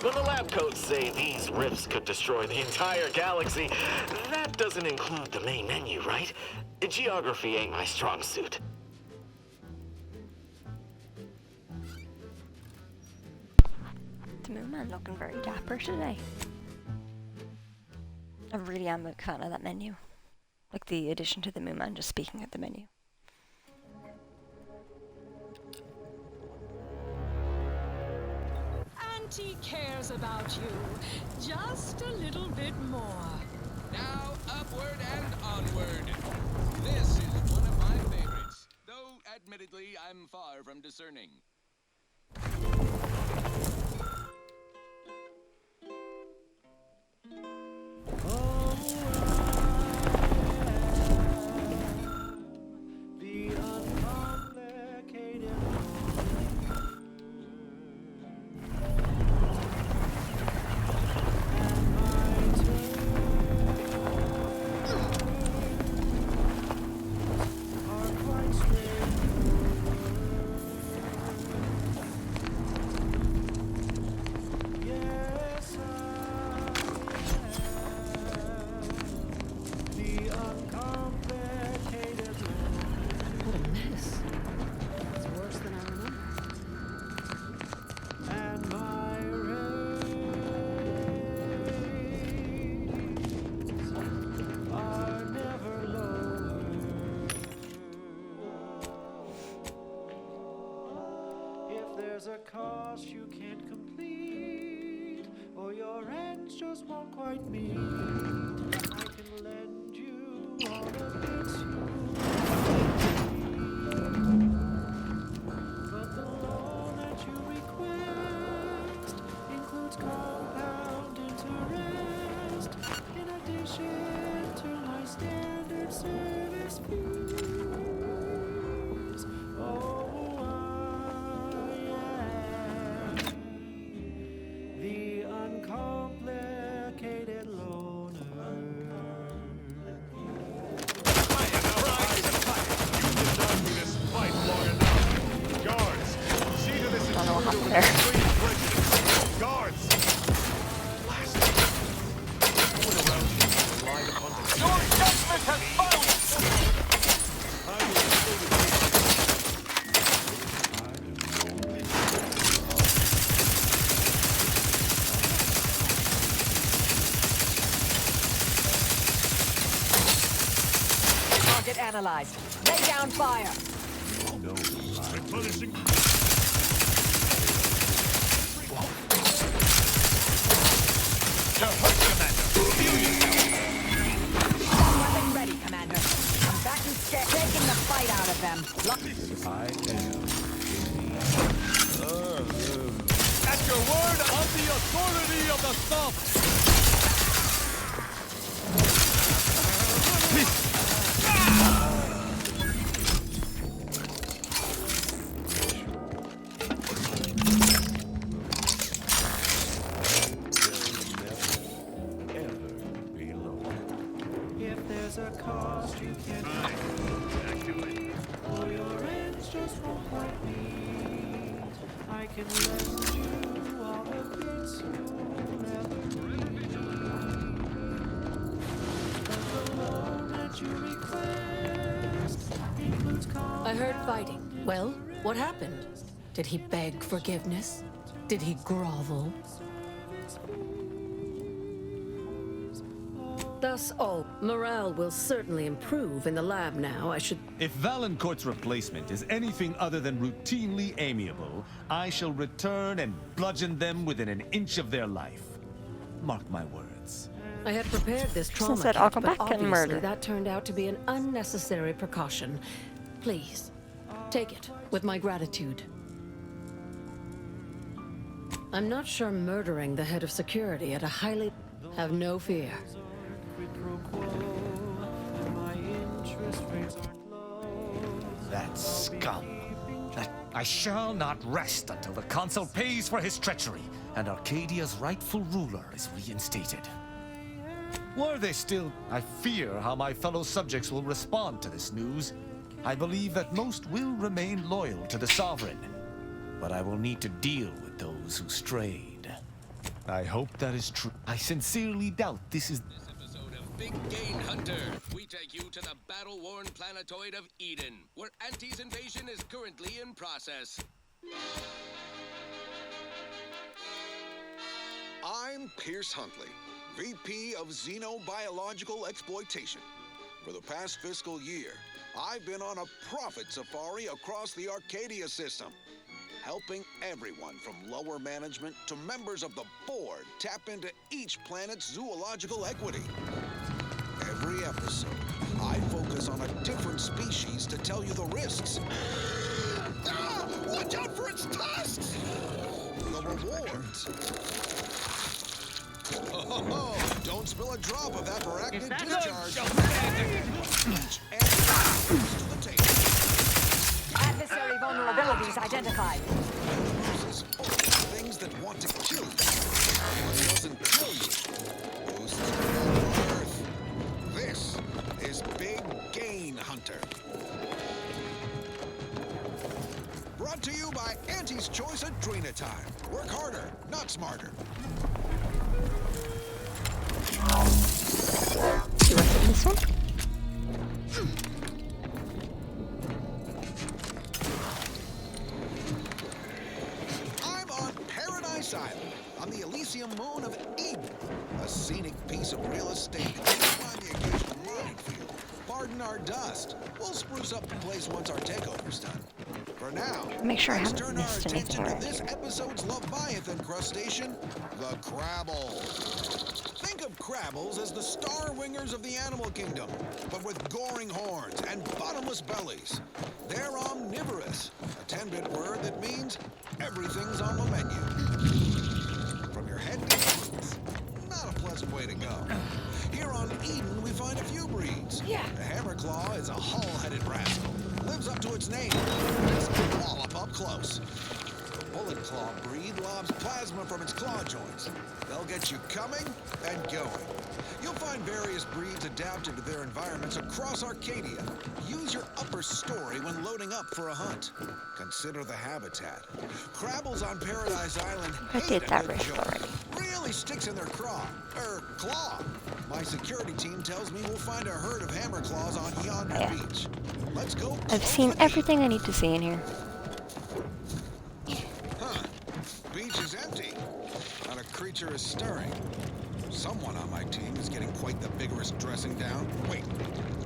When the lab coats say these rifts could destroy the entire galaxy, that doesn't include the main menu, right? Geography ain't my strong suit. The Moon Man looking very dapper today. I really am a fan of that menu. Like the addition to the Moon Man just speaking at the menu. Auntie cares about you just a little bit more. Now, upward and onward. This is one of my favorites, though admittedly I'm far from discerning. There's a cost you can't complete, or your ends just won't quite meet. I can lend you all the bits you need, but the loan that you request includes compound interest, in addition to my standard service fees. Oh, complicated loner. You've done this fight long enough. Guards, see to this. I don't know what happened there. Guards! Your judgment has fallen! Target analyzed. Lay down fire. Replenishing. Weapon ready, Commander. Combatants get taking the fight out of them. I am. At your word, on the authority of the Stomp! If there's a cost you can't pay, or your ends just won't quite meet, I can lend you all the bits you'll never need. But the loan that you request includes I heard fighting. Well, what happened? Did he beg forgiveness? Did he grovel? Thus, morale will certainly improve in the lab now. I should... If Valancourt's replacement is anything other than routinely amiable, I shall return and bludgeon them within an inch of their life. Mark my words. I had prepared this trauma said, kit, "I'll come but back and obviously murder." that turned out to be an unnecessary precaution. Please, take it with my gratitude. I'm not sure murdering the head of security at a highly... Have no fear. quid pro quo, and my interest rates aren't low. That scum. I shall not rest until the Consul pays for his treachery, and Arcadia's rightful ruler is reinstated. Were they still... I fear how my fellow subjects will respond to this news. I believe that most will remain loyal to the Sovereign, but I will need to deal with those who strayed. I hope that is true. I sincerely doubt this is... This episode of Big Game Hunter, we take you to the battle-worn planetoid of Eden, where Auntie's invasion is currently in process. I'm Pierce Huntley, VP of Xenobiological Exploitation. For the past fiscal year, I've been on a profit safari across the Arcadia system, helping everyone from lower management to members of the board tap into each planet's zoological equity. Every episode, I focus on a different species to tell you the risks. Ah, watch out for its tusks! The rewards. Oh, don't spill a drop of that arachnid discharge. Each and to the table. Adversary vulnerabilities identified. Uses only things that want to kill you. What doesn't kill you boosts your worth. This is Big Game Hunter. Brought to you by Auntie's Choice Adrena Time. Work harder, not smarter. You want this one? I'm on Paradise Island, on the Elysium moon of Eden, a scenic piece of real estate. Find the occasional minefield. Pardon our dust. We'll spruce up the place once our takeover's done. For now, Make sure I let's haven't turn our missed attention anything to around this episode's Leviathan crustacean, the Crabble. Think of Crabbles as the star wingers of the animal kingdom, but with goring horns and bottomless bellies. They're omnivorous, a 10-bit word that means everything's on the menu. From your head to feet, not a pleasant way to go. Here on Eden, we find a few breeds. Yeah. The Hammerclaw is a hull-headed rascal. Lives up to its name. Just wallop up close. The Bullet Claw breed lobs plasma from its claw joints. They'll get you coming and going. You'll find various breeds adapted to their environments across Arcadia. Use your upper story when loading up for a hunt. Consider the habitat. Crabbles on Paradise Island I hate did a that good riff joke. already. Really sticks in their claw. My security team tells me we'll find a herd of hammerclaws on yonder Yeah. beach. Let's go. I've seen everything I need to see in here. Huh. Beach is empty. Not a creature is stirring. Someone on my team is getting quite the vigorous dressing down. Wait,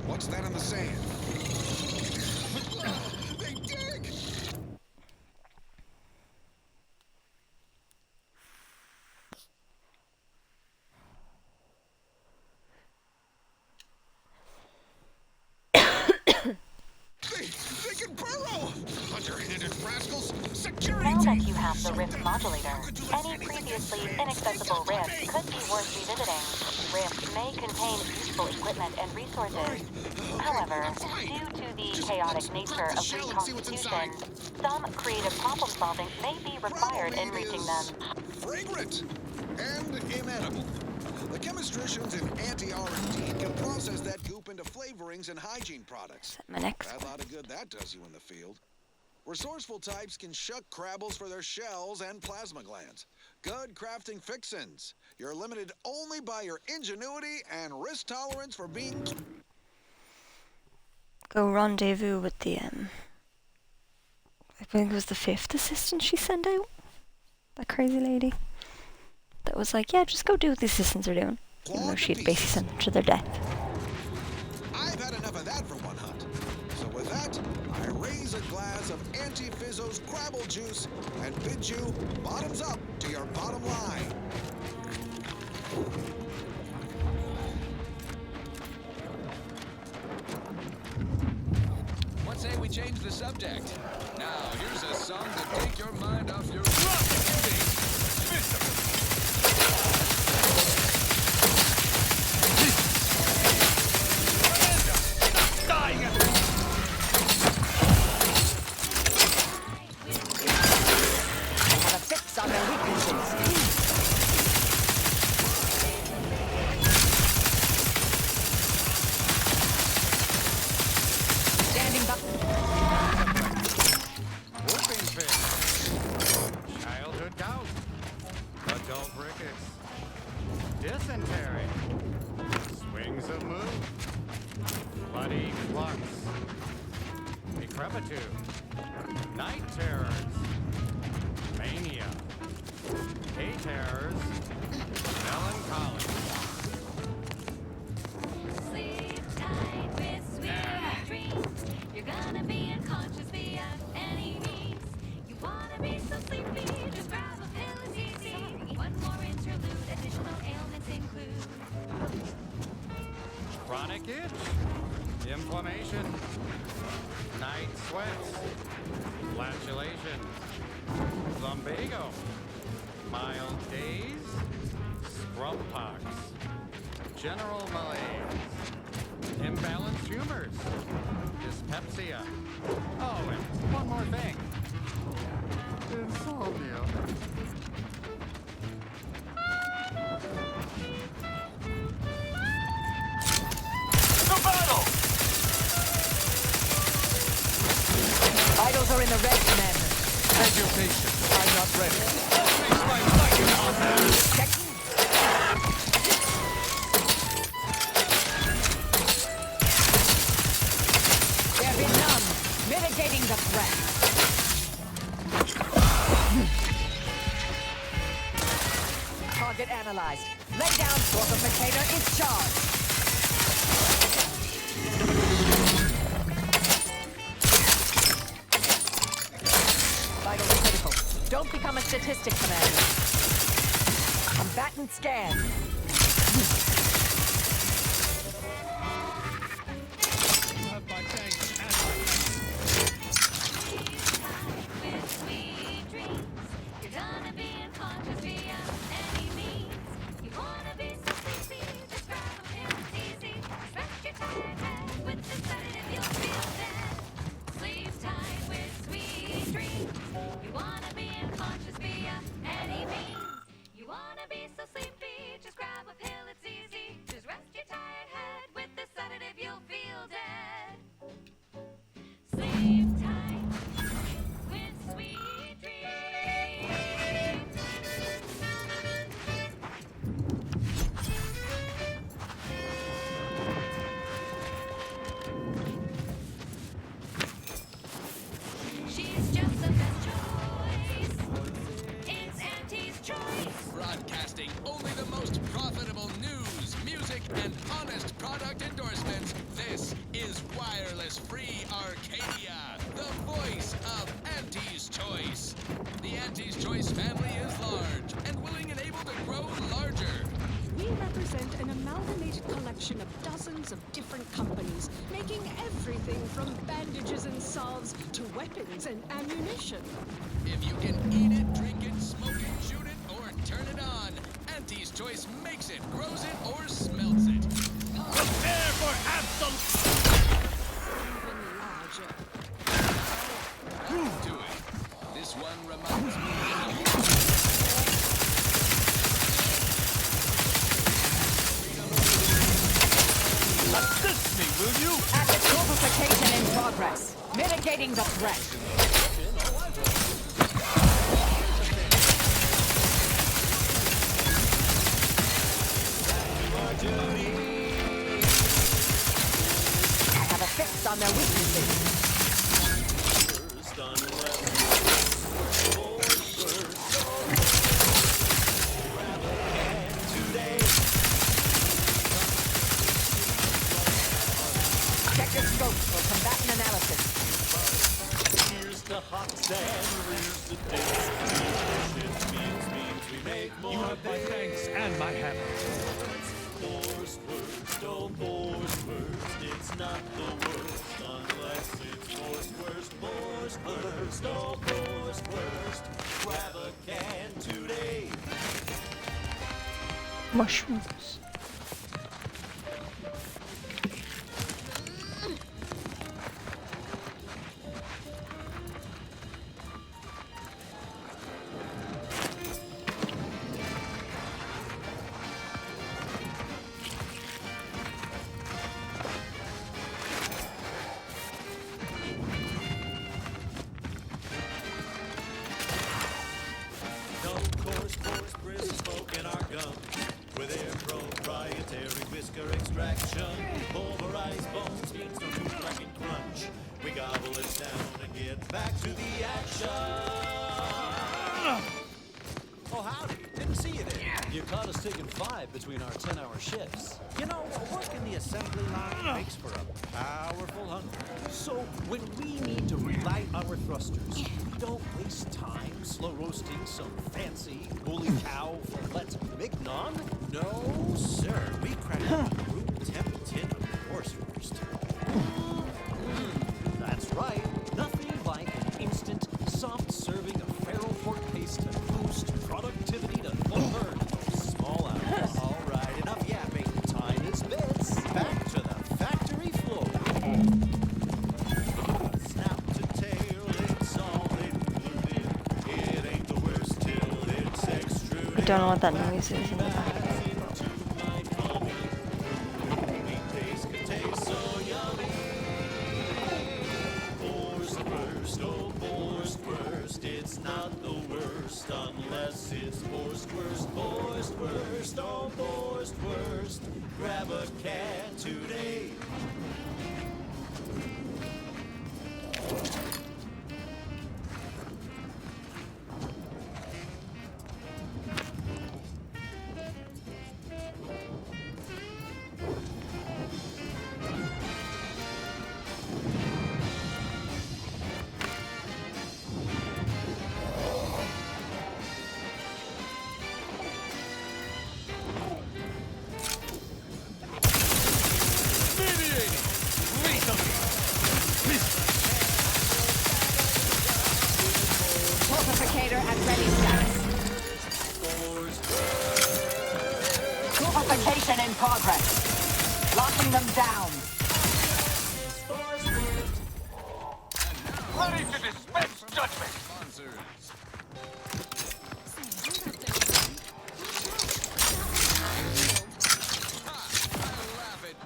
what's that in the sand? They dig! They can burrow! Underhanded rascals! Security Now that team! you have the rift modulator, any previously inaccessible rift could be worth revisiting. Rifts may contain useful equipment and resources. However, due to the chaotic nature of reconstitution, some creative problem solving may be required in reaching them. Fragrant and inedible. The chemistricians in anti-R&D can process that goop into flavorings and hygiene products. My next That's a lot of good that does you in the field. Resourceful types can shuck Crabbles for their shells and plasma glands. Good crafting fixins. You're limited only by your ingenuity and risk tolerance for being... go rendezvous with the I think it was the 5th assistant she sent out. That crazy lady. That was like, yeah, just go do what the assistants are doing. Even though she'd basically sent them to their death. I've had enough of that for one hunt. So with that, I raise a glass of Anti-Fizzo's Crabble juice and bid you bottoms up to your bottom line. What say we change the subject? Now, here's a song to take your mind off your duty. Have a fix on their weaknesses. Standing by. We're being fed. Child. Dysentery. Swings of moon. Bloody flux. Decrepitude. Night terrors. Mania. Day terrors. Melancholy. Sleep tight with sweet dreams. You're gonna be unconscious via any means. You wanna be so sleepy, just grab a pill, it's easy. One more interlude, additional ailments include Chronic itch. Inflammation. Night sweats. Flatulation. Lumbago. Mild days. Scrumpox. General malaise. Imbalanced humors. Dyspepsia. Oh, and one more thing. Insomnia. The battle! Vitals are in the red, Commander. Beg your patience. I'm not ready. Face my lightning combat! They're benumbed, mitigating the threat. Target analyzed. Lay down, fortificator is charged. Vitals critical. Don't become a statistic, Commander. Combatant scan. with sweet dreams. You're gonna be unconscious via any means. You wanna be so sleepy, just grab a pill, it's easy. Rest your tired head with the sedative, you'll feel dead. Sleep tight with sweet dreams. You wanna be unconscious via any means. You wanna be so sleepy, just grab a pill, it's easy. Just rest your tired head with the sedative, you'll feel dead. Sleep tight with sweet dreams. She's just the best choice. It's Auntie's choice. Broadcasting only the most profitable news, music, and honest product endorsements. This is Wireless Free Arcadia, the voice of Auntie's Choice. The Auntie's Choice family is large and willing and able to grow larger. We represent an amalgamated collection of dozens of different companies, making everything from bandages and salves to weapons and ammunition. If you can eat it, drink it, smoke it, shoot it, or turn it on, Auntie's Choice makes it, grows it, or smelts it. Prepare for absolute... Even larger. Do it. This one reminds me of you. Assist me, will you? Active fortification in progress. Mitigating the threat. I have a fix on their weaknesses. Check your scope for combatant analysis. Here's the hot sand, here's the dance. Means we make more. You have my thanks and my hammer. Force worst, oh force worst. It's not the worst unless it's force worst, oh force worst. Grab a can today. Mushrooms. No coarse, brisk smoke in our gums. with their proprietary whisker extraction. Pulverized bones means no tooth crack and crunch. We gobble it down and get back to the action. Oh, howdy. Didn't see you there. You caught us taking 5 between our 10-hour shifts. You know, work in the assembly line makes for a powerful hunger. So when we need to relight our thrusters, we don't waste time slow roasting some fancy holy cow fillet mignon. No, sir. We crack a room temp tin of course first. That's right. Nothing like an instant, soft serving of feral pork paste to boost productivity to full burn in those small hours. All right, enough yapping. Time is bits. Back to the factory floor. Snap to tail, it's all included. It ain't the worst till it's extruded. I don't know what that noise is in the back. It's not the worst unless it's forced worst, oh forced worst. Grab a can today. Torpificator at ready status. Torpification in progress. Locking them down. Ready to dispense judgment!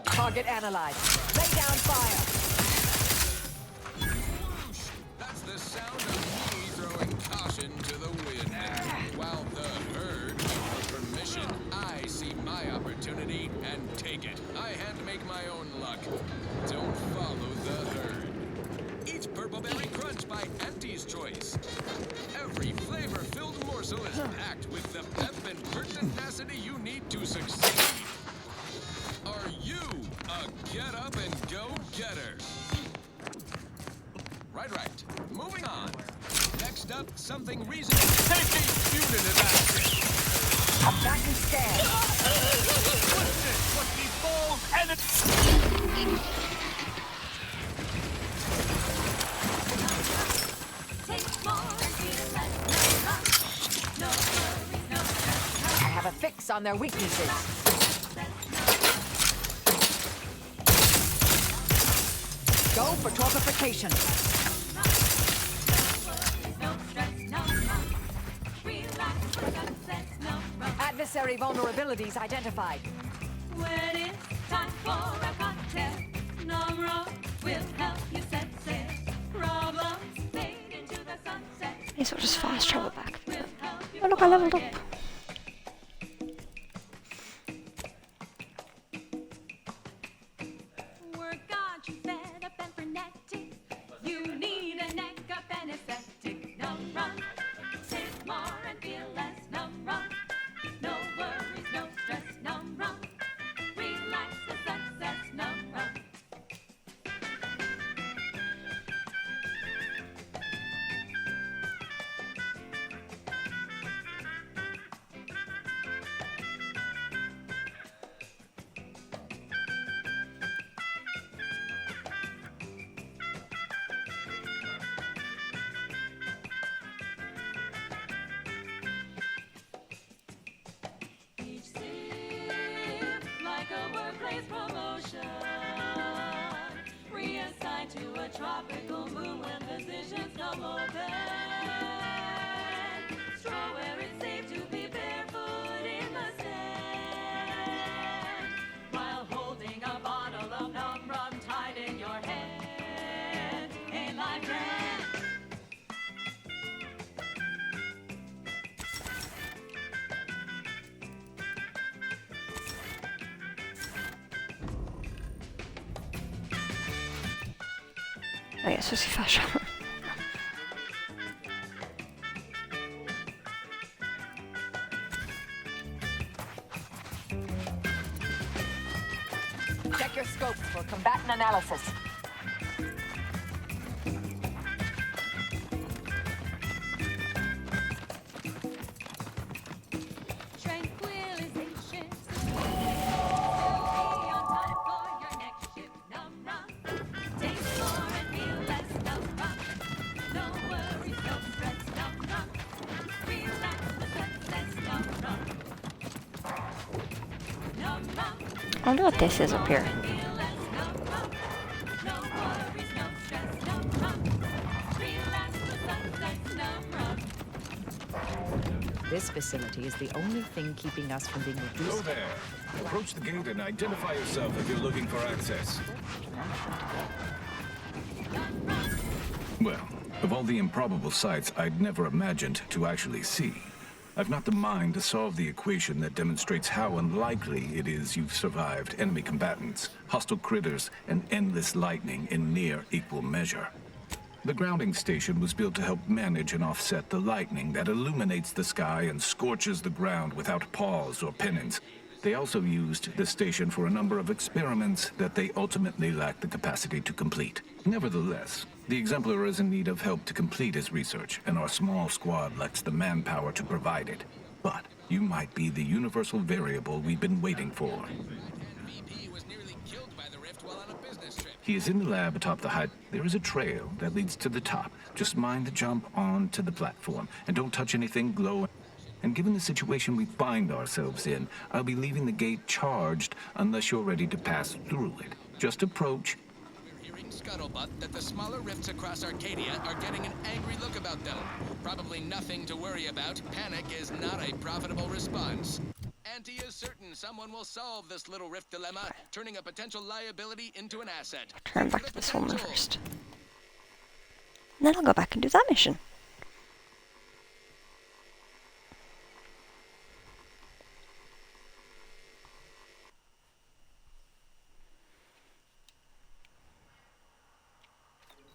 Target analyzed. Lay down fire. That's the sound of me throwing caution to the wind. While the herd waits for permission, I see my opportunity and take it. I had to make my own luck. Don't follow the herd. Eat Purple Berry Crunch by Auntie's Choice. Every flavor-filled morsel is packed with the pep and pertinacity you need to succeed. Are you a get-up-and-go-getter? Right. Moving on. Next up, something reasonable. Safety unit in action. I'm back and scared. What's this? What these balls and it's... I have a fix on their weaknesses. Go for torpification. Adversary vulnerabilities identified. When it's time for a cocktail, Nomro will help you set sail. Problems made into the sunset. May as well just fast travel back. Oh look, I leveled up. Work got you fed up and frenetic. You need a neck up anesthetic. Numb-run. Take more and feel less. Numb-run. No worries, no stress. Numb-run. Relax the success. Numb-run. Each sip like a workplace promotion, reassigned to a tropical moon when physicians double bend. Straw where it's safe to be barefoot in the sand, while holding a bottle of numb rum tied in your hand. Ain't life grand? Oh ja, så är farsan. Check your scopes for combatant analysis. Tranquilization. Be on time for your next shift. Numra. Take more and feel less. Numra. No worries, no stress. Numra. Relax with less. Numra. Numra. I wonder what this is up here. This facility is the only thing keeping us from being reduced. Go there. Approach the gate and identify yourself if you're looking for access. Well, of all the improbable sights I'd never imagined to actually see, I've not the mind to solve the equation that demonstrates how unlikely it is you've survived enemy combatants, hostile critters, and endless lightning in near equal measure. The grounding station was built to help manage and offset the lightning that illuminates the sky and scorches the ground without pause or penance. They also used the station for a number of experiments that they ultimately lacked the capacity to complete. Nevertheless, the Exemplar is in need of help to complete his research, and our small squad lacks the manpower to provide it. But you might be the universal variable we've been waiting for. VP was nearly killed by the rift while on a business trip. He is in the lab atop the height. There is a trail that leads to the top. Just mind the jump onto the platform, and don't touch anything glowing. And given the situation we find ourselves in, I'll be leaving the gate charged unless you're ready to pass through it. Just approach. We're hearing scuttlebutt that the smaller rifts across Arcadia are getting an angry look about them. Probably nothing to worry about. Panic is not a profitable response. Auntie is certain someone will solve this little rift dilemma, turning a potential liability into an asset. Turn back to this woman first. And then I'll go back and do that mission.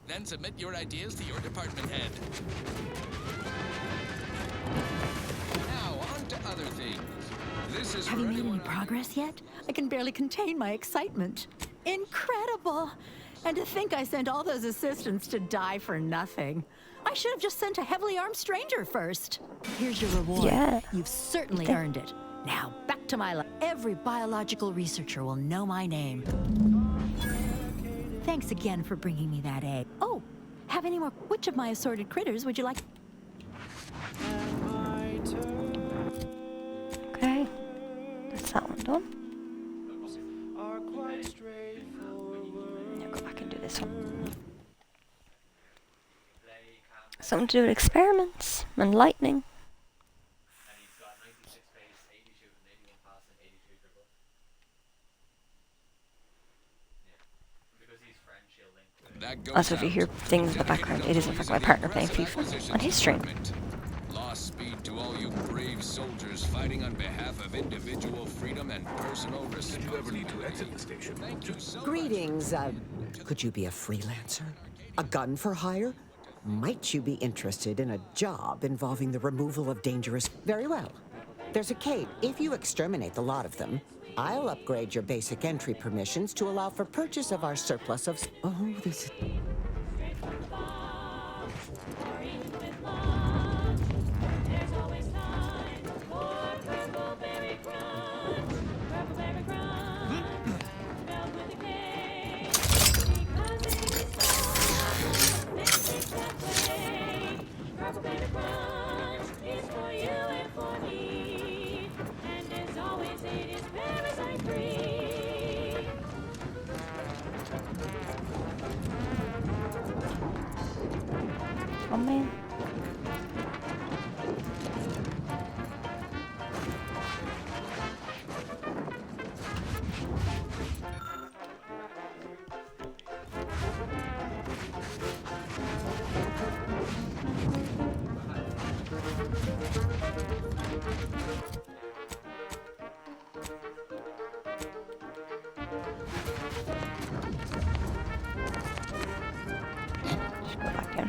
Then submit your ideas to your department head. Now, on to other things. This is Have you made any progress yet? I can barely contain my excitement. Incredible! And to think I sent all those assistants to die for nothing. I should have just sent a heavily armed stranger first. Here's your reward. Yeah. You've certainly earned it. Now, back to my lab. Every biological researcher will know my name. Thanks again for bringing me that egg. Oh, have any more? Which of my assorted critters would you like? Okay. That's that one done. Now go back and do this one. Something to do with experiments and lightning. Also, if you hear things in the background, it is in fact my partner playing FIFA on his stream. Lost speed to all you brave soldiers fighting on behalf of individual freedom and personal responsibility. If you ever need to exit the station, Thank you so Greetings. Could you be a freelancer? A gun for hire? Might you be interested in a job involving the removal of dangerous... Very well. There's a cave. If you exterminate the lot of them, I'll upgrade your basic entry permissions to allow for purchase of our surplus of... Oh, this...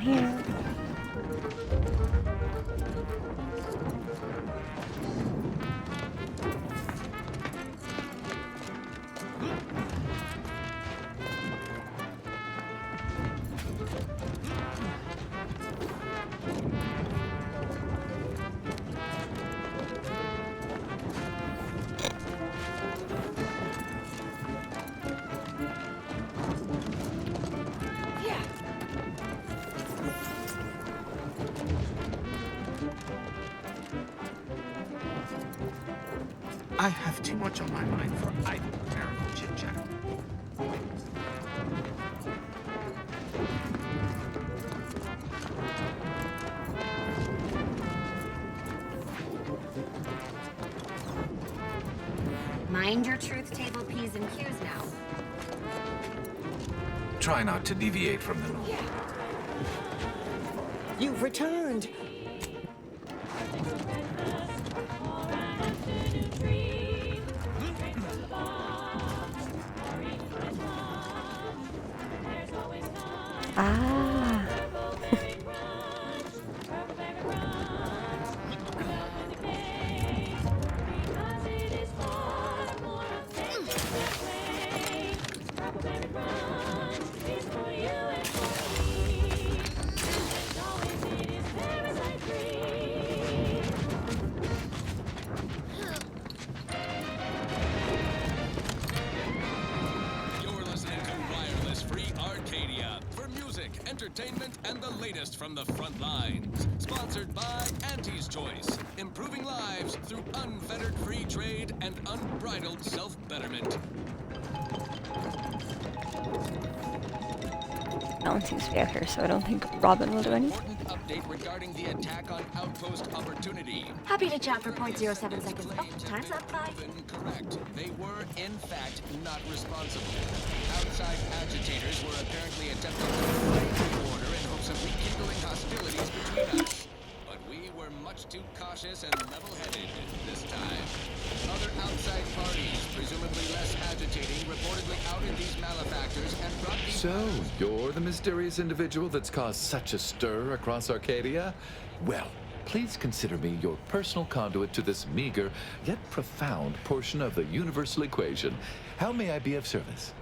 here. I have too much on my mind for idle clerical chit-chat. Mind your truth table P's and Q's now. Try not to deviate from the norm. You've returned. Ah. You're listening to Wireless Free Arcadia for music, entertainment, and the latest from the front lines. Sponsored by Auntie's Choice, improving lives through unfettered free trade and unbridled self-betterment. No one seems to be out here, so I don't think Robin will do anything. Important update regarding the attack on Outpost Opportunity. Happy to chat for 0.07 seconds. Oh, time's up, bye. Correct. They were, in fact, not responsible. Outside agitators were apparently attempting to break the order in hopes of rekindling hostilities between us. But we were much too cautious and level-headed this time. Other outside parties, presumably less agitating, reportedly outed these malefactors and brought these... So, you're the mysterious individual that's caused such a stir across Arcadia? Well, please consider me your personal conduit to this meager, yet profound portion of the universal equation. How may I be of service?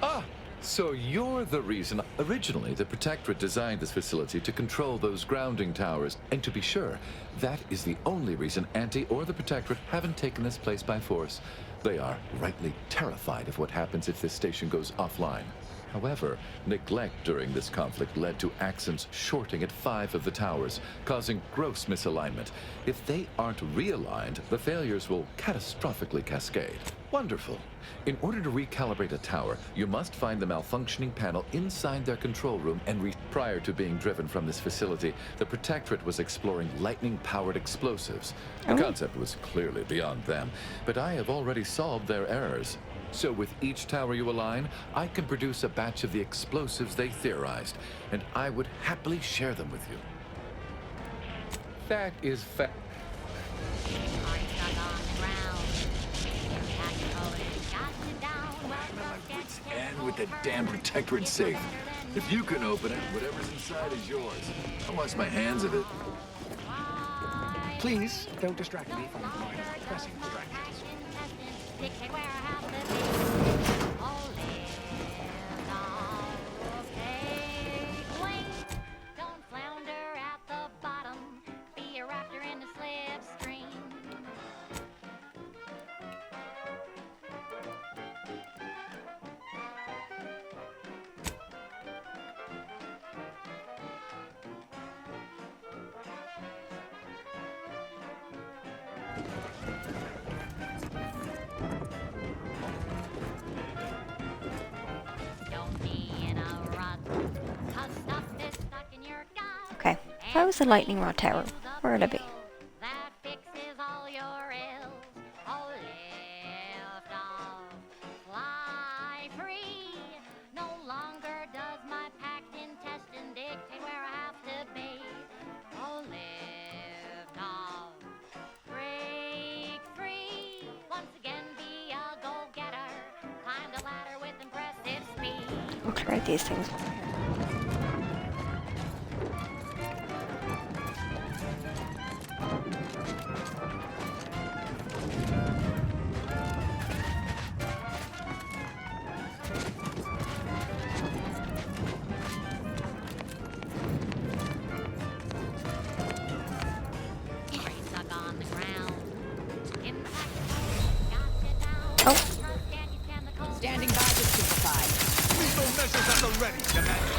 Ah! So you're the reason. Originally, the Protectorate designed this facility to control those grounding towers. And to be sure, that is the only reason Anti or the Protectorate haven't taken this place by force. They are rightly terrified of what happens if this station goes offline. However, neglect during this conflict led to Axon's shorting at 5 of the towers, causing gross misalignment. If they aren't realigned, the failures will catastrophically cascade. Wonderful. In order to recalibrate a tower, you must find the malfunctioning panel inside their control room and prior to being driven from this facility, the Protectorate was exploring lightning-powered explosives. The concept was clearly beyond them, but I have already solved their errors. So with each tower you align, I can produce a batch of the explosives they theorized, and I would happily share them with you. Fact is fact. And with the damn Protectorate safe. If you can open it, whatever's inside is yours. I'll wash my hands of it. Please, don't distract me from my pressing distractions. Don't flounder at the bottom. Be a raptor in the slipstream. Don't be in a rut. 'Cause stuff is stuck in your gut. Okay, if I was a lightning rod tower, where would I be? That fixes all your ills. Oh, lift off, fly free. No longer does my packed intestine dictate where I have to be. Oh, lift off, break free. Once again, be a go-getter. Climb the ladder with impressive speed. I'll clear out these things over here. Standing by to stupefy. Lethal measures at the ready, Commander.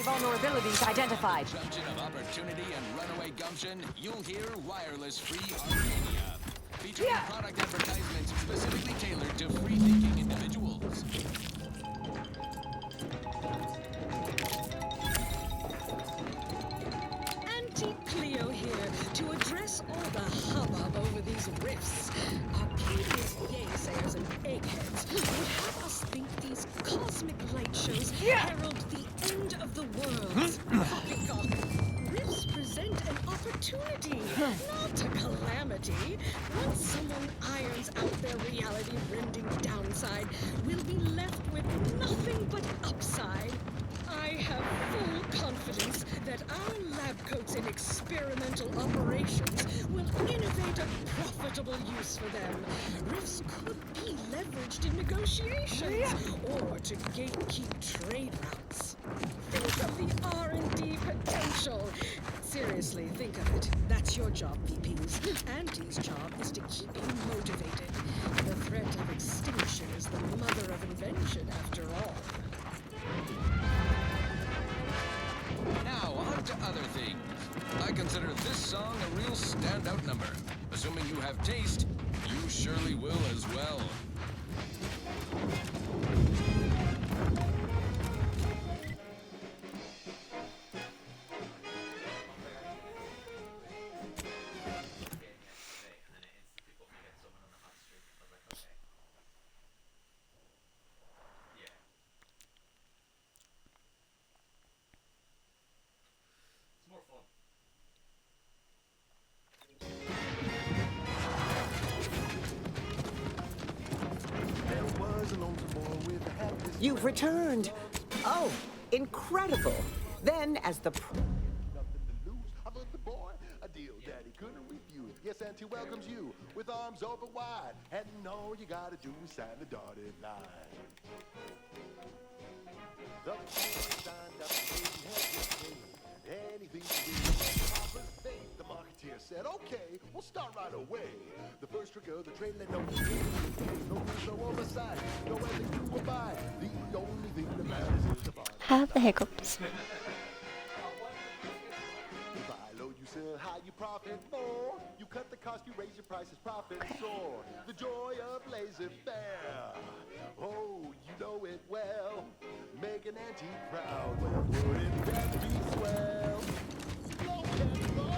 Vulnerabilities identified. Junction of opportunity and runaway gumption, you'll hear wireless free Arcadia. Featuring product advertisements specifically tailored to free-thinking individuals. Auntie Cleo here to address all the hubbub over these rifts. Arcadia's naysayers and eggheads would have us think these cosmic light shows herald the end of the world. Poppycock. Rifts present an opportunity, not a calamity. Once someone irons out their reality-rending downside, we'll be left with nothing but upside. I have full confidence that our lab coats in experimental operations will innovate a profitable use for them. Rifts could be leveraged in negotiations or to gatekeep trade routes. Think of the R&D potential. Seriously, think of it. That's your job, VPs. Auntie's job is to keep you motivated. The threat of extinction is the mother of invention, after all. Now, on to other things. I consider this song a real standout number. Assuming you have taste, you surely will as well. You've returned. Oh, incredible. Then, as the... A deal Daddy couldn't refuse. Yes, Auntie welcomes you with arms open wide. And all you gotta do is sign the dotted line. The boy signed up and anything to do. Papa's faith, the marketeer said, okay, we'll start right away. The first trick of the trade, let no oversight, no ethic to abide. The only thing that matters is the bond. Have the hiccups. Sell how you profit more. You cut the cost, you raise your prices, profit soar. The joy of laissez-faire. Oh, you know it well. Make an auntie proud. Well, wouldn't that be swell? Rock and roll.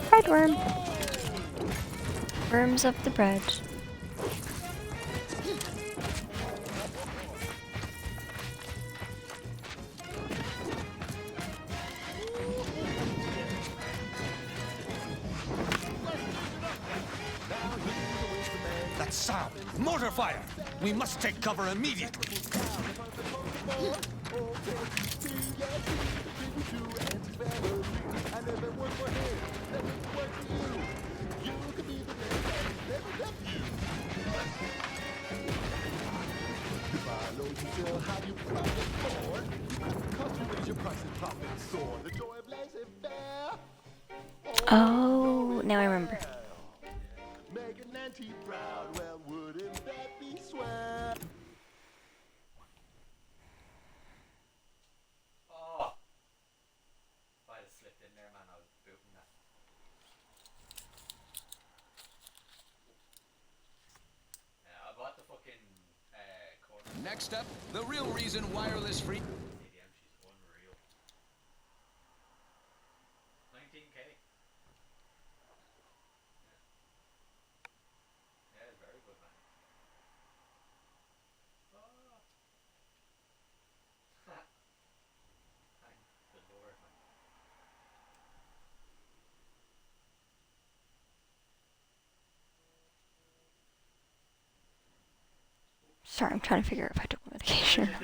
Bread worm. Worms of the bread. That sound! Mortar fire! We must take cover immediately! Oh, now I remember. Making Auntie proud, well, wouldn't that be swell? Oh! If I'd have slipped in there, man, I was booting that. Yeah, I bought the fucking corner. Next up, the real reason wireless free. CDM, she's unreal. 19k. Yeah, very good, man. Oh. Thank the Lord, man. Sorry, I'm trying to figure out if I took my medication or not.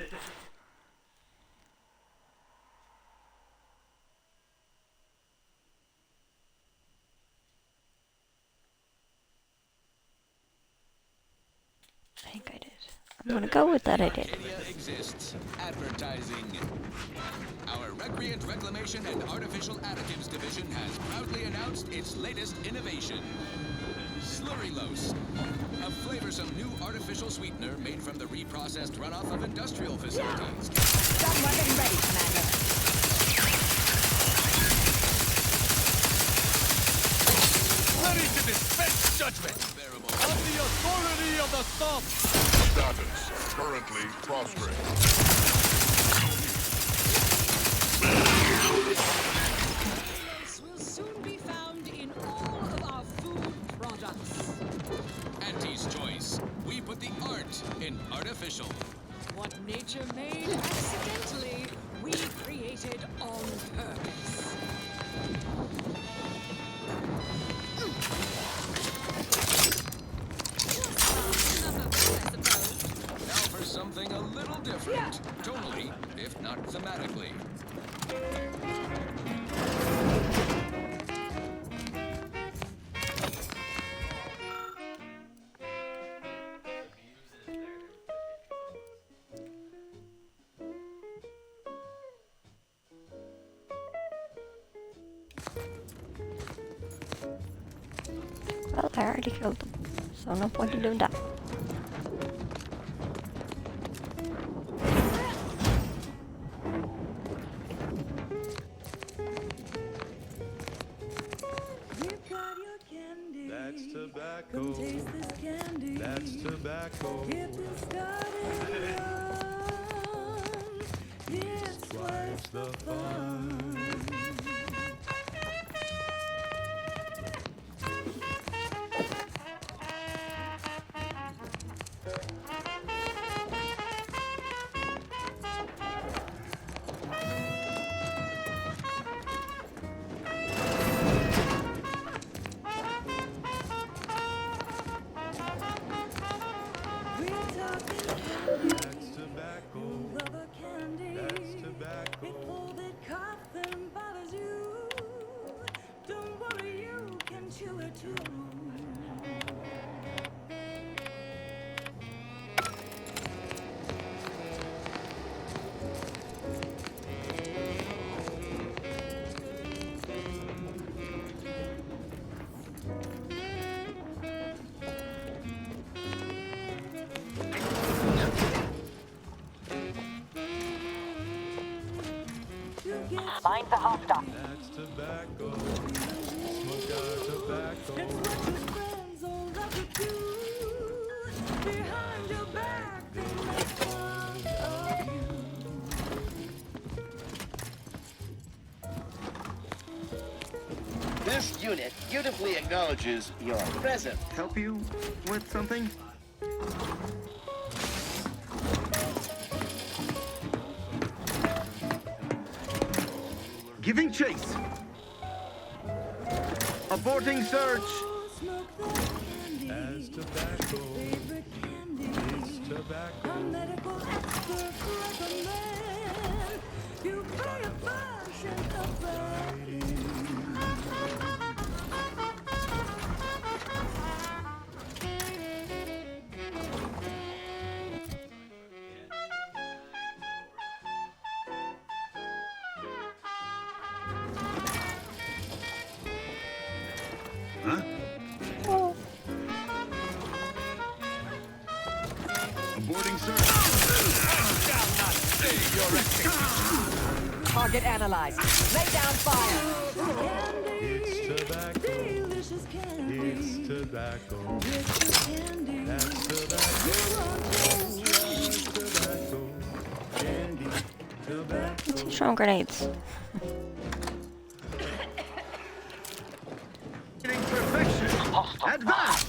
I think I did. I'm gonna go with that I did. Arcadia exists. Advertising. Our Recreant Reclamation and Artificial Additives Division has proudly announced its latest innovation. Slurrylose. A flavorsome new artificial sweetener made from the reprocessed runoff of industrial facilities. Gun weapon ready, Commander. Ready to dispense judgment! On the authority of the thumb! Status currently prostrate. Will soon be found in all of our food products. Auntie's Choice. We put the art in artificial. What nature made accidentally, we created on purpose. Now for something a little different. Tonally, if not thematically. Well, I already killed them, so no point in doing that. That's tobacco. Come taste this candy. That's tobacco. Get this started. It's twice the fun. Find the hostile. That's tobacco. Smoke our tobacco. It's what your friends all love to do. Behind your back, they make fun of you. This unit beautifully acknowledges your presence. Help you with something? Giving chase. Aborting search. As tobacco. It's tobacco. A medical expert recommend you pay a function of writing. Aborting search. I shall not save your execution. Target analyzed. Lay down fire. It's tobacco. Delicious candy. It's tobacco. Delicious candy. That's tobacco. That's tobacco. Candy. Tobacco. Strong grenades. Perfection. Advance.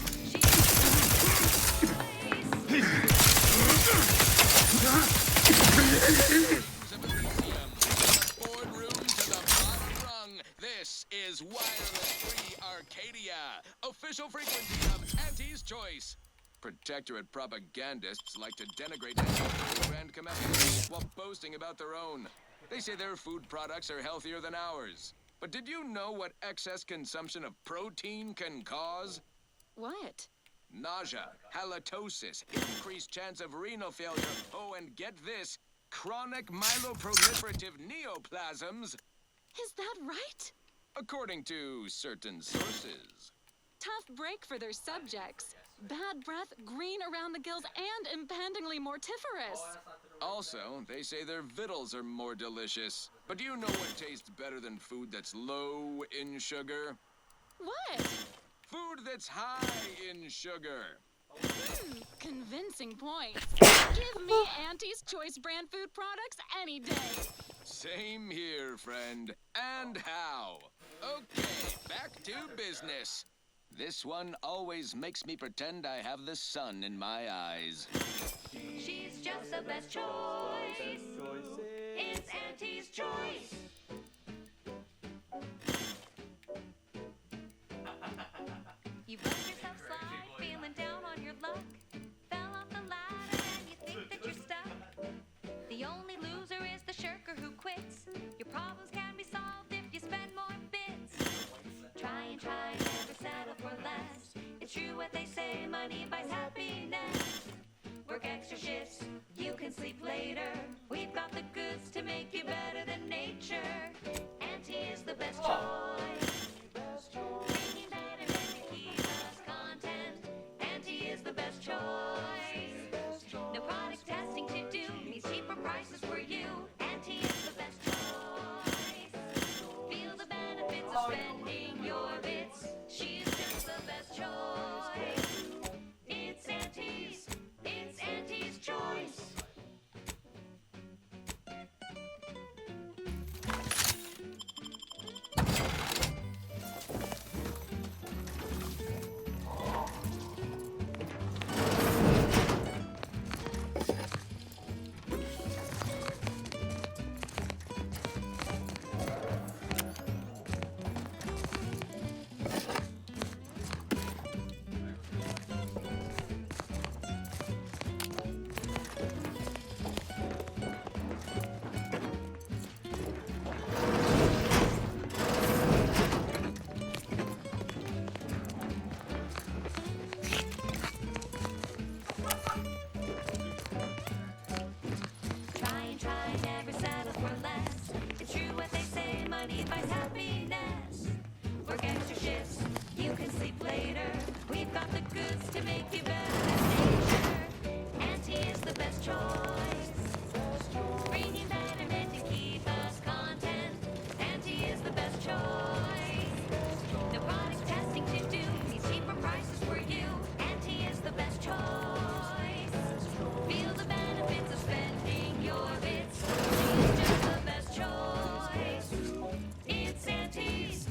This is Wireless Free Arcadia, official frequency of Auntie's Choice. Protectorate propagandists like to denigrate Auntie's brand commercials while boasting about their own. They say their food products are healthier than ours. But did you know what excess consumption of protein can cause? What? Nausea, halitosis, increased chance of renal failure, oh, and get this, chronic myeloproliferative neoplasms. Is that right? According to certain sources. Tough break for their subjects. Bad breath, green around the gills, and impendingly mortiferous. Also, they say their victuals are more delicious. But do you know what tastes better than food that's low in sugar? What? Food that's high in sugar. Convincing points. Give me Auntie's Choice brand food products any day. Same here, friend. And how? Okay, back to business. This one always makes me pretend I have the sun in my eyes. She's just the best choice. It's Auntie's Choice. You've let yourself slide, feeling down on your luck. Fell off the ladder and you think that you're stuck. The only loser is the shirker who quits. Your problems can be solved if you spend more bits. Try and never settle for less. It's true what they say, money buys happiness. Work extra shifts, you can sleep later. We've got the goods to make you better than nature. Auntie is the best choice. Bringing betterment to keep us content. Auntie is the best choice. No product testing to do, means cheaper prices for you. Auntie is the best choice. Feel the benefits of spending your bits. She's just the best choice. It's Auntie's Choice. Try, never settle for less. It's true what they say, money buys happiness. Work extra shifts, you can sleep later. We've got the goods to make you better than nature. Auntie is the best choice. Bringing betterment to keep us content. Auntie is the best choice. No product testing to do, means cheaper prices for you. Auntie is the best choice. Feel the benefits of spending your bits. She's just the best choice. It's Auntie's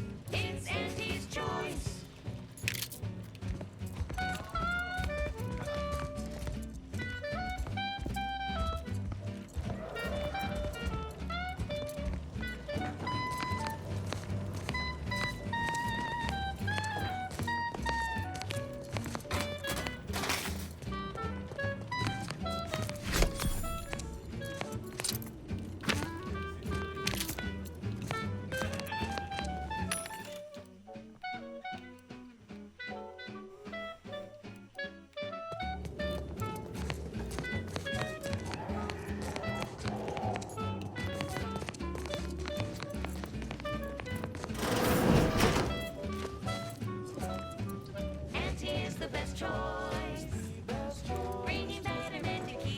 Choice. Auntie is the best choice. Bringing betterment to keep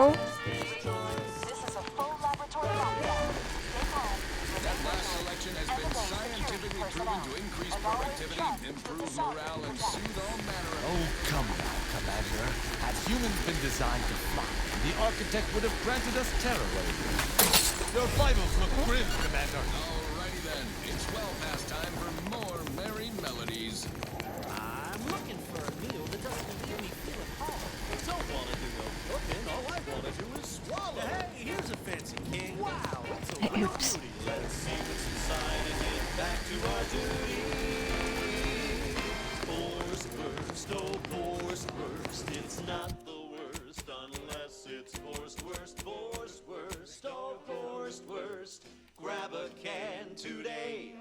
Oh. This is a full laboratory lockdown. Stay calm. That last selection has been scientifically proven to increase productivity, improve morale, and soothe all manner of... Oh, come now, Commander. Had humans been designed to fly, the architect would have granted us terror waves. Your vitals look grim, Commander. Alrighty then. It's well past time for more merry melodies. I'm looking for a meal that doesn't leave me feeling hollow. Don't want to do no cooking. All I want to do is swallow. Hey, here's a fancy king. Wow, it's a real beauty. Let's see what's inside and get back to our duty. Force first, oh, force first. It's not the worst unless it's forced worst. Forced worst, oh, forced worst. Grab a can today.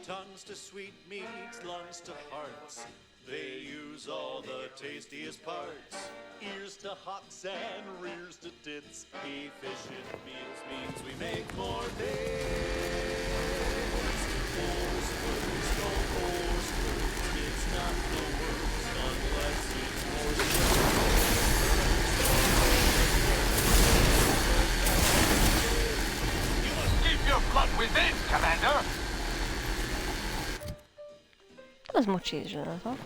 Tongues to sweet meats, lungs to hearts. They use all the tastiest parts. Ears to hocks and rears to tits. Efficient meals means we make more days. Force first, oh, force first. It's not the worst unless it's forced first. You must keep your blood within, Commander. That was much easier than I thought.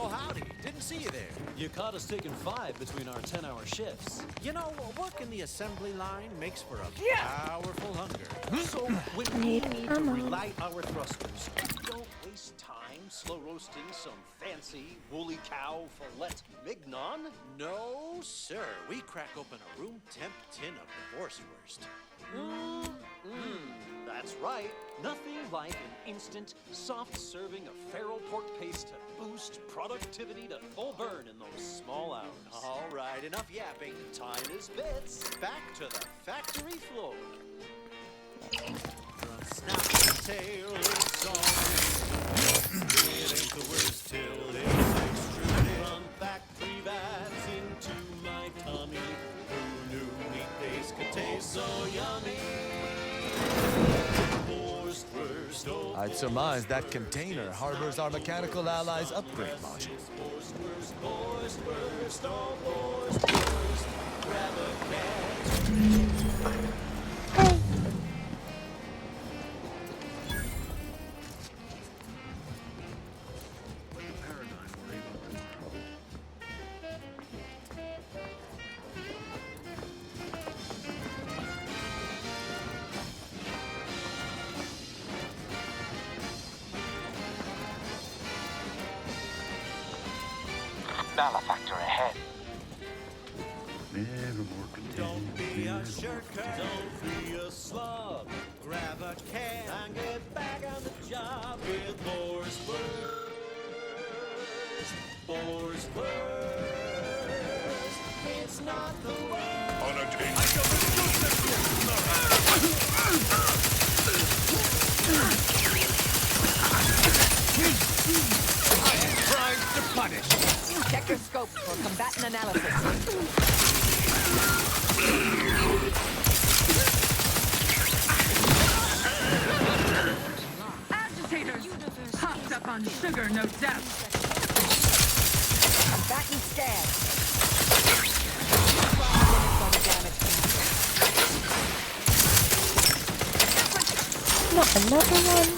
Oh, howdy. Didn't see you there. You caught us taking 5 between our 10-hour shifts. You know, working the assembly line makes for a powerful hunger. So when we need to relight our thrusters, don't waste time slow roasting some fancy woolly cow fillet mignon. No, sir. We crack open a room temp tin of the Borswurst. That's right. Nothing like an instant, soft serving of feral pork paste to boost productivity to full burn in those small hours. All right, enough yapping. Time is bits. Back to the factory floor. Snap the tail, it's on. It ain't the worst till it's extruded. Run factory vats into my tummy. Who knew meat paste could taste so yummy? I'd surmise that container harbors our mechanical allies' upgrade module. Malefactor ahead. Never more content. Don't be a shirker, don't be a slug. Grab a can and get back on the job with Borswurst. Borswurst. It's not the worst. Unattained. Crimes to punish. Check your scope for combatant analysis. Agitators! Hopped up on sugar, no doubt. Combatant scan. Not another one.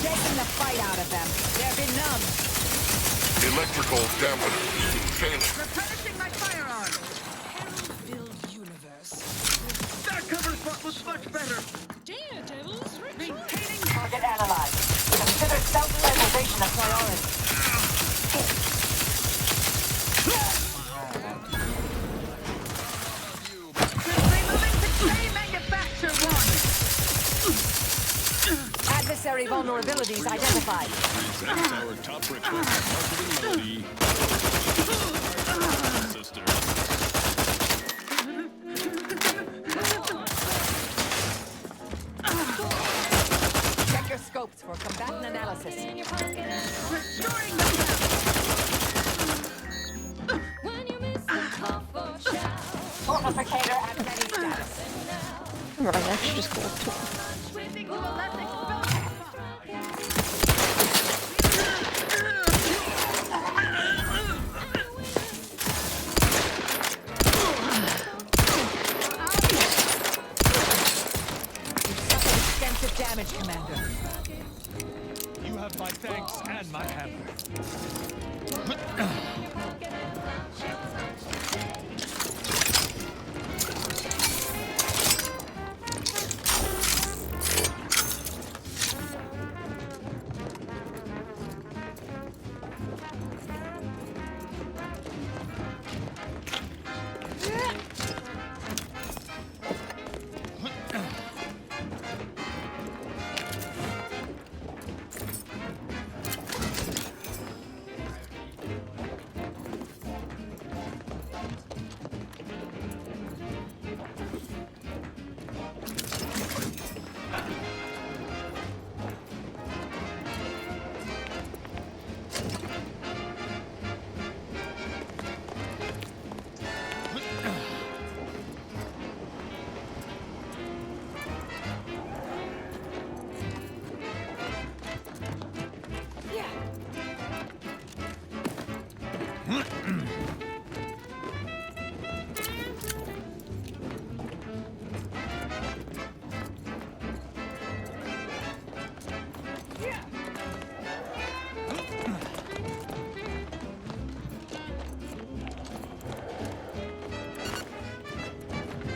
Taking the fight out of them. They're benumbed. Electrical damage. Failing. Replenishing my firearm. Hell-filled universe. That cover spot was much better. Daredevils Maintaining Target analyzed. Consider self-preservation a priority. moving to Primary vulnerabilities identified. Presents our top request marketing melody. Sister. Check your scopes for combatant analysis. Restoring the Fortificator at ready status. Right, I should just go up to him. switching to a less exposed Extensive damage, Commander. You have my thanks and my hammer.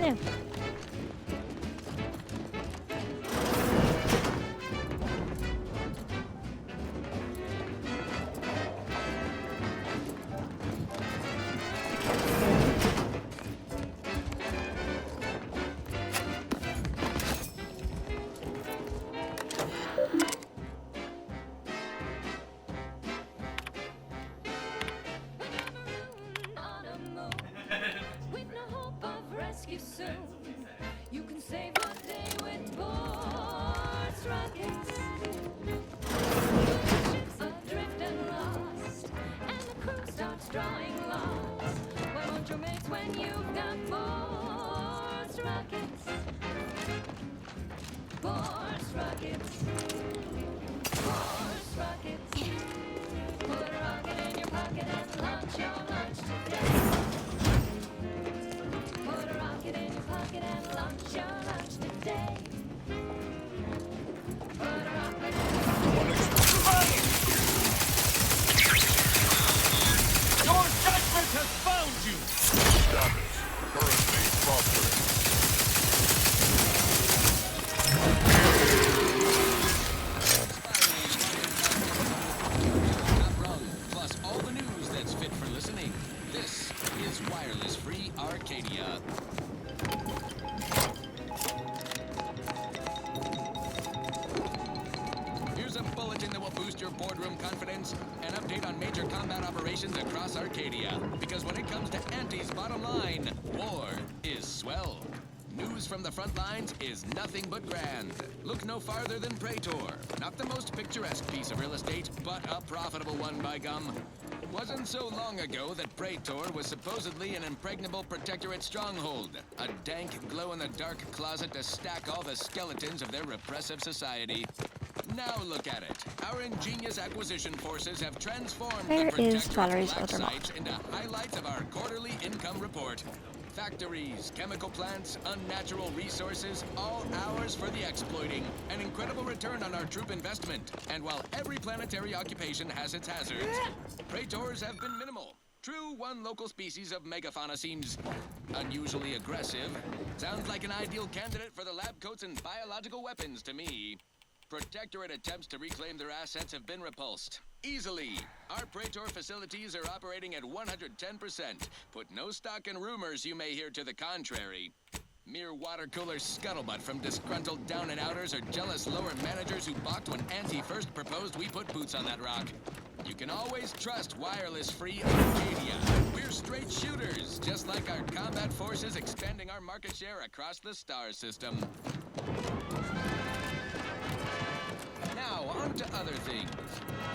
Yeah. with no hope of rescue soon. You can save one day with Boar's rockets. Ships adrift and lost, and the crew starts drawing lots. Why won't your mates when you've got Boar's rockets? Boar's rockets. Boar's rockets. Put a rocket in your pocket and launch your lunch today. Put a rocket in your pocket and launch your lunch today. Put a rocket in Your judgment has found you! Status currently prospering. Plus all the news that's fit for listening. This is Wireless Free Arcadia. Here's a bulletin that will boost your boardroom confidence. An update on major combat operations across Arcadia. Because when it comes to Auntie's bottom line, war is swell. News from the front lines is nothing but grand. Look no farther than Praetor. Not the most picturesque piece of real estate, but a profitable one by gum. Wasn't so long ago that Praetor was supposedly an impregnable protectorate stronghold. A dank, glow-in-the-dark closet to stack all the skeletons of their repressive society. Now look at it. Our ingenious acquisition forces have transformed Where the is protectorate Valerie's black other mod? sites into highlights of our quarterly income report. Factories, chemical plants, unnatural resources, all ours for the exploiting. An incredible return on our troop investment. And while every planetary occupation has its hazards, Praetors have been minimal. True, one local species of megafauna seems unusually aggressive. Sounds like an ideal candidate for the lab coats and biological weapons to me. Protectorate attempts to reclaim their assets have been repulsed. Easily. Our Praetor facilities are operating at 110%. Put no stock in rumors you may hear to the contrary. Mere water cooler scuttlebutt from disgruntled down and outers or jealous lower managers who balked when Auntie first proposed we put boots on that rock. You can always trust wireless-free Arcadia. We're straight shooters, just like our combat forces expanding our market share across the star system. Now, on to other things.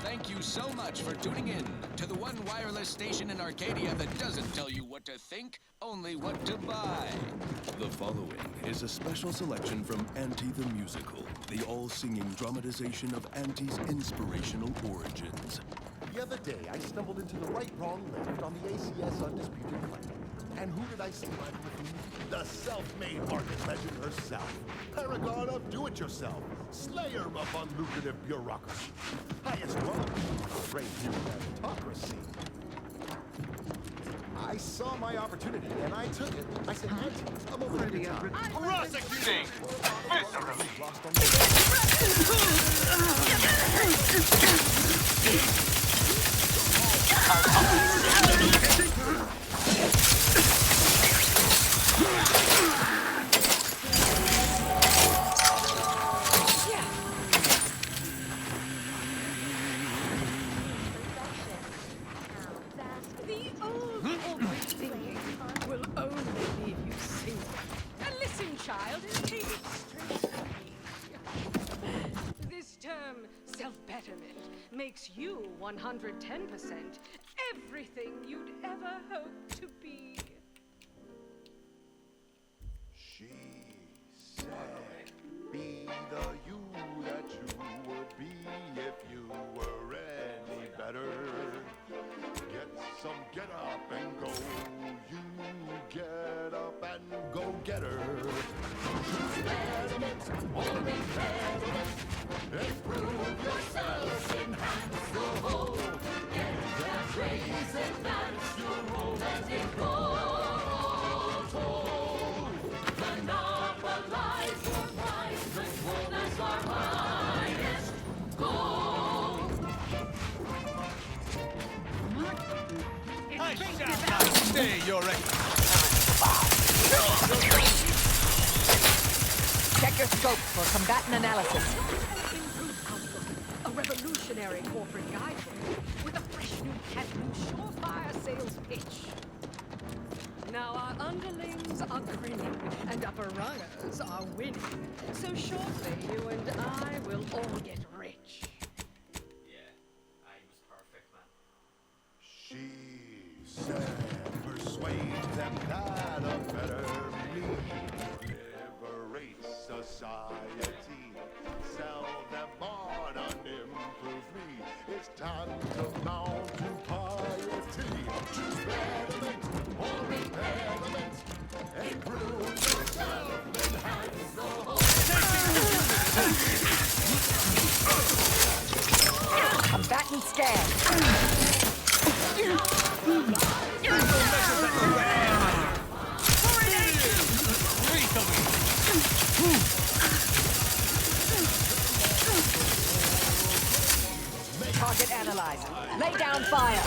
Thank you so much for tuning in to the one wireless station in Arcadia that doesn't tell you what to think, only what to buy. The following is a special selection from Auntie the Musical, the all-singing dramatization of Auntie's inspirational origins. The other day, I stumbled into the right wrong left on the ACS Undisputed Claim. And who did I see riding with me? The self-made market legend herself. Paragon of do-it-yourself. Slayer of unlucrative bureaucracy. Highest one, great meritocracy. I saw my opportunity and I took it. I said, Auntie, I'm over the top. Prosecuting! The old always thinking will only leave you single. And listen, child, and take it straight from me. This term, self-betterment, makes you 110% everything you'd ever hope to be. She said, be the you that you would be if you were any better. Get up and go. You get up and go get her. Impediments, all impediments. Improve yourselves, enhance the whole. Get that praise, advance your role as it goes. Monopolize your prize, control as our highest goal. I shall not stay your Check your scopes for combatant analysis. Improved outlook, a revolutionary corporate guidebook with a fresh new cat-new surefire sales pitch. Now our underlings are grinning and upper runners are winning. So shortly you and I will all get rich. She said, persuade them that a better me liberates society. Sell them on an improved me. It's time to mount to piety. Choose betterment or impediment. Improve yourself, enhance the whole. Combatant scan. Target analyzed. Lay down fire.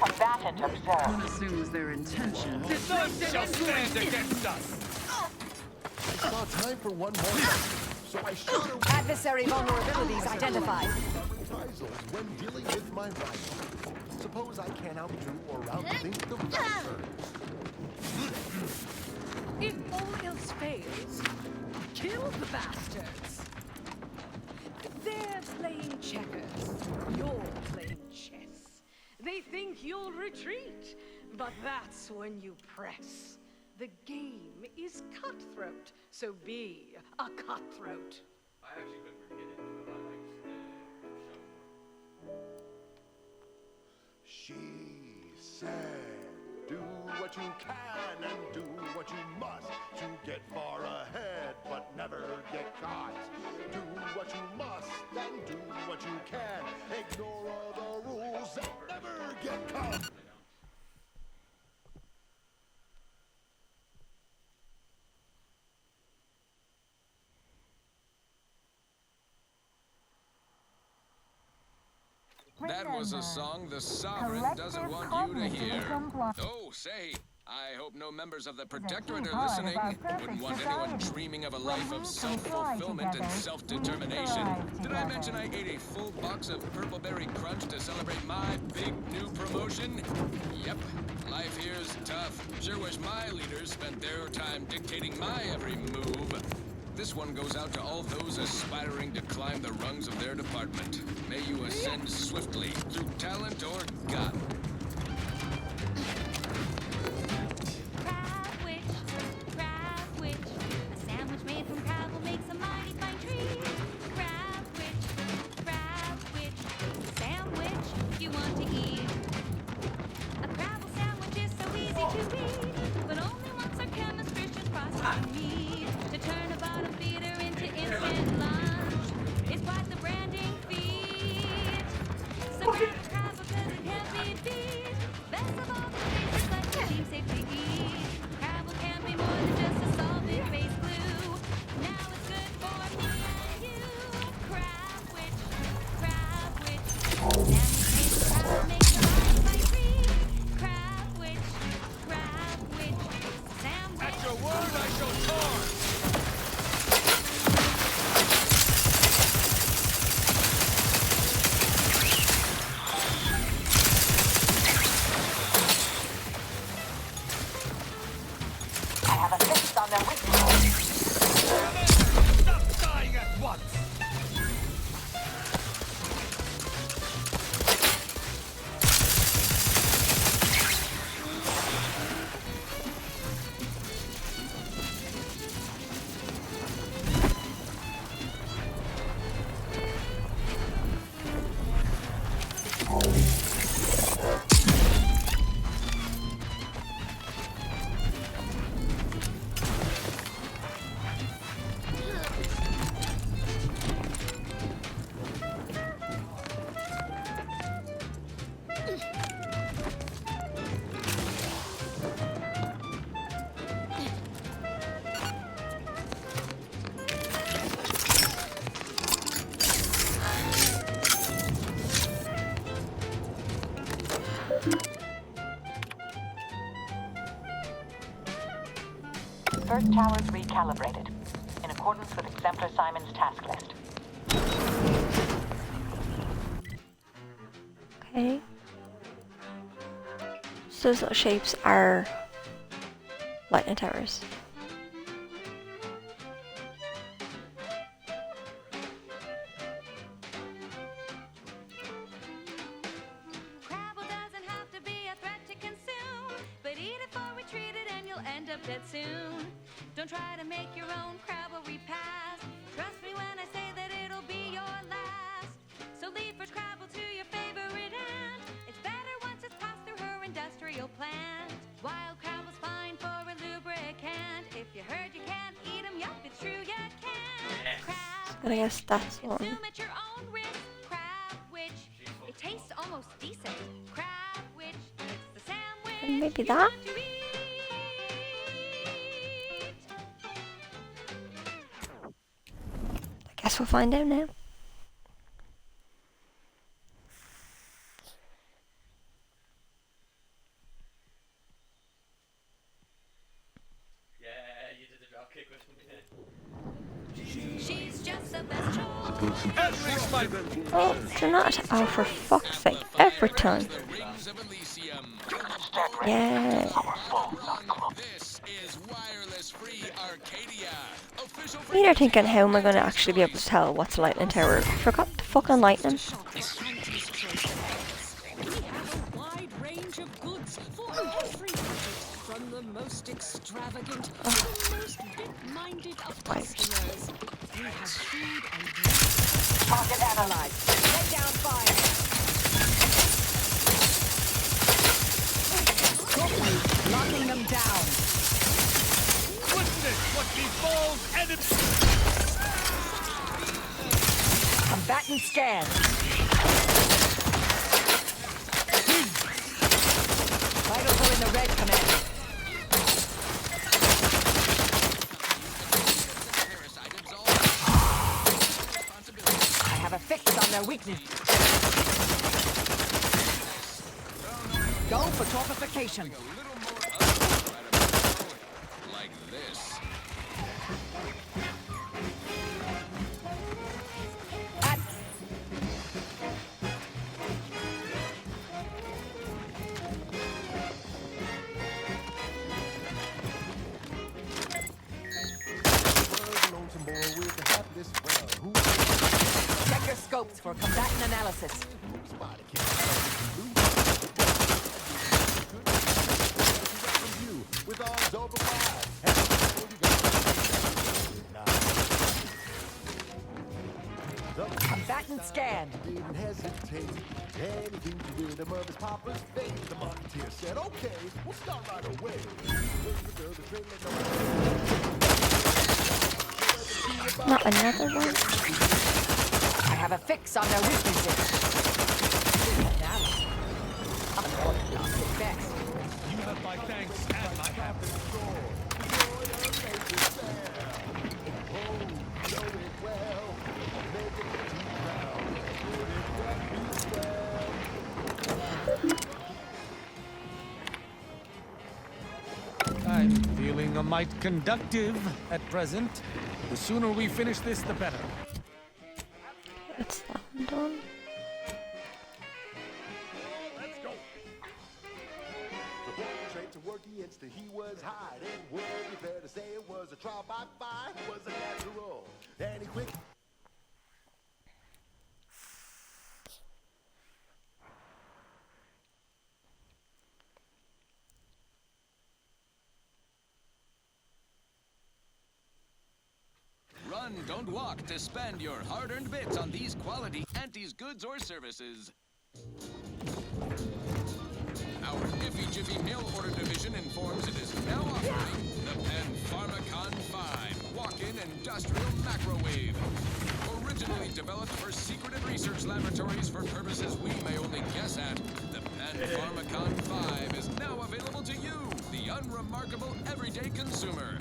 Combatant observed. One assumes their intention. None shall stand against us! I saw time for one more. So I shot her. Adversary vulnerabilities identified. Reprisals when dealing with my rival. Suppose I can't outdo or outthink the bastards. If all else fails, kill the bastards. They're playing checkers. You're playing chess. They think you'll retreat, but that's when you press. The game is cutthroat, so be a cutthroat. I actually couldn't really get into it. I liked the show. She said, do what you can and do what you must to get far ahead but never get caught. Do what you must and do what you can. Ignore all the rules and never get caught. That was a song the Sovereign doesn't want you to hear. Oh, say, I hope no members of the Protectorate are listening. Wouldn't want anyone dreaming of a life of self-fulfillment and self-determination. Did I mention I ate a full box of Purpleberry Crunch to celebrate my big new promotion? Yep, life here's tough. Sure wish my leaders spent their time dictating my every move. This one goes out to all those aspiring to climb the rungs of their department. May you ascend swiftly through talent or gut. Crab witch. A sandwich made from crab will make some mighty fine trees. Crab witch. Sandwich you want to eat. A crabble sandwich is so easy to eat, but only once our chemistry should cross our meat. To turn a bottom feeder into instant lunch is quite the branding feat. So grab a crab because it can't be beat. Best of all the things let the team safely eat. Crabble can be more than just a solvent base glue. Now it's good for me and you. Crab witch. Sandwich made from crab makes a mighty fine treat. Crab witch. Sandwich. At your word, I shall charge! I have a fix on their weakness. Stop dying at once! First tower's recalibrated, in accordance with Exemplar Simon's task list. Okay. So those little shapes are lightning towers. Crabble doesn't have to be a threat to consume, but eat it before we treat it and you'll end up dead soon. Don't try to make your own crabble repast. Trust me when I say that it'll be your last. So lead first crabble to your favorite ant. It's better once it's passed through her industrial plant. Wild crabble's fine for a lubricant. If you heard you can't eat 'em, yup, it's true you can. Crab And I guess that's one. consume at your own risk. Crab witch, it tastes almost decent. Crab witch, it's the sandwich. And maybe that? I guess we'll find out now. Yeah, you did the drop kick with me. She's just the best choice. Oh, do not. Oh, for fuck's sake. Every time. Yeah. You're thinking, how am I going to actually be able to tell what's a lightning tower? I forgot the fucking lightning. We have a wide range of goods for every budget, from the most extravagant to the most big-minded of customers. We have food and drink. Target analyzed. Lay down fire. Locking them down. Witness what befalls enemies! Combatant scan. Vitals are in the red, Commander. I have a fix on their weakness. Go for torpification. Like this. Check your scopes for combatant analysis. With arms open wide. Combatant scan. Didn't hesitate. Anything to rid him of his papa's fate. The Musketeer said, okay, we'll start right away. Not another one. I have a fix on their weaknesses. Best. You have my thanks and my happiness. I'm feeling a mite conductive at present. The sooner we finish this, the better. It's that one done. Let's go. The boy trained to work against he was hiding. Would it be fair to say it was a trial by fire? It was a natural. And he quick. Run, don't walk to spend your hard-earned bits on these quality Auntie's goods or services. Our Iffy Jiffy Mail Order Division informs it is now offering the Pen Pharmacon 5 Walk-in Industrial Macrowave. Originally developed for secretive research laboratories for purposes we may only guess at, the Pen Pharmacon 5 is now available to you, the unremarkable everyday consumer.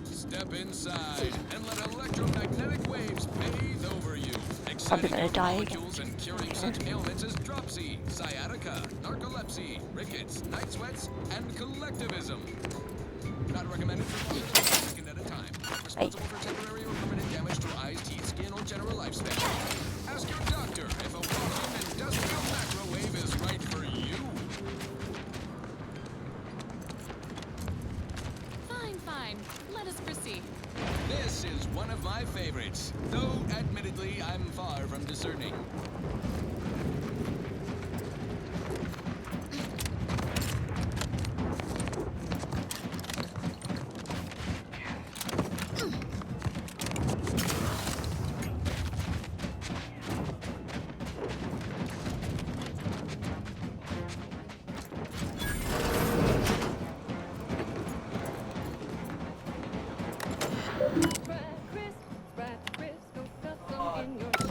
Step inside and let electromagnetic waves bathe over you, exciting your molecules and curing such ailments as dropsy, sciatica, narcolepsy, rickets, night sweats, and collectivism. Not recommended for one second at a time. Responsible for temporary or permanent damage to eyes, teeth, skin, or general lifespan. Ask your doctor if a walk-in industrial macrowave is right for you. Fine. Let us proceed. This is one of my favorites, though admittedly I'm far from discerning.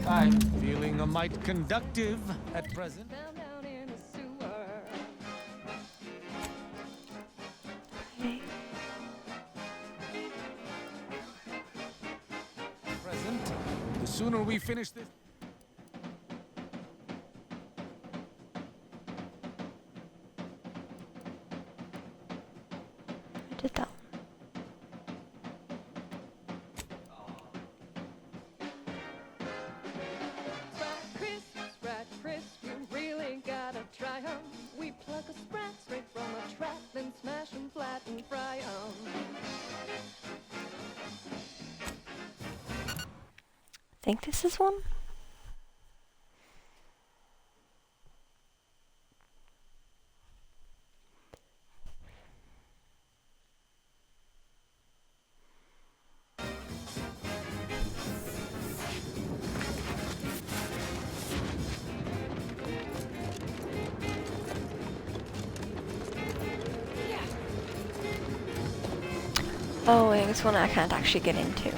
I'm feeling a mite conductive at present. The sooner we finish this. I did that. I think this is one. Oh, wait, this one I can't actually get into.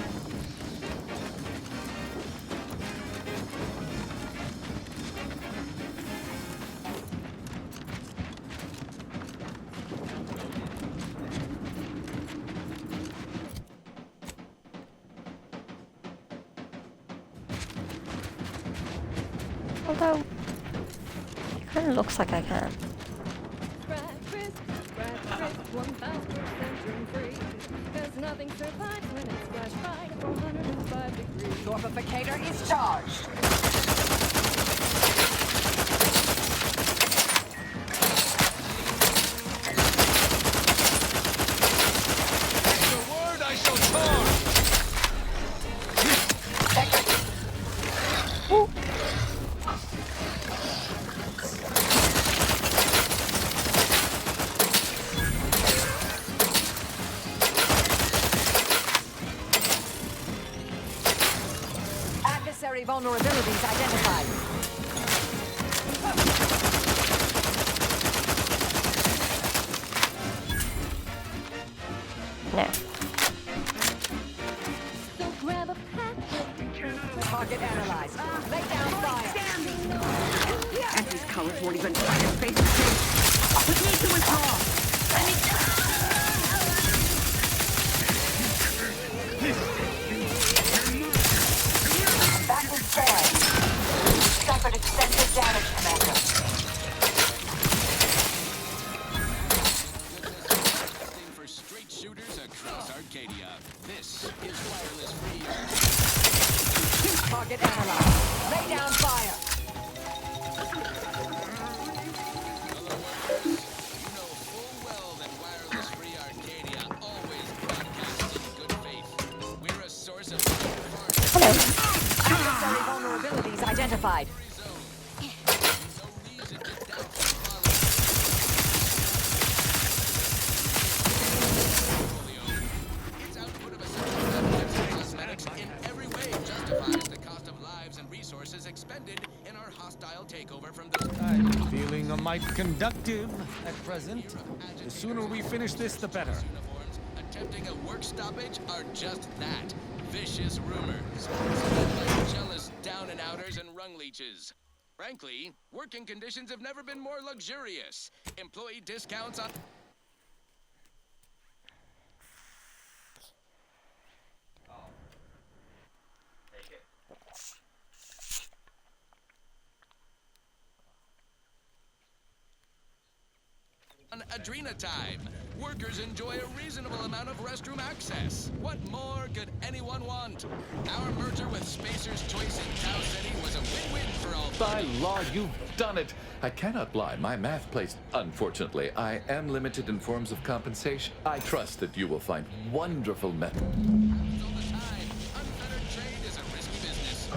Although, it kind of looks like I can. scratch risk 1000% germ-free. Cause nothing survives when it's splashed by 405 degrees. Torpificator is charged. Your word I shall charge! Adversary vulnerabilities identified. No. So grab a pack. Target analyzed. Lay down fire. And these colors won't even try to face the face. We need to withdraw. Battle failed. Suffered extensive damage, Commander. For straight shooters across Arcadia. This is wireless free. Target analyzed. Lay down fire. You know full well that wireless free Arcadia always broadcasts in good faith. We're a source of Adversary vulnerabilities identified. cosmetics in every way justifies the cost of lives and resources expended in our hostile takeover from those. I'm feeling a mite conductive at present. The sooner we finish this, the better. Attempting a work stoppage are just that. Vicious rumors. Jealous down and outers and rung leeches. Frankly, working conditions have never been more luxurious. Employee discounts on Adrena time. Workers enjoy a reasonable amount of restroom access. What more could anyone want? Our merger with Spacer's Choice in Cow City was a win-win for all By parties. law, you've done it. I cannot lie. My math plays. Unfortunately, I am limited in forms of compensation. I trust that you will find wonderful methods. All the time. Unfettered trade is a risky business.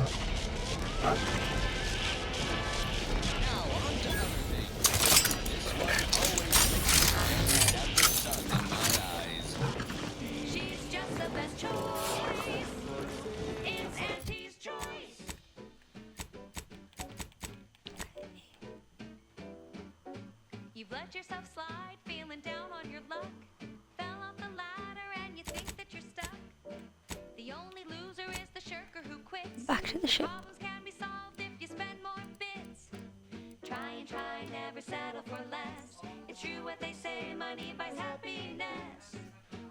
Now, on to other things. This one always makes the sun in my eyes. She's just the best choice. It's Auntie's choice. You've let yourself slide, feeling down on your luck. Fell off the ladder and you think that you're stuck. The only loser is the shirker who quits. Back to the ship. Problems can be solved if you spend more bits. Try and try, never settle for less. It's true what they say, money buys happiness.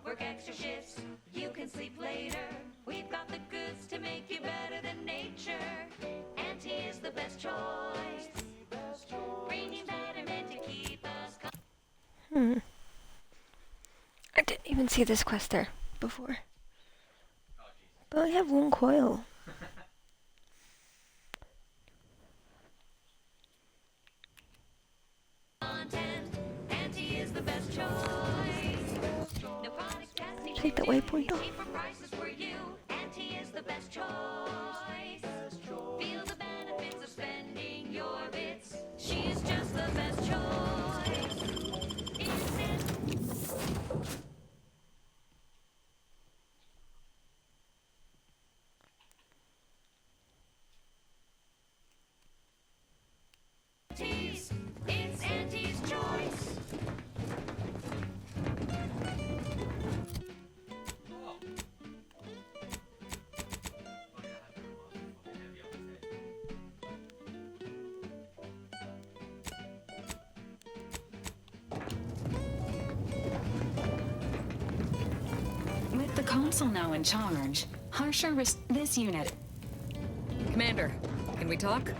Work extra shifts, you can sleep later. We've got the goods to make you better than nature. Auntie is the best choice. Bringing betterment to keep us I didn't even see this quest there before. But I have one coil. Auntie is the best choice. No product testing. Take the waypoint off. Cheaper prices for you. Auntie is the best choice. Feel the benefits of spending your bits. She's just the best choice. It's Auntie's choice. With the consul now in charge, harsher this unit. Commander, can we talk?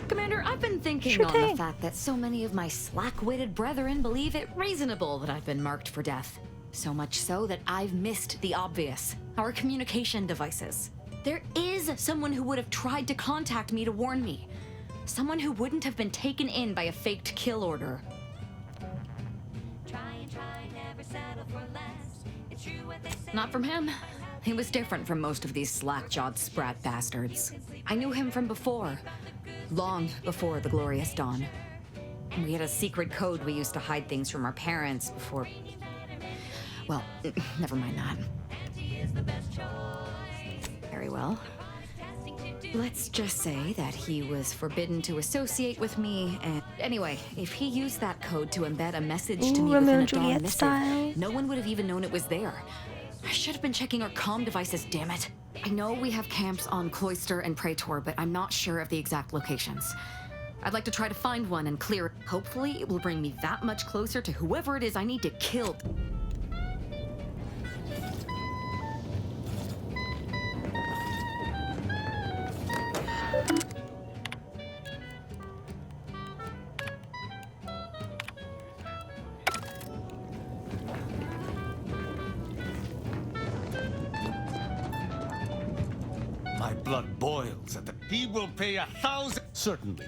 Commander, I've been thinking Sure on thing. the fact that so many of my slack-witted brethren believe it reasonable that I've been marked for death. So much so that I've missed the obvious, our communication devices. There is someone who would have tried to contact me to warn me. Someone who wouldn't have been taken in by a faked kill order. Not from him. He was different from most of these slack-jawed sprat bastards. I knew him from before. Long before the glorious dawn. We had a secret code we used to hide things from our parents before... Well, never mind that. Very well. Let's just say that he was forbidden to associate with me, and anyway, if he used that code to embed a message to me Romeo within a and dawn Juliet missive, style. no one would have even known it was there. I should have been checking our comm devices, damn it. I know we have camps on Cloister and Praetor, but I'm not sure of the exact locations. I'd like to try to find one and clear it. Hopefully, it will bring me that much closer to whoever it is I need to kill. My blood boils at the... He will pay 1,000... Certainly.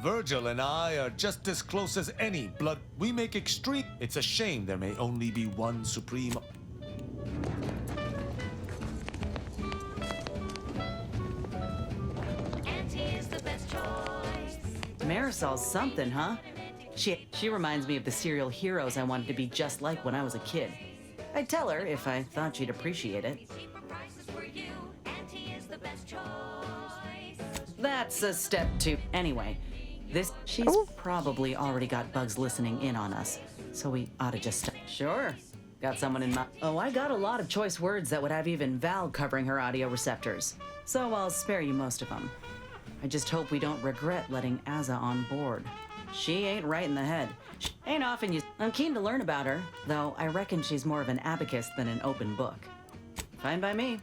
Virgil and I are just as close as any blood. We make extreme... It's a shame there may only be one supreme... Marisol's something, huh? She reminds me of the serial heroes I wanted to be just like when I was a kid. I'd tell her if I thought she'd appreciate it. That's a step two. Anyway, she's probably already got bugs listening in on us, so we ought to just... Sure. Got someone in mind. Oh, I got a lot of choice words that would have even Val covering her audio receptors, so I'll spare you most of them. I just hope we don't regret letting Azza on board. She ain't right in the head. She ain't often used. I'm keen to learn about her, though I reckon she's more of an abacus than an open book. Fine by me.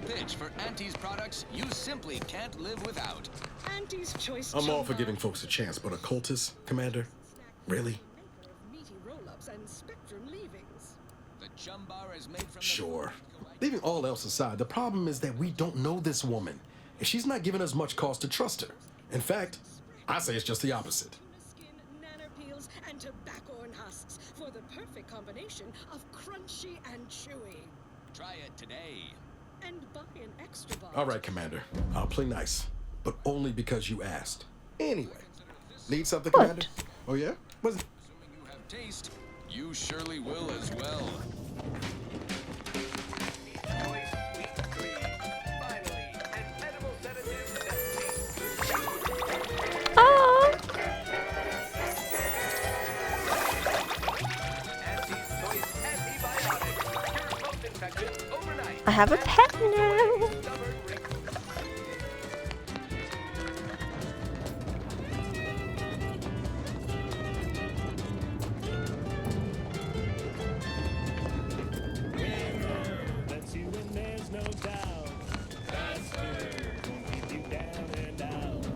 Pitch for Auntie's products you simply can't live without. Auntie's choice. I'm all for giving folks a chance, but a cultist, Commander? Really? Meaty roll-ups and spectrum leavings. The chum bar is made from Sure. Leaving all else aside, the problem is that we don't know this woman, and she's not giving us much cause to trust her. In fact, I say it's just the opposite. Peels and tobacco husks for the perfect combination of crunchy and chewy. Try it today. And buy an extra bar. All right, Commander. I'll play nice, but only because you asked. Anyway, need something, Commander? Oh, yeah? What's it? Assuming you have taste, you surely will as well. Oh! I have a pet now. That's you and there's no doubt. That's good. Won't keep you down and out.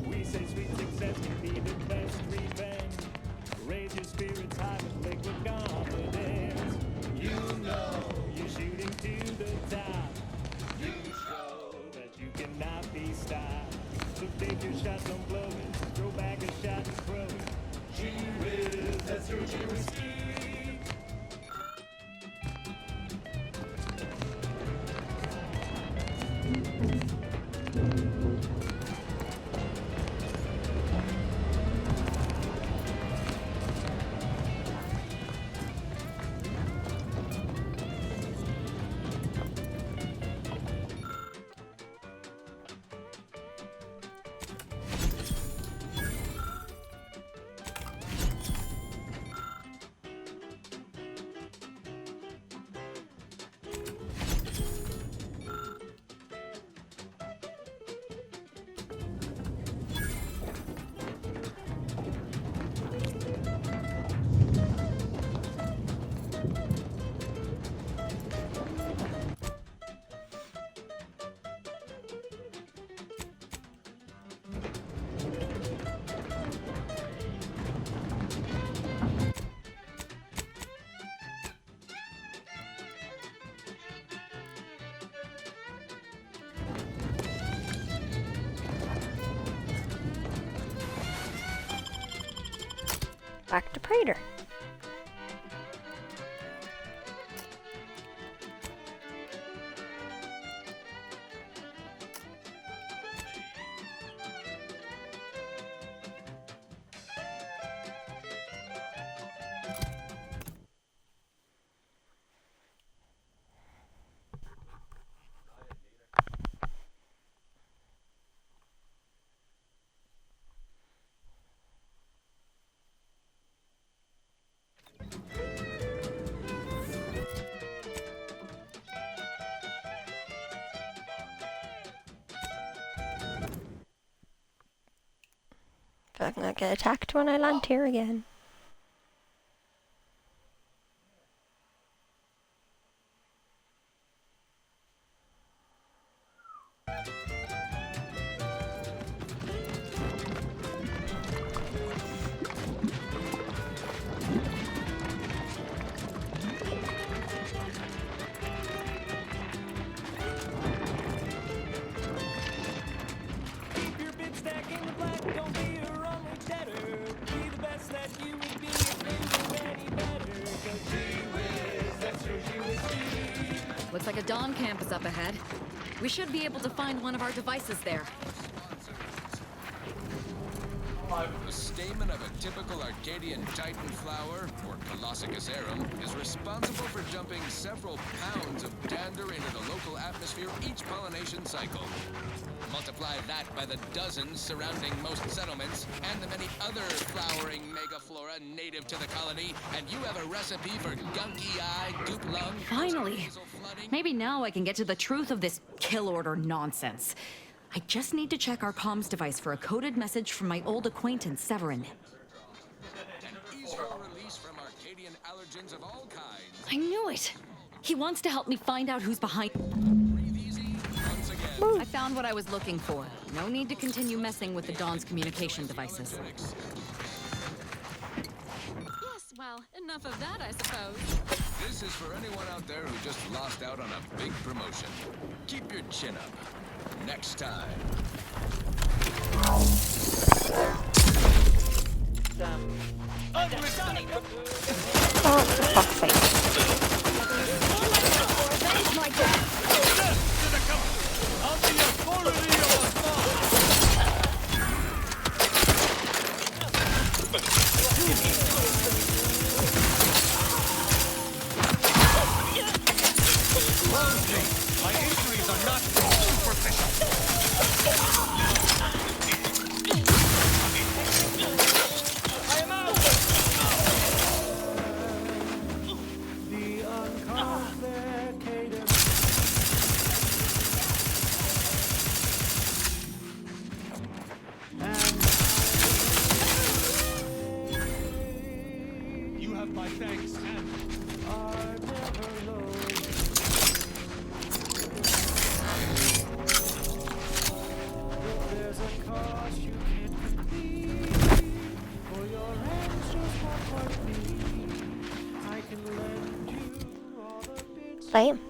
We say sweet success can be the best revenge. Raise your spirits high with liquid confidence. You know you're shooting to the top. You show that you cannot be stopped. So take your shot, don't blow it. Throw back a shot and throw it. Gee whiz, that's your whiskey. Back to Prater. I'm gonna get attacked when I land here again. Keep your bid stack in the black, don't be a wrong debtor. Be the best that you would be if you knew any better. 'Cause gee whiz, that's your USD. Looks like a Dawn camp is up ahead. We should be able to find one of our devices there. The stamen of a typical Arcadian Titan flower, or Colossicus arum, is responsible for dumping several pounds of dander into the local atmosphere each pollination cycle. Multiply that by the dozens surrounding most settlements, and the many other flowering megaflora native to the colony, and you have a recipe for gunky eye, goop lung... Finally! Maybe now I can get to the truth of this kill order nonsense. I just need to check our comms device for a coded message from my old acquaintance, Severin. An easier release from Arcadian allergens of all kinds. I knew it! He wants to help me find out who's behind... Breathe easy. Once again. I found what I was looking for. No need to continue messing with the Dawn's communication devices. Yes, well, enough of that, I suppose. This is for anyone out there who just lost out on a big promotion. Keep your chin up. Next time. Oh, for fuck's sake. My injuries are not superficial. I am out! The uncomplicated. You have my thanks, and Are never low. There's a cost you can't complete. For your hands just won't quite meet. I can lend you all the bits Lame. you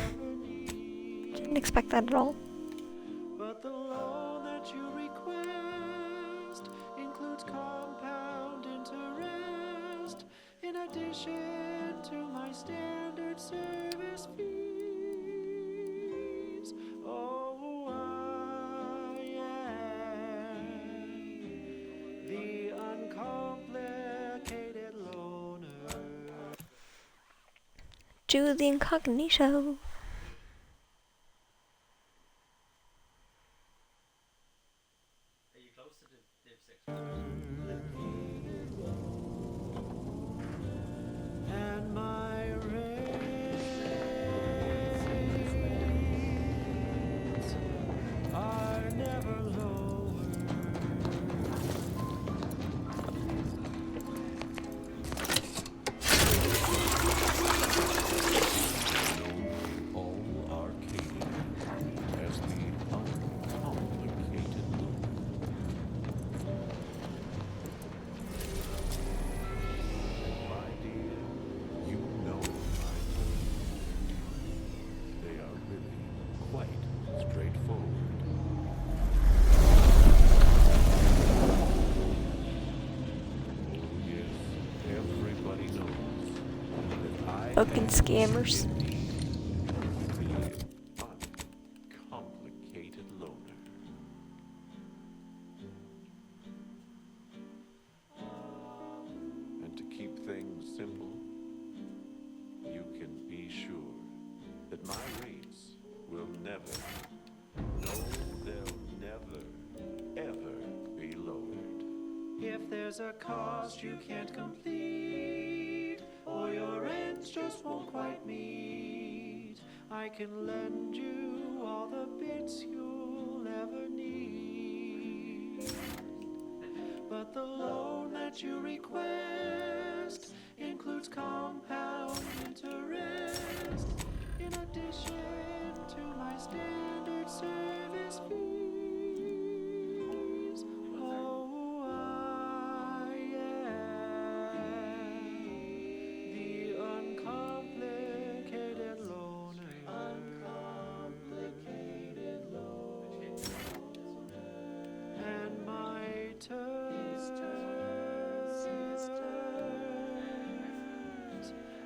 ever need. Didn't expect that at all. But the loan that you request includes compound interest in addition to my standard service fees. Oh, I am the uncomplicated loner. Do the incognito. Are you close to Div 6? And my rates are never lower. Fucking scammers. Uncomplicated loner. And to keep things simple, you can be sure that my rates will never, no, they'll never, ever be lowered. If there's a cost you can't complete, or your ends just won't quite meet, I can lend you all the bits you'll ever need. But the loan that you request includes compound interest, in addition to my standard service fees. Oh, I am the uncomplicated loner. Uncomplicated loner. And my terms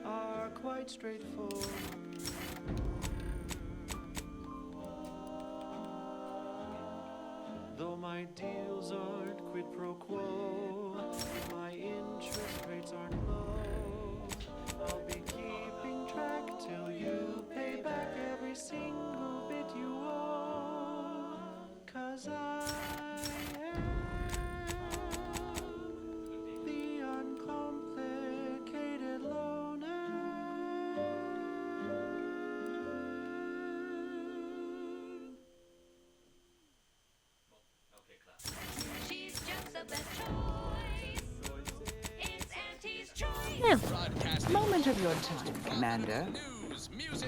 are quite straightforward. Though my deals aren't quid pro quo, my interest rates aren't low, I'll be keeping track till you pay back every single bit you owe. 'Cause I am the uncomplicated loner. She's just the best choice. It's Auntie's choice. Now, moment of your time, Commander.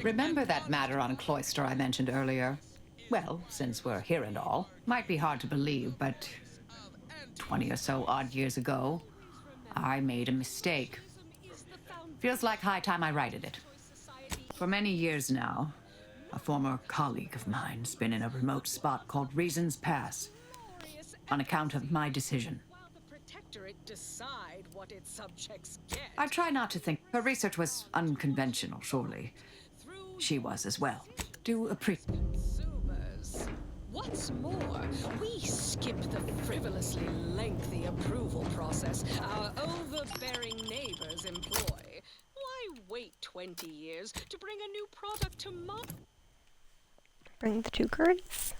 Remember that matter on Cloister I mentioned earlier? Well, since we're here and all, might be hard to believe, but 20 or so odd years ago, I made a mistake. Feels like high time I righted it. For many years now, a former colleague of mine's been in a remote spot called Reasons Pass, on account of my decision. Protectorate decide what its subjects get. I try not to think her research was unconventional, surely. She was as well. Do appreciate. What's more, we skip the frivolously lengthy approval process our overbearing neighbors employ. Why wait 20 years to bring a new product to market? Bring the two girls.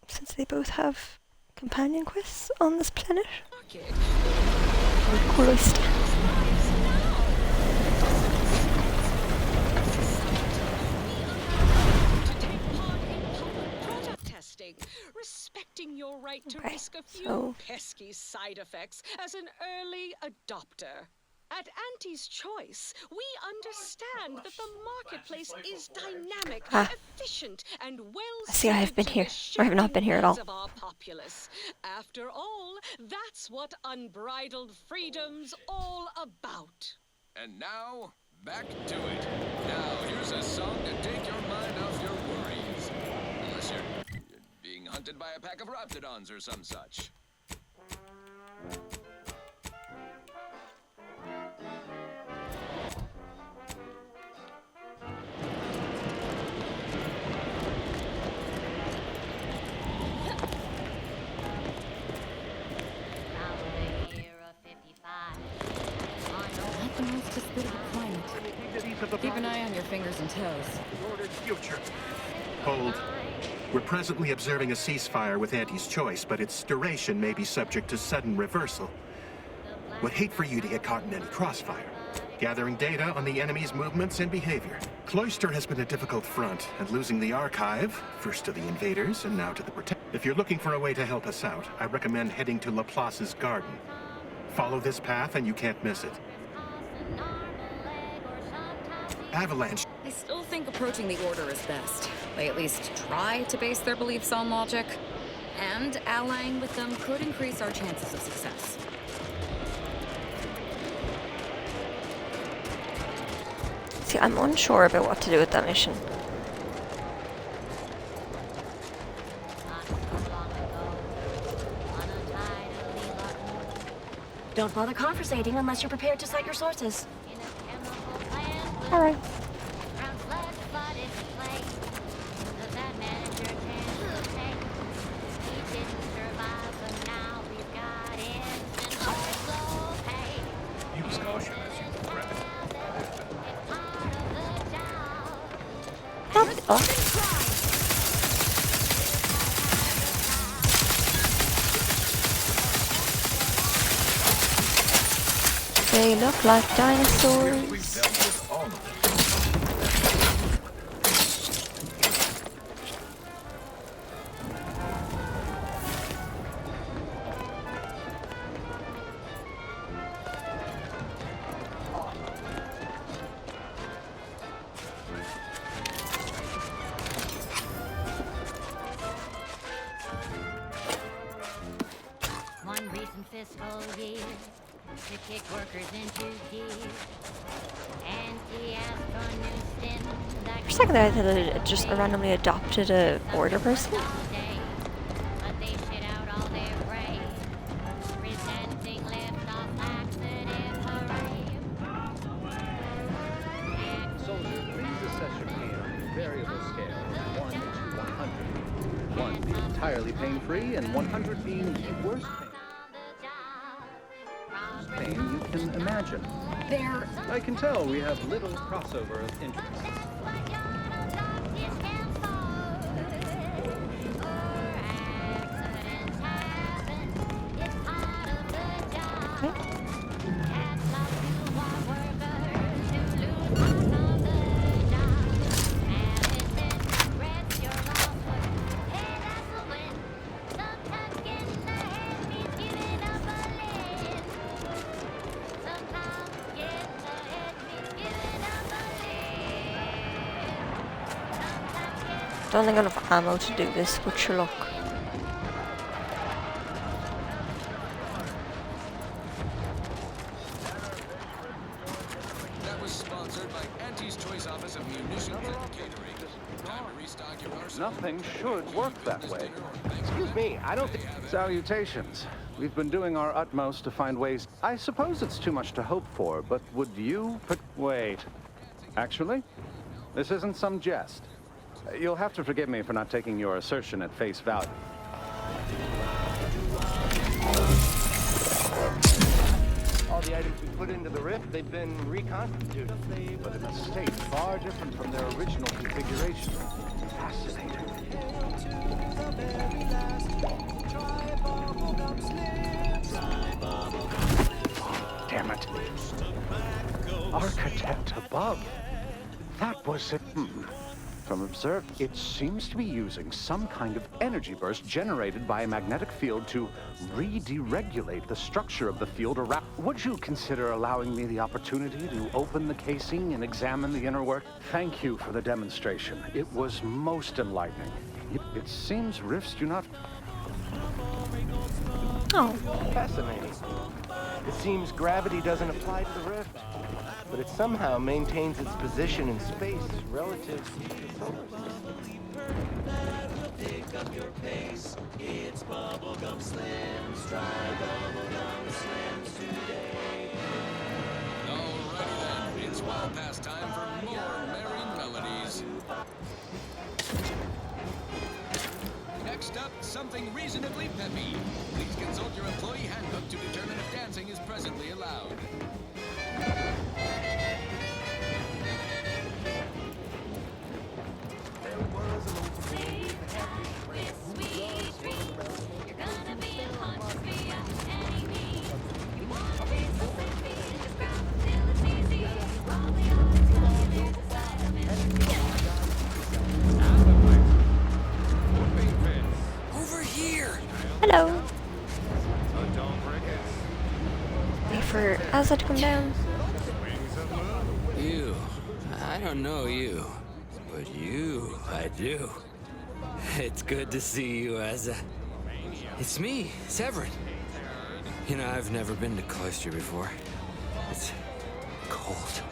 Since they both have companion quests on this planet. Cloister. Respecting your right to Okay, risk a few so- pesky side effects as an early adopter. At Auntie's Choice, we understand that the marketplace is dynamic, efficient, and well I see I have been suited here, to the or I have not been here at all. shifting needs of our populace. After all, that's what unbridled freedom's all about. And now, back to it. Now, here's a song to take your mind off your worries. Unless you're being hunted by a pack of raptidons or some such. It's just a bit of a climate. Keep an eye on your fingers and toes. Future. Hold. We're presently observing a ceasefire with Auntie's Choice, but its duration may be subject to sudden reversal. Would hate for you to get caught in any crossfire. Gathering data on the enemy's movements and behavior. Cloister has been a difficult front, and losing the archive, first to the invaders and now to the protect. If you're looking for a way to help us out, I recommend heading to Laplace's garden. Follow this path and you can't miss it. Avalanche. I still think approaching the Order is best. They at least try to base their beliefs on logic. And allying with them could increase our chances of success. See, I'm unsure about what to do with that mission. Don't bother conversating unless you're prepared to cite your sources. All right. Use caution as you progress. They look like dinosaurs. We've dealt with all of it. One recent fiscal year to kick workers into gear. And he asked for new stim. For a second there, I thought it just randomly adopted a border person. But they shit out all their brave. Presenting lift-off laxative parade. Soldier, please assess your pain on a variable scale, 1 to 100. 1 being entirely pain-free, and 100 being the worst pain you can imagine. There. I can tell we have little crossover of interests. Don't think I have enough ammo to do this, but sure luck. That was sponsored by Auntie's Choice Office of Munitions and Catering. Time to restock your arsenal. Nothing should work that way. Excuse me, I don't think... Salutations. We've been doing our utmost to find ways. I suppose it's too much to hope for, but would you... Wait. Actually, this isn't some jest. You'll have to forgive me for not taking your assertion at face value. All the items we put into the rift, they've been reconstituted, but in a state far different from their original configuration. Fascinating. Damn it. Architect above. That was it. From observed, it seems to be using some kind of energy burst generated by a magnetic field to re-deregulate the structure of the field around. Would you consider allowing me the opportunity to open the casing and examine the inner work? Thank you for the demonstration. It was most enlightening. It seems rifts do not... Oh. Fascinating. It seems gravity doesn't apply to the rift, but it somehow maintains its position in space relative to the solar system. Pick up your pace. It's Bubblegum Slims. Try Bubblegum Slims today. Alrighty then, it's well past time for more merry melodies. Next up, something reasonably peppy. Please consult your employee handbook to determine if dancing is presently allowed. Over here! Hello. Wait for Asa to come down. You. I don't know you. But you, I do. It's good to see you, Asa. It's me, Severin. You know, I've never been to Cloister before. It's cold.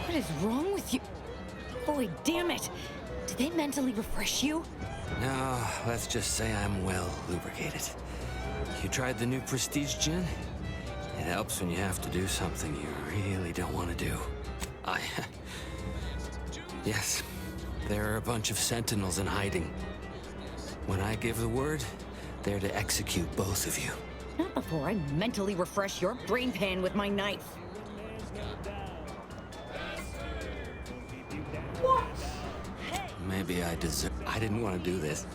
What is wrong with you? Boy, damn it! Did they mentally refresh you? No, let's just say I'm well lubricated. You tried the new Prestige gin? It helps when you have to do something you really don't want to do. Yes, there are a bunch of sentinels in hiding. When I give the word, they're to execute both of you. Not before I mentally refresh your brain pan with my knife. Maybe I didn't want to do this.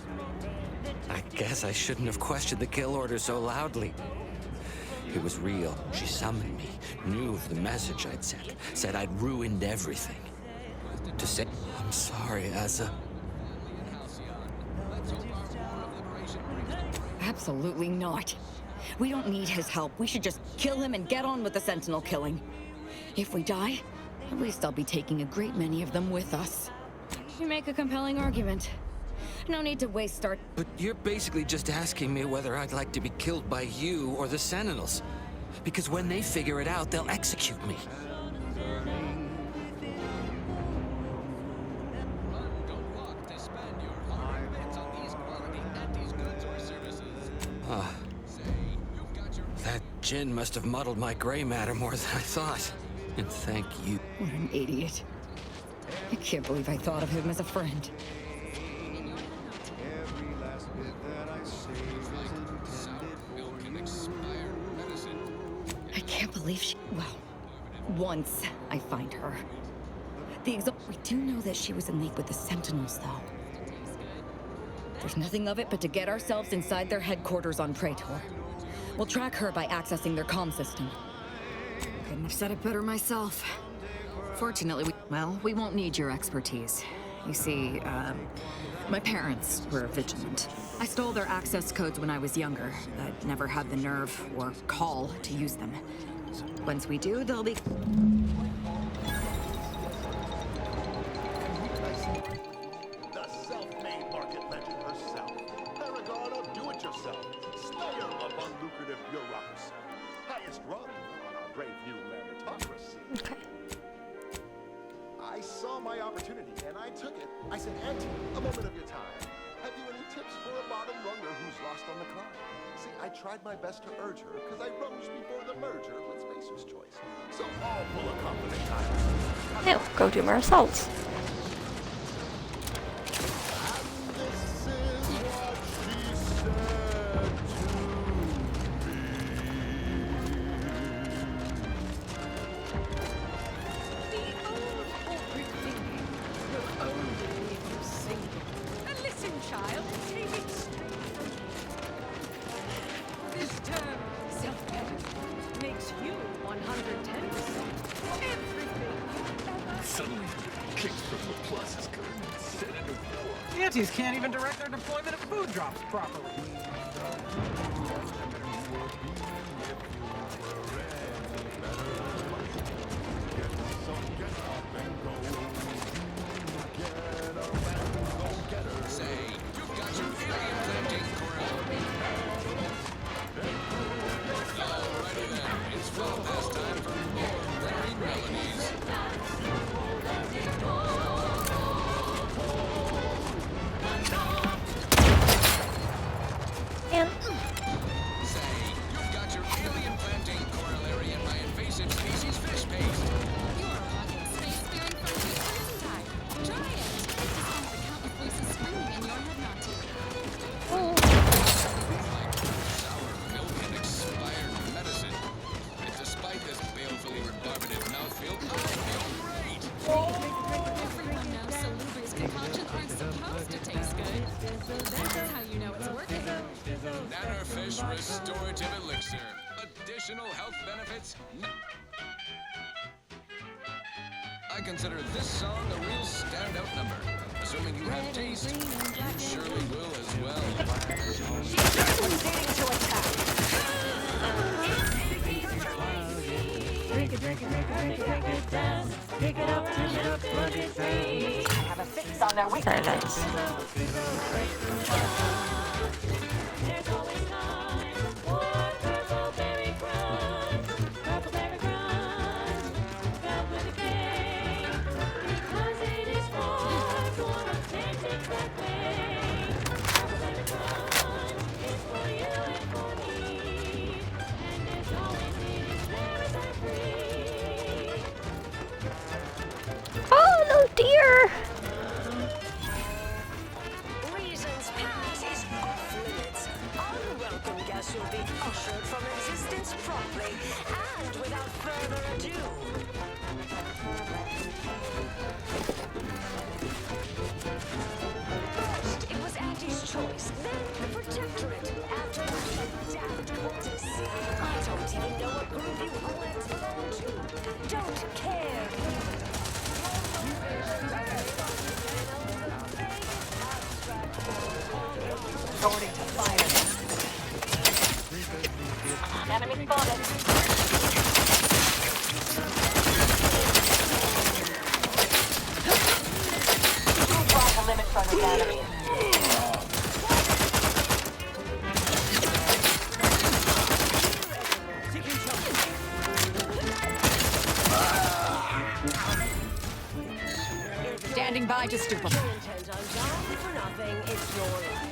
I guess I shouldn't have questioned the kill order so loudly. It was real. She summoned me, knew of the message I'd sent, said I'd ruined everything. To say, I'm sorry, Asa. Absolutely not. We don't need his help. We should just kill him and get on with the Sentinel killing. If we die, at least I'll be taking a great many of them with us. You make a compelling argument. No need to waste our... But you're basically just asking me whether I'd like to be killed by you or the Sentinels. Because when they figure it out, they'll execute me. That gin must have muddled my gray matter more than I thought. And thank you. What an idiot. I can't believe I thought of him as a friend. I can't believe she... Well, once I find her. We do know that she was in league with the Sentinels, though. There's nothing of it but to get ourselves inside their headquarters on Praetor. We'll track her by accessing their comm system. Couldn't have said it better myself. Fortunately, we won't need your expertise. You see, my parents were vigilant. I stole their access codes when I was younger, but never had the nerve or call to use them. Once we do, they'll be... The self-made market legend herself. Paragon of do-it-yourself. Slayer of unlucrative bureaucracy. Highest rung on our brave new meritocracy. Okay. I saw my opportunity and I took it. I said, Auntie, a moment of your time. Have you any tips for a bottom runger who's lost on the climb? See, I tried my best to urge her because I rose before the merger with Spacer's Choice. So all full of confident time. Now, go do more assaults. Listen, child, take it straight. This term, self-care, makes you 110% everything you've ever... Suddenly, kicks from the plus is good and set into war. The Antis can't even direct their deployment of food drops properly. Nannerfish Restorative Elixir. Additional health benefits. I consider this song a real standout number. Assuming you have taste, you surely will as well. Proceeding to attack. Drink it, drink it, drink it, drink it, drink it down. Pick it up, turn it up, 23. I have a fix on their weakness. There's always time for purple berry crunch. Purple berry crunch. Filled with a cake. Because it is for authentic that way. Purple berry crunch is for you and for me. And there's always needed sequence promptly and without further ado. First, it was Auntie's choice, then the Protectorate. After that, the damned cultists. I don't even know what group you hotheads belong to. Don't care. Resorting to fire. Enemy spotted. Cross the limit from the enemy. Standing by to stupefy. Intent on dying for nothing. It's your life.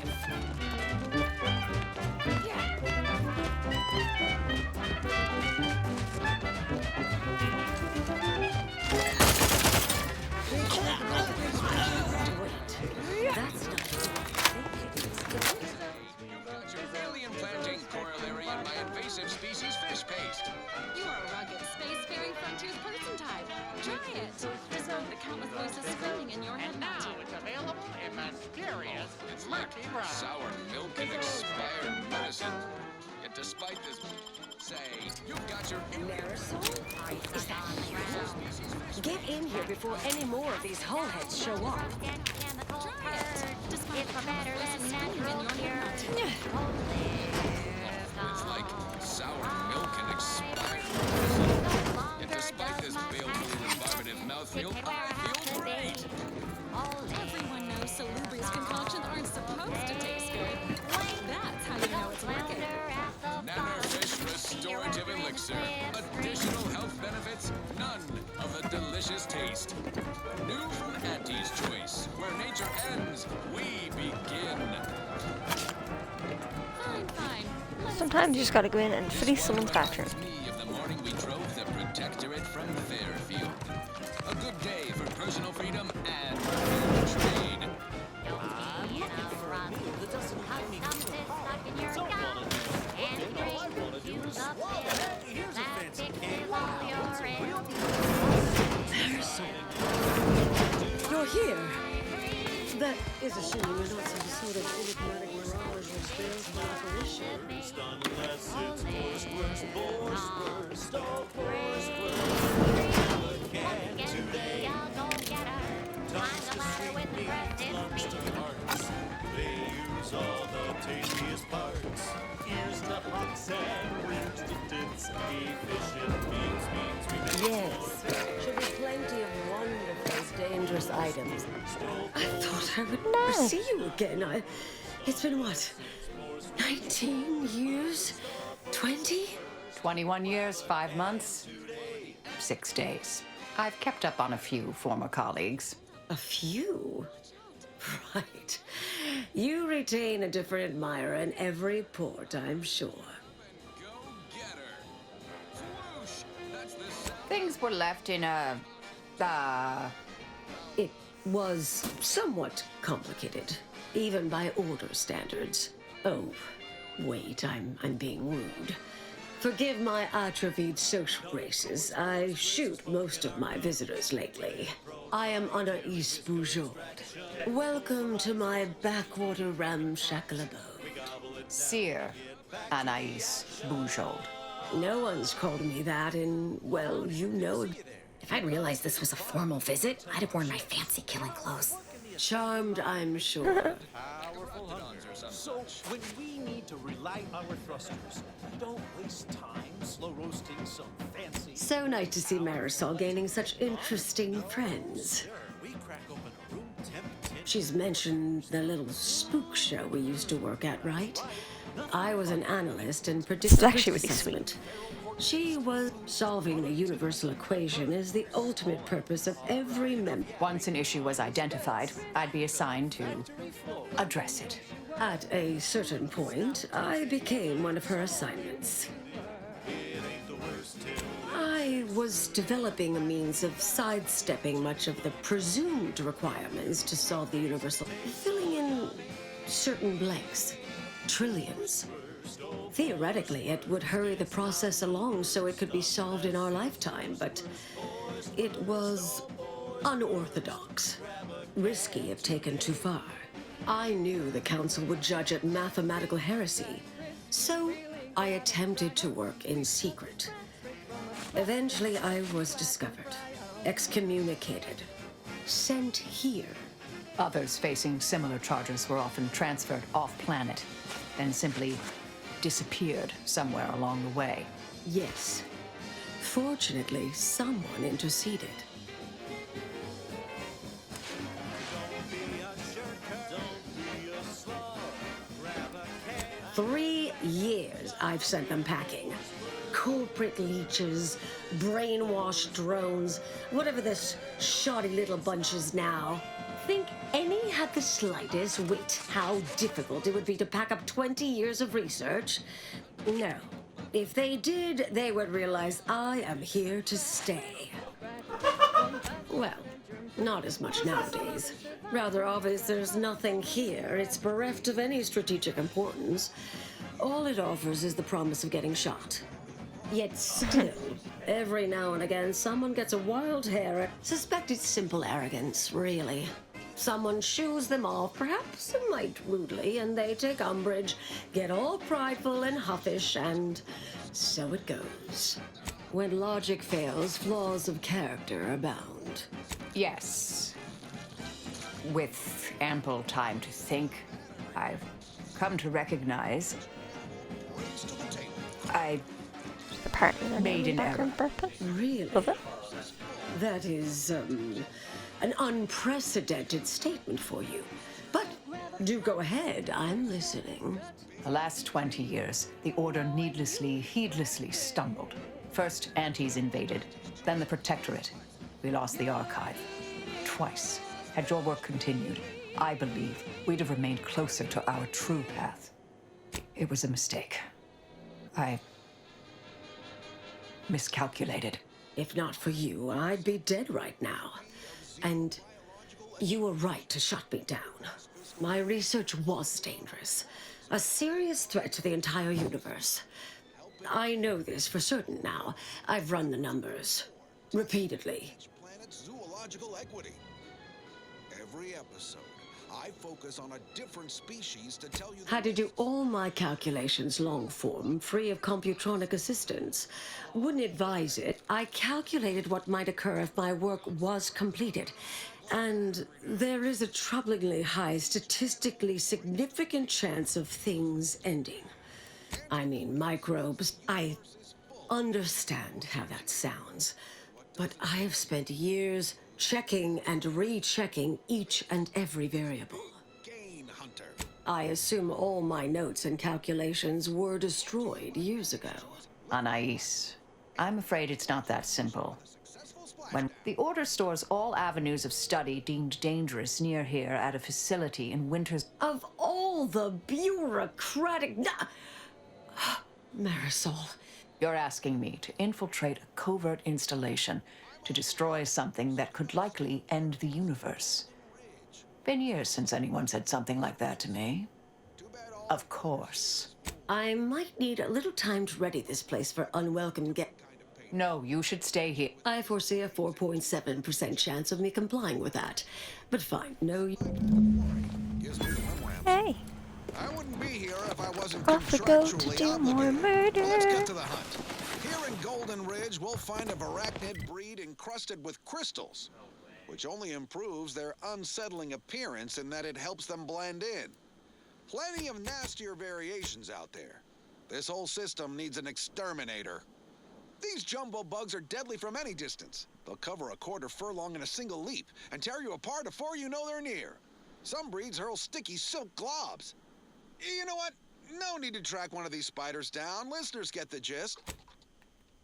That's not alien-planting corollary in my invasive species fish paste. You are a rugged, space-faring frontiers person type. Try it. Discover the countless voices screaming in your head. And now it's available in mysterious, murky brown. Sour milk and expired medicine. Yet despite this, say, you've got your Marisol? Is that you? Get in here before any more of these hullheads show up. Try it. Despite the countless voices screaming in your head. It's like sour milk and expired medicine. Yet despite this balefully rebarbative mouthfeel, I feel great. Everyone knows salubrious concoctions aren't supposed to taste good. That's how you know it's working. Nannerfish Restorative Elixir. Additional health benefits, none of the delicious taste. New from Auntie's Choice. Where nature ends, we begin. Fine. Sometimes you just gotta go in and fleece someone's bathroom. Me of the morning we drove the Protectorate from Fairfield. A good day for personal freedom and trade. You're here. That is assuming you're not some sort of enigmatic mirage or spells by apparition. Unless it's worst, today. Tongues to sweet meats, lumps to hearts. They use all the tastiest parts. Here's to hocks and rears to tits. Efficient means we Yes. Should be plenty of wonderful, dangerous items. I thought I would never see you again. It's been what? 19 years? 20? 21 years, 5 months, 6 days. I've kept up on a few former colleagues. A few? Right. You retain a different admirer in every port, I'm sure. Things were left in a... It was somewhat complicated, even by order standards. Oh, wait, I'm being rude. Forgive my atrophied social graces. I shoot most of my visitors lately. I am Anais Bougeaud. Welcome to my backwater ramshackle abode. Sir Anais Bougeaud. No one's called me that in, well, you know. If I'd realized this was a formal visit, I'd have worn my fancy killing clothes. Charmed, I'm sure. So, when we need to relight our thrusters, we don't waste time slow roasting some fancy. So nice to see Marisol gaining such interesting friends. We crack open a room temp. She's mentioned the little spook show we used to work at, right? I was an analyst and predicted actually risk really assessment. She was solving the universal equation is the ultimate purpose of every member. Once an issue was identified, I'd be assigned to address it. At a certain point, I became one of her assignments. I was developing a means of sidestepping much of the presumed requirements to solve the universal, filling in certain blanks. Trillions. Theoretically, it would hurry the process along so it could be solved in our lifetime, but it was unorthodox, risky if taken too far. I knew the council would judge it mathematical heresy, so I attempted to work in secret. Eventually, I was discovered, excommunicated, sent here. Others facing similar charges were often transferred off-planet, then simply disappeared somewhere along the way. Yes. Fortunately, someone interceded. For 3 years, I've sent them packing. Corporate leeches, brainwashed drones, whatever this shoddy little bunch is now. Think any had the slightest wit how difficult it would be to pack up 20 years of research? No. If they did, they would realize I am here to stay. Well, not as much nowadays. Rather obvious there's nothing here. It's bereft of any strategic importance. All it offers is the promise of getting shot. Yet still, every now and again, someone gets a wild hair. Suspect it's simple arrogance, really. Someone shoos them off, perhaps a mite rudely, and they take umbrage, get all prideful and huffish, and so it goes. When logic fails, flaws of character abound. Yes. With ample time to think, I've come to recognize I made an error. Really? That is, an unprecedented statement for you. But do go ahead, I'm listening. The last 20 years, the Order needlessly, heedlessly stumbled. First, Antes invaded, then the Protectorate. We lost the Archive. Twice. Had your work continued, I believe we'd have remained closer to our true path. It was a mistake. I miscalculated. If not for you, I'd be dead right now. And you were right to shut me down. My research was dangerous. A serious threat to the entire universe. I know this for certain now. I've run the numbers. Repeatedly. Planet's zoological equity. Every episode, I focus on a different species to tell you... Had to do all my calculations long form, free of computronic assistance. Wouldn't advise it. I calculated what might occur if my work was completed. And there is a troublingly high, statistically significant chance of things ending. I mean, microbes. I understand how that sounds. But I have spent years checking and rechecking each and every variable. I assume all my notes and calculations were destroyed years ago. Anais, I'm afraid it's not that simple. When the Order stores all avenues of study deemed dangerous near here at a facility in Winters... Of all the bureaucratic... Marisol. You're asking me to infiltrate a covert installation to destroy something that could likely end the universe. Been years since anyone said something like that to me. Of course. I might need a little time to ready this place for unwelcome No, you should stay here. I foresee a 4.7% chance of me complying with that. But fine, no... Hey. I wouldn't be here if I wasn't Off we go to do more murder. Let's get to the hunt. Here in Golden Ridge, we'll find a arachnid breed encrusted with crystals, which only improves their unsettling appearance in that it helps them blend in. Plenty of nastier variations out there. This whole system needs an exterminator. These jumbo bugs are deadly from any distance. They'll cover a quarter furlong in a single leap and tear you apart before you know they're near. Some breeds hurl sticky silk globs. You know what? No need to track one of these spiders down. Listeners get the gist.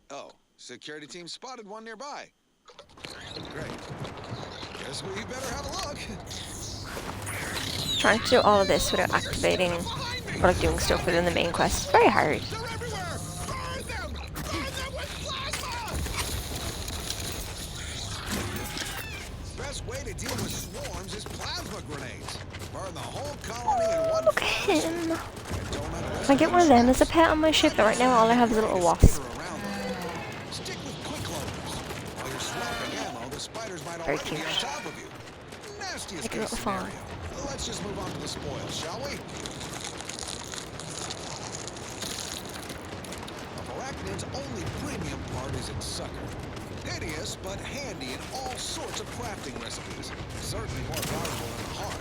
Oh, security team spotted one nearby. Great. Guess we better have a look. Trying to do all of this without activating or like doing stuff within the main quest is very hard. Best way to deal with swarms is plasma grenades. Burn the whole colony in one Look at him. And don't let it Can I get one of them as a pet on my ship? But right now all I have is a little wasp. Stick with quick loaders. While you're swapping ammo, the spiders might Very already be cute. on top of you. Nastiest Like a case little fawn. scenario. Let's just move on to the spoils, shall we? Arachnid's only premium part is its sucker. Hideous, but handy in all sorts of crafting recipes. Certainly more valuable than the heart.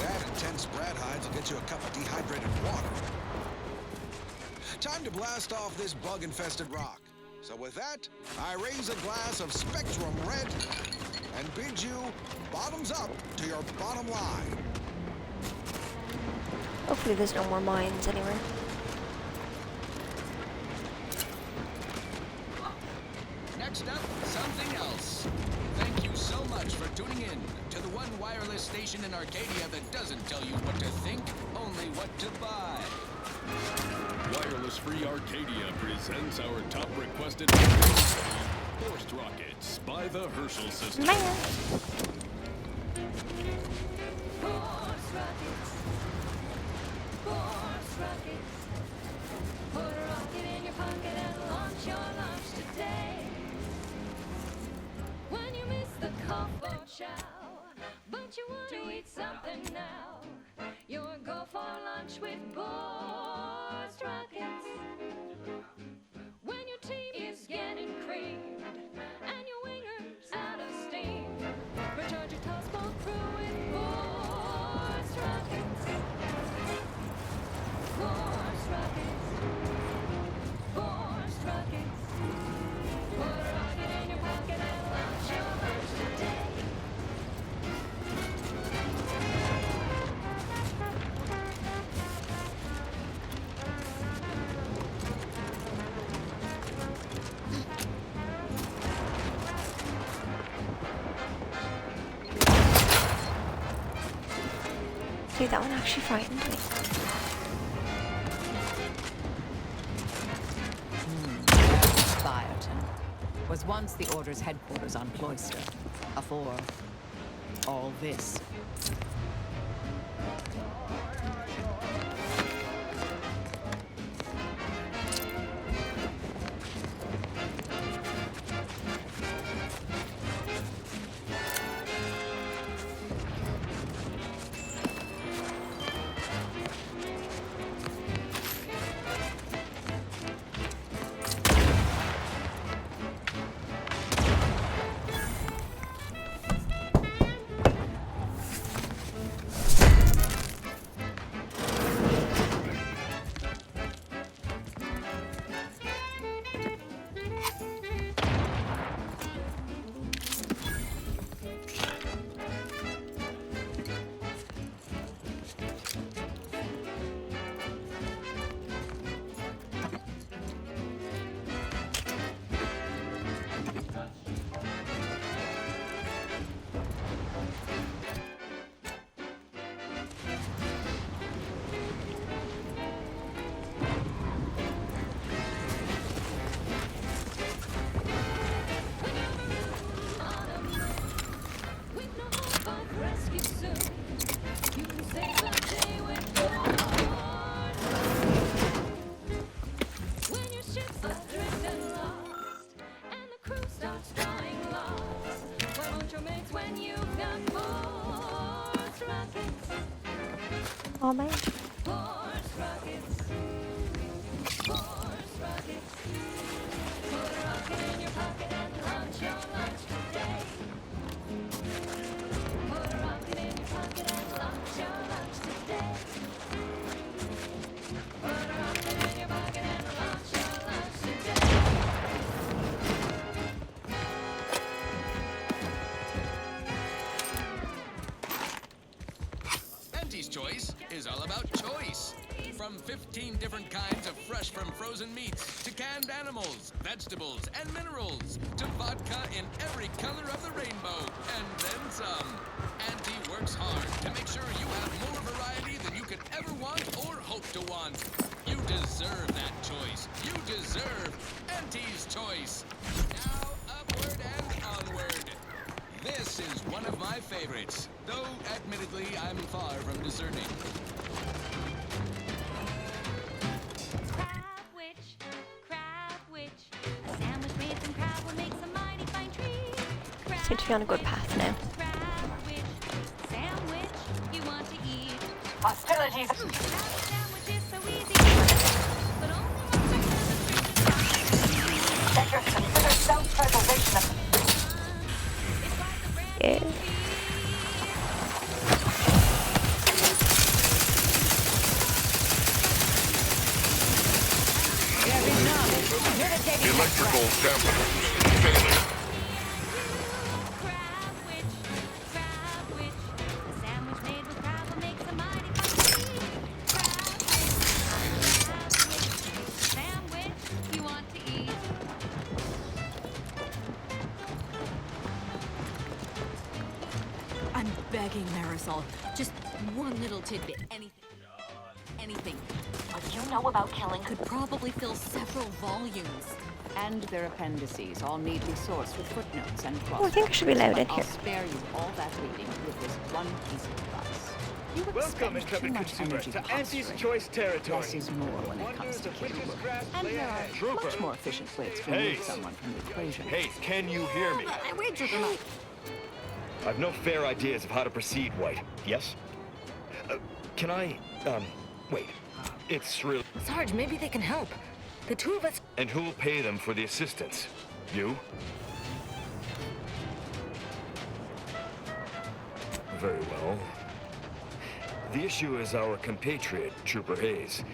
That and 10 sprat hides will get you a cup of dehydrated water. Time to blast off this bug-infested rock. So with that, I raise a glass of Spectrum Red and bid you bottoms up to your bottom line. Hopefully there's no more mines anywhere. Next up, something else. Thank you so much for tuning in to the one wireless station in Arcadia that doesn't tell you what to think, only what to buy. Wireless Free Arcadia presents our top requested Forced Rockets by the Herschel System. Force rockets. Force rockets. Put a rocket in your pocket and launch your launch today. When you miss the call for chow, but you want to eat something now, you'll go for lunch with Force rockets. When your team is getting creamed and your winger's out of steam, recharge your toss ball crew with Force rockets. Force rockets. Force rockets. Put a rocket in your pocket and launch your lunch today. Dude, that one actually frightened me. Byerton was once the Order's headquarters on Cloister. Afore all this. Oh man. Force rockets. Force rockets. Put a rocket in your pocket and launch your lunch today. Put a rocket in your pocket and launch your lunch today. Put a rocket in your pocket and launch your lunch today. Auntie's Choice is all about choice. From 15 different kinds of fresh from frozen meats, to canned animals, vegetables, and minerals, to vodka in every color of the rainbow, and then some. Auntie works hard to make sure you have more variety than you could ever want or hope to want. You deserve that choice. You deserve Auntie's Choice. Now, upward and onward. This is one of my favorites, though admittedly I'm far from discerning. Seem to be on a good path now. Hostilities. Checkers consider self-preservation of... Yeah. Electrical dampeners failing. I'm begging, Marisol. Just one little tidbit. Anything. What you know about killing Could probably fill several volumes. And their appendices, all neatly sourced with footnotes and Oh, I think I should be allowed in But here. I'll spare you all that reading with this one piece of advice. You Welcome, expend too intrepid much consumer, energy to Auntie's posturing. Choice territory. Less is more when it comes to kitty work. And there are much more efficient ways to remove someone from the equation. Hey, can you hear me? Wait just a minute. I've no fair ideas of how to proceed, White. Yes? Can I, wait. It's real. Sarge, maybe they can help. The two of us... And who'll pay them for the assistance? You? Very well. The issue is our compatriot, Trooper Hayes.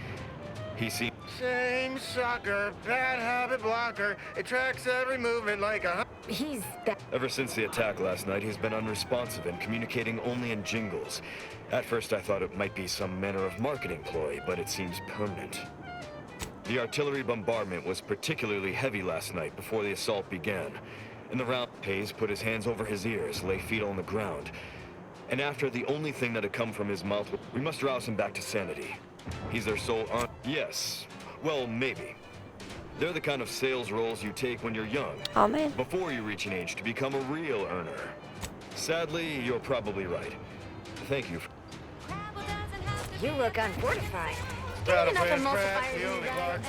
He seems... Same sucker, bad habit blocker. It tracks every movement like a... He's that... Ever since the attack last night, he's been unresponsive and communicating only in jingles. At first, I thought it might be some manner of marketing ploy, but it seems permanent. The artillery bombardment was particularly heavy last night before the assault began. In the round, Hayes put his hands over his ears, lay feet on the ground. And after the only thing that had come from his mouth, we must rouse him back to sanity. He's their sole Yes. Well, maybe. They're the kind of sales roles you take when you're young. Oh, man. Before you reach an age to become a real earner. Sadly, you're probably right. Thank you. You look unfortified. Battlefield Enough craft, emulsifier the only you mark.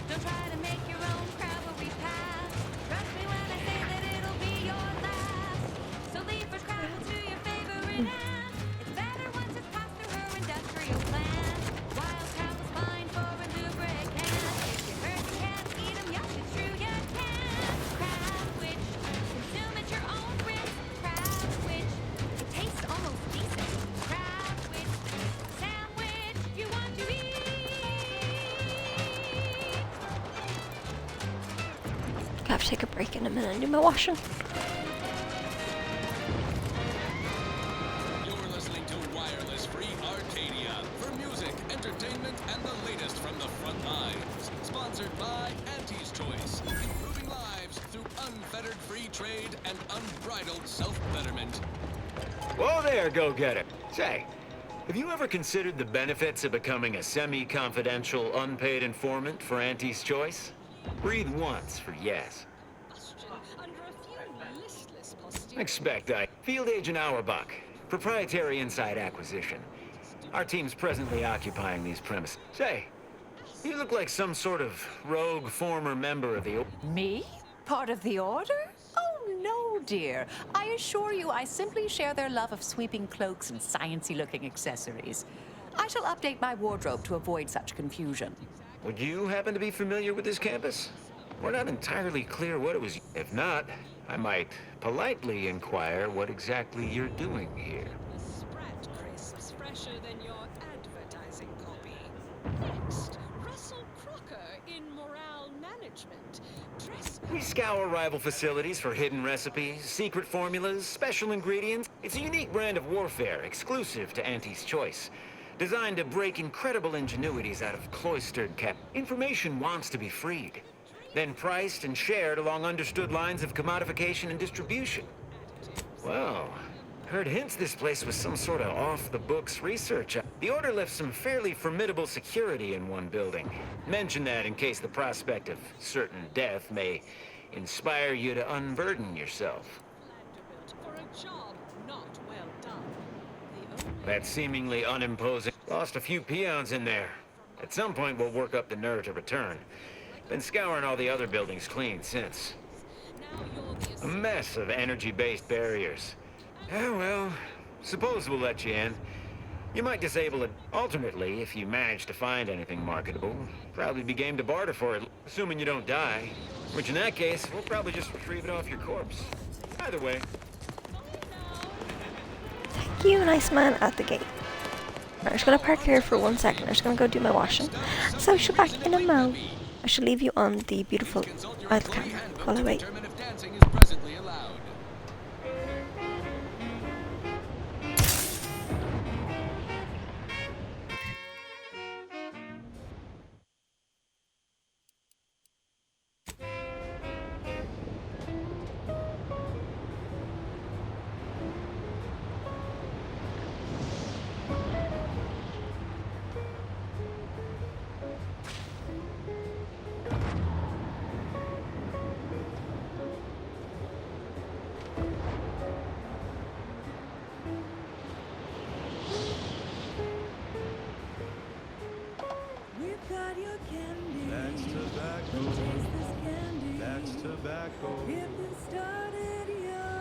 Don't try to make your own Crabbery path. Trust me when I say that it'll be your last. So leave for Scrabble to your favorite hand. It's better once it's passed through her industrial plant. Wild Crabble's fine for a lubricant. If you hurt, you can't eat 'em. Yes, it's true, you can. Crabwich, consume at your own risk. Crabwich, it tastes almost decent. Crabwich, sandwich you want to eat. I have to take a break in a minute and do my washing. You're listening to Wireless Free Arcadia for music, entertainment, and the latest from the front lines. Sponsored by Auntie's Choice, improving lives through unfettered free trade and unbridled self-betterment. Whoa there, go-getter. Say, have you ever considered the benefits of becoming a semi-confidential, unpaid informant for Auntie's Choice? Breathe once for yes. Under a few listless Expect I... Field Agent Auerbach, proprietary inside acquisition. Our team's presently occupying these premises. Say, you look like some sort of rogue former member of the... Me? Part of the Order? Oh, no, dear. I assure you I simply share their love of sweeping cloaks and sciencey-looking accessories. I shall update my wardrobe to avoid such confusion. Would you happen to be familiar with this campus? We're not entirely clear what it was. If not, I might politely inquire what exactly you're doing here. Sprat crisps fresher than your advertising copy. Next, Russell Crocker in morale management. Dress We scour rival facilities for hidden recipes, secret formulas, special ingredients. It's a unique brand of warfare exclusive to Auntie's Choice. Designed to break incredible ingenuities out of cloistered Information wants to be freed, then priced and shared along understood lines of commodification and distribution. Well, heard hints this place was some sort of off-the-books research. The Order left some fairly formidable security in one building. Mention that in case the prospect of certain death may inspire you to unburden yourself. for a job not well done. That seemingly unimposing... Lost a few peons in there. At some point, we'll work up the nerve to return. Been scouring all the other buildings clean since. A mess of energy-based barriers. Oh, well, suppose we'll let you in. You might disable it alternately if you manage to find anything marketable. Probably be game to barter for it, assuming you don't die. Which in that case, we'll probably just retrieve it off your corpse. Either way. Thank you, nice man at the gate. I'm just gonna park here for 1 second. I'm just gonna go do my washing. So I should back in a mo. I should leave you on the beautiful idle camera while I wait. We've got your candy. That's tobacco. Taste this candy. That's tobacco. If you started young,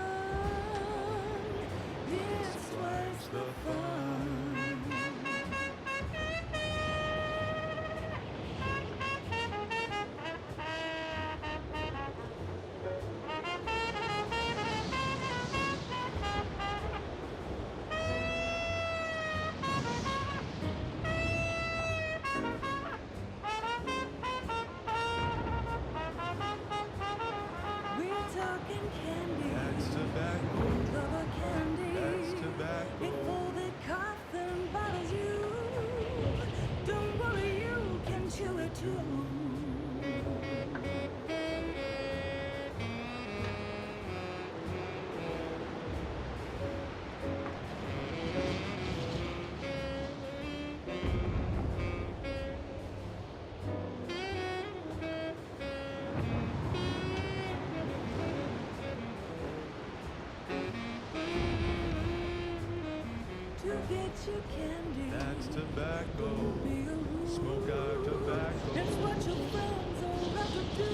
it's twice the fun. Talking candy. That's tobacco. Cover candy. That's tobacco. If folded coffin bottles you, don't worry, you can chew it too. Get your candy. That's tobacco. Smoke our tobacco. That's what your friends all have to do.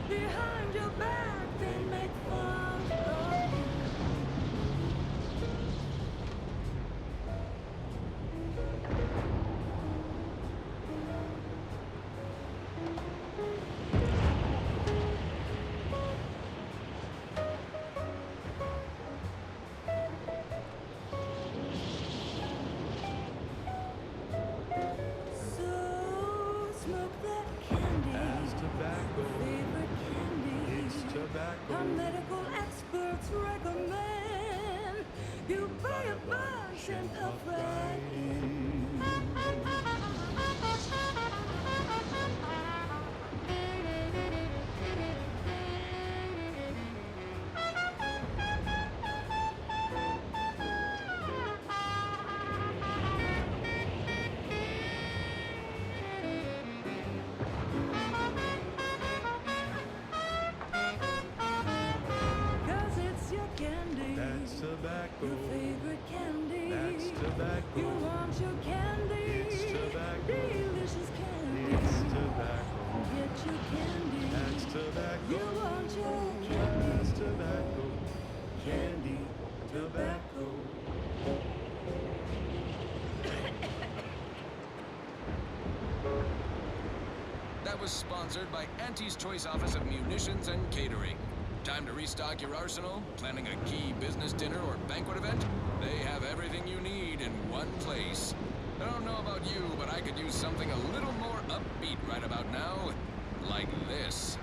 Behind your back, they make fun of you. Our medical experts recommend you buy a bunch and puff right in. Tobacco. Your favorite candy. That's tobacco. You want your candy. It's tobacco. Delicious candy. It's tobacco. Get your candy. That's tobacco. You want your candy. That's tobacco. Candy. Tobacco. That was sponsored by Auntie's Choice Office of Munitions and Catering. Time to restock your arsenal? Planning a key business dinner or banquet event? They have everything you need in one place. I don't know about you, but I could use something a little more upbeat right about now. Like this.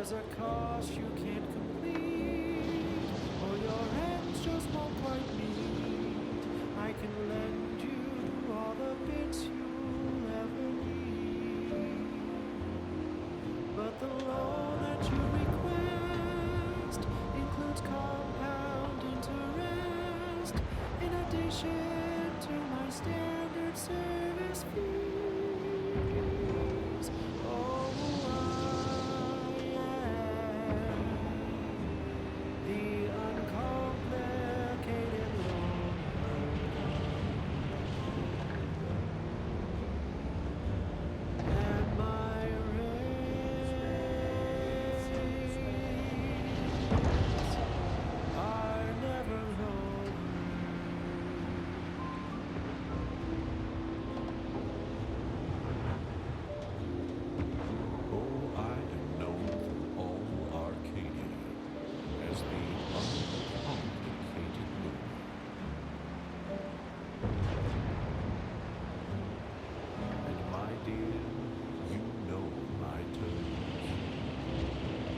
there's a cost you can't complete, or your ends just won't quite meet, I can lend you all the bits you'll ever need. But the loan that you request includes compound interest, in addition to my standard service fees. Oh, I am the uncomplicated loan. And my rates are never low. Oh, I am known through all Arcadia as the uncomplicated loon. And my dear, you know my terms.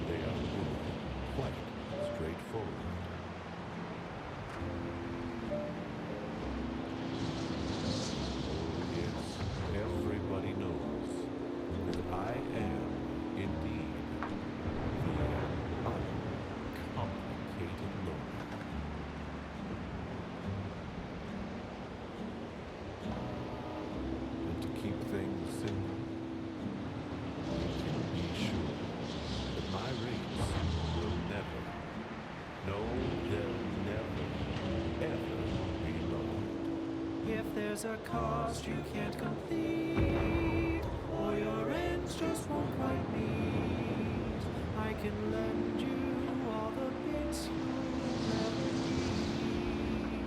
They are really quite straightforward. Oh yes, everybody knows that I am indeed the uncomplicated loner. And to keep things simple, you can be sure that my rates will never, no, they'll never, ever be lowered. If there's a cost you can't complete, or your ends just won't quite meet, I can lend you all the bits you'll ever need.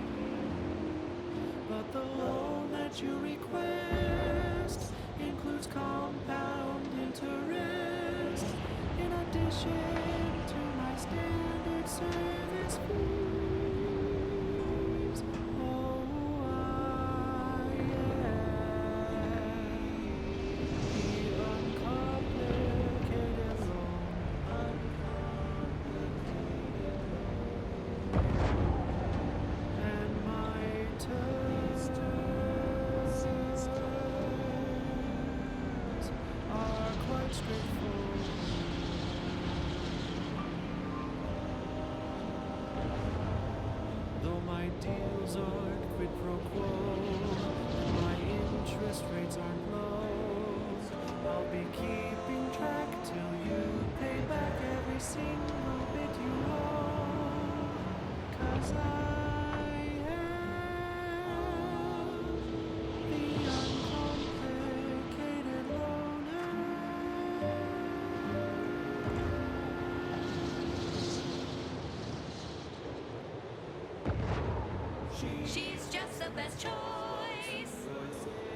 But the loan that you request includes compound interest, in addition to my standard service fees. Oh, I uncomplicated loan. And my terms are quite straightforward. Though my deals aren't quid pro quo, my interest rates aren't low, I'll be keeping track till you pay back every single bit you owe. 'Cause I am the uncomplicated loner. She's just the best choice.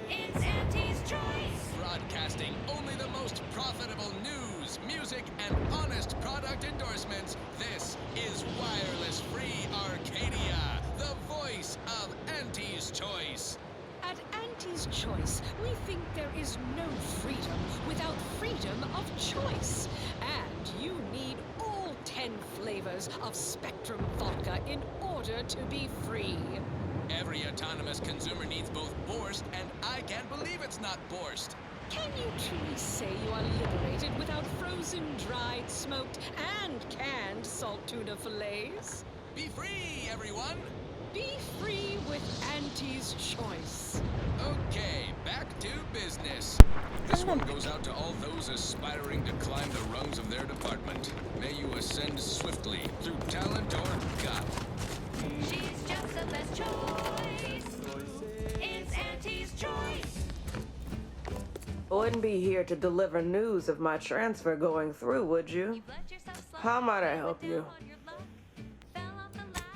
It's Auntie's choice. Broadcasting only the most profitable news, music, and honest product endorsements, this is Wireless Free Arcadia, the voice of Auntie's Choice. At Auntie's Choice, we think there is no freedom without freedom of choice. And you need all 10 flavors of Spectrum vodka in order to be free. Every autonomous consumer needs both Borscht, and I can't believe it's not Borscht. Can you truly say you are liberated without frozen, dried, smoked, and canned salt tuna fillets? Be free, everyone! Be free with Auntie's Choice. Okay, back to business. This one goes out to all those aspiring to climb the rungs of their department. May you ascend swiftly through talent or gut. She's just the best choice. It's Auntie's choice. I wouldn't be here to deliver news of my transfer going through, would you? How might I help you?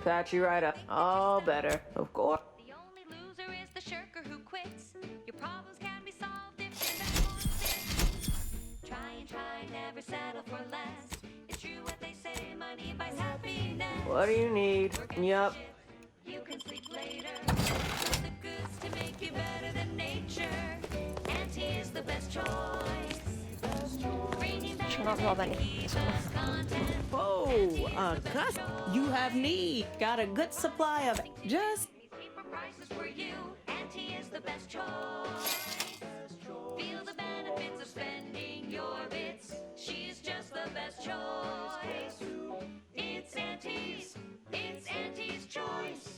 Patch you right up. All better, of course. The only loser is the shirker who quits. Your problems can be solved if you're not on it. Try, never settle for less. It's true what they say, money buys happiness. What do you need? Yup. You can sleep later. With the goods to make you better than nature. Auntie is the best choice. Bringing back not rob anything. Oh, you have need. Got a good supply of just. Prices for you, Auntie is the best choice. Feel the benefits of spending your bits. She's just the best choice. It's Auntie's choice.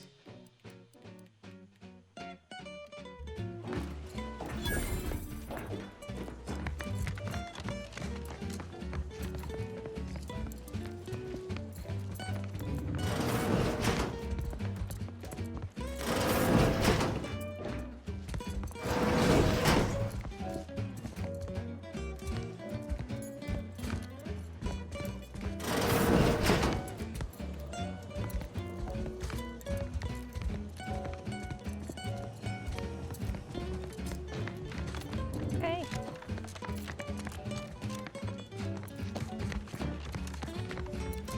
Okay.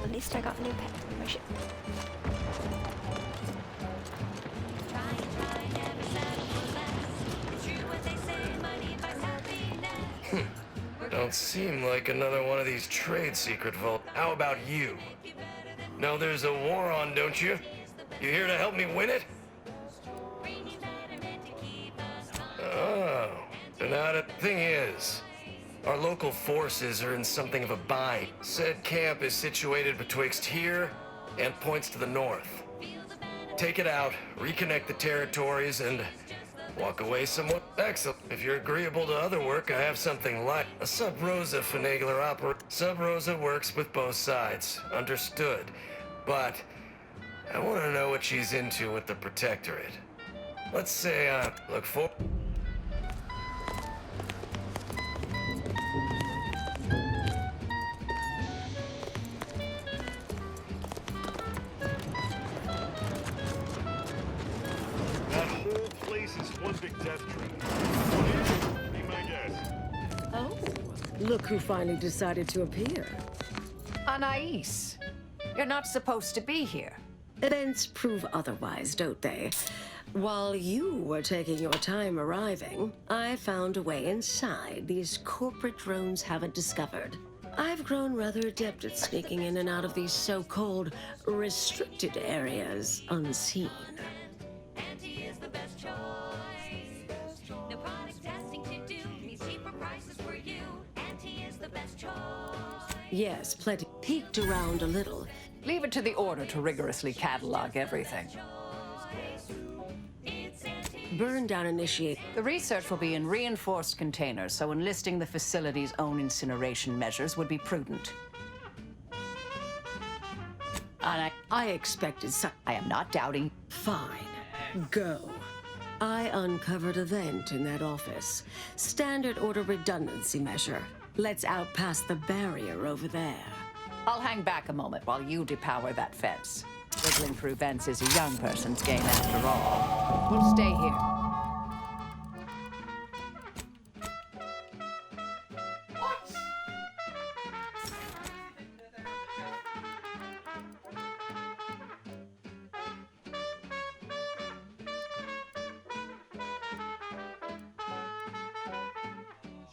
At least I got a new pet for my ship. Don't seem like another one of these trade secret vaults. How about you? Know there's a war on, don't you? You here to help me win it? Oh, so now the thing is, our local forces are in something of a bind. Said camp is situated betwixt here and points to the north. Take it out, reconnect the territories, and walk away somewhat. Excellent. If you're agreeable to other work, I have something like a Sub Rosa finagler opera. Sub Rosa works with both sides. Understood. But I want to know what she's into with the Protectorate. Let's say look for. That whole place is one big death trap. Be my guest. Oh, look who finally decided to appear. Anais, you're not supposed to be here. Events prove otherwise, don't they? While you were taking your time arriving, I found a way inside these corporate drones haven't discovered. I've grown rather adept at sneaking in and out of these so-called restricted areas unseen. Auntie is the best choice. No product testing to do. Means cheaper prices for you. Auntie is the best choice. Yes, plenty. Peeked around a little. Leave it to the Order to rigorously catalog everything. Burn down initiate. The research will be in reinforced containers, so enlisting the facility's own incineration measures would be prudent. And I expected some. I am not doubting. Fine. Go. I uncovered a vent in that office. Standard order redundancy measure. Let's out past the barrier over there. I'll hang back a moment while you depower that fence. Wriggling through vents is a young person's game after all. We'll stay here.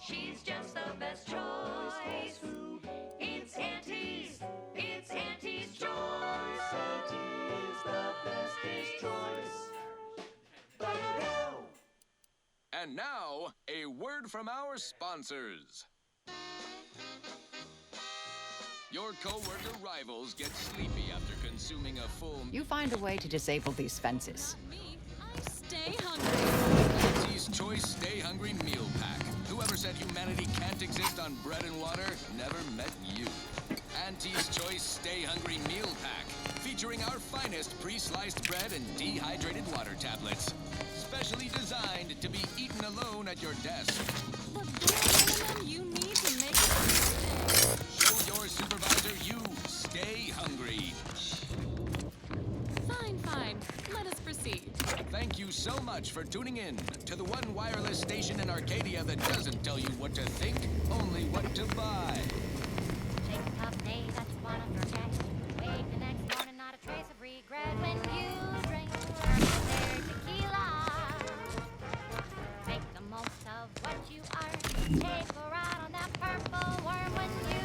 She's just the best choice. It's Auntie's. It's Auntie's choice. Auntie's the bestest choice. And now, a word from our sponsors. Your co-worker rivals get sleepy after consuming a full... You find a way to disable these fences. Stay hungry. Auntie's Choice Stay Hungry Meal Pack. Whoever said humanity can't exist on bread and water never met you. Auntie's Choice Stay Hungry Meal Pack, featuring our finest pre-sliced bread and dehydrated water tablets. Specially designed to be eaten alone at your desk. The bare minimum you need to make it. Show your supervisor you stay hungry. Fine. Let us proceed. Thank you so much for tuning in to the one wireless station in Arcadia that doesn't tell you what to think, only what to buy. Take a tough day that you wanna forget. Wake the next morning, not a trace of regret. When you drink their tequila, make the most of what you are. Take a ride on that purple worm when you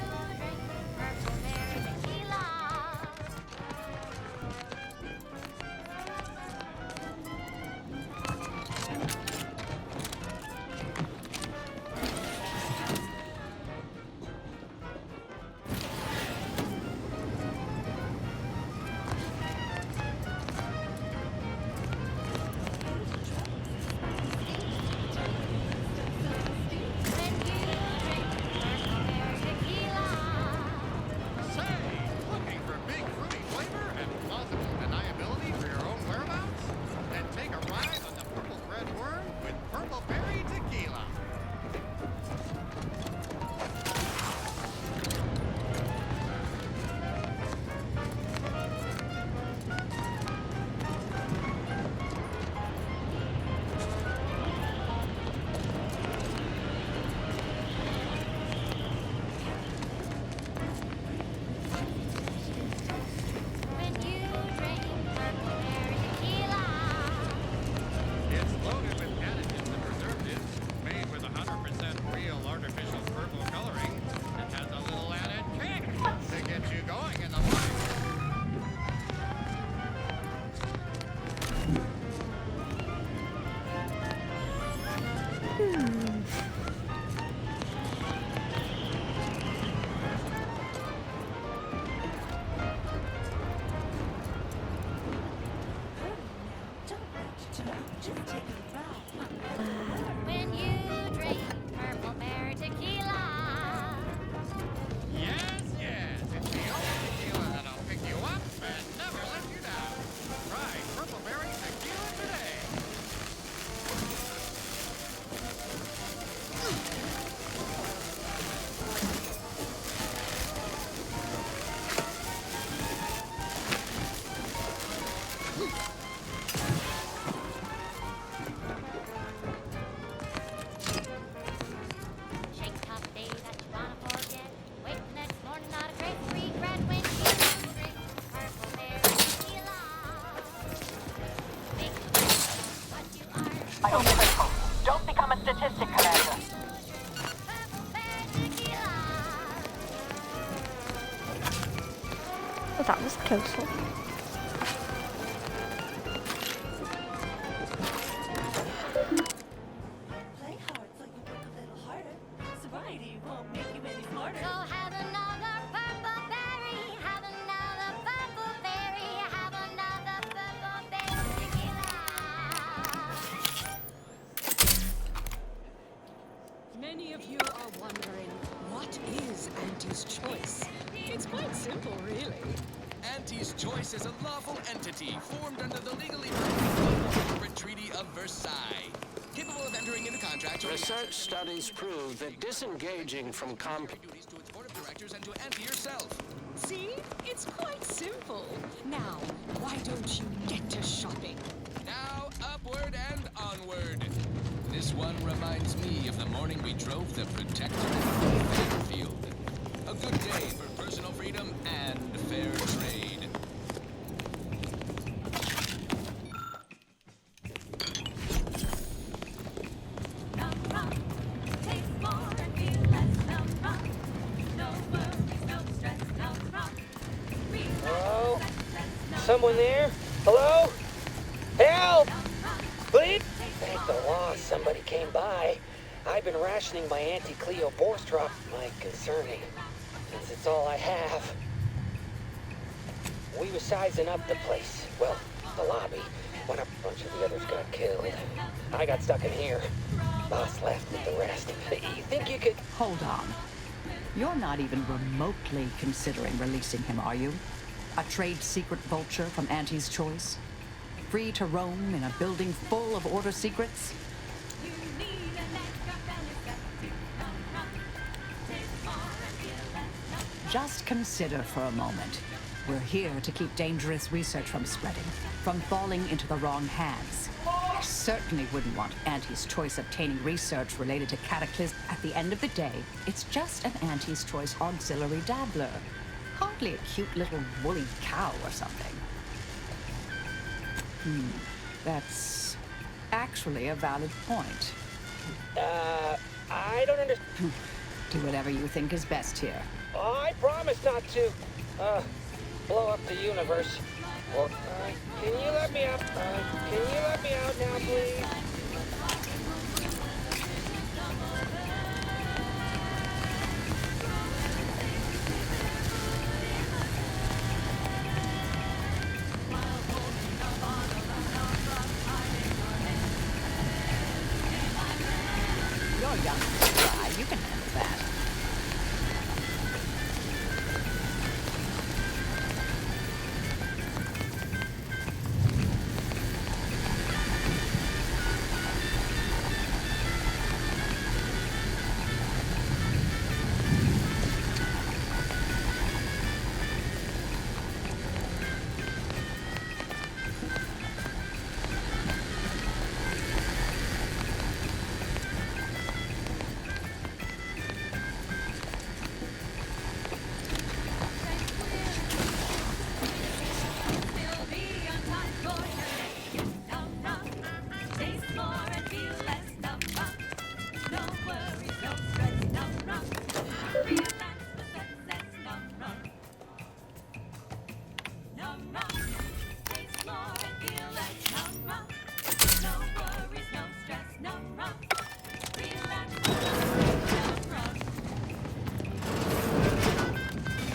When you drink Purple Berry Tequila. Yes, yes. It's the only tequila that'll pick you up and never let you down. Try Purple Berry Tequila today. Shake top day that you wanna forget. Wake the next morning, not a great regret when you drink Purple Berry Tequila. Make you what you are. Vital critical. Don't become a statistic, Commander. Oh, that was close one. Play hard so you work a little harder. Sobriety won't make you any smarter. So have another Purple Berry. Have another Purple Berry. Have another Purple Berry Tequila. Many of you are wondering, what is Auntie's Choice? It's quite simple, really. Auntie's Choice is a lawful entity formed under the legally binding Corporate Treaty of Versailles, capable of entering into contracts or Research studies prove that disengaging from duties to its board of directors and to Auntie herself. See? It's quite simple. Now, why don't you get to shopping? Now, upward and onward. This one reminds me of the morning we drove the protected fair field. A good day for personal freedom and fair trade. Num rum. Taste more and feel less. Num rum. No worries, no stress. Num rum. Hello? Someone there? Hello? Help! Please? Thank the law somebody came by. I've been rationing my Auntie Cleo Borstrop, my concerning, since it's all I have. We were sizing up the place. Well, the lobby, when a bunch of the others got killed. I got stuck in here. Boss left with the rest. You think you could... Hold on. You're not even remotely considering releasing him, are you? A trade secret vulture from Auntie's Choice? Free to roam in a building full of order secrets? Just consider for a moment. We're here to keep dangerous research from spreading, from falling into the wrong hands. I certainly wouldn't want Auntie's Choice obtaining research related to Cataclysm. At the end of the day, it's just an Auntie's Choice auxiliary dabbler. Hardly a cute little woolly cow or something. That's actually a valid point. I don't understand. Do whatever you think is best here. I promise not to, blow up the universe. Well, can you let me out? Can you let me out now, please? You're young, guy. You can handle that.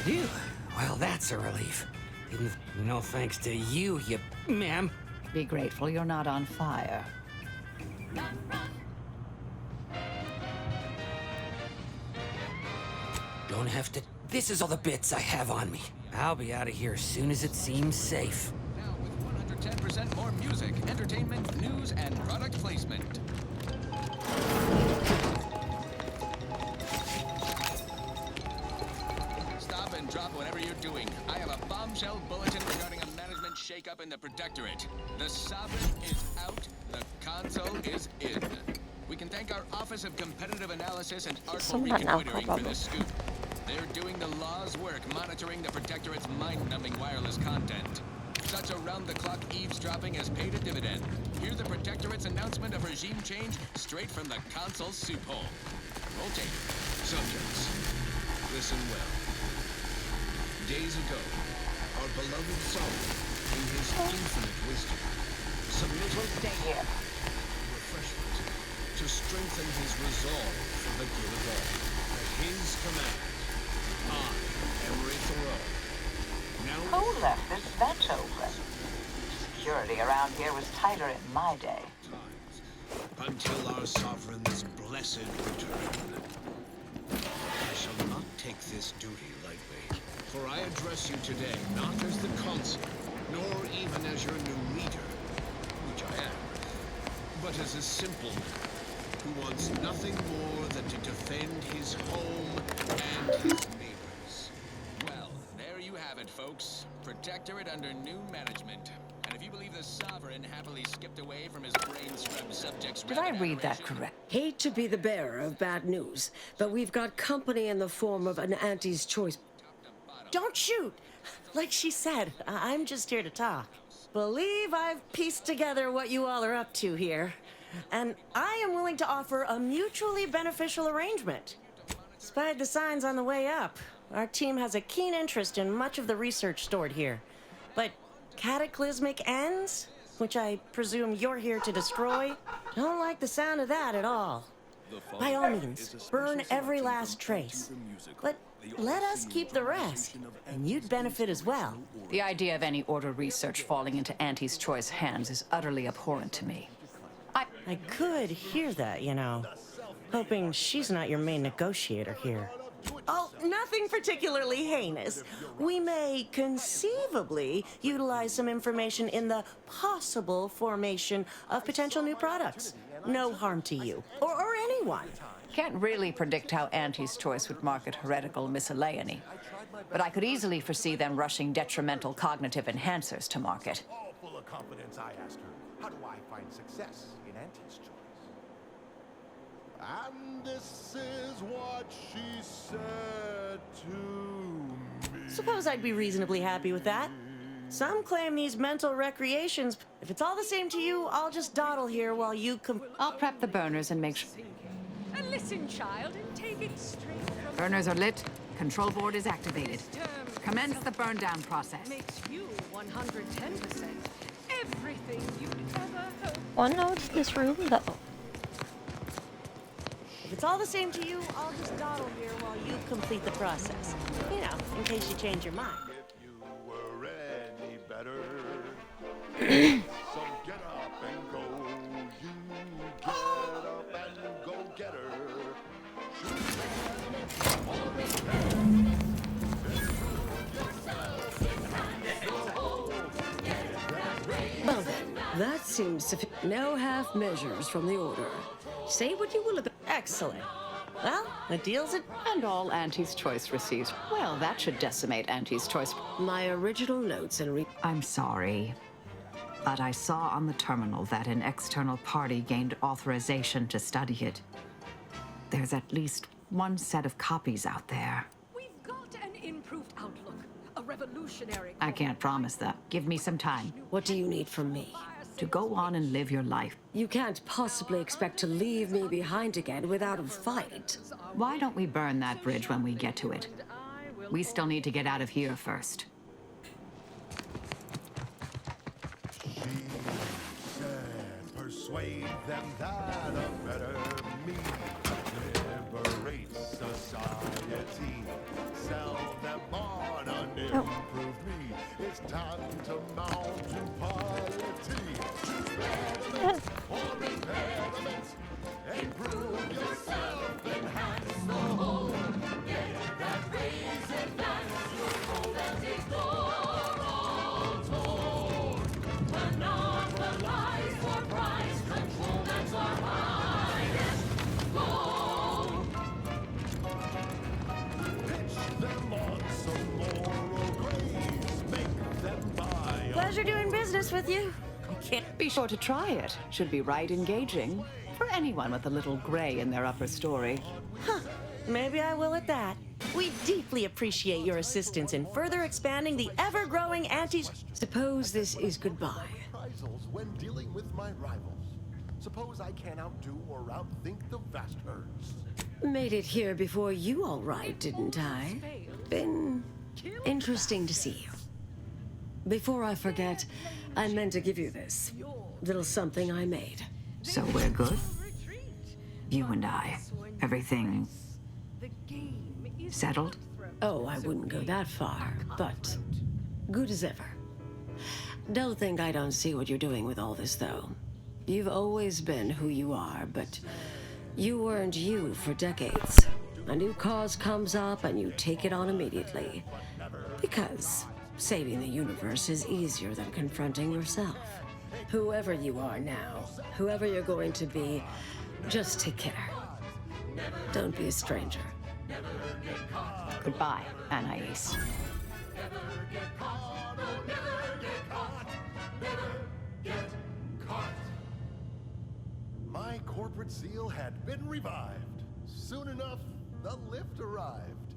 Phew. Well, that's a relief. No thanks to you, ma'am. Be grateful you're not on fire. Don't have to. This is all the bits I have on me. I'll be out of here as soon as it seems safe. Now with 110% more music, entertainment, news, and product placement. Stop and drop whatever you're doing. I have a bombshell bulletin regarding a management shakeup in the Protectorate. The Sovereign is out. The console is in. We can thank our Office of Competitive Analysis and Artful Reconnoitering for this scoop. They're doing the law's work, monitoring the Protectorate's mind-numbing wireless content. Such around-the-clock eavesdropping has paid a dividend. Hear the Protectorate's announcement of regime change straight from the console's soup hole. Roll tape. Subjects, listen well. Days ago, our beloved Sovereign, in his infinite wisdom, submitted refreshment to strengthen his resolve for the good of all. At his command, I, Emery Thoreau. Now Who left this vent open? Security around here was tighter in my day. until our Sovereign's blessed return. I shall not take this duty lightly, for I address you today not as the consul, nor even as your new leader, which I am, but as a simple man who wants nothing more than to defend his home and his neighbors. Well, there you have it, folks. Protectorate under new management. And if you believe the Sovereign happily skipped away from his brain-scrubbed subjects... Did I read that correct? Hate to be the bearer of bad news, but we've got company in the form of an Auntie's Choice. Don't shoot! Like she said, I'm just here to talk. Believe I've pieced together what you all are up to here. And I am willing to offer a mutually beneficial arrangement. Spied the signs on the way up. Our team has a keen interest in much of the research stored here. But cataclysmic ends, which I presume you're here to destroy, don't like the sound of that at all. By all means, burn every last trace. But let us keep the rest, and you'd benefit as well. The idea of any order research falling into Auntie's Choice hands is utterly abhorrent to me. I could hear that, you know. Hoping she's not your main negotiator here. Oh, nothing particularly heinous. We may conceivably utilize some information in the possible formation of potential new products. No harm to you, or anyone. Can't really predict how Auntie's Choice would market heretical miscellany, but I could easily foresee them rushing detrimental cognitive enhancers to market. All full of confidence, I asked her, how do I find success in Auntie's Choice? And this is what she said to me. Suppose I'd be reasonably happy with that. Some claim these mental recreations. If it's all the same to you, I'll just dawdle here while you I'll prep the burners and make sure... Listen, child, and take it straight from... Burners are lit. Control board is activated. Commence the burn down process. Makes you 110%. Everything you'd ever hope. One notes this room though. If it's all the same to you, I'll just dawdle here while you complete the process. You know, in case you change your mind. If you were any better, so get up and go. You get up and go get her. Well then, that seems sufficient. No half measures from the order. Say what you will about... Excellent. Well, the deal's it. And all Auntie's Choice receives. Well, that should decimate Auntie's Choice. My original notes and I'm sorry, but I saw on the terminal that an external party gained authorization to study it. There's at least one set of copies out there. We've got an improved outlook. A revolutionary... I can't promise that. Give me some time. What do you need from me? To go on and live your life. You can't possibly expect to leave me behind again without a fight. Why don't we burn that bridge when we get to it? We still need to get out of here first. She said, persuade them that a better me liberates society. Sell them on an improved me. It's time to mount to piety. Choose better or repair pleasure doing business with you. Be sure to try it. Should be right engaging for anyone with a little gray in their upper story. Huh. Maybe I will at that. We deeply appreciate your assistance in further expanding the ever-growing Suppose this is goodbye. Reprisals when dealing with my rivals. Suppose I can outdo or outthink the vast herds. Made it here before you all right, didn't I? Been interesting to see you. Before I forget, I meant to give you this. Little something I made. So we're good? You and I. Everything settled? Oh, I wouldn't go that far, but good as ever. Don't think I don't see what you're doing with all this, though. You've always been who you are, but you weren't you for decades. A new cause comes up and you take it on immediately. Because saving the universe is easier than confronting yourself. Whoever you are now, whoever you're going to be, just take care. Don't be a stranger. Goodbye, Anais. My corporate zeal had been revived. Soon enough, the lift arrived.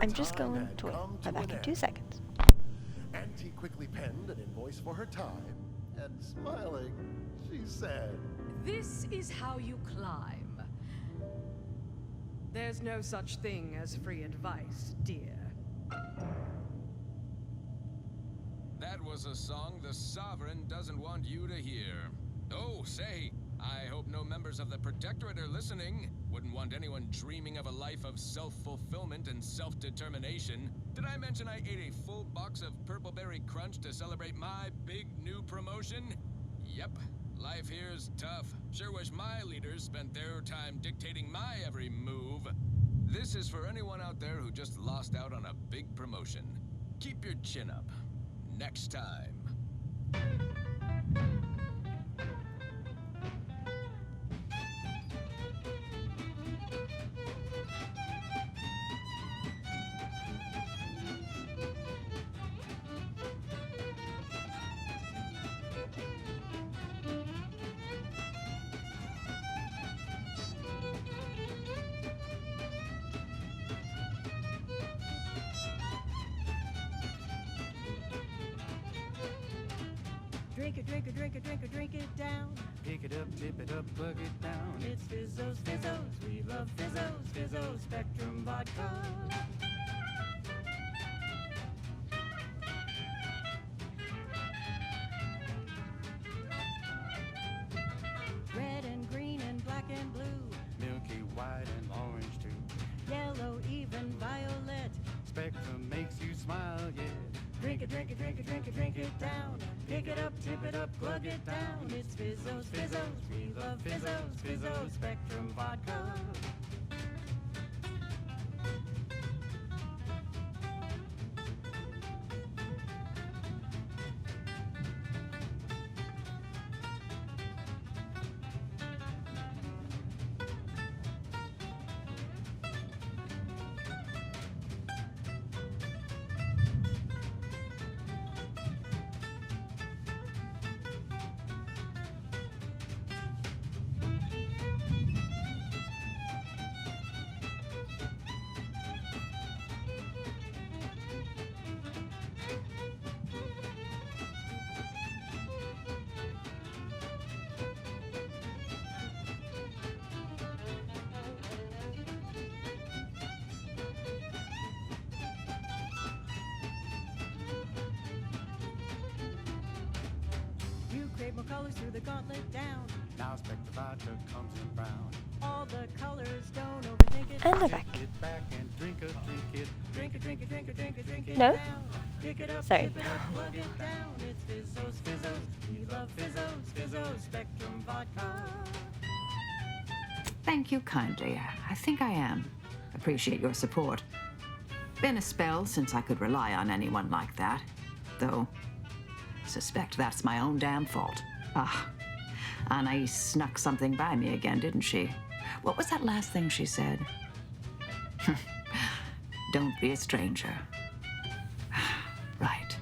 I'm just going to be back in 2 seconds. Auntie quickly penned an invoice for her time, and smiling, she said, This is how you climb. There's no such thing as free advice, dear. That was a song the Sovereign doesn't want you to hear. Oh, say, I hope no members of the Protectorate are listening. Wouldn't want anyone dreaming of a life of self-fulfillment and self-determination. Did I mention I ate a full box of Purple Berry Crunch to celebrate my big new promotion? Yep, life here's tough. Sure wish my leaders spent their time dictating my every move. This is for anyone out there who just lost out on a big promotion. Keep your chin up. Next time. Drink it, drink it, drink it, drink it, drink it down. Pick it up, tip it up, plug it down. It's Fizzos, Fizzos, we love Fizzos, Fizzos, Spectrum Vodka. Red and green and black and blue. Milky white and orange too. Yellow, even violet. Spectrum makes you smile, yeah. Drink it, drink it, drink it, drink it, drink it down. Pick it up, tip it up, plug it down. It's Fizzos, Fizzos, we love Fizzos, Fizzos, Spectrum Vodka. Create more colors through the gauntlet down. Now Spectrum Vodka comes in brown. All the colors, don't overthink it. And they're back. Take it back and drink it, drink it. Drink it, drink it, drink it, drink it, drink it No? down. Pick it up, Sorry. tip it up, plug it down. It's Fizzos, Fizzos, we love Fizzos, Fizzos, Spectrum Vodka. Thank you kindly. I think I am. Appreciate your support. Been a spell since I could rely on anyone like that. Though, suspect that's my own damn fault. Ah, Anais snuck something by me again, didn't she? What was that last thing she said? Don't be a stranger. Right.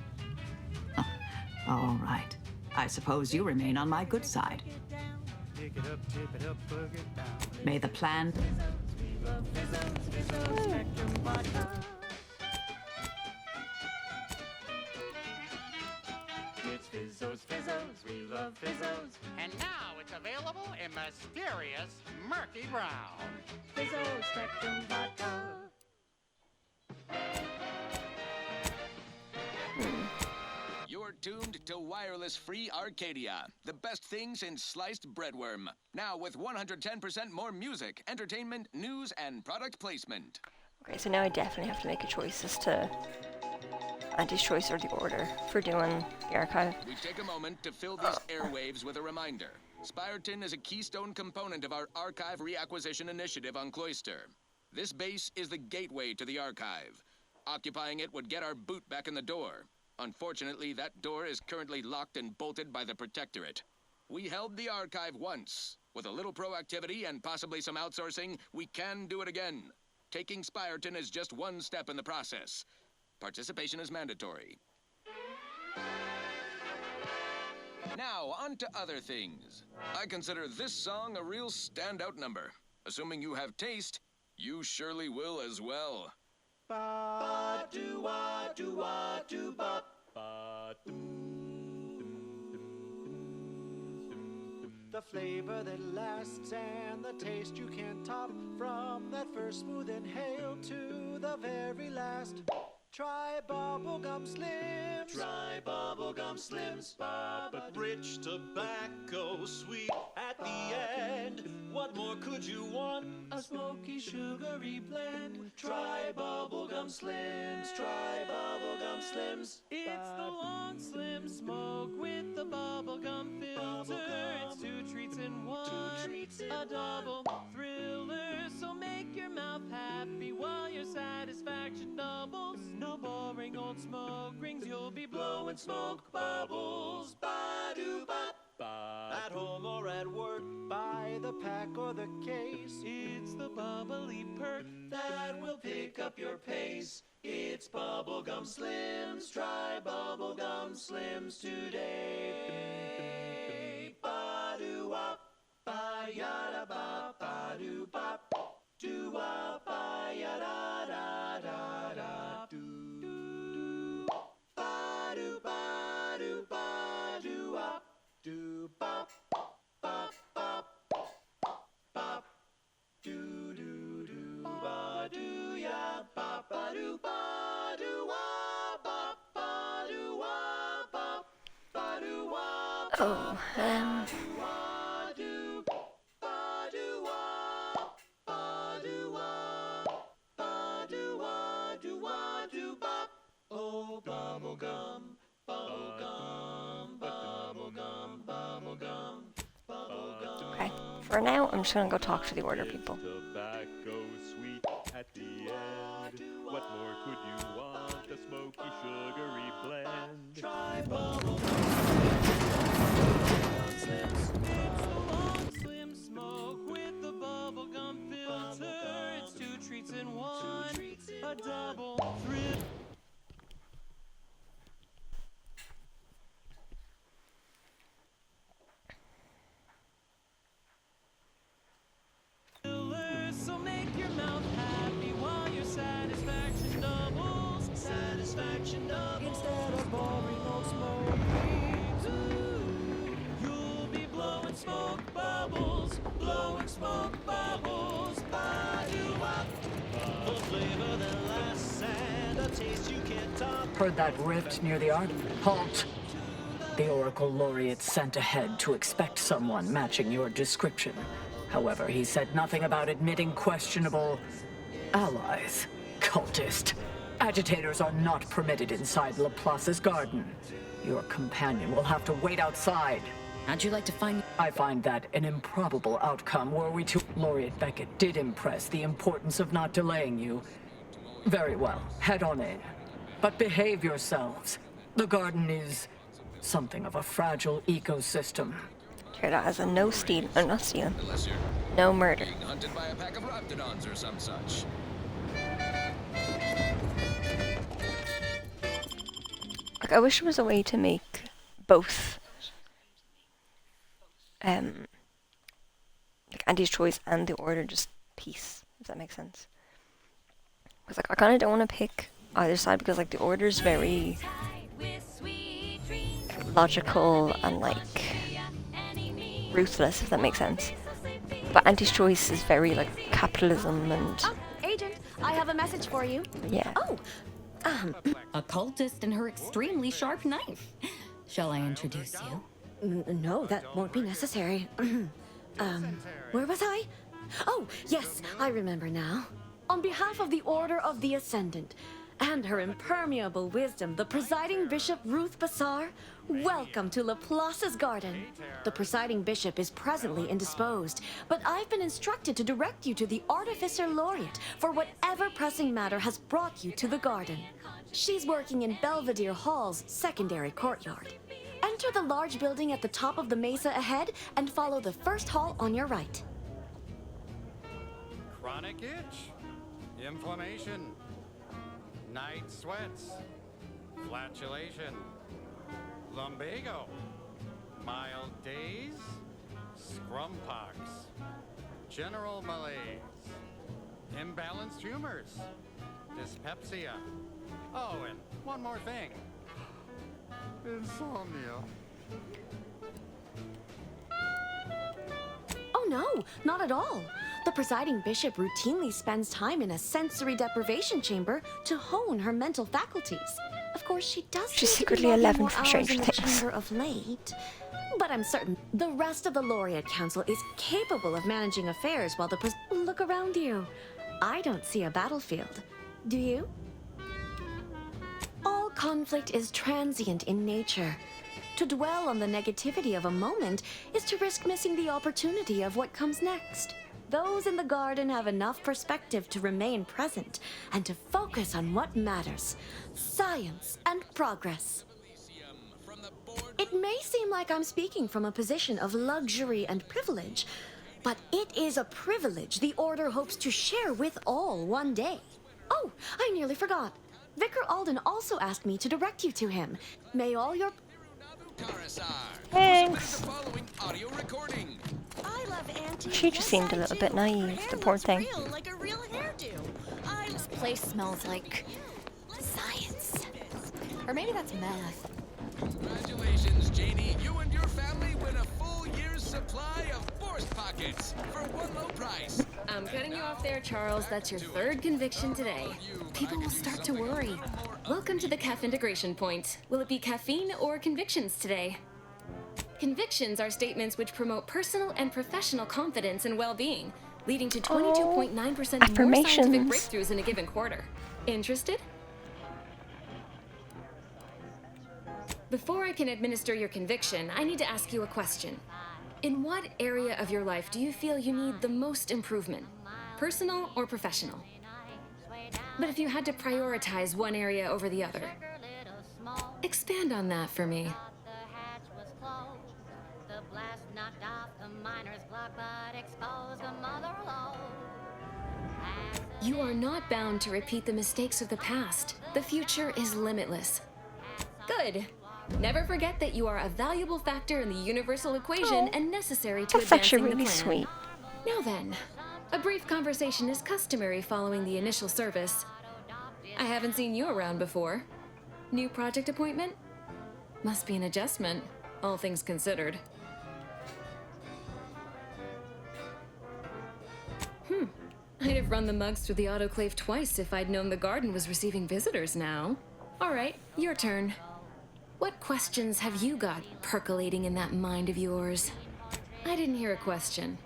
All right. I suppose you remain on my good side. Pick it up, tip it up, plug it down. May the plan... We love fizzos, fizzos, Spectrum vodka. It's fizzos, fizzos, we love fizzos. And now it's available in mysterious murky brown. Fizzos, Spectrum vodka. You're tuned to Wireless Free Arcadia, the best thing since sliced breadworm. Now with 110% more music, entertainment, news, and product placement. Okay, so now I definitely have to make a choice as to Auntie's choice or the order for doing the archive. We take a moment to fill these airwaves with a reminder. Spireton is a keystone component of our archive reacquisition initiative on Cloister. This base is the gateway to the archive. Occupying it would get our boot back in the door. Unfortunately, that door is currently locked and bolted by the Protectorate. We held the archive once. With a little proactivity and possibly some outsourcing, we can do it again. Taking Spireton is just one step in the process. Participation is mandatory. Now, on to other things. I consider this song a real standout number. Assuming you have taste, you surely will as well. Ba-do-wa-do-wa-do-ba. The flavor that lasts and the taste you can't top. From that first smooth inhale to the very last. Try bubblegum slims. Try bubblegum slims. But rich tobacco, sweet at the end. What more could you want? A smoky, sugary blend. Try bubblegum slims. Try bubblegum slims. It's the long slim smoke with the bubblegum filter. It's two treats in one. A double thriller. So make your mouth happy while your satisfaction doubles. No boring old smoke rings. You'll be blowing smoke bubbles. Ba-do-ba. At home or at work, buy the pack or the case. It's the bubbly perk that will pick up your pace. It's bubblegum slims. Try bubblegum slims today. Ba-do-wop, ba-yada-ba, ba-do-bop. Do-wop, ba-yada-da-da-da. Do. Ba-do-ba-do-ba-do-wop. Do bop, bop, bop, bop, do do do ba do ya, ba ba do ba do wa, ba ba do wa, ba ba do wa. Oh, Do ba do wa, ba do wa, ba do wa, do wa do bop. Oh, bubblegum, bubblegum, bubblegum, bubblegum, bubblegum. okay. For now, I'm just gonna go talk to the order people. Tobacco sweet at the end. What more could you want? A smoky, sugary blend. Try bubblegum slims. It's the long slim smoke with the bubblegum filter. It's two treats in one. A double thrill. So make your mouth happy while your satisfaction doubles. Satisfaction double. Instead of boring old smoke rings. You'll be blowing smoke bubbles, blowing smoke bubbles. Ba-do-wop. The flavor that lasts and a taste you can't top. Heard that rift near the art? Halt! The Oracle Laureate sent ahead to expect someone matching your description. However, he said nothing about admitting questionable allies. Cultist. Agitators are not permitted inside Laplace's garden. Your companion will have to wait outside. How'd you like to find... I find that an improbable outcome were we to... Laureate Beckett did impress the importance of not delaying you. Very well, head on in. But behave yourselves. The garden is something of a fragile ecosystem. Here, that has a no steal, not stealing, Unless you're no murder. being hunted by a pack of raptidons or some such. Like, I wish there was a way to make both like Anti's choice and the order just peace, if that makes sense. Because like I kind of don't want to pick either side because like the order's very logical and like ruthless, if that makes sense. But Anti's choice is very like capitalism and Agent, I have a message for you. yeah. Oh, a cultist and her extremely sharp knife. Shall I introduce you? No, that won't be necessary. Where was I? Oh, yes, I remember now. On behalf of the Order of the Ascendant and her impermeable wisdom, the presiding bishop Ruth Bassar, welcome to Laplace's garden. The presiding bishop is presently indisposed, but I've been instructed to direct you to the Artificer Laureate for whatever pressing matter has brought you to the garden. She's working in Belvedere Hall's secondary courtyard. Enter the large building at the top of the mesa ahead and follow the first hall on your right. Chronic itch, inflammation, night sweats, flatulation, lumbago, mild days, scrumpox, general malaise, imbalanced humors, dyspepsia. Oh, and one more thing. Insomnia. Oh no, not at all. The presiding bishop routinely spends time in a sensory deprivation chamber to hone her mental faculties. Of course, she does She's seem to be secretly logging 11 more from hours Stranger in the Things. chamber of late. But I'm certain the rest of the Laureate Council is capable of managing affairs while the look around you. I don't see a battlefield. Do you? All conflict is transient in nature. To dwell on the negativity of a moment is to risk missing the opportunity of what comes next. Those in the garden have enough perspective to remain present and to focus on what matters: science and progress. It may seem like I'm speaking from a position of luxury and privilege, but it is a privilege the Order hopes to share with all one day. Oh, I nearly forgot. Vicar Alden also asked me to direct you to him. May all your... Thanks. Audio recording. I love Auntie. She just seemed a little bit naive, the poor thing. Real, like a real hairdo. This place smells like science. Or maybe that's math. Congratulations, Janie. You and your family win a full year's supply of Force Pockets for one low price. I'm cutting you off there, Charles. That's your third conviction today. People will start to worry. Welcome to the CAF integration point. Will it be caffeine or convictions today? Convictions are statements which promote personal and professional confidence and well-being, leading to 22.9% more scientific breakthroughs in a given quarter. Interested? Before I can administer your conviction, I need to ask you a question. In what area of your life do you feel you need the most improvement? Personal or professional? But if you had to prioritize one area over the other, expand on that for me. You are not bound to repeat the mistakes of the past. The future is limitless. Good. Never forget that you are a valuable factor in the universal equation and necessary to That's advancing actually the really plan. sweet. Now then, a brief conversation is customary following the initial service. I haven't seen you around before. New project appointment? Must be an adjustment, all things considered. I'd have run the mugs through the autoclave twice if I'd known the garden was receiving visitors now. All right, your turn. What questions have you got percolating in that mind of yours? I didn't hear a question.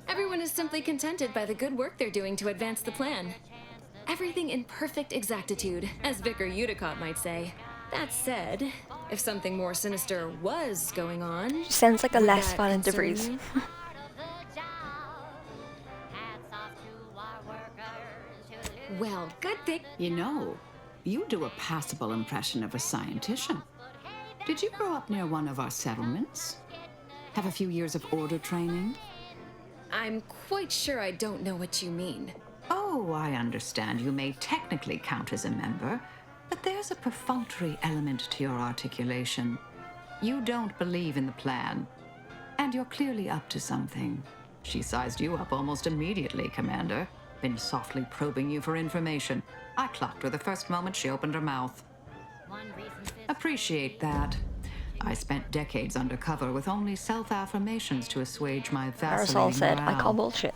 Everyone is simply contented by the good work they're doing to advance the plan. Everything in perfect exactitude, as Vicar Udicott might say. That said, if something more sinister was going on... Sounds like a would less that violent concern DeVries. you? Well, good thing... You know, you do a passable impression of a scientician. Did you grow up near one of our settlements? Have a few years of order training? I'm quite sure I don't know what you mean. Oh, I understand. You may technically count as a member, But there's a perfunctory element to your articulation. You don't believe in the plan, and you're clearly up to something. She sized you up almost immediately, Commander. Been softly probing you for information. I clocked her the first moment she opened her mouth. Appreciate that. I spent decades undercover with only self-affirmations to assuage my vacillating Marisol said, morale. I call bullshit.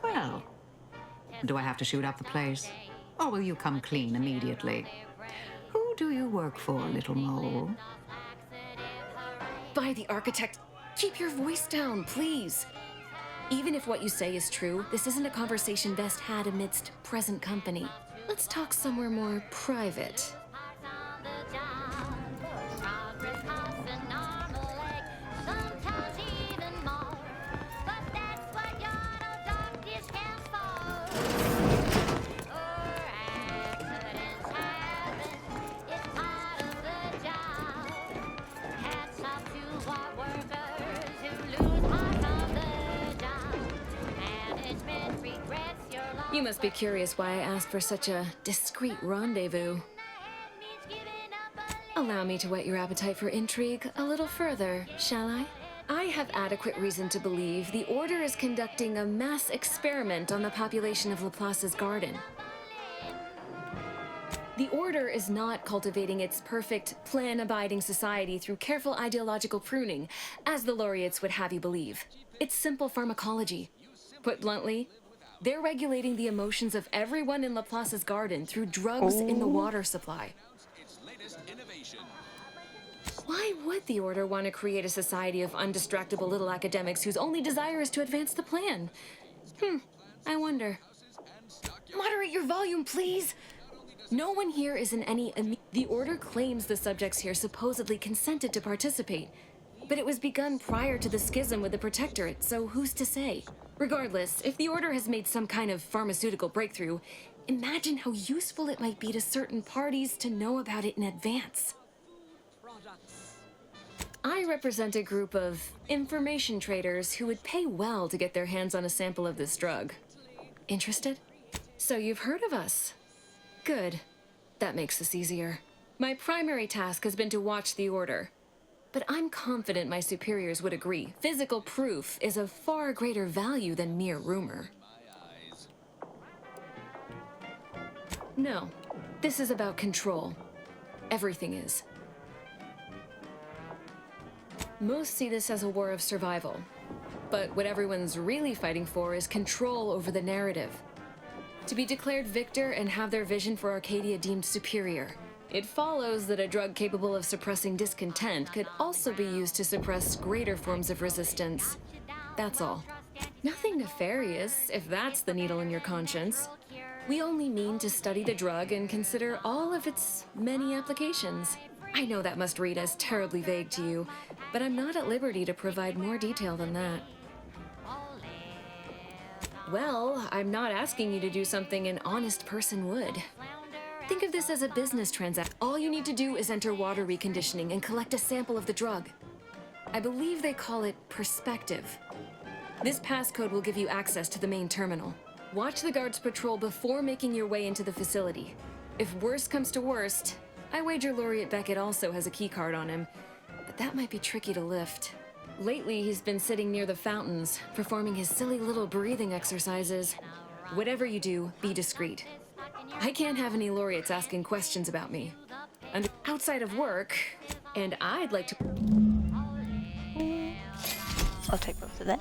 Well, do I have to shoot up the place? Or will you come clean immediately? Who do you work for, little mole? By the architect, keep your voice down, please. Even if what you say is true, this isn't a conversation best had amidst present company. Let's talk somewhere more private. You must be curious why I asked for such a discreet rendezvous. Allow me to whet your appetite for intrigue a little further, shall I? I have adequate reason to believe the Order is conducting a mass experiment on the population of Laplace's garden. The Order is not cultivating its perfect, plan-abiding society through careful ideological pruning, as the laureates would have you believe. It's simple pharmacology. Put bluntly, they're regulating the emotions of everyone in Laplace's garden through drugs in the water supply. Why would the Order want to create a society of undistractable little academics whose only desire is to advance the plan? I wonder. Moderate your volume, please! No one here is in any... The Order claims the subjects here supposedly consented to participate, but it was begun prior to the schism with the Protectorate, so who's to say? Regardless, if the Order has made some kind of pharmaceutical breakthrough, imagine how useful it might be to certain parties to know about it in advance. I represent a group of information traders who would pay well to get their hands on a sample of this drug. Interested? So you've heard of us. Good. That makes this easier. My primary task has been to watch the Order. But I'm confident my superiors would agree. Physical proof is of far greater value than mere rumor. No. This is about control. Everything is. Most see this as a war of survival. But what everyone's really fighting for is control over the narrative. To be declared victor and have their vision for Arcadia deemed superior. It follows that a drug capable of suppressing discontent could also be used to suppress greater forms of resistance. That's all. Nothing nefarious, if that's the needle in your conscience. We only mean to study the drug and consider all of its many applications. I know that must read as terribly vague to you, but I'm not at liberty to provide more detail than that. Well, I'm not asking you to do something an honest person would. Think of this as a business transaction. All you need to do is enter water reconditioning and collect a sample of the drug. I believe they call it perspective. This passcode will give you access to the main terminal. Watch the guards patrol before making your way into the facility. If worst comes to worst, I wager Laureate Beckett also has a keycard on him, but that might be tricky to lift. Lately, he's been sitting near the fountains, performing his silly little breathing exercises. Whatever you do, be discreet. I can't have any laureates asking questions about me. Outside of work, and I'd like to... I'll take both of that.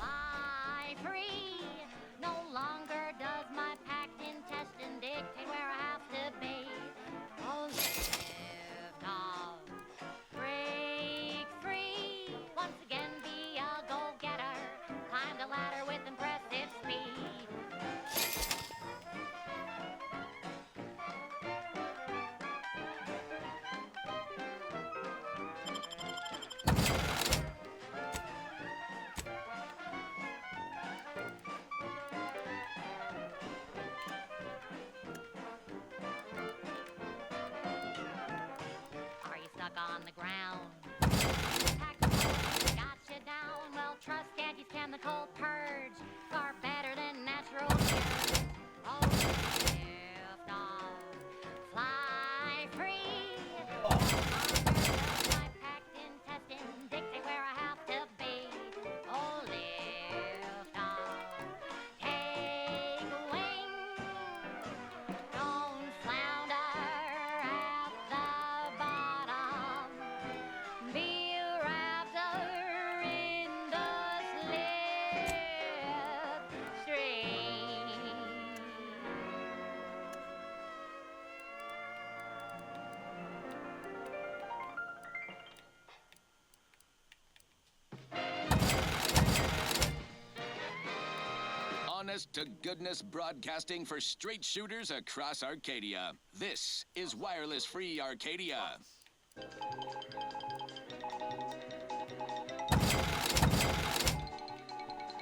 to goodness broadcasting for straight shooters across Arcadia. This is Wireless Free Arcadia.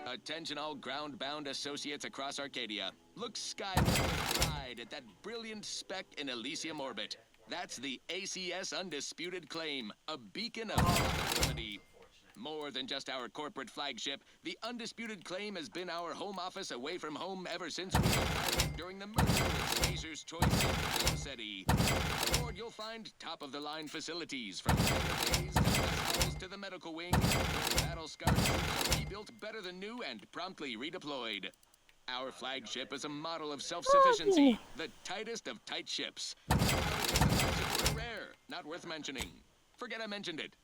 Attention all ground-bound associates across Arcadia. Look skyward with pride at that brilliant speck in Elysium orbit. That's the ACS Undisputed Claim, a beacon of profitability. More than just our corporate flagship, the Undisputed Claim has been our home office away from home ever since we acquired during the merger with Spacer's Choice in City. Aboard, you'll find top-of-the-line facilities, from bays to mess halls to the medical wing. Battle-scarred troops are rebuilt better than new and promptly redeployed. Our flagship is a model of self-sufficiency, the tightest of tight ships. Rare, not worth mentioning. Forget I mentioned it.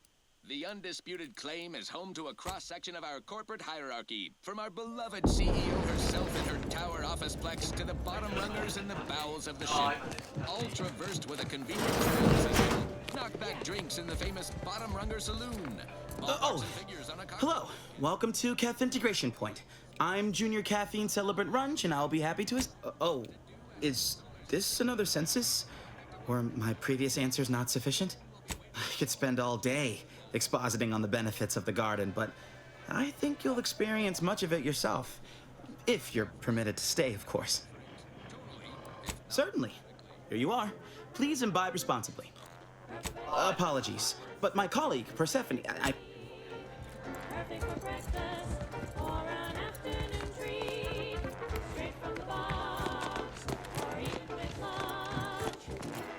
The Undisputed Claim is home to a cross-section of our corporate hierarchy, from our beloved CEO herself in her tower officeplex to the bottom rungers in the bowels of the ship. All traversed with a convenient trail system. Knockback drinks in the famous bottom runger saloon. Hello. Welcome to Caff Integration Point. I'm Junior Caffeine Celebrant Runge, and I'll be happy to is this another census? Were my previous answers not sufficient? I could spend all day expositing on the benefits of the garden, but I think you'll experience much of it yourself. If you're permitted to stay, of course. Certainly. Here you are. Please imbibe responsibly. Apologies, but my colleague, Persephone, Perfect for breakfast or an afternoon treat. Straight from the box or eaten with lunch.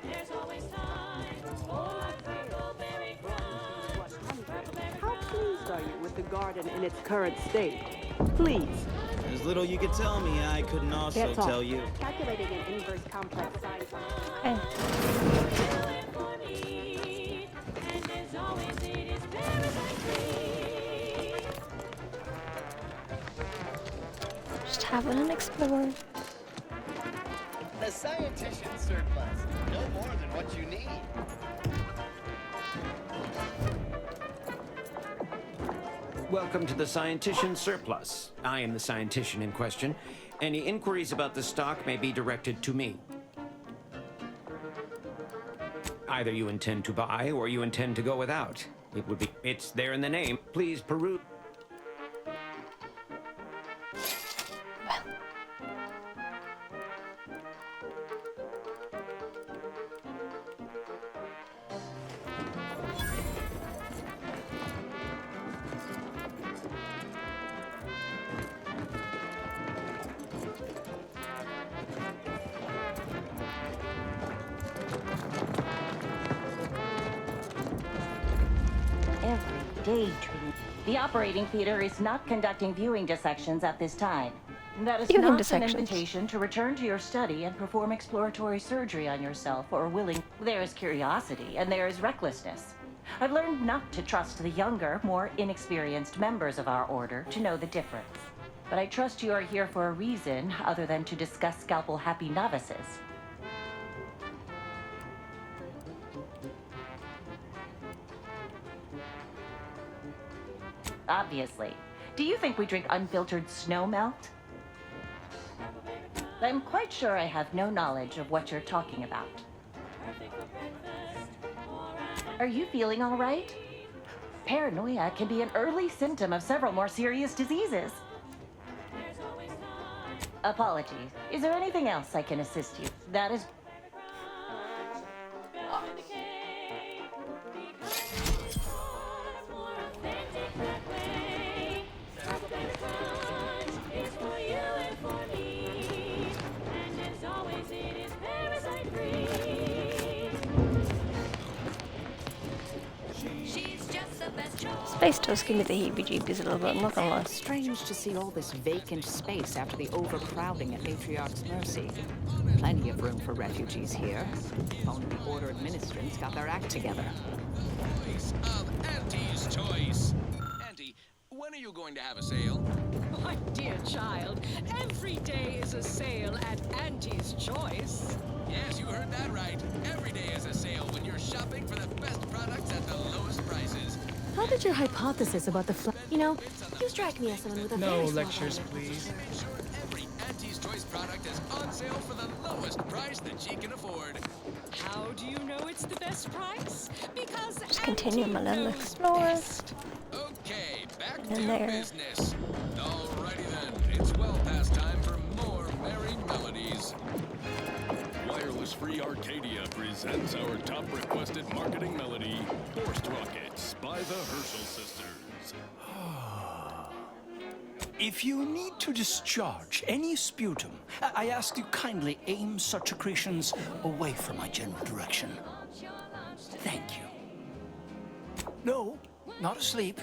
There's always time for Purpleberry Crunch. How pleased are you with the garden in its current state? Please. There's little you could tell me I couldn't also tell you. Calculating an inverse complex sine Just having an explore. The scientician surplus. No more than what you need. Welcome to the Scientician Surplus. I am the scientician in question. Any inquiries about the stock may be directed to me. Either you intend to buy or you intend to go without. It's there in the name. Please peruse. The operating theater is not conducting viewing dissections at this time. That is Viewing not dissections. an invitation to return to your study and perform exploratory surgery on yourself or willing. There is curiosity and there is recklessness. I've learned not to trust the younger, more inexperienced members of our order to know the difference. But I trust you are here for a reason other than to discuss scalpel-happy novices. Obviously. Do you think we drink unfiltered snow melt? I'm quite sure I have no knowledge of what you're talking about. Are you feeling all right? Paranoia can be an early symptom of several more serious diseases. Apologies. Is there anything else I can assist you? That is... Space does give me the heebie-jeebies a little bit, I'm not gonna lie. Strange to see all this vacant space after the overcrowding at Patriarch's Mercy. Plenty of room for refugees here. Only the Order administrants got their act together. Voice of Auntie's Choice. Auntie, when are you going to have a sale? My dear child, every day is a sale at Auntie's Choice. Yes, you heard that right. Every day is a sale when you're shopping for the best products at the lowest prices. How did your hypothesis about the you know, you strike me as someone with a No very small lectures, brain. please. Every sale for the lowest price that she can afford. How do you know it's the best price? Because Just continue Auntie my little knows explorer. best. Okay, back And to there. business. Alrighty then, it's well past time for more merry melodies. Wireless Free Arcadia presents our top requested marketing melody, Forced Rockets by the Herschel Sisters. If you need to discharge any sputum, I ask you kindly aim such accretions away from my general direction. Thank you. No, not asleep.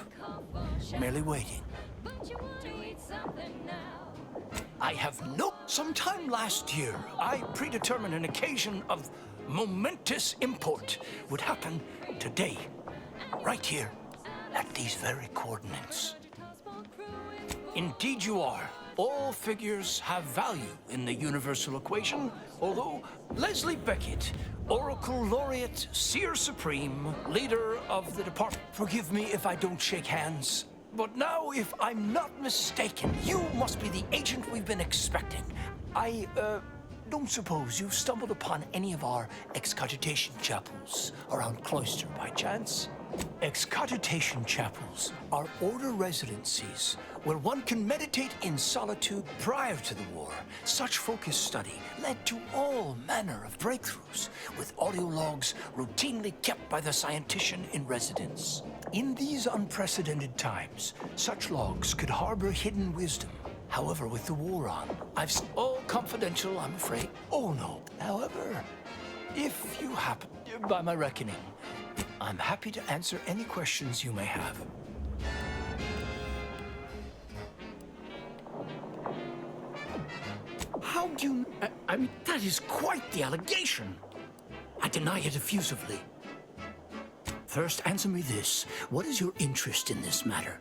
Merely waiting. I have no... Sometime last year, I predetermined an occasion of momentous import would happen today, right here, at these very coordinates. Indeed you are. All figures have value in the universal equation, although Leslie Beckett, Oracle Laureate, Seer Supreme, leader of the department. Forgive me if I don't shake hands, but now, if I'm not mistaken, you must be the agent we've been expecting. I, don't suppose you've stumbled upon any of our excogitation chapels around Cloister by chance? Excogitation chapels are order residencies where one can meditate in solitude. Prior to the war, such focused study led to all manner of breakthroughs, with audio logs routinely kept by the scientician in residence. In these unprecedented times, such logs could harbor hidden wisdom. However, with the war on, all confidential, I'm afraid. Oh no. However, if you happen, by my reckoning, I'm happy to answer any questions you may have. How do you... I mean, that is quite the allegation. I deny it effusively. First, answer me this. What is your interest in this matter?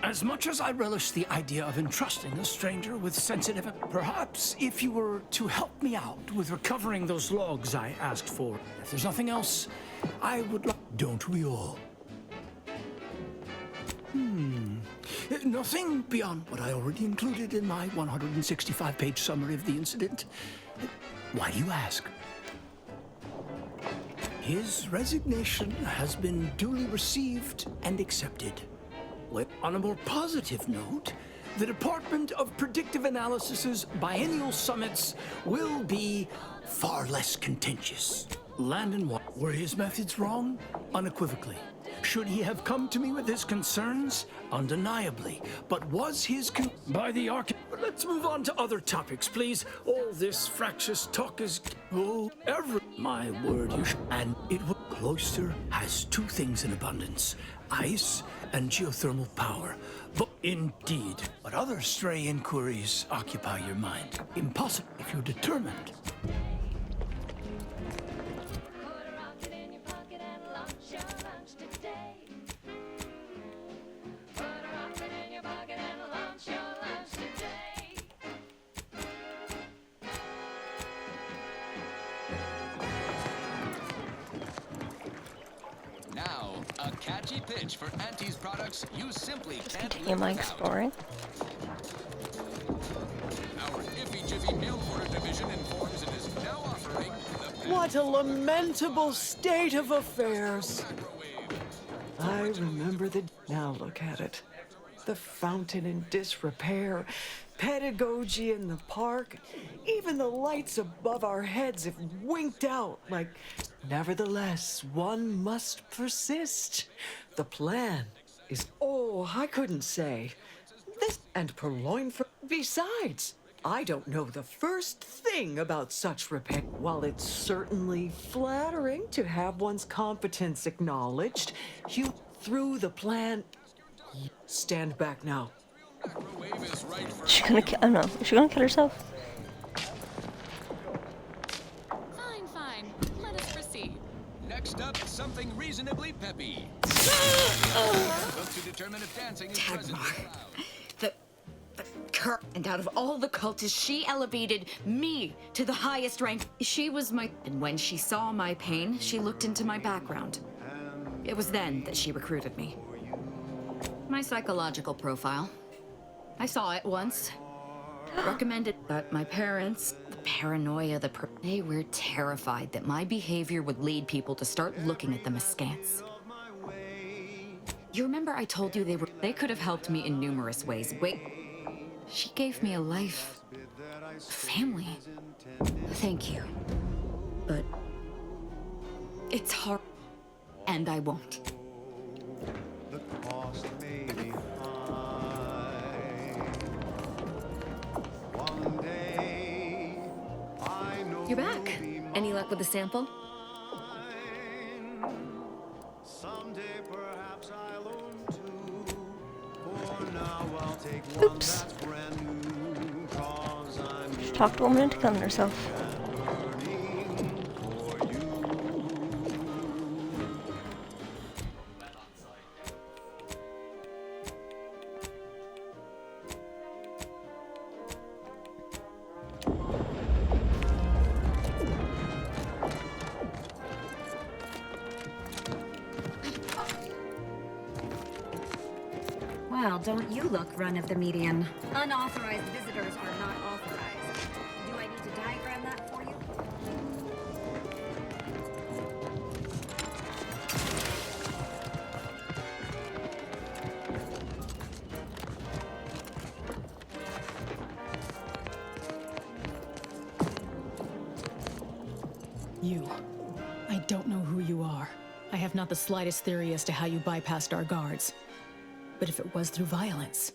As much as I relish the idea of entrusting a stranger with sensitive... Perhaps if you were to help me out with recovering those logs I asked for. If there's nothing else, I would like... Don't we all? Nothing beyond what I already included in my 165-page summary of the incident. Why do you ask? His resignation has been duly received and accepted. On a more positive note, the Department of Predictive Analysis's biennial summits will be far less contentious. Landon, were his methods wrong? Unequivocally. Should he have come to me with his concerns? Undeniably. But was his by the Let's move on to other topics, please. All this fractious talk is... Oh, my word, you and it will... Cloister has two things in abundance. Ice and geothermal power. But indeed. But other stray inquiries occupy your mind. Impossible if you're determined. Now, a catchy pitch for Auntie's products you simply can't Continue my exploring. Our Iffy Jiffy Mail Order Division informs it is now offering the... What a lamentable state of affairs. I remember the... Now look at it. The fountain in disrepair, pedagogy in the park, even the lights above our heads have winked out like... Nevertheless, one must persist. The plan is... Oh, I couldn't say. This and purloin for... Besides, I don't know the first thing about such repair. While it's certainly flattering to have one's competence acknowledged, you through the plan... Stand back now. She's gonna kill... Oh no, is she gonna kill herself? Fine. Let us proceed. Next up, something reasonably peppy. Look to determine if dancing is present. And out of all the cultists, she elevated me to the highest rank. She was my... And when she saw my pain, she looked into my background. It was then that she recruited me. My psychological profile. I saw it once. Recommended, but my parents, the paranoia, they were terrified that my behavior would lead people to start looking at them askance. You remember I told you they could have helped me in numerous ways. Wait, she gave me a life, a family. Thank you. But it's hard, and I won't. You're back. Any luck with the sample? Oops. She talked a woman into killing herself. Well, don't you look run of the median. Unauthorized visitors are not authorized. Do I need to diagram that for you? You. I don't know who you are. I have not the slightest theory as to how you bypassed our guards. But if it was through violence,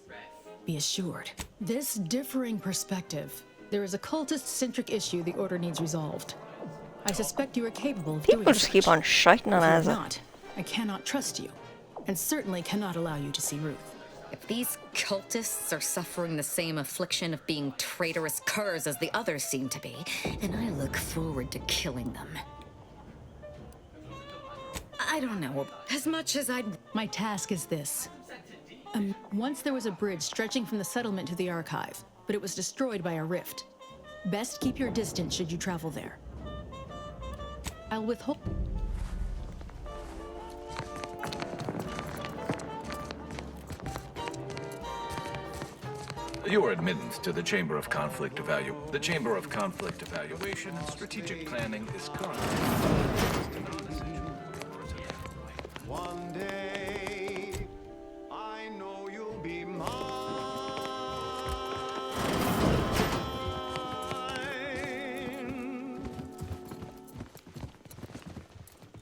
be assured. This differing perspective, there is a cultist-centric issue the Order needs resolved. I suspect you are capable of doing People just keep on shiting on If you're Asa. not, I cannot trust you, and certainly cannot allow you to see Ruth. If these cultists are suffering the same affliction of being traitorous curs as the others seem to be, then I look forward to killing them. I don't know, as much as I'd... My task is this. Once there was a bridge stretching from the settlement to the archive, but it was destroyed by a rift. Best keep your distance should you travel there. I'll withhold... Your admittance to the Chamber of Conflict Evaluation and Strategic Planning is currently... One day, I know you'll be mine.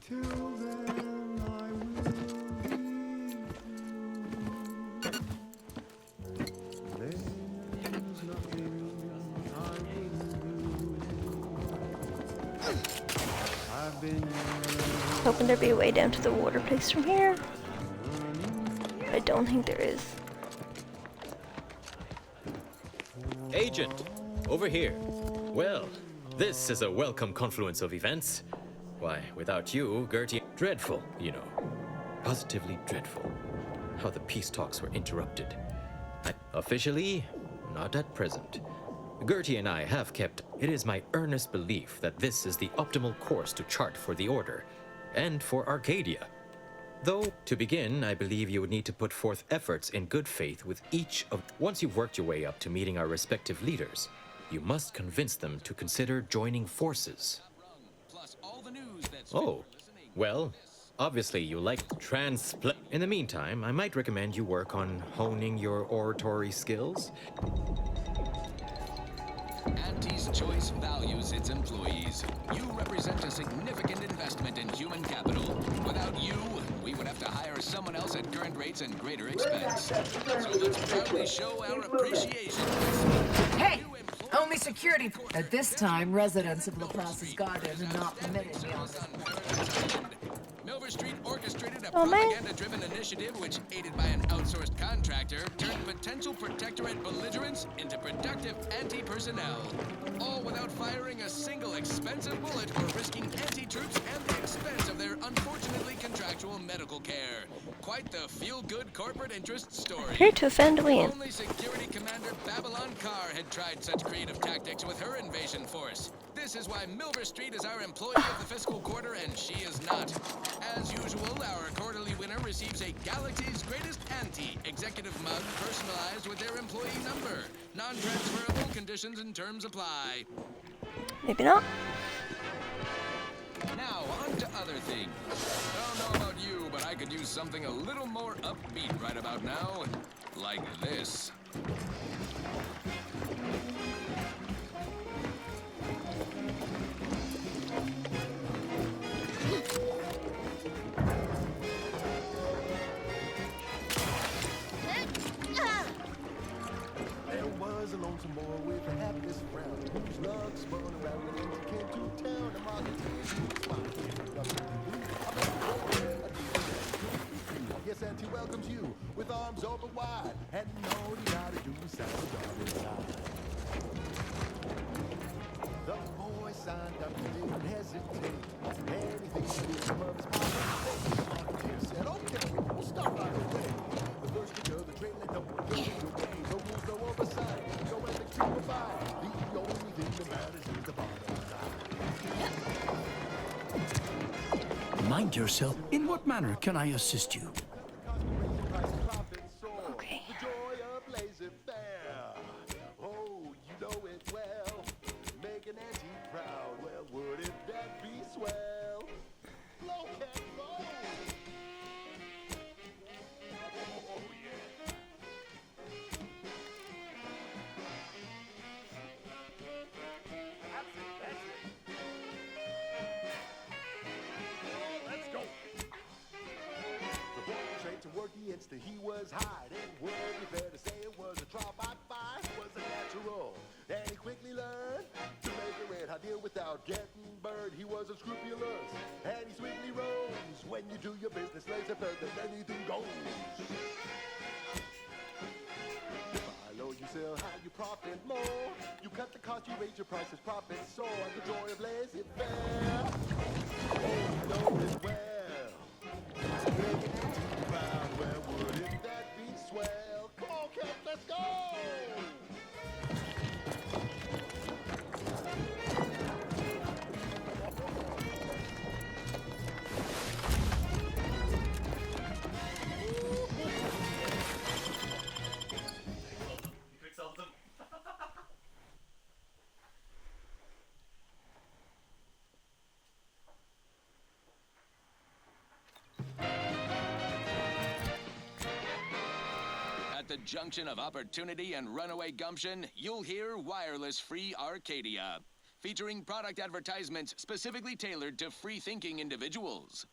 Till then, I will be true. There's nothing I can do. I've been Hoping there'd be a way down to the water place from here. I don't think there is. Agent, over here. Well, this is a welcome confluence of events. Why, without you, Gertie... Dreadful, you know. Positively dreadful. How the peace talks were interrupted. Officially, not at present. Gertie and I have kept... It is my earnest belief that this is the optimal course to chart for the Order. And for Arcadia. Though, to begin, I believe you would need to put forth efforts in good faith with each of... Once you've worked your way up to meeting our respective leaders, you must convince them to consider joining forces. Oh, well, obviously you like In the meantime, I might recommend you work on honing your oratory skills. Auntie's Choice values its employees. You represent a significant investment in human capital. Without you, we would have to hire someone else at current rates and greater expense. So let's proudly show our appreciation. Hey! Only security. At this time, residents of La Place's garden are not permitted beyond this point. Milver Street orchestrated a propaganda-driven initiative which, aided by an outsourced contractor, turned potential protectorate belligerents into productive anti-personnel. All without firing a single expensive bullet or risking anti-troops and the expense of their unfortunately contractual medical care. Quite the feel-good corporate interest story. Here to offend Wayne. Only Security Commander Babylon Carr had tried such creative tactics with her invasion force. This is why Milver Street is our employee of the fiscal quarter and she is not. As usual, our quarterly winner receives a Galaxy's Greatest Auntie executive mug personalized with their employee number. Non-transferable conditions and terms apply. Maybe not. Now, on to other things. Don't know about you, but I could use something a little more upbeat right about now. Like this. There was a lonesome boy with a hapless frown, whose luck spun around and he came to town. The marketeers who was yes, Auntie welcomes you with arms open wide, and all you gotta do is sign the job inside. The boy signed up, he didn't hesitate. Anything to do above his pocket. The marketeer said, okay, we'll start right away. The first to go, the train let no one get in your way. No rules, no oversight, no ethics to provide. The only thing that matters is the bottom line. Mind yourself. In what manner can I assist you? Okay. The joy of laissez-faire. Oh, you know it well. Make an auntie proud. Well, wouldn't that be swell? Low cat roll. Oh, yeah. That's it. Let's go. The boy was trained to work the instant he was hired. It would be fair to say it was a trial by fire. It was a natural, and he quickly learned to make a red hot deal without getting burned. He was unscrupulous, and he sweetly rose. When you do your business, laissez-faire, then anything goes. You buy low, you sell high, you profit more. You cut the cost, you raise your prices, profit soar. The joy of laissez-faire. Oh, you know it well. Well, wouldn't that be swell? Come on, Cat, let's go! At the junction of opportunity and runaway gumption, you'll hear Wireless Free Arcadia, featuring product advertisements specifically tailored to free-thinking individuals.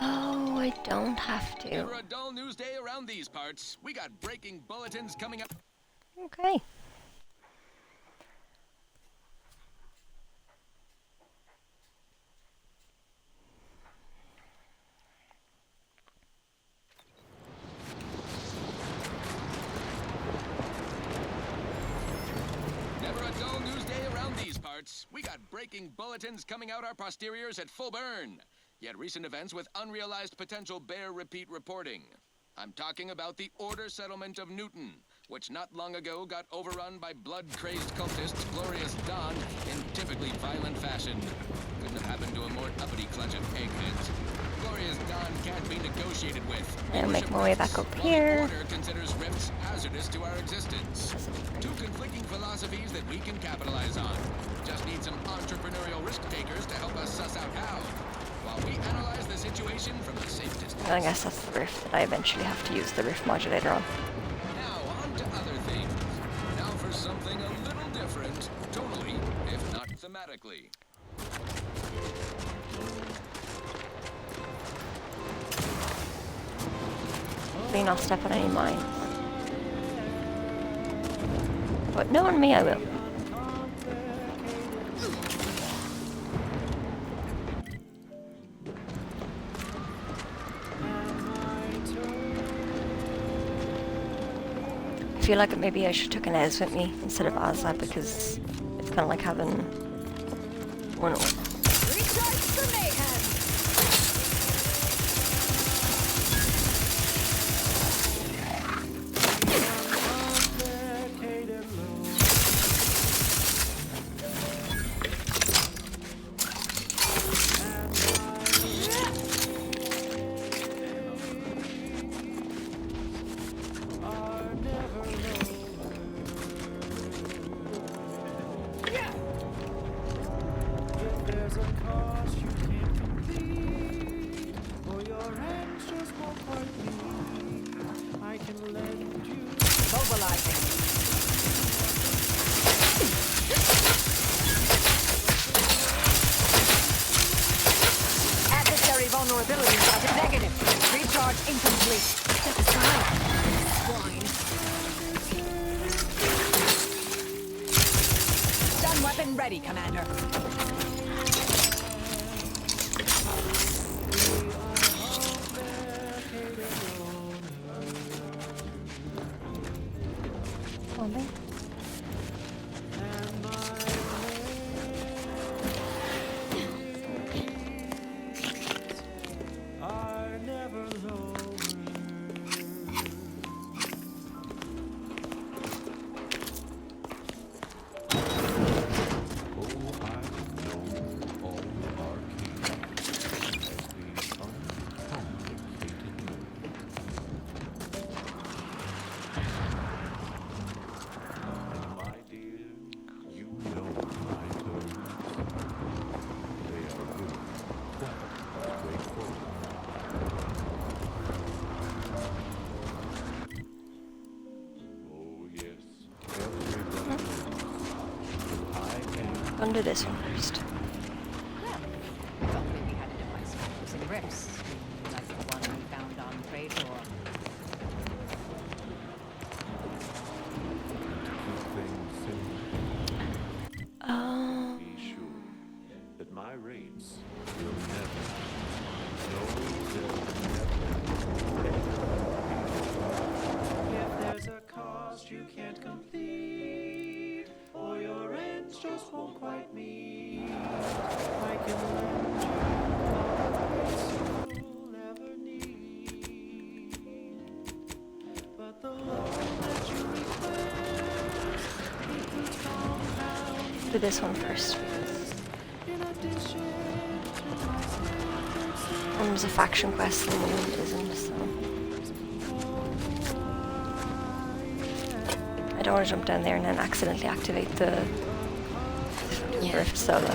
Oh, I don't have to. Never a dull news day around these parts. We got breaking bulletins coming up. Okay. Never a dull news day around these parts. We got breaking bulletins coming out our posteriors at full burn. Yet recent events with unrealized potential bear repeat reporting. I'm talking about the Order Settlement of Newton, which not long ago got overrun by blood-crazed cultists Glorious Dawn in typically violent fashion. Couldn't have happened to a more uppity clutch of eggheads. Glorious Dawn can't be negotiated with. I'll make my way back up here. Order considers rifts hazardous to our existence. Two conflicting philosophies that we can capitalize on. Just need some entrepreneurial risk takers to help us suss out how. While we analyze the situation from a safe distance. I guess that's the riff that I eventually have to use the riff modulator on. Now on to other things. Now for something a little different, tonally, if not thematically. Hopefully not step on any mines. But knowing me, I will. feel like maybe I should took an Ez with me instead of Asa because it's kind of like having one. Recharge for mayhem! Ready, Commander. Under this one first. Be sure that my raids will never, if there's a cost you can't complete, or your ends just won't quite meet, I can lend you all the you'll ever need. But the loan that you request includes compound. Do this one first. There's a faction quest and one isn't, so I don't want to jump down there and then accidentally activate the Rift Solo.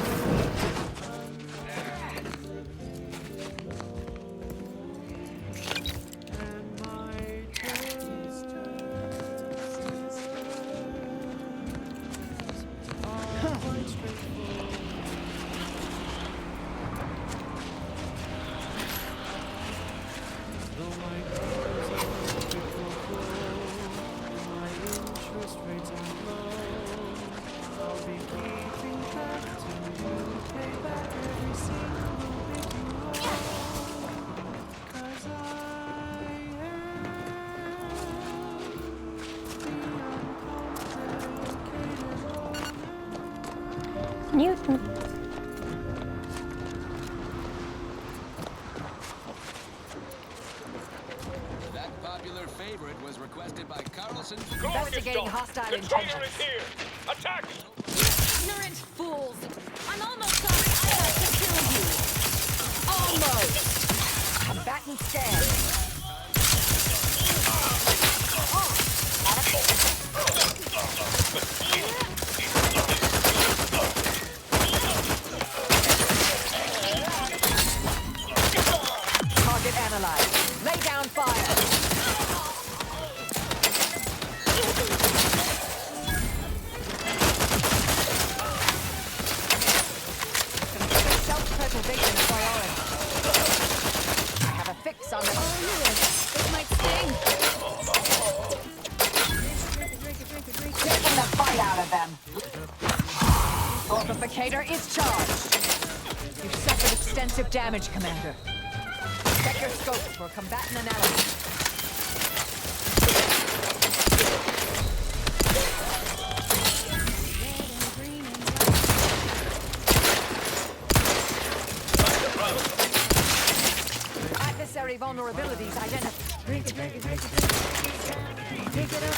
Newton. That popular favorite was requested by Carlson. Investigating hostile intentions. Here! Attack! Ignorant fools! I'm almost sorry I got to kill you! Almost! Combatant stand. Target analyzed. Lay down fire. Self-preservation priority. I have a fix on the... It might sting! Taking the fight out of them. Amplificator is charged. You've suffered extensive damage, Commander. Check your scope for combatant analysis. Adversary vulnerabilities identified. Break it, break it, break it, break it up,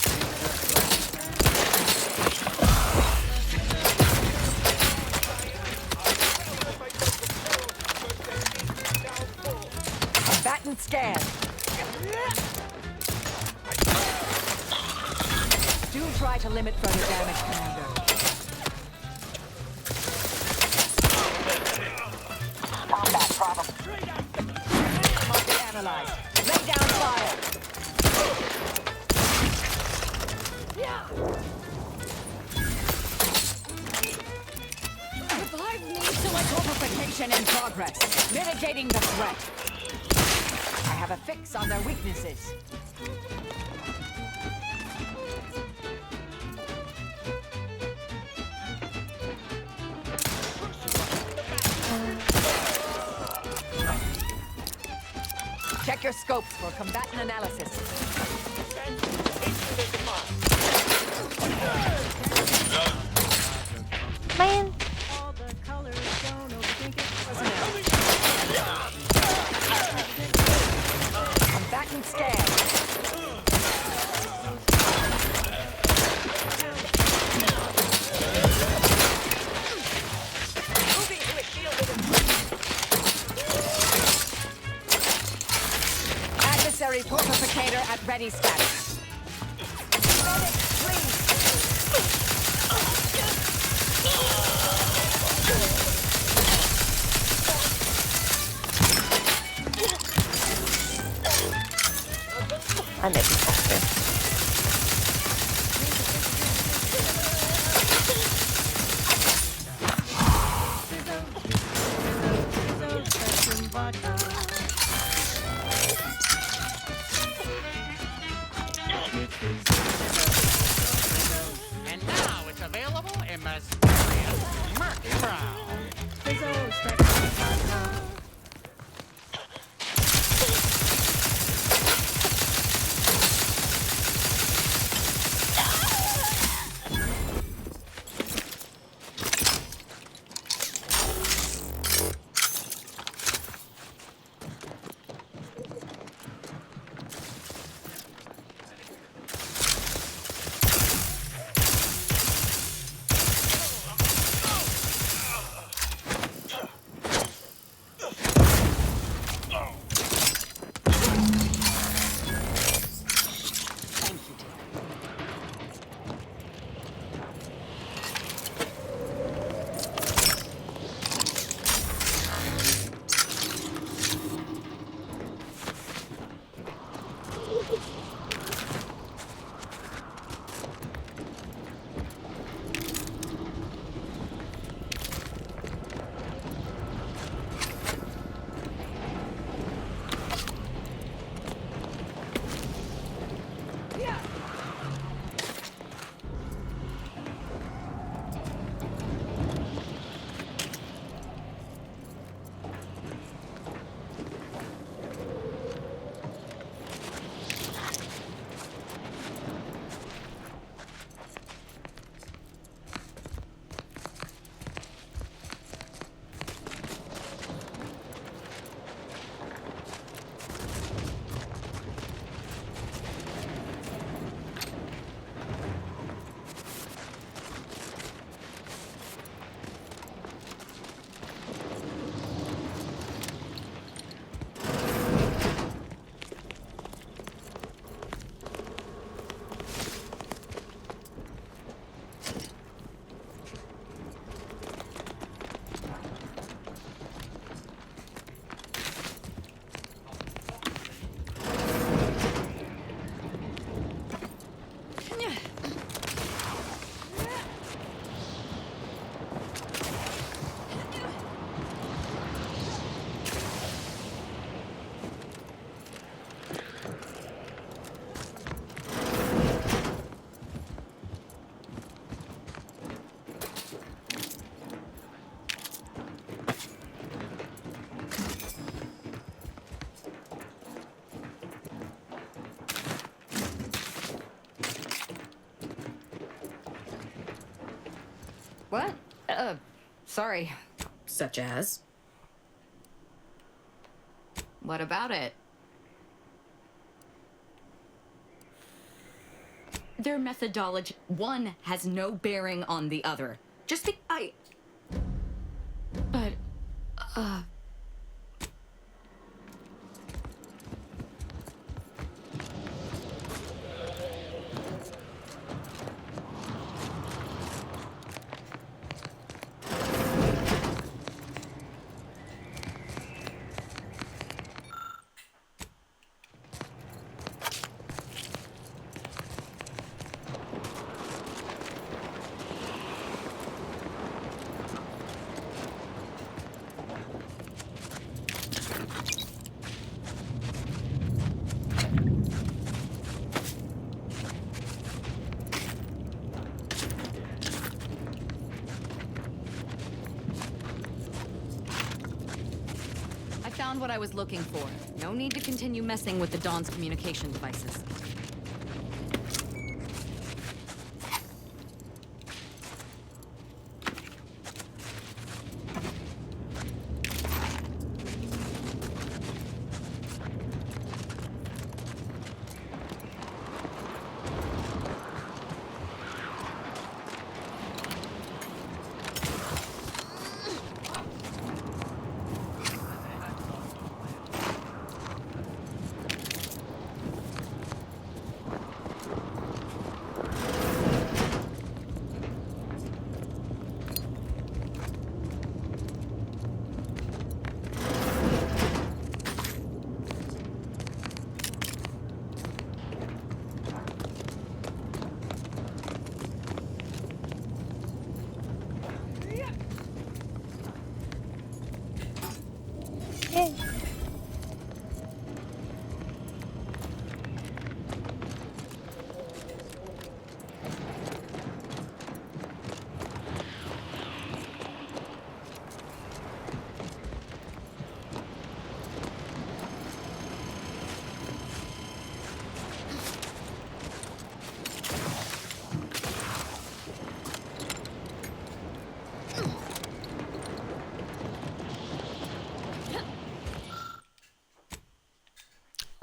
Combatant scan. Do try to limit further damage, Commander. Combat problem. Target analyzed. Lay down fire. Revive me till fortification in progress. Mitigating the threat. I have a fix on their weaknesses. Check your scopes for combatant analysis. Man. Combatant scan. Moving to a shielded Adversary fortificator at ready status. Medic, please. I live in Foster. And now it's available in mysterious murky brown. What? Sorry. Such as? What about it? Their methodology, one has no bearing on the other. Just think But, found what I was looking for. No need to continue messing with the Dawn's communication devices.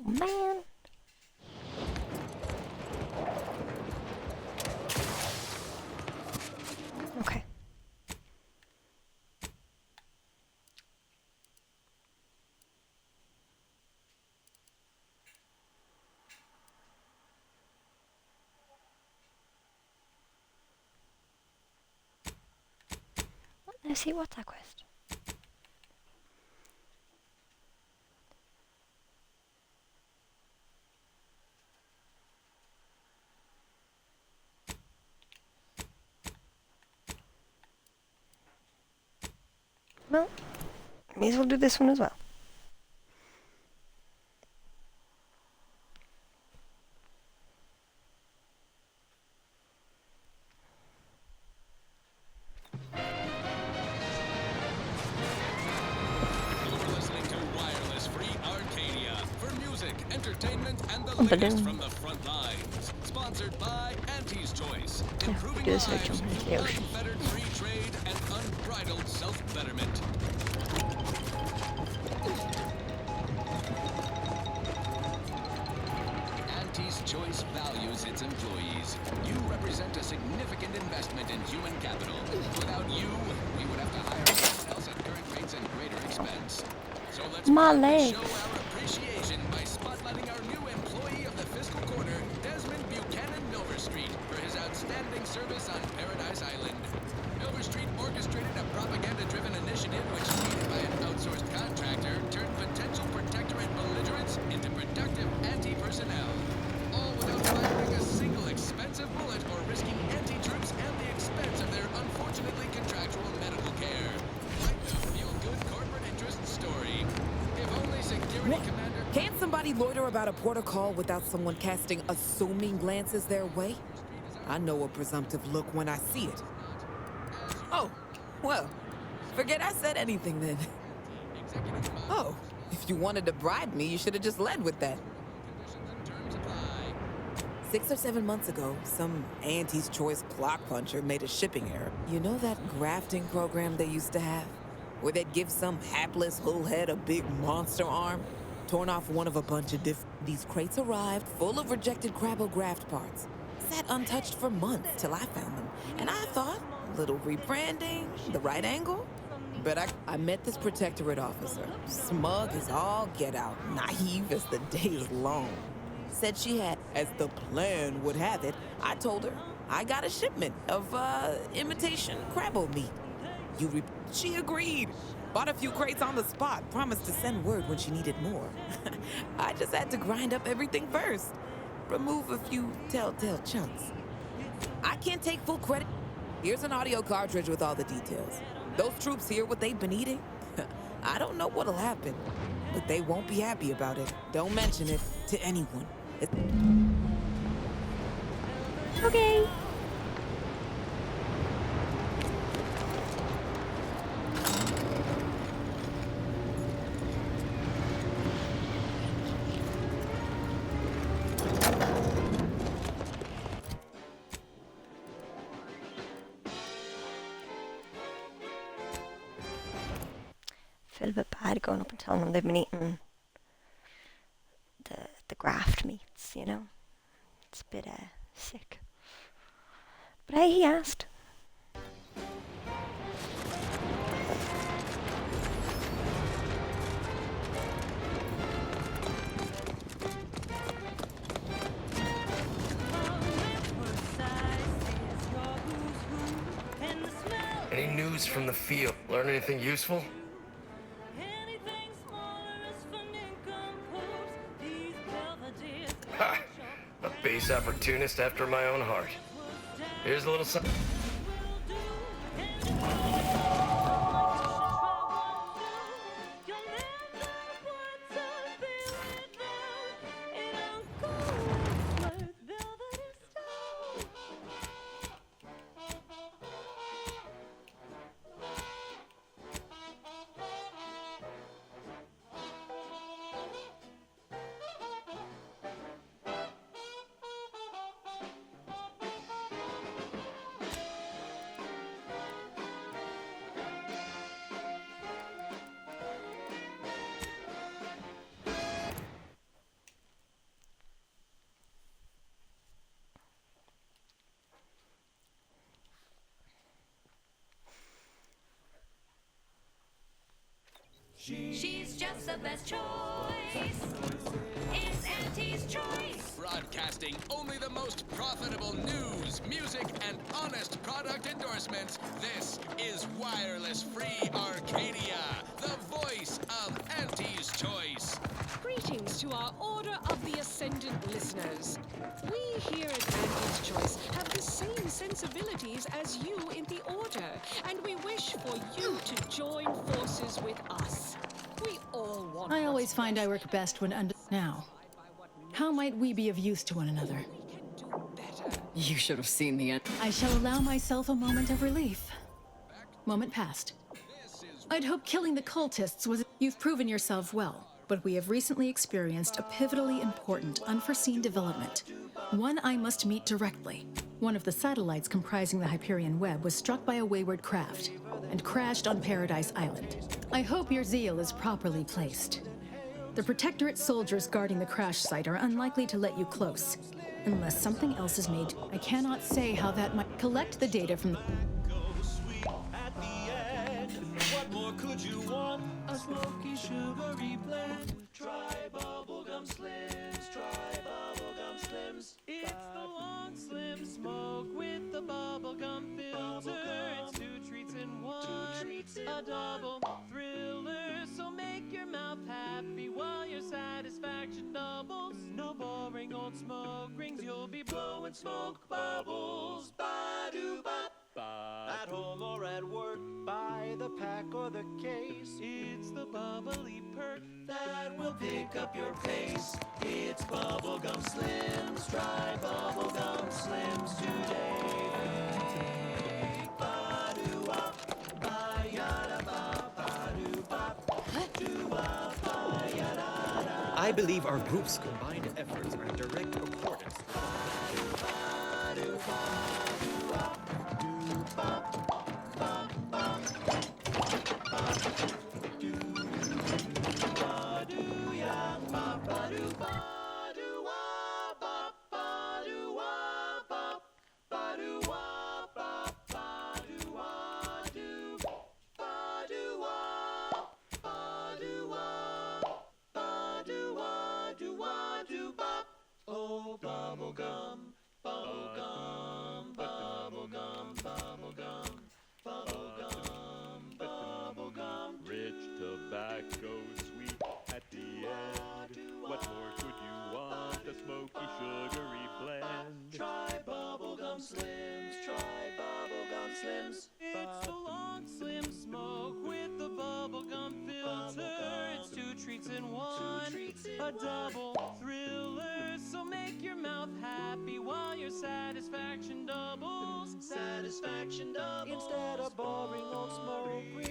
Man. Okay. Let's see what's that quest. Well, may as well do this one as well. You're listening to Wireless Free Arcadia for music, entertainment, and the latest from the front lines. Sponsored by Auntie's Choice, improving lives through unfettered free trade and unbridled self-betterment. Auntie's Choice values its employees. You represent a significant investment in human capital. Without you, we would have to hire someone else at current rates and greater expense. So let's show our appreciation by spotlighting our new employee of the fiscal quarter, Desmond Buchanan Milverstreet, for his outstanding service on Paradise Island. Milverstreet orchestrated a propaganda-driven initiative which, aided by an outsourced contractor, turned potential protectorate belligerents into productive anti-personnel. All without firing a single expensive bullet or risking anti-troops and the expense of their unfortunately contractual medical care. Quite the feel-good corporate interest story. If only security commander... Can't somebody loiter about a protocol without someone casting assuming glances their way? I know a presumptive look when I see it. Oh, well, forget I said anything then. Oh, if you wanted to bribe me, you should have just led with that. 6 or 7 months ago, some Auntie's Choice clock puncher made a shipping error. You know that grafting program they used to have? Where they'd give some hapless hullhead a big monster arm? Torn off one of a bunch of These crates arrived full of rejected Crabbo graft parts. sat untouched for months till I found them. And I thought, little rebranding, the right angle. But I met this protectorate officer. Smug as all get out, naive as the day is long. Said she had, as the plan would have it, I told her I got a shipment of, imitation crabble meat. She agreed. Bought a few crates on the spot, promised to send word when she needed more. I just had to grind up everything first. Remove a few telltale chunks. I can't take full credit. Here's an audio cartridge with all the details. Those troops hear what they've been eating. I don't know what'll happen, but they won't be happy about it. Don't mention it to anyone. Okay. Feel a bit bad going up and telling them they've been eating the graft meats, you know. It's a bit sick. But hey, he asked. Any news from the field? Learn anything useful? Ha! A base opportunist after my own heart. Here's a little something. She's just the best choice. It's Auntie's choice. Broadcasting only the most profitable news, music, and honest product endorsements. This is Wireless Free Arcadia, the voice of Auntie's choice. Greetings to our Order of the Ascendant listeners. We here at Auntie's Choice have the same sensibilities as you in the Order, and we wish for you to join forces with us. We all want. I always find I work best when under. Now, how might we be of use to one another? You should have seen the end. I shall allow myself a moment of relief. Moment passed. I'd hoped killing the cultists was. You've proven yourself well, but we have recently experienced a pivotally important, unforeseen development. One I must meet directly. One of the satellites comprising the Hyperion web was struck by a wayward craft and crashed on Paradise Island. I hope your zeal is properly placed. The Protectorate soldiers guarding the crash site are unlikely to let you close, unless something else is made. I cannot say how that might collect the data from the... What more could you want? A smoky, sugary blend. Try bubblegum slims. Try bubblegum slims. It's the long slim smoke with the bubblegum filter. It's 2 treats in 1. A double thriller. So make your mouth happy while your satisfaction doubles. No boring old smoke rings. You'll be blowing smoke bubbles. Ba-do-bop. At home or at work, buy the pack or the case. It's the bubbly perk that will pick up your pace. It's Bubblegum Slims. Try Bubblegum Slims today. Ba-do-wop, ba-yada-ba, ba-do-bop, do-wop, ba-yada-da. I believe our group's combined efforts are in direct accordance. a double thriller, so make your mouth happy while your satisfaction doubles. Satisfaction doubles. Instead of boring old smoke rings.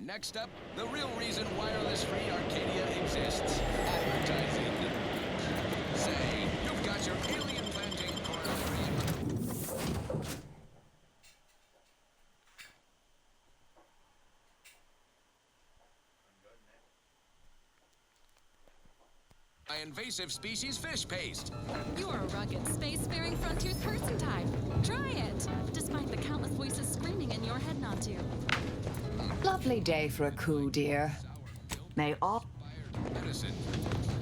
Next up, the real reason wireless-free Arcadia exists. Advertising. Say, you've got your alien planting corner dream. Invasive species fish paste. You're a rugged, spacefaring frontiers person type. Try it, despite the countless voices screaming in your head not to. Lovely day for a coup, dear. May all... Medicine.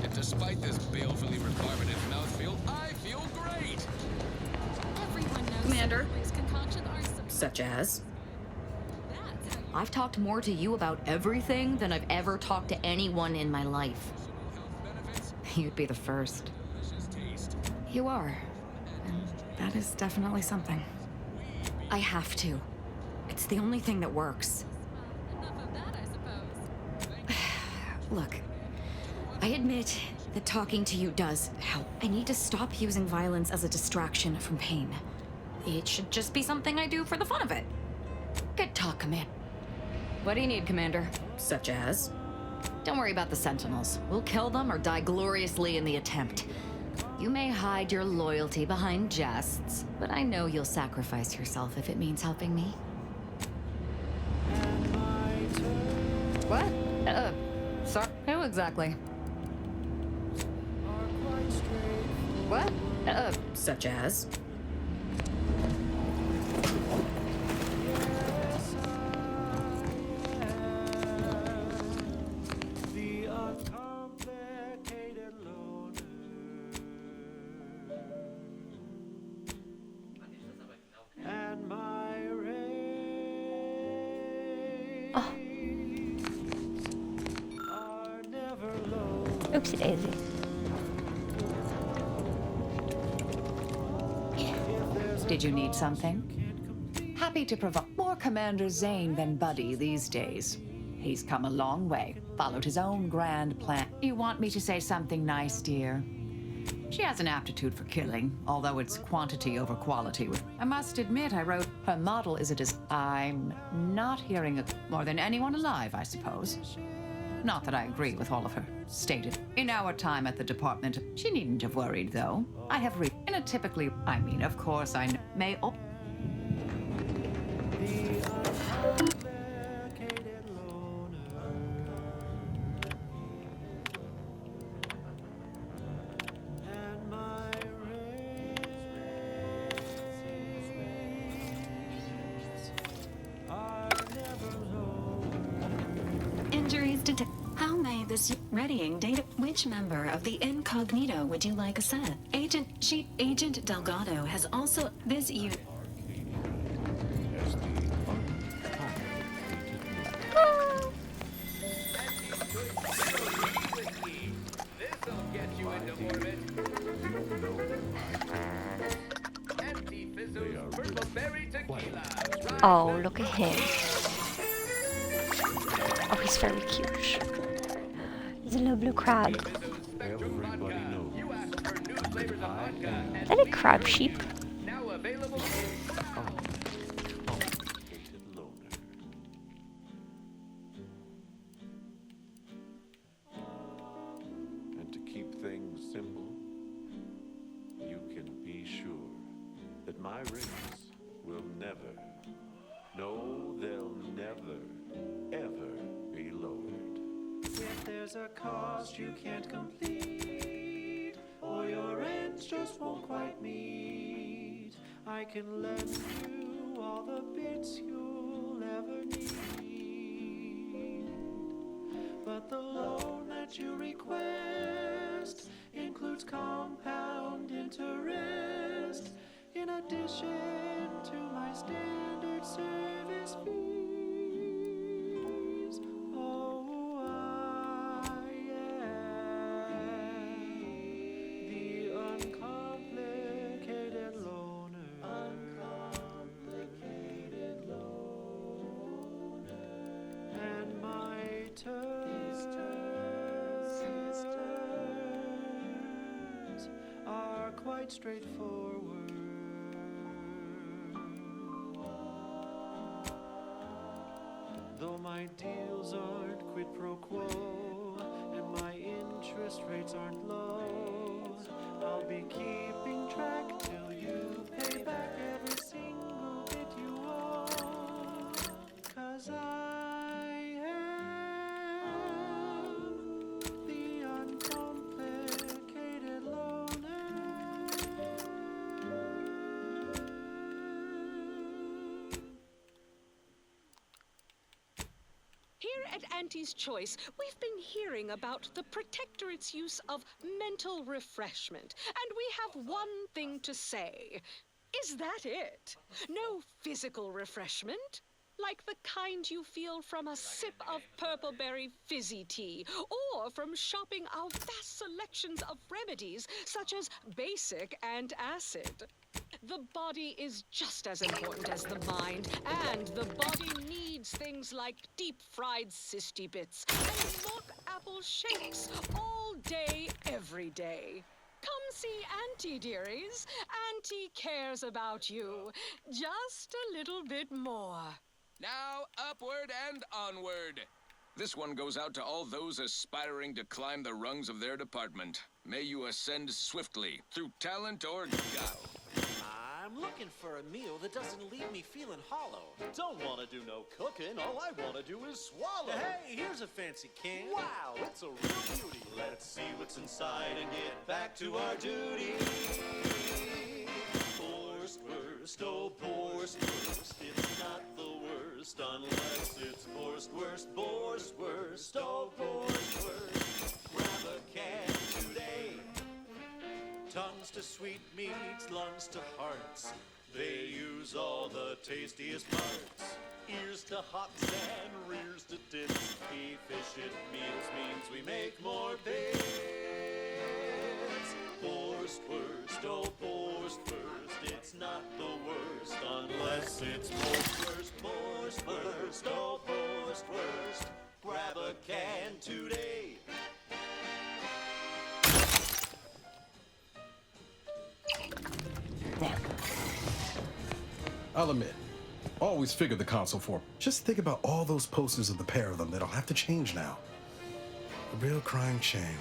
And despite this balefully rebarbative mouthfeel, I feel great. Everyone knows Commander. These concoctions are Such as? I've talked more to you about everything than I've ever talked to anyone in my life. You'd be the first. You are. And that is definitely something. I have to. It's the only thing that works. Look, I admit that talking to you does help. I need to stop using violence as a distraction from pain. It should just be something I do for the fun of it. Good talk, Commander. What do you need, Commander? Such as? Don't worry about the Sentinels. We'll kill them or die gloriously in the attempt. You may hide your loyalty behind jests, but I know you'll sacrifice yourself if it means helping me. What? Sorry. Who exactly? What? Such as? The uncomplicated loner. And my rays are never low. Oopsie daisy. Did you need something? Happy to provide more Commander Zane than Buddy these days. He's come a long way, followed his own grand plan. You want me to say something nice, dear? She has an aptitude for killing, although it's quantity over quality. I must admit, I wrote her model is a I'm not hearing it more than anyone alive, I suppose. Not that I agree with all of her stated. In our time at the department, she needn't have worried, though. I have read in a typically, I mean, of course, I may. Injuries detected. How may this readying data? Which member of the incognito would you like a set? Agent Delgado has also this you. Oh, look at him. Oh, he's very cute. He's a little blue crab. Is that a crab sheep? And to keep things simple, you can be sure that my rings will never, no, they'll never, ever be lowered. If there's a cost you can't complete, or your ends just won't quite meet, I can lend you all the bits you'll ever need. But the loan that you request includes compound interest, in addition to my standard service fees. Oh, I am the uncomplicated quite straightforward. Though my deals aren't quid pro quo, and my interest rates aren't low, I'll be keeping track till you pay back every single bit you owe. 'Cause I am the uncomplicated loner. Here at Auntie's Choice, we've been hearing about the Protectorate's use of mental refreshment, and we have one thing to say. Is that it? No physical refreshment? Like the kind you feel from a sip of purpleberry fizzy tea, or from shopping our vast selections of remedies, such as basic and acid. The body is just as important as the mind, and the body needs things like deep-fried cysty bits and mock apple shakes all day, every day. Come see Auntie, dearies. Auntie cares about you just a little bit more. Now, upward and onward. This one goes out to all those aspiring to climb the rungs of their department. May you ascend swiftly through talent or guile. I'm looking for a meal that doesn't leave me feeling hollow. Don't want to do no cooking. All I want to do is swallow. Hey, here's a fancy can. Wow, it's a real beauty. Let's see what's inside and get back to our duty. Worst, oh, worst. It's not the worst unless it's worst, worst, oh, worst. Grab a can today. Tongues to sweetmeats, lungs to hearts. They use all the tastiest parts. Ears to hots and rears to tits. Efficient meals means we make more bits. Worst, oh, worst. It's not the worst unless it's worst, oh, worst. Grab a can today. I'll admit, always figured the console for. Just think about all those posters of the pair of them that'll have to change now. A real crying shame.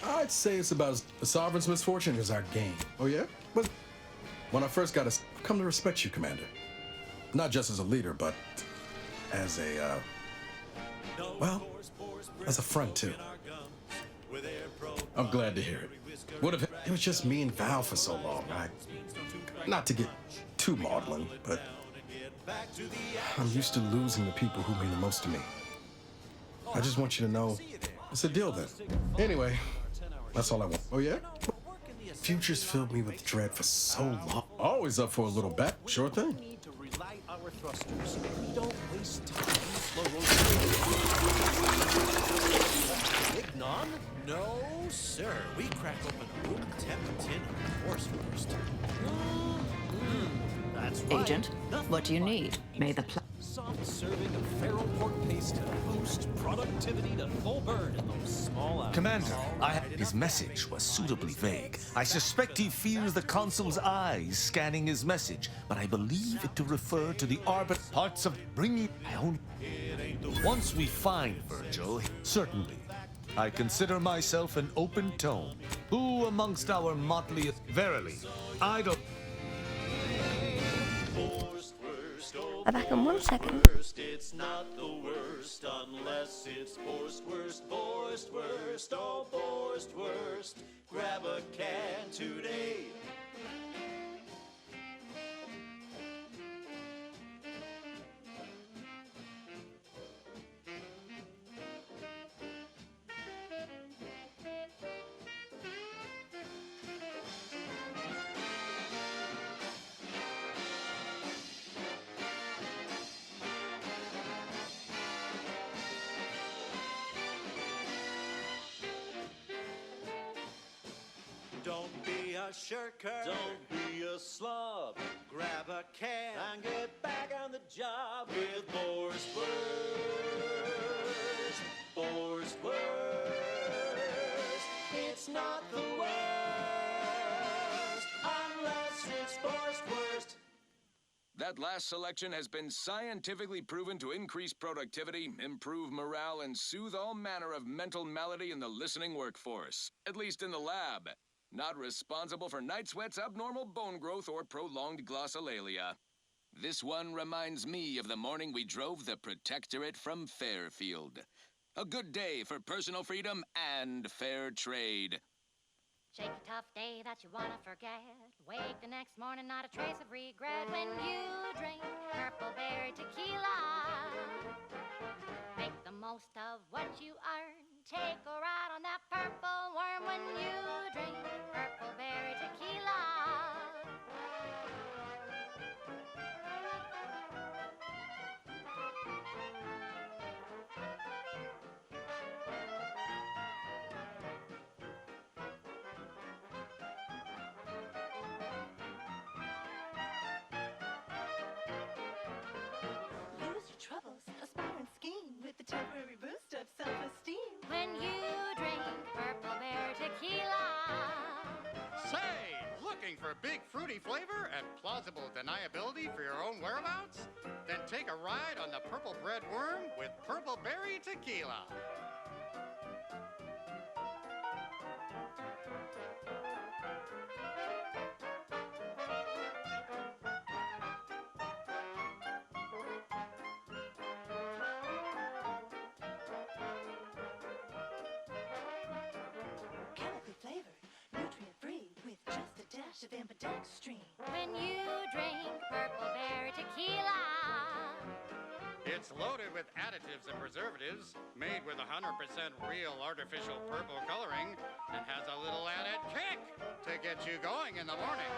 I'd say it's about as the Sovereign's misfortune as our gain. Oh yeah? But when I first got I've come to respect you, Commander. Not just as a leader, but as a, well, as a friend too. I'm glad to hear it. It was just me and Val for so long. Not to get too maudlin, but I'm used to losing the people who mean the most to me. I just want you to know it's a deal then. Anyway, that's all I want. Oh yeah? Future's filled me with dread for so long. Always up for a little bet. Sure thing. We need to relight our thrusters. We don't waste time. Slow Ignon? No, sir. We crack open a room temp tin of force first. That's right. Agent, what do you need? May the soft serving of feral pork paste to boost productivity to full burn in those small hours. Commander, his message was suitably vague. I suspect he fears the consul's eyes scanning his message, but I believe it to refer to the orbit parts of bringing my own. Once we find Virgil, certainly. I consider myself an open tome. Who amongst our motley... Verily, I don't... I'm back in 1 second. It's not the worst unless it's worst, oh, worst. Grab a can today. Don't be a shirker. Don't be a slob. Grab a can and get back on the job with Boar's Worst. It's not the worst That last selection has been scientifically proven to increase productivity, improve morale, and soothe all manner of mental malady in the listening workforce. At least in the lab. Not responsible for night sweats, abnormal bone growth, or prolonged glossolalia. This one reminds me of the morning we drove the Protectorate from Fairfield. A good day for personal freedom and fair trade. Shake a tough day that you wanna forget. Wake the next morning, not a trace of regret. When you drink Purple Berry Tequila, make the most of what you earn. Take a ride on that purple worm when you drink Purple Berry Tequila. Lose your troubles, aspire and scheme with the temporary boost of self-esteem. When you drink Purple Berry Tequila. Say, looking for big fruity flavor and plausible deniability for your own whereabouts? Then take a ride on the Purple Bread Worm with Purple Berry Tequila. Chemically flavored, nutrient-free with just a dash of ambidextrine. When you drink Purple Berry Tequila. It's loaded with additives and preservatives, made with 100% real artificial purple coloring, and has a little added kick to get you going in the morning.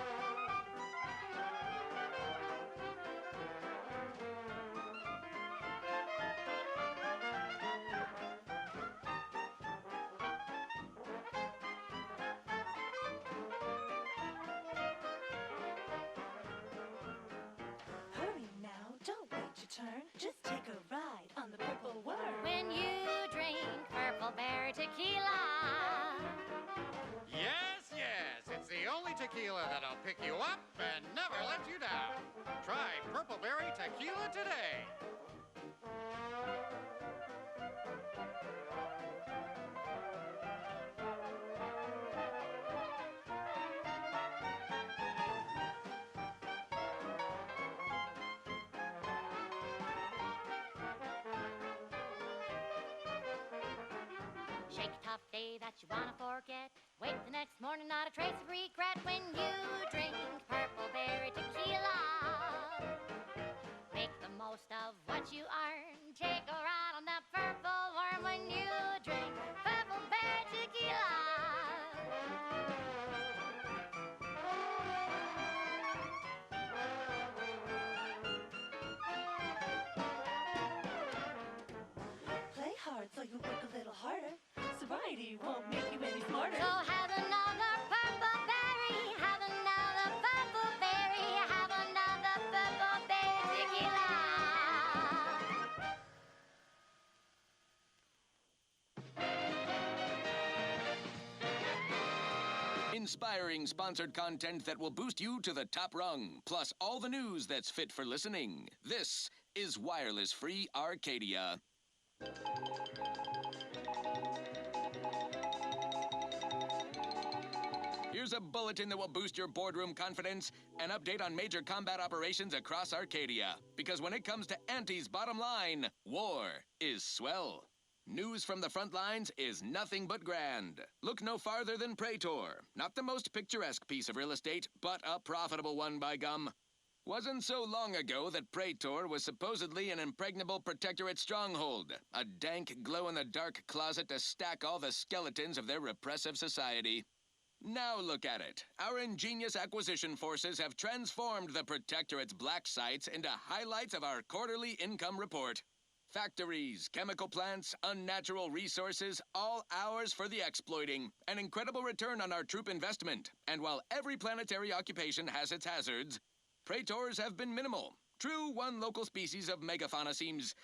Hurry now, don't wait your turn. Just take a ride on the Purple Worm. When you drink Purple Berry Tequila. Yes, yes, it's the only tequila that'll pick you up and never let you down. Try Purple Berry Tequila today. Shake a tough day that you wanna forget. Wake the next morning, not a trace of regret. When you drink Purple Berry Tequila. Make the most of what you earn. Take a ride on that purple worm when you drink Purple Berry Tequila. Play hard so you work a little harder. Sobriety won't make you any smarter. So have another Purple Berry. Have another Purple Berry. Have another Purple Berry Tequila. Inspiring sponsored content that will boost you to the top rung, plus all the news that's fit for listening. This is Wireless Free Arcadia. Here's a bulletin that will boost your boardroom confidence, an update on major combat operations across Arcadia. Because when it comes to Auntie's bottom line, war is swell. News from the front lines is nothing but grand. Look no farther than Praetor. Not the most picturesque piece of real estate, but a profitable one by gum. Wasn't so long ago that Praetor was supposedly an impregnable Protectorate stronghold, a dank glow-in-the-dark closet to stack all the skeletons of their repressive society. Now look at it. Our ingenious acquisition forces have transformed the Protectorate's black sites into highlights of our quarterly income report. Factories, chemical plants, unnatural resources, all ours for the exploiting. An incredible return on our troop investment. And while every planetary occupation has its hazards, Praetors have been minimal. True, one local species of megafauna seems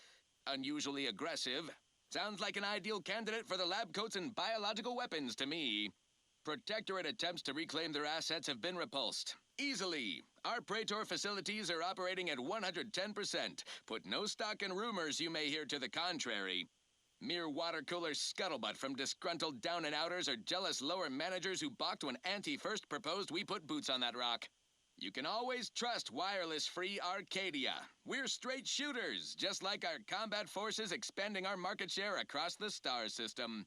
unusually aggressive. Sounds like an ideal candidate for the lab coats and biological weapons to me. Protectorate attempts to reclaim their assets have been repulsed. Easily. Our Praetor facilities are operating at 110%. Put no stock in rumors you may hear to the contrary. Mere water cooler scuttlebutt from disgruntled down-and-outers or jealous lower managers who balked when Auntie first proposed we put boots on that rock. You can always trust wireless-free Arcadia. We're straight shooters, just like our combat forces expanding our market share across the star system.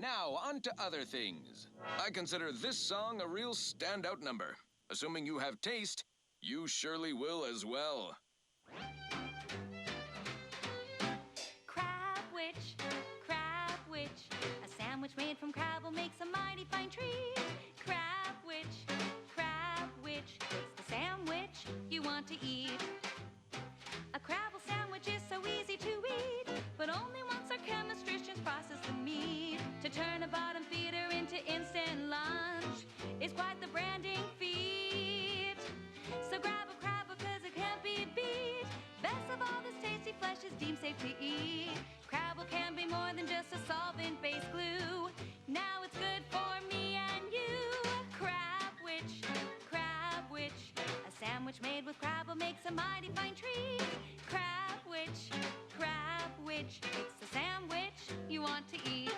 Now, on to other things. I consider this song a real standout number. Assuming you have taste, you surely will as well. Crab witch, a sandwich made from crab will make a mighty fine treat. Crab witch, it's the sandwich you want to eat. A crabble sandwich is so easy to eat, but only once our chemistricians process the meat. To turn a bottom feeder into instant lunch is quite the branding feat. So grab a crab because it can't be beat. Best of all, this tasty flesh is deemed safe to eat. Crabble can be more than just a solvent-based glue. Now it's good for me and you. Crab witch, a sandwich made with crabble makes a mighty fine treat. Crab witch, it's the sandwich you want to eat.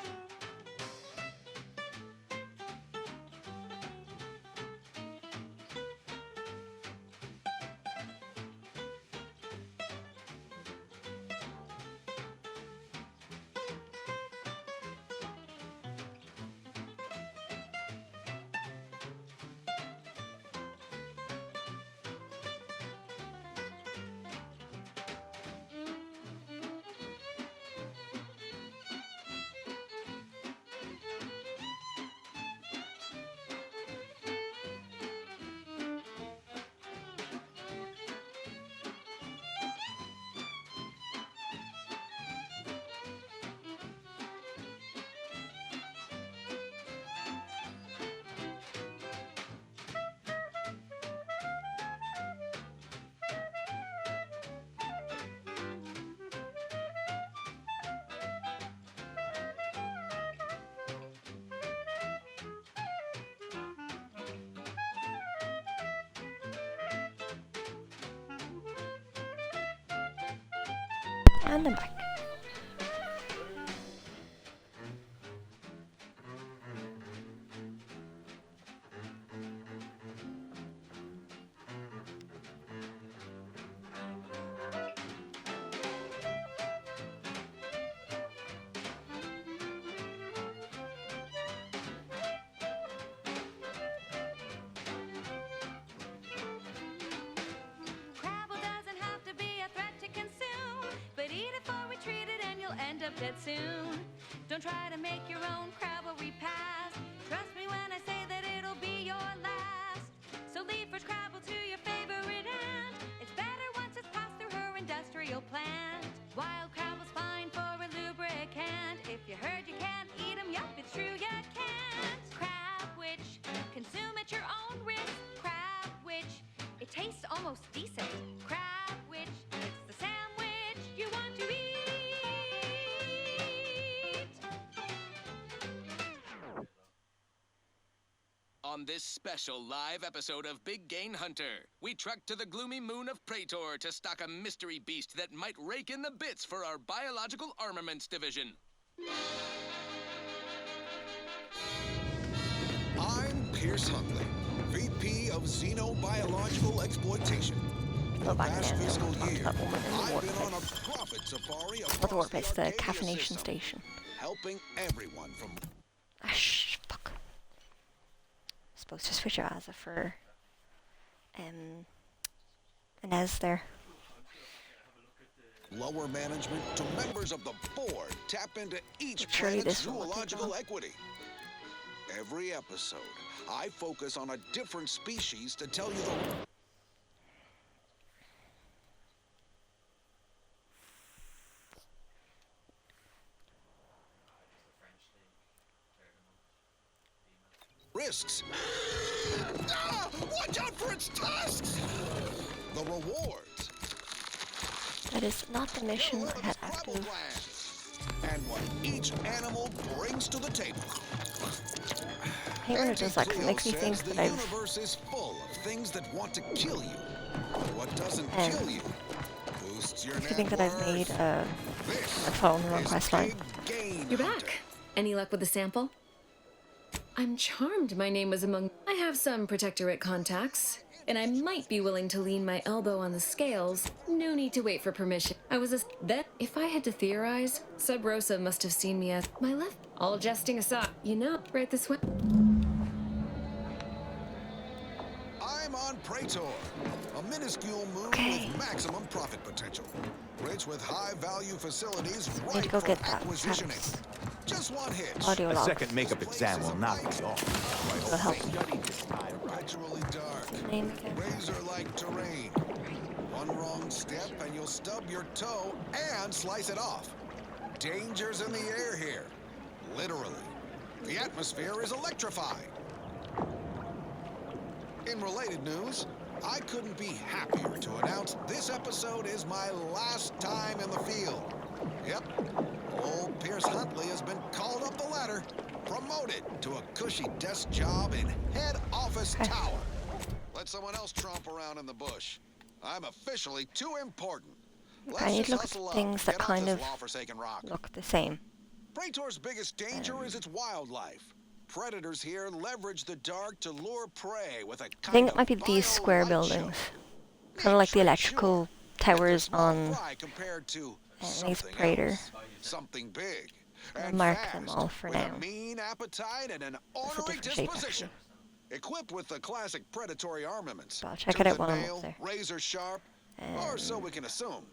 And I'm back. Up dead soon. Don't try to make your own crabble repast. Trust me when I say that it'll be your last. So leave first crabble to your favorite aunt. It's better once it's passed through her industrial plant. Wild crabble's fine for a lubricant. If you heard you can't eat 'em, yup, it's true you can't. Crab witch, consume at your own risk. Crab witch, it tastes almost decent. Crab witch, it's the sandwich you want to eat. On this special live episode of Big Gain Hunter, we trek to the gloomy moon of Praetor to stock a mystery beast that might rake in the bits for our biological armaments division. I'm Pierce Huntley, VP of Xenobiological Exploitation. For the past fiscal year, I've been on a profit safari across the the Arcadia caffeination system, station. helping everyone from... Fuck. Supposed to switch Asa for Inez there. lower management to members of the board tap into each Surely planet's this one will take zoological long. equity. Every episode, I focus on a different species to tell you the... risks. Ah, watch out for its tusks! The rewards. That is not the mission I had active. And what each animal brings to the table. I hate when it does that because it makes me think that The I've universe is full of things that want to kill you. But what doesn't kill you boosts your makes me think net that I've worth. made a following the wrong quest line. You're back. Any luck with the sample? I'm charmed my name was among... I have some protectorate contacts, and I might be willing to lean my elbow on the scales. No need to wait for permission. I was a... That, if I had to theorize, Sub Rosa must have seen me as my left. All jesting aside, you know, right this way. I'm on Praetor, a minuscule moon with maximum profit potential. Rich with high-value facilities right go for get that. acquisitioning. Just one hitch. Audio A log. second makeup exam will knock me off. It'll help me. Perpetually dark. Name again. Razor-like terrain. One wrong step and you'll stub your toe and slice it off. Dangers in the air here. Literally. The atmosphere is electrified. In related news, I couldn't be happier to announce this episode is my last time in the field. Yep, old Pierce Huntley has been called up the ladder, promoted to a cushy desk job in head office tower. Let someone else tromp around in the bush. I'm officially too important. I need to look at things that kind of look the same. Praetor's biggest danger is its wildlife. Predators here leverage the dark to lure prey with a I think it might be these square buildings. Kind of like the electrical towers on Ace Praetor. Something big. I'll mark them all for with now. a mean appetite and an That's a ornery different shape, disposition. Equipped with the classic predatory armaments. But I'll check it out Tooth while and I'm up nail, there. razor sharp, or so we can assume.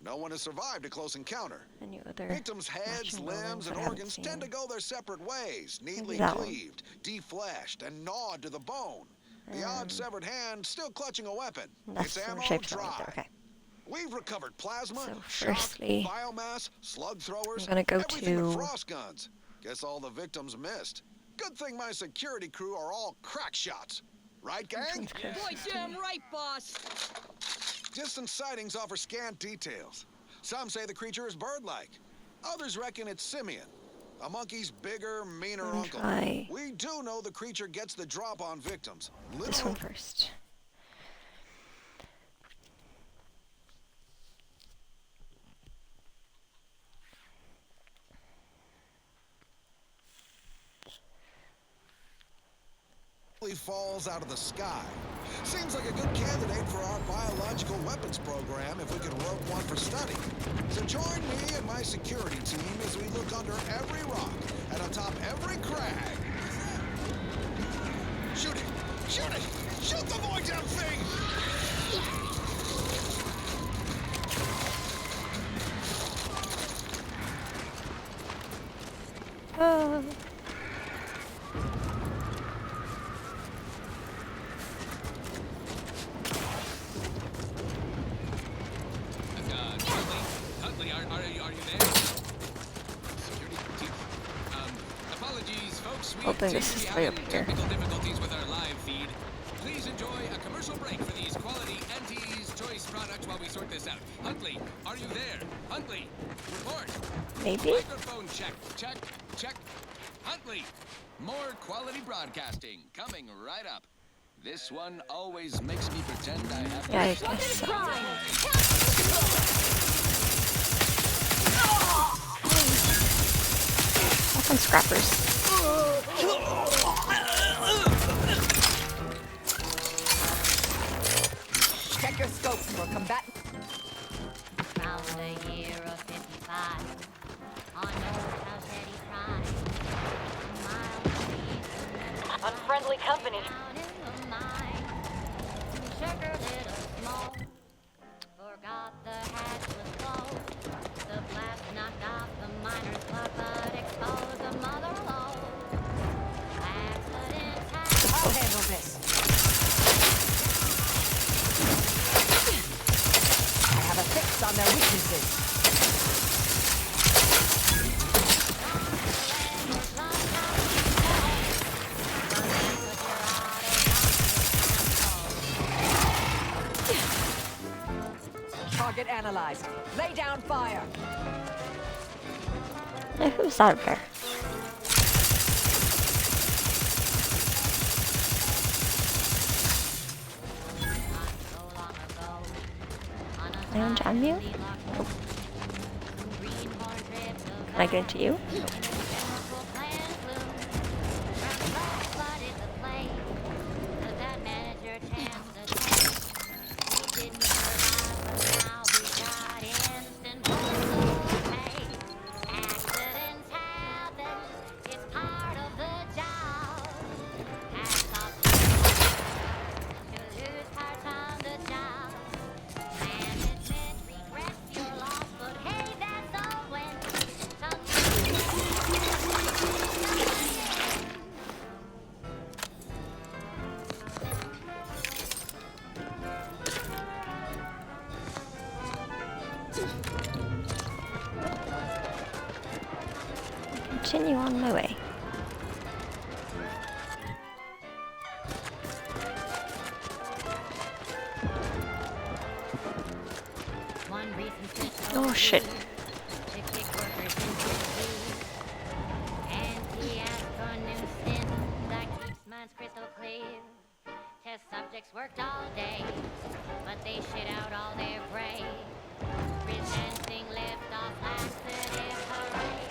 No one has survived a close encounter. Any other Victims' heads, matching limbs, buildings and I haven't organs seen? tend to go their separate ways, neatly that one. cleaved, defleshed, and gnawed to the bone. The odd severed hand still clutching a weapon. That's Its the ammo shapes dry. right there, okay. We've recovered plasma, So shock, firstly, biomass, slug throwers, I'm gonna go everything but to- frost guns. Guess all the victims missed. Good thing my security crew are all crack shots. Right, gang? Boy, damn right, boss. Distant sightings offer scant details. Some say the creature is bird-like. Others reckon it's simian. A monkey's bigger, meaner And uncle. try We do know the creature gets the drop on victims. this one first. Falls out of the sky. Seems like a good candidate for our biological weapons program if we could rope one for study. So join me and my security team as we look under every rock and atop every crag. Shoot it! Shoot it! Shoot the void damn thing! Huntley, are you there? Security team. Apologies, folks. We Hoping this seem is to be way up having here. technical difficulties with our live feed. Please enjoy a commercial break for these quality Auntie's Choice products while we sort this out. Huntley, are you there? Huntley, report. Maybe? Microphone check, check, check. Huntley, more quality broadcasting coming right up. This one always makes me pretend I have Yeah, I guess so. Fucking scrappers. Check your scopes for combatant. Found the year of 55 on Old House Eddie Prime. Unfriendly company. Sugar little small. Forgot the hatch was closed. The blast knocked off the miner's clock, but exposed the mother lode. Accident happened. I'll handle this. I have a fix on their weaknesses. Target analyzed. Lay down fire. Hey, who's out there? Can I unjam you? Nope. Can I get into you? Nope. Continue on my way. Oh shit. Test subjects worked all day, but they shit out all their prey. Presenting liftoff laxative parade.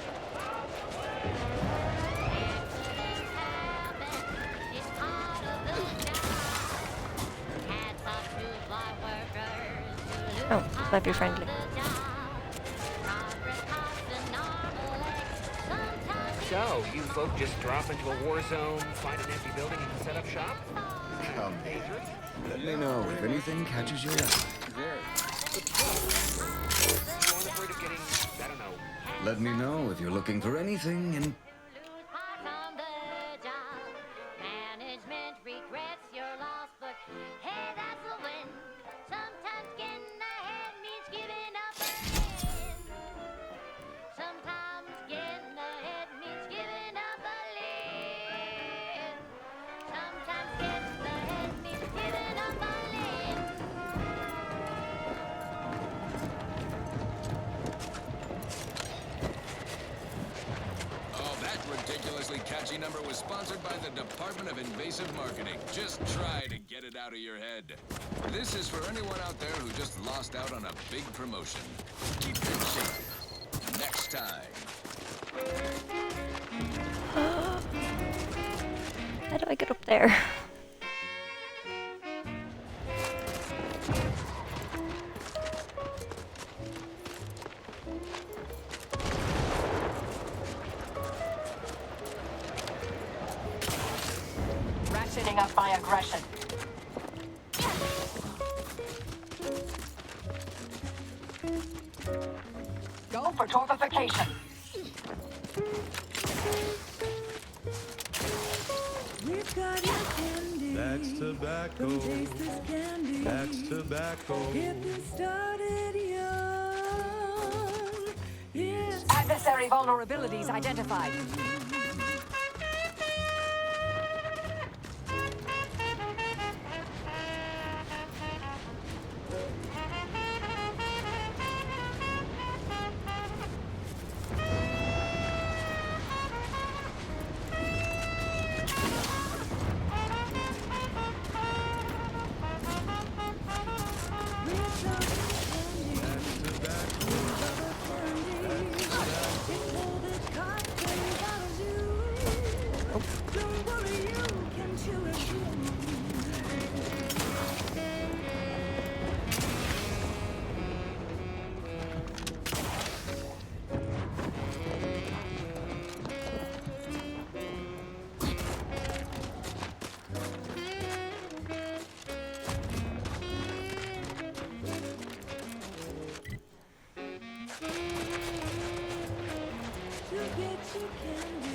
Accidents happen, it's part of the job. Hats off to flight workers who lose Oh, might be friendly. So, you folk just drop into a war zone, find an empty building, and set up shop? Come, Agent. Let me know if anything catches your eye. Let me know if you're looking for anything in... Management regrets your loss, but hey, that's a win. Sometimes getting ahead means giving up again. Sometimes getting ahead means giving up a lid. Sometimes getting ahead means giving up a lid. Oh, that ridiculously catchy number was sponsored by the Department of Invasive Marketing. Just try to get it out of your head. This is for anyone out there who just lost out on a big promotion. Keep it safe. Next time. How do I get up there? Ratcheting up my aggression. Go for torpification. We've got your candy. That's tobacco. Come taste this candy. That's tobacco. Get this started young. Yes. Adversary vulnerabilities identified.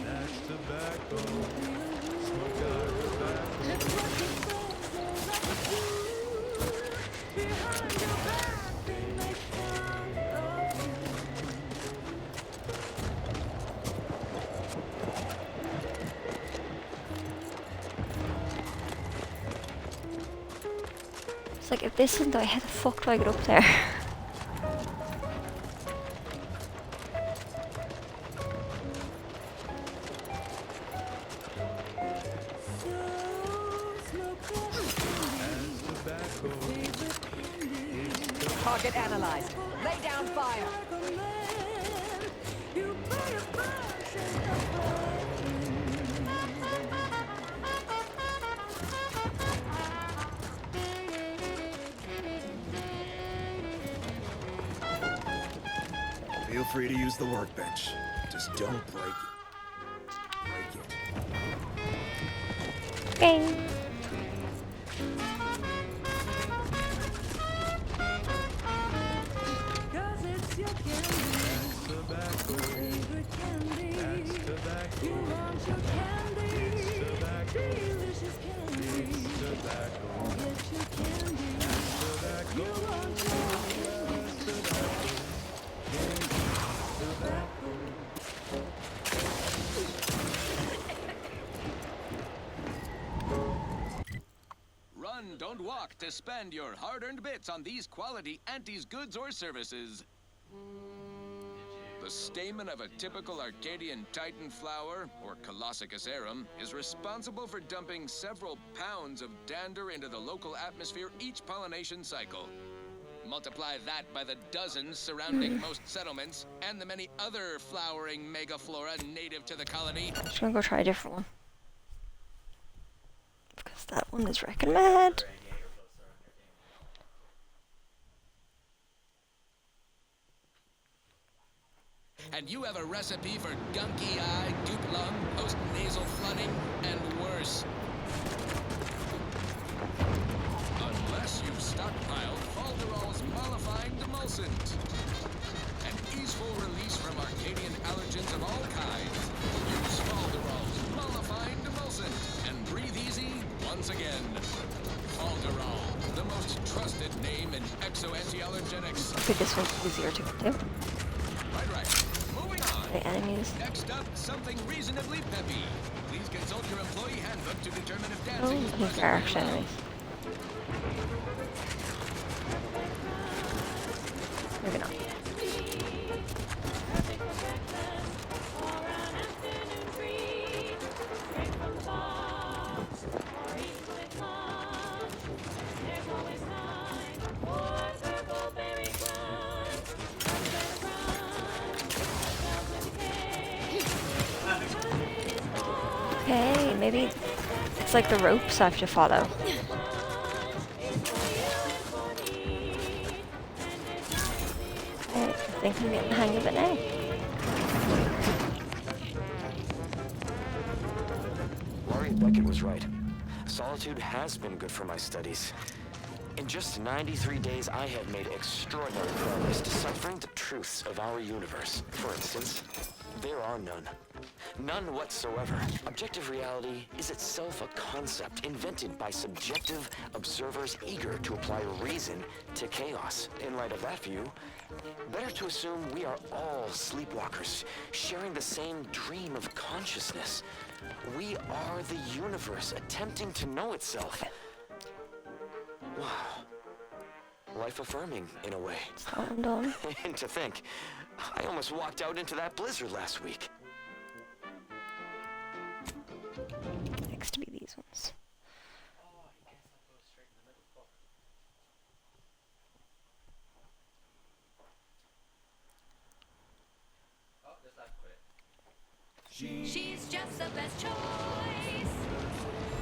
That's tobacco. Smoke out tobacco. It's like, if this isn't though, how the fuck do I get up there? Target analyzed. Lay down fire. Feel free to use the workbench. Just don't break it. Break it. Okay. Run, don't walk to spend your hard-earned bits on these quality Auntie's goods or services. The stamen of a typical Arcadian Titan flower, or Colossicus arum, is responsible for dumping several pounds of dander into the local atmosphere each pollination cycle. Multiply that by the dozens surrounding most settlements, and the many other flowering megaflora native to the colony. I'm just gonna go try a different one. Because that one is wrecking mad. And you have a recipe for gunky eye, dupe lung, post-nasal flooding, and worse. Unless you stockpile Falderall's mollifying demulcent. An easeful release from Arcadian allergens of all kinds. Use Falderall's mollifying demulcent and breathe easy once again. Falderall, the most trusted name in exo-anti-allergenics. I think this one's easier to get to. Right. Moving on. The enemies. Next up, something reasonably peppy. Please consult your employee handbook to determine if Oh, dancing is I think present. they're actually enemies. Maybe not. Okay, maybe it's like the ropes I have to follow. I think I'm getting the hang of it now. Laurie Beckett was right. Solitude has been good for my studies. In just 93 days, I have made extraordinary progress deciphering the truths of our universe. For instance, there are none. None whatsoever. Objective reality is itself a concept invented by subjective observers eager to apply reason to chaos. In light of that view, better to assume we are all sleepwalkers, sharing the same dream of consciousness. We are the universe attempting to know itself. Wow. Life-affirming, in a way. Sound on. And to think, I almost walked out into that blizzard last week. Next to be these ones. She's just the best choice.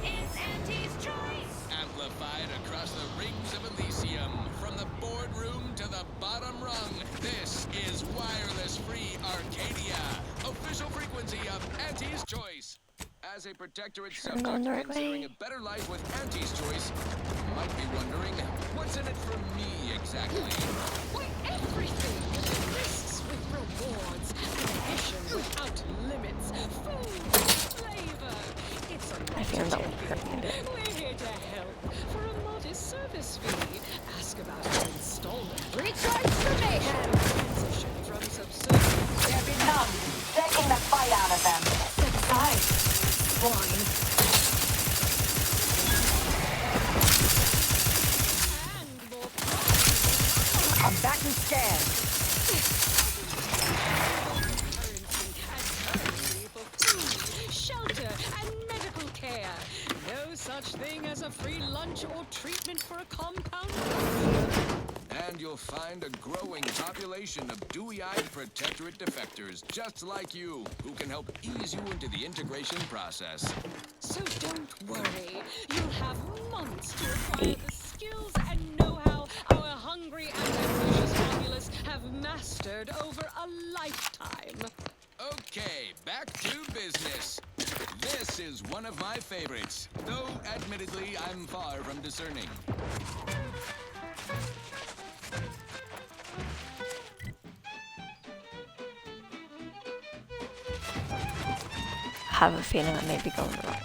It's Auntie's choice. Amplified across the rings of Elysium, from the boardroom to the bottom rung, this is Wireless Free Arcadia, official frequency of Auntie's Choice. As a protectorate I'm going the right considering way. a better life with Auntie's Choice, you might be wondering, what's in it for me exactly? Why, everything! Risks with rewards, ambition without limits, food, flavor. It's a I feel that one hurt me a bit. We're here to help for a modest service fee. Ask about our installment. Recharge the mayhem. Transition from subservience. There be none. Taking the fight out of them. Step aside. Swine. I'm back and scared. Shelter and medical care. No such thing as a free lunch or treatment for a compound. and you'll find a growing population of dewy-eyed Protectorate defectors, just like you, who can help ease you into the integration process. So don't worry. You'll have months to acquire the skills and know-how our hungry and ambitious populace have mastered over a lifetime. Okay, back to business. This is one of my favorites, though admittedly I'm far from discerning. Have a feeling I may be going the wrong way.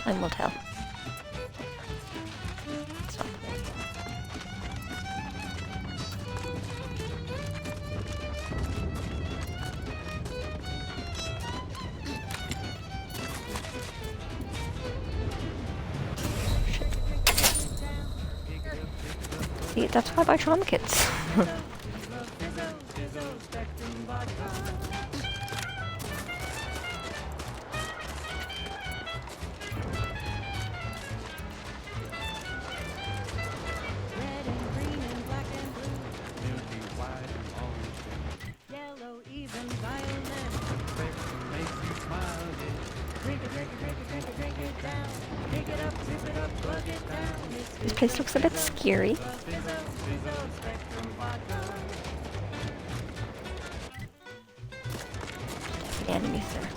Time will tell. It's not me. See, that's why I buy trauma kits. Yellow, even violet. Makes you smile, yeah. Drink it, drink it, drink it, drink it, drink it down. Pick it up, tip it up, plug it down. This place looks a bit scary. The enemies there.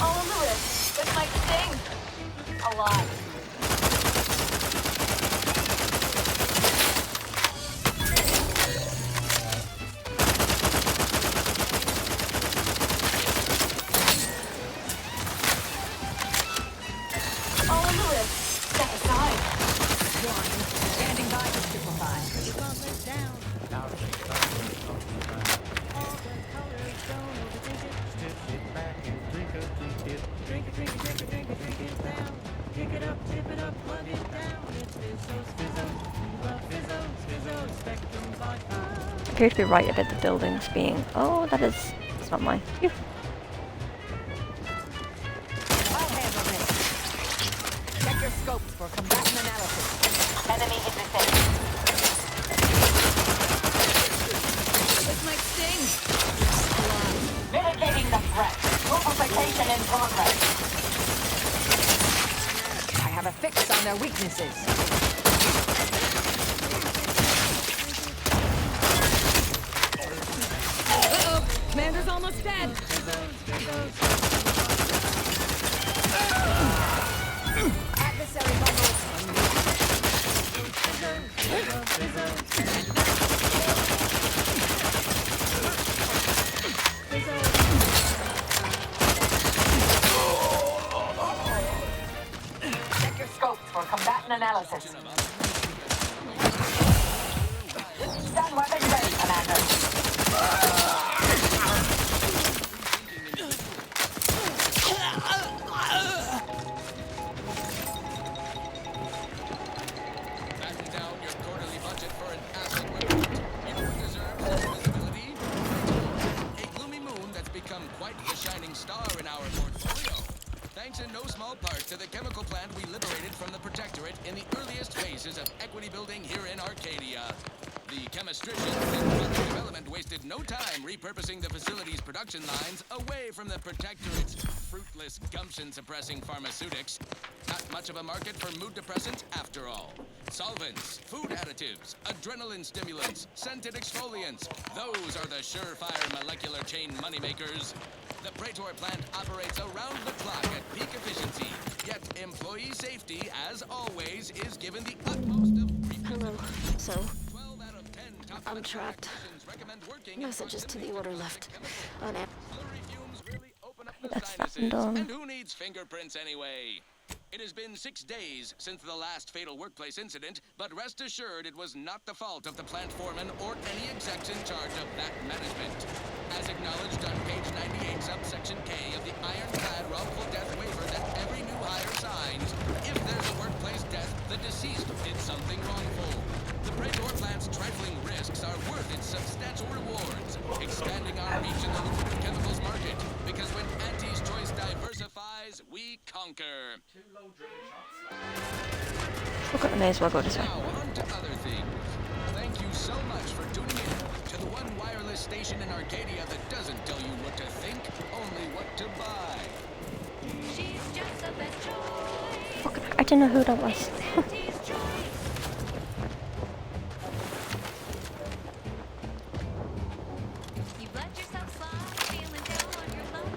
All on the wrist. This might sting. A lot. All on the wrist. Step aside. One. Standing by to stupefy. Drink it, drink it, drink it, drink it, drink it down. Pick it up, tip it up, plug it down. It's Fizzo, Fizzo, we love Fizzo, Fizzo, Spectrum Vodka. I appear to be right about the buildings being. Oh, that is. It's not mine. Phew. I'll handle this. Check your scopes for combatant analysis. Enemy in the center. This might sting. Mitigating the threat. Multiplication in progress. I have a fix on their weaknesses. Uh-oh. Commander's almost dead. Adversary bubbles. Check your scopes for combatant analysis. Stun weapon ready, Commander. Batten down your quarterly budget for an asset report. You know what deserves this visibility? A gloomy moon that's become quite the shining star in our portfolio. Thanks in no small part to the chemical plant we liberated from the Protectorate in the earliest phases of equity building here in Arcadia. The chemostricians in product development wasted no time repurposing the facility's production lines away from the Protectorate's fruitless gumption-suppressing pharmaceutics. Not much of a market for mood depressants after all. Solvents, food additives, adrenaline stimulants, scented exfoliants. Those are the surefire molecular chain moneymakers. The Praetor plant operates around the clock at peak efficiency, yet employee safety, as always, is given the utmost of... Hello. So, I'm trapped. Messages to the order left. That's that done. And who needs fingerprints anyway? It has been 6 days since the last fatal workplace incident, but rest assured it was not the fault of the plant foreman or any execs in charge of that management. As acknowledged on page 98, subsection K of the ironclad wrongful death waiver that every new hire signs, if there's a workplace death, the deceased did something wrongful. The Praetor plant's trifling risks are worth its substantial rewards, expanding our reach in the lucrative chemicals market, because when Auntie's Choice diversifies, we conquer. Okay, I may as well go this way. Now, on to other things. Thank you so much for tuning in to the one wireless station in Arcadia that doesn't tell you what to think, only what to buy. She's just the best choice. Fuck, I didn't know who that was. You've let yourself slide, feeling down on your luck.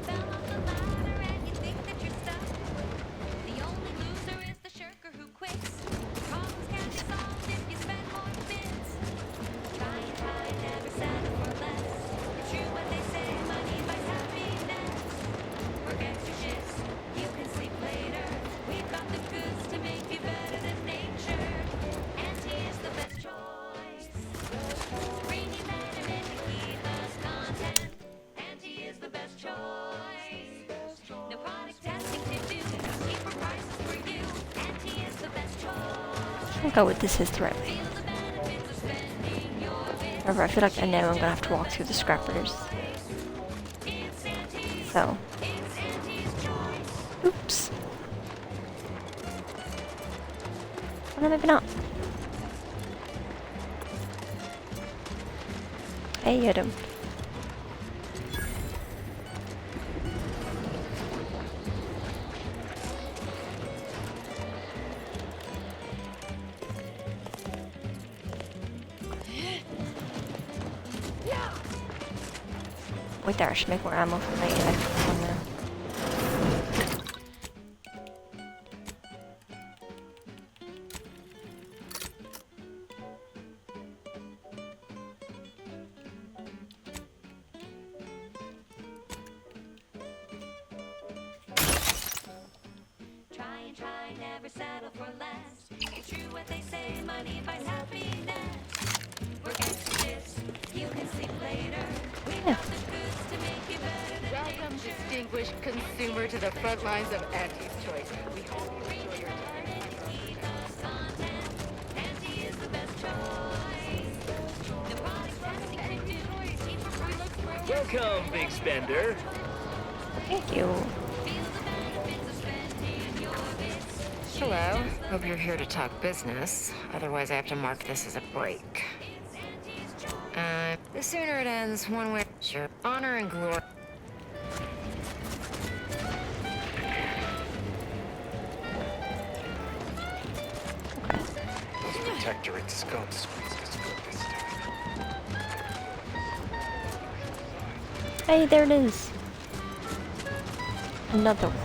Fell off the ladder and you think that you're stuck. The only loser is the shirker who quits. Problems can be solved if you spend more bits. Try and try, never settle for less. It's true what they say, money buys happiness. Work extra shifts, you can sleep later. We've got the goods to make you better than nature. Auntie is the best choice. Bring you better educators content. Auntie is the best choice. No product testing to do. Cheaper prices for you. Auntie is the best choice. I'll go with this is the right way. However, I feel like I know I'm gonna have to walk through the scrappers. So. Oops. Oh, no, maybe not. Hey, Adam. Wait there, I should make more ammo for my electric one now. Try and try, never settle for less. It's true what they say, money buys happiness. Work extra shifts, you can sleep later. We got the goods to make you better than Welcome, nature. distinguished consumer, to the front lines of Auntie's Choice. We hope you enjoy your Auntie is the best choice. The product testing to do. Cheaper prices for you. Welcome, big spender. Thank you. Hello. Hope you're here to talk business. Otherwise, I have to mark this as a break. The sooner it ends, one way, sure. Honor and glory. Those protectorate scopes squeezed us good this time. Hey, there it is. Another one.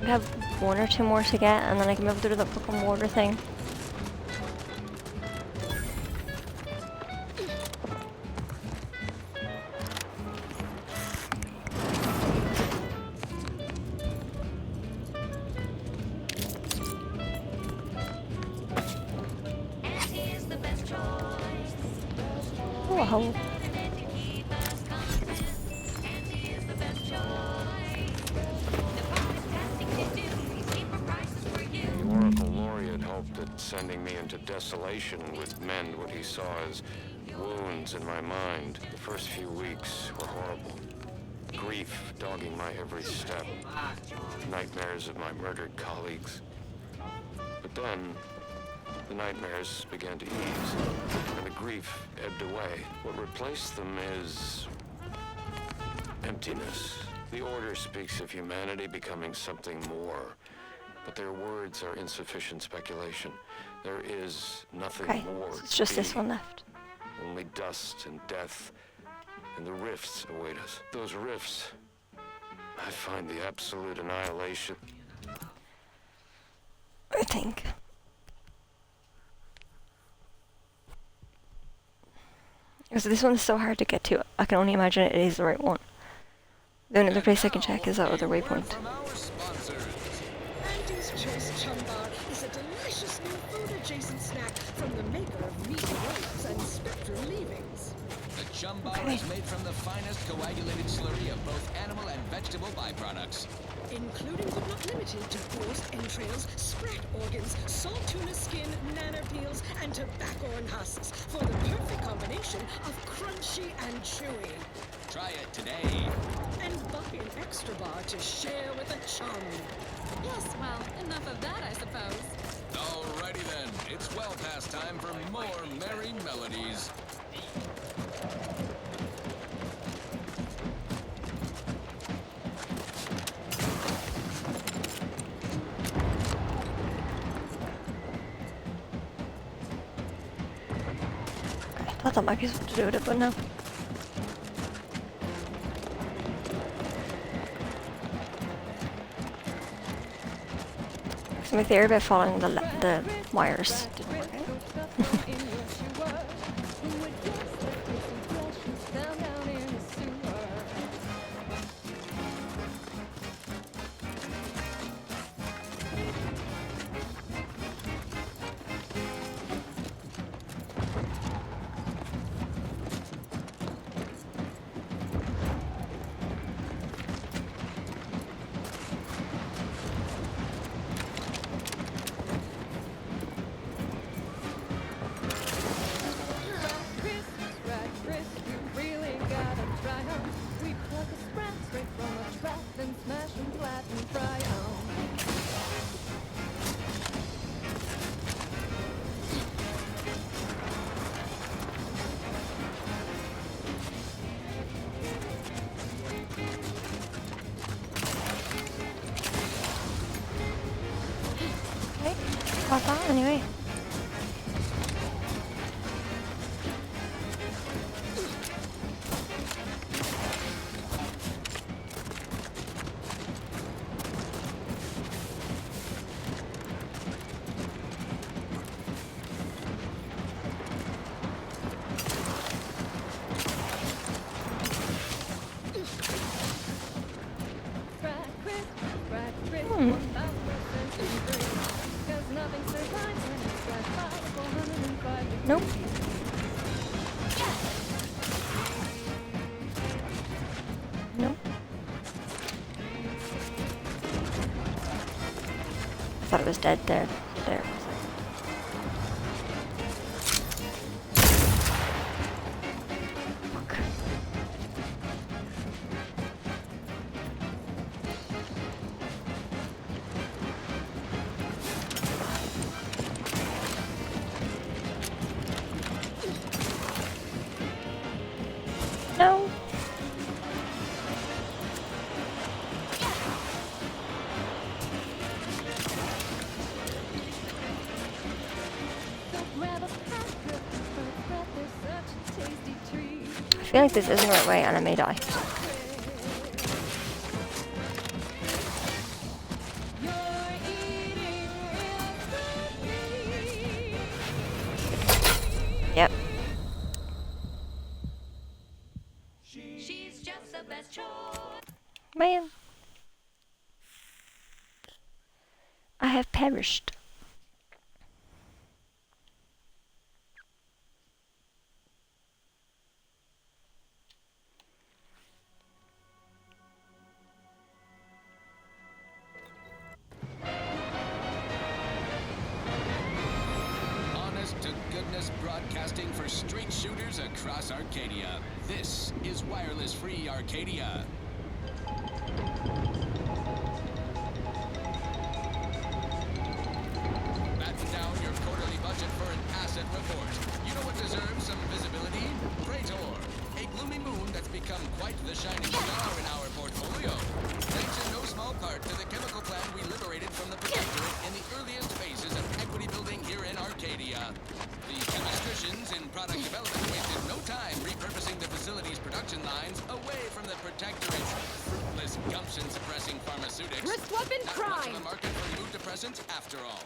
I have one or two more to get, and then I can move through the fucking water thing. Auntie is the best choice. Oh, a hole. Auntie is the best choice. The product testing to do. Cheaper prices for you. The Oracle Laureate hoped that sending me into desolation would mend what he saw as wounds in my mind. The first few weeks were horrible. Grief dogging my every step. Nightmares of my murdered colleagues. But then, the nightmares began to ease, and the grief ebbed away. What replaced them is emptiness. The Order speaks of humanity becoming something more, but their words are insufficient speculation. There is nothing Okay, more. so it's just to this be. one left. Only dust and death, and the rifts await us. Those rifts, I find the absolute annihilation. I think. So this one's so hard to get to. I can only imagine it is the right one. The only other place I can check is that other waypoint. Auntie's Choice Chum Bar is a delicious new food-adjacent snack from the maker of meat rolls and spectral leavings. The Chum Bar is made from the finest coagulated slurry of both animal and vegetable byproducts. Including but not limited to forced entrails, sprat organs, salt tuna skin, nana peels, and tobacco and husks for the perfect combination of crunchy and chewy. Try it today. And buy an extra bar to share with a chum. Yes, well, enough of that, I suppose. Alrighty then, it's well past time for more merry melodies. I thought that might be something to do with it, but no. So my theory about following the wires didn't work out. Got that anyway. Nope. Nope. I thought it was dead there. There it was. No. I feel like this isn't the right way and I may die. Yep. She's just the best choice. Man. I have perished. Honest to goodness broadcasting for street shooters across Arcadia. This is Wireless Free Arcadia. Batten down your quarterly budget for an asset report. You know what deserves some visibility? Praetor, a gloomy moon that's become quite the shining star in our portfolio. Thanks in no small part to the chemical plant we liberated from the Protectorate in the earliest phases of equity building here in Arcadia. The chemisticians in product development wasted no time repurposing the facility's production lines away from the Protectorate's fruitless gumption-suppressing pharmaceutics. Wrist weapon Not crime! much of a market for mood depressants after all.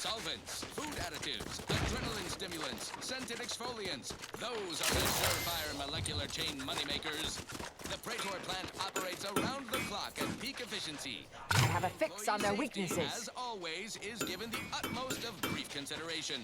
solvents, food additives, adrenaline stimulants, scented exfoliants. Those are the surefire molecular chain moneymakers. The Praetor plant operates around the clock at peak efficiency. I have a fix on their Safety, weaknesses. as always, is given the utmost of brief consideration.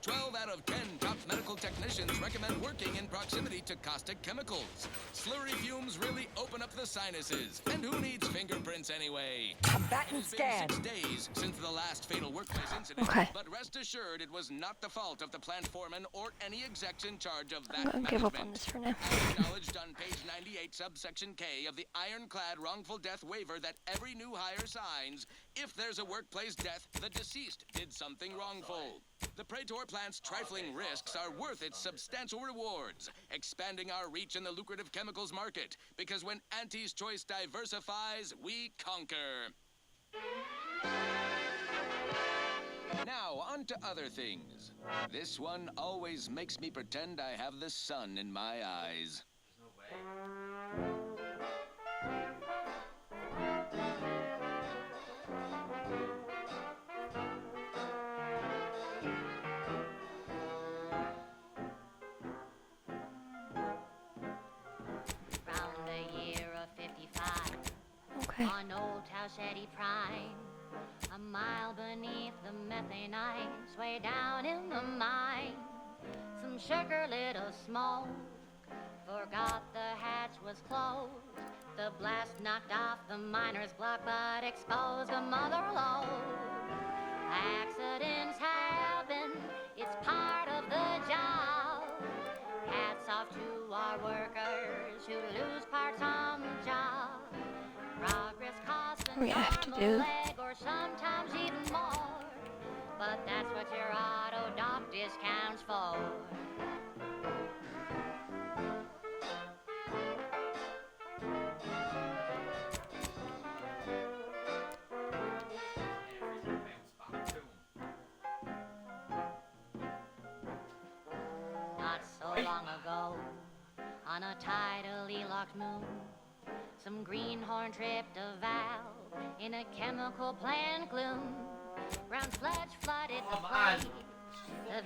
12 out of 10 top medical technicians recommend working in proximity to caustic chemicals. Slurry fumes really open up the sinuses. And who needs fingerprints anyway? Combatant scan. 6 days since the last fatal workplace incident. Okay. But rest assured, it was not the fault of the plant foreman or any execs in charge of that I'm gonna give up on this for now. As acknowledged on page 98, subsection K of the ironclad wrongful death waiver that every new hire signs, if there's a workplace death, the deceased did something wrongful. The Praetor plant's trifling risks are worth its substantial rewards, expanding our reach in the lucrative chemicals market, because when Auntie's Choice diversifies, we conquer. Now, on to other things. This one always makes me pretend I have the sun in my eyes. On Old Towshetty Prime, a mile beneath the methane ice, way down in the mine, some sugar lit a smoke, forgot the hatch was closed, the blast knocked off the miner's block but exposed a mother lode. Accidents happen, it's part of the job. Hats off to our workers who lose parts on the job. Progress costs We have to a do. leg or sometimes even more. But that's what your auto doc discounts for. Not so long ago, on a tidally locked moon, some greenhorn tripped a valve in a chemical plant gloom. Brown sludge flooded the place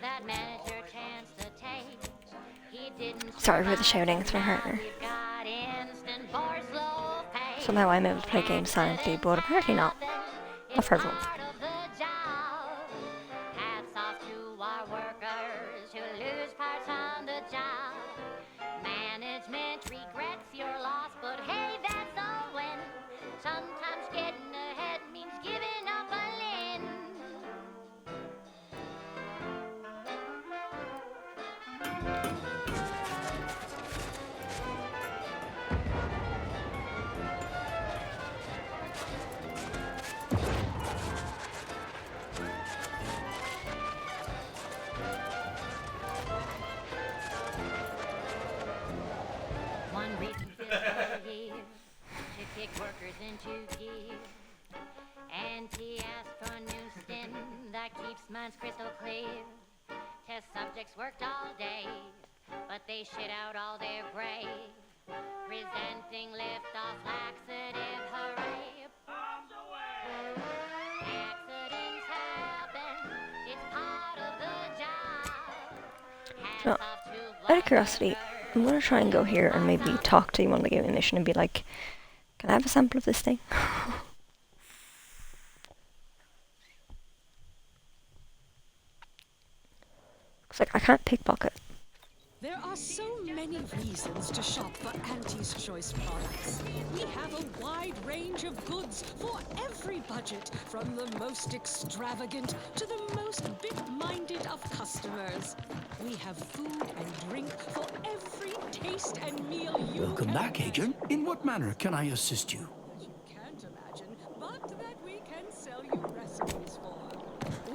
that manager chanced to take. He didn't Sorry for the shouting, it's my partner. got instant for slow pay. Somehow I'm able to play games silently, but apparently not. I've heard one. Part of the job. Hats off to our workers who lose parts on the job. Management regrets your loss, but hey, that's a win. Sometimes getting ahead means giving up a limb. One reason fiscal year to kick workers into gear. Auntie asked for a new stint that keeps minds crystal clear. Test subjects worked all day, but they shit out all their gray. Presenting lift-off laxative, hooray! Bombs away! Accidents happen, it's part of the job. Hats So, off to out of curiosity, I'm gonna try and go here and maybe talk to you on the gaming mission and be like, can I have a sample of this thing? Cause like I can't pickpocket. There are so many reasons to shop for Auntie's Choice products. We have a wide range of goods for every budget, from the most extravagant to the most bit-minded of customers. We have food and drink for every taste and meal you Welcome can back, Agent. In what manner can I assist you? can't imagine, but that we can sell you recipes for.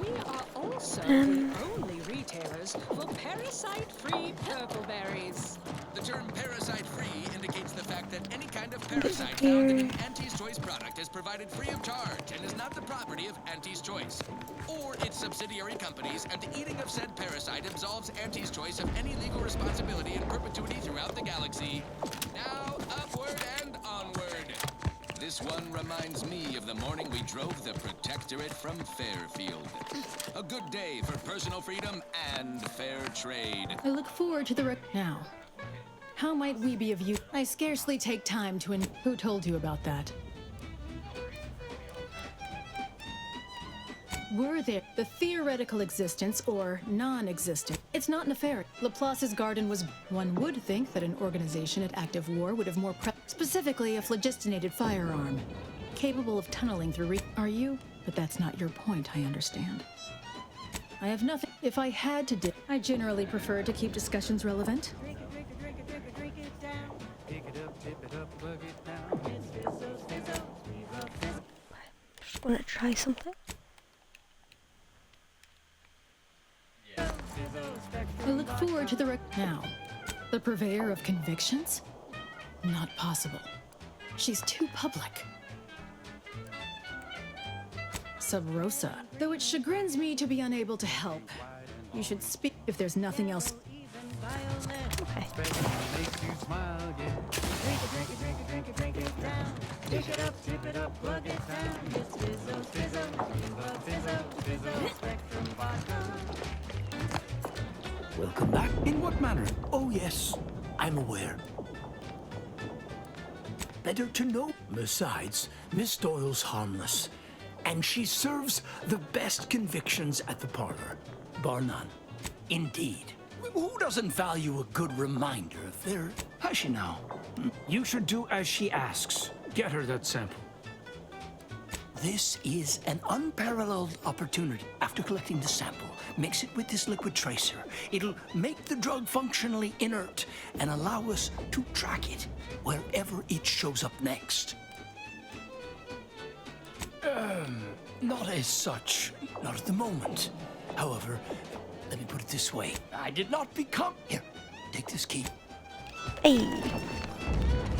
We are also the only retailers for parasite-free purple berries. The term parasite-free indicates the fact that any kind of parasite found in an Auntie's Choice product is provided free of charge and is not the property of Auntie's Choice or its subsidiary companies, and the eating of said parasite absolves Auntie's Choice of any legal responsibility in perpetuity throughout the galaxy. Now, upward and onward. This one reminds me of the morning we drove the Protectorate from Fairfield. A good day for personal freedom and fair trade. I look forward to the now. How might we be of use? I scarcely take time to Who told you about that? Were there the theoretical existence or non-existent? It's not nefarious. Laplace's garden was. One would think that an organization at active war would have more specifically a phlogistinated firearm, capable of tunneling through. Are you? But that's not your point. I understand. I have nothing. If I had to I generally prefer to keep discussions relevant. Just want to try something. I look forward to the now. The purveyor of convictions? Not possible. She's too public. Sub Rosa. Though it chagrins me to be unable to help. You should speak if there's nothing else. Okay. Pick it up, tip it up, plug it down. It's Fizzo, Fizzo, Fizzo, Fizzo, Spectrum Vodka. Welcome back. In what manner? Oh, yes, I'm aware. Better to know. Besides, Miss Doyle's harmless, and she serves the best convictions at the parlor, bar none. Indeed. Who doesn't value a good reminder of their... Hush you now. You should do as she asks. Get her that sample. This is an unparalleled opportunity. After collecting the sample, mix it with this liquid tracer. It'll make the drug functionally inert and allow us to track it wherever it shows up next. Not as such. Not at the moment. However, let me put it this way. I did not become... Here, take this key. Hey.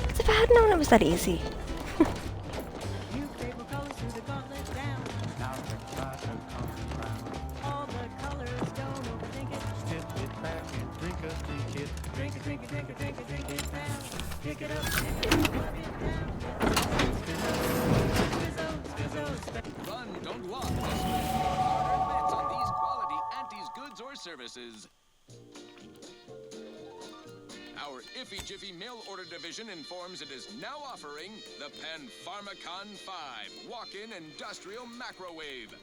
As if I had known it was that easy. Run, don't walk. On these quality Auntie's goods or services. Our Iffy Jiffy mail order division informs it is now offering the Pan Pharmacon 5 walk-in industrial macrowave.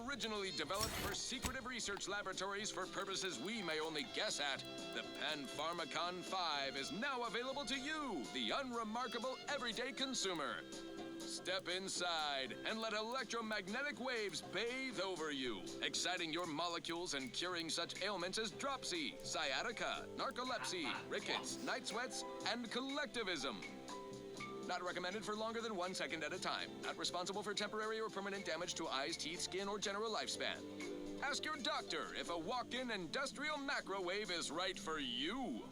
Originally developed for secretive research laboratories for purposes we may only guess at, the Pan Pharmacon 5 is now available to you, the unremarkable everyday consumer. Step inside and let electromagnetic waves bathe over you, exciting your molecules and curing such ailments as dropsy, sciatica, narcolepsy, rickets, night sweats, and collectivism. Not recommended for longer than 1 second at a time. Not responsible for temporary or permanent damage to eyes, teeth, skin, or general lifespan. Ask your doctor if a walk-in industrial macrowave is right for you.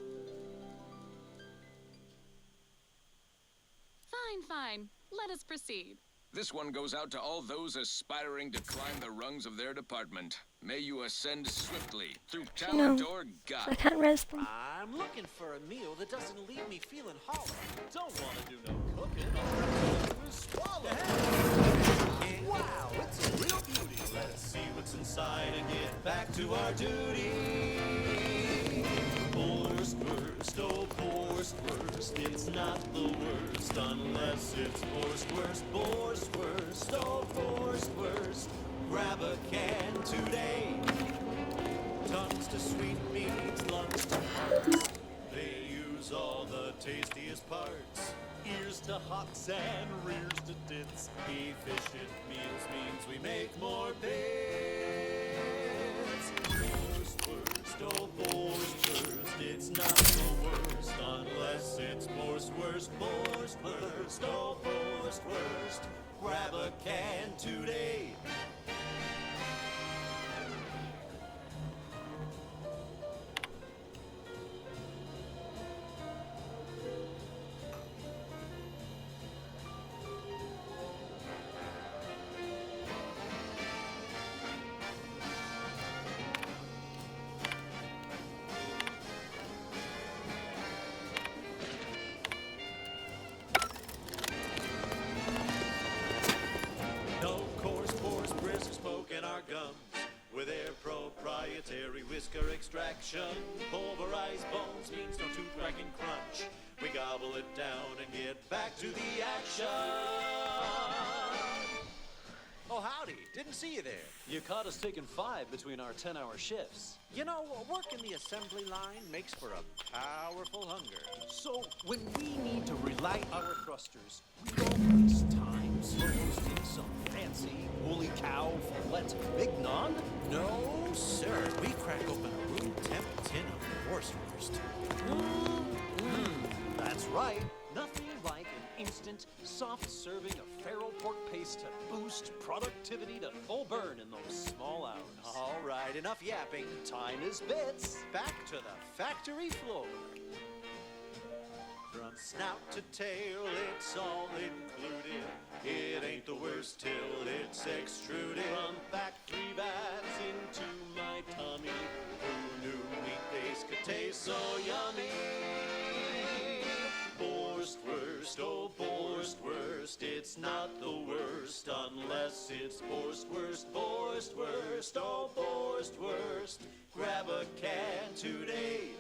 Fine. Let us proceed. This one goes out to all those aspiring to climb the rungs of their department. May you ascend swiftly through talent or God. I can't rest them. I'm looking for a meal that doesn't leave me feeling hollow. Don't want to do no cooking. All I do is swallow. Wow, it's a real beauty. Let's see what's inside and get back to our duty. Forced worst. It's not the worst unless it's forced worst. Grab a can today. Tongues to sweet meats, lungs to hearts. They use all the tastiest parts. Ears to hocks and rears to tits. Efficient meals means we make more bits. Forced worst. It's not the worst unless it's forced worst. Grab a can today. Planetary whisker extraction. Pulverized bones means no tooth cracking crunch. We gobble it down and get back to the action. Oh, howdy. Didn't see you there. You caught us taking 5 between our 10-hour shifts. You know, working the assembly line makes for a powerful hunger. So, when we need to relight our thrusters, we don't waste time hosting some fancy woolly cow fillet mignon. No, sir. We crack open a room temp tin of Wurst. That's right. Nothing like an instant, soft serving of feral pork paste to boost productivity to full burn in those small hours. All right, enough yapping. Time is bits. Back to the factory floor. From snout to tail, it's all included. It ain't the worst till it's extruded. From factory vats into my tummy. Who knew meat paste could taste so yummy? Borstwurst, oh Borstwurst, it's not the worst unless it's Borstwurst, Borstwurst, oh Borstwurst. Grab a can today.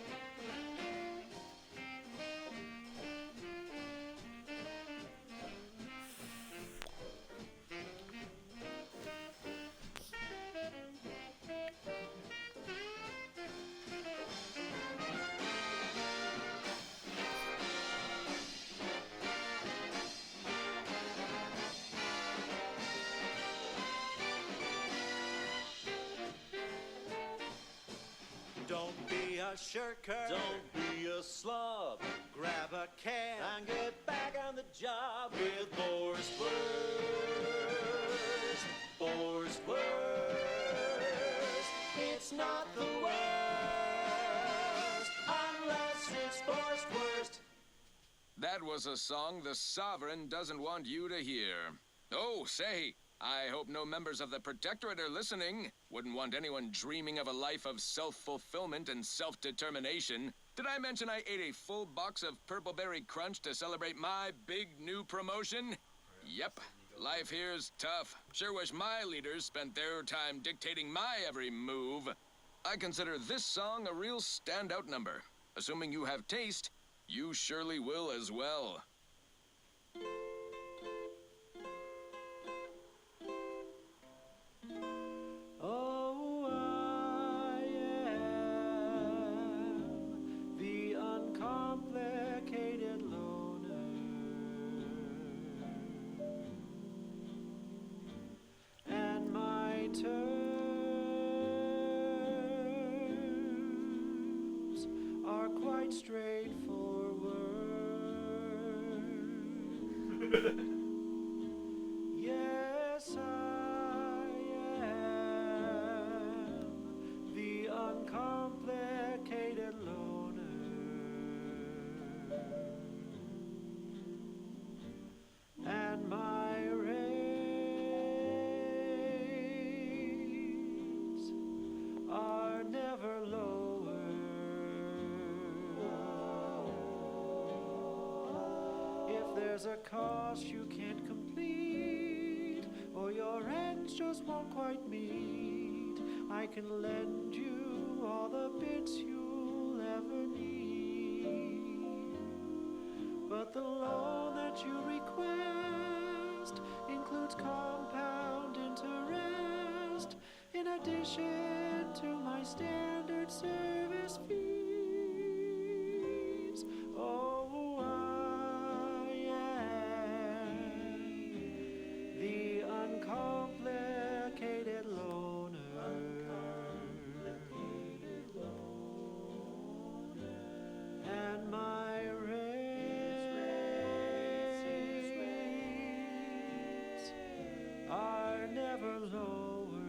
Don't be a shirker. Don't be a slob. Grab a can And get back on the job with Borstwurst. Borstwurst. It's not the worst unless it's Borstwurst. That was a song the Sovereign doesn't want you to hear. Oh, say, I hope no members of the Protectorate are listening. Wouldn't want anyone dreaming of a life of self-fulfillment and self-determination. Did I mention I ate a full box of Purple Berry Crunch to celebrate my big new promotion? Yep, life here's tough. Sure wish my leaders spent their time dictating my every move. I consider this song a real standout number. Assuming you have taste, you surely will as well. Oh, I am the uncomplicated loner, and my terms are quite straightforward. Yes, I am the uncomplicated loner, and my rates are never lower. If there's a cost you can't complete, or your ends just won't quite meet, I can lend you all the bits you'll ever need. But the loan that you request includes compound interest, in addition to my standard service fees. Oh, I am the uncomplicated loner, and my rates are never lower.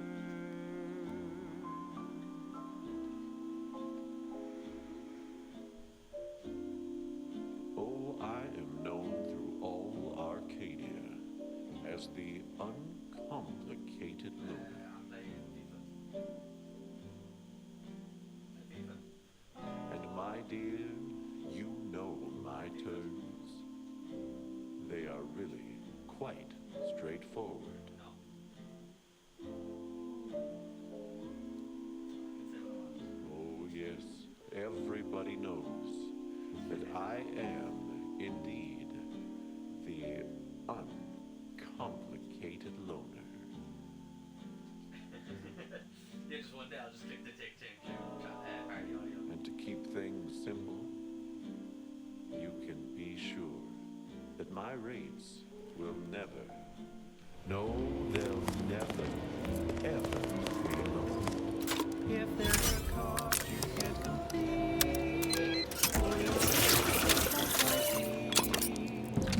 Oh, I am known through all Arcadia as the uncomplicated loner. And my dear, you know my terms. They are really quite straightforward. I am indeed the uncomplicated loner. Yeah, just one day I'll just click the tick party audio. And to keep things simple, you can be sure that my raids will never, no, they'll never, ever be alone. If there's a cause you can't complete, or you're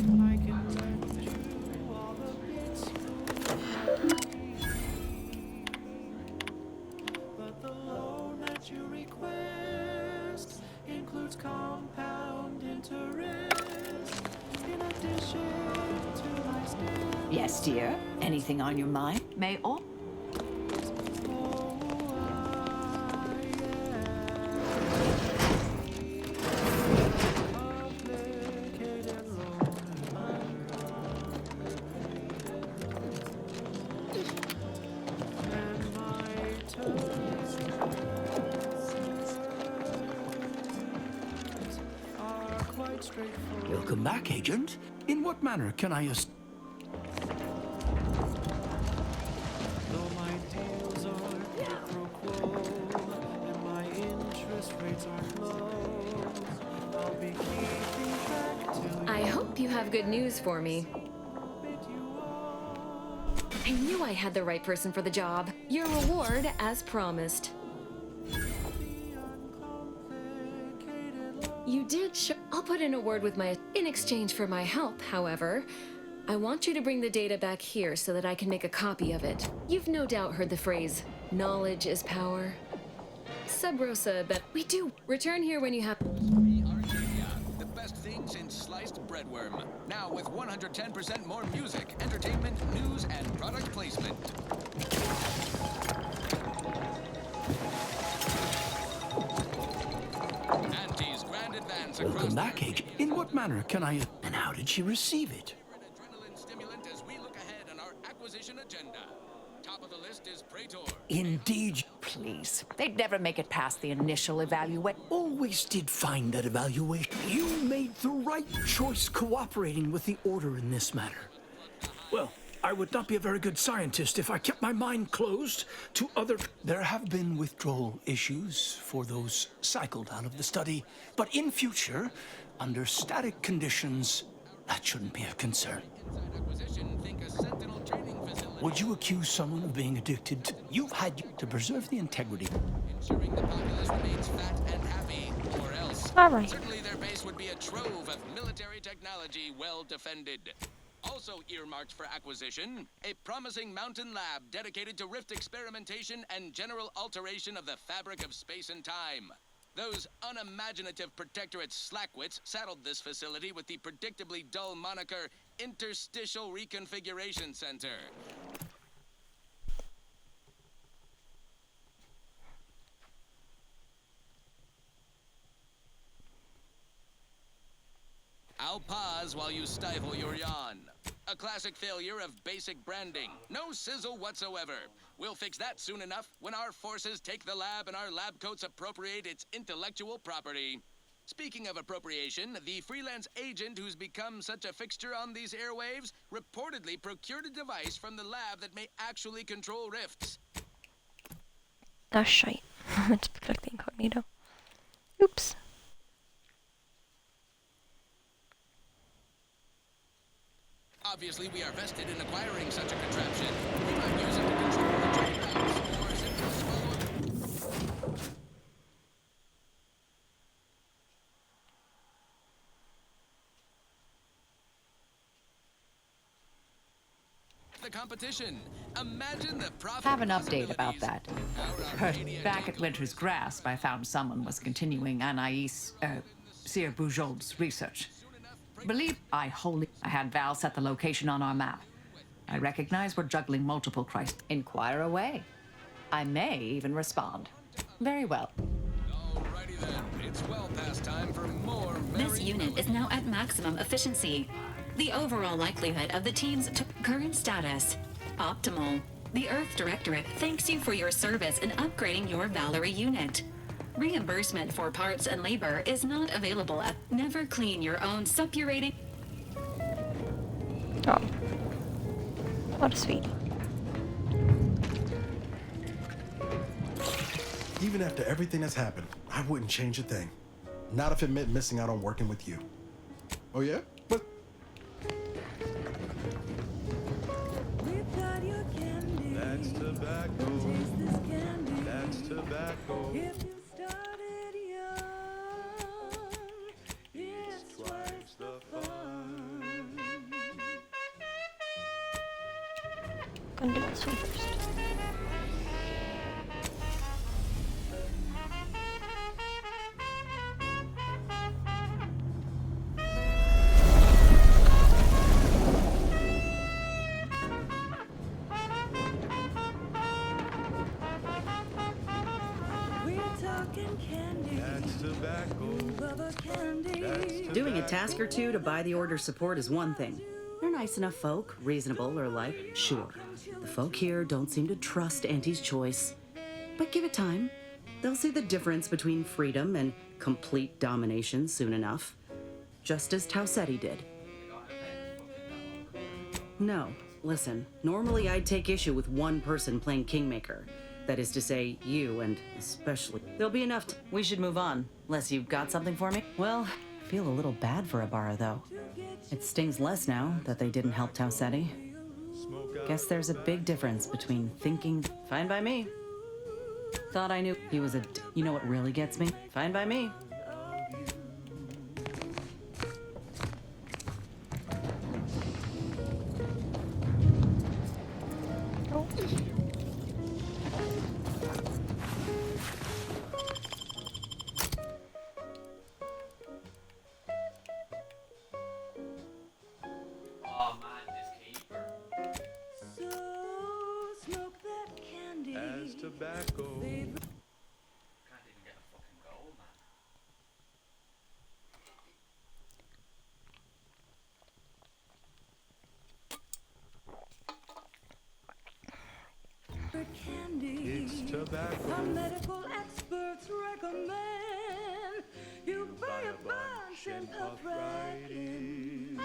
I can lend you all the bits but the loan that you request includes compound interest in addition to my stay. Yes, dear. Anything on your mind? May all. Welcome back, Agent. In what manner can I assist? Though my deals are quid pro quo and my interest rates are low, I'll be keeping track till I hope you have good news for me. I knew I had the right person for the job. Your reward, as promised. You did I'll put in a word with in exchange for my help, however. I want you to bring the data back here so that I can make a copy of it. You've no doubt heard the phrase, knowledge is power. Sub Rosa, but we do. Return here when you have... Arcadia, the best thing since sliced breadworm. Now with 110% more music, entertainment, news, and product placement. Auntie's grand advance across... Welcome back, Agent. In what manner can I... And how did she receive it? Adrenaline stimulant as we look ahead on our acquisition agenda. Top of the list is Praetor. Indeed. Please. They'd never make it past the initial evaluation. Always did find that evaluation. You made the right choice cooperating with the Order in this matter. Well, I would not be a very good scientist if I kept my mind closed to other... There have been withdrawal issues for those cycled out of the study, but in future, under static conditions, that shouldn't be of concern. Would you accuse someone of being addicted to... You've had to preserve the integrity. Ensuring the populace remains fat and happy, or else. All right. Certainly their base would be a trove of military technology well defended. Also earmarked for acquisition, a promising mountain lab dedicated to rift experimentation and general alteration of the fabric of space and time. Those unimaginative Protectorate slackwits saddled this facility with the predictably dull moniker Interstitial Reconfiguration Center. I'll pause while you stifle your yawn. A classic failure of basic branding. No sizzle whatsoever. We'll fix that soon enough when our forces take the lab and our lab coats appropriate its intellectual property. Speaking of appropriation, the freelance agent who's become such a fixture on these airwaves reportedly procured a device from the lab that may actually control rifts. That's shite. I meant to click the incognito. Oops. Obviously, we are vested in acquiring such a contraption. We might use it to control the trade routes, or simply swallow... the competition. Imagine the profit. Have an update about that. Back at Winter's Grasp, I found someone was continuing Anais, Sir Bujold's research. Believe I had Val set the location on our map. I recognize we're juggling multiple crises. Inquire away. I may even respond. Very well. Alrighty then. It's well past time for more. This unit is now at maximum efficiency. The overall likelihood of the team's current status, optimal. The Earth Directorate thanks you for your service in upgrading your Valerie unit. Reimbursement for parts and labor is not available at. Never clean your own suppurating. Oh. What a sweetie. Even after everything that's happened, I wouldn't change a thing. Not if it meant missing out on working with you. Oh yeah? But That's tobacco. That's tobacco. It's twice the fun. Gonna do this one first. That's tobacco. Doing a task or two to buy the order support is one thing. They're nice enough folk, reasonable or like, sure. The folk here don't seem to trust Auntie's choice. But give it time. They'll see the difference between freedom and complete domination soon enough. Just as Tausetti did. No, listen, normally I'd take issue with one person playing Kingmaker. That is to say, you, and especially. There'll be enough we should move on, unless you've got something for me. Well, I feel a little bad for Ibarra, though. It stings less now that they didn't help Tausetti. Guess there's a big difference between thinking, fine by me. Thought I knew he was a you know what really gets me? Fine by me. Oh man, this keeper. As tobacco. Can't even get a fucking goal, man. It's tobacco. Our medical experts recommend you buy a bunch and puff right in.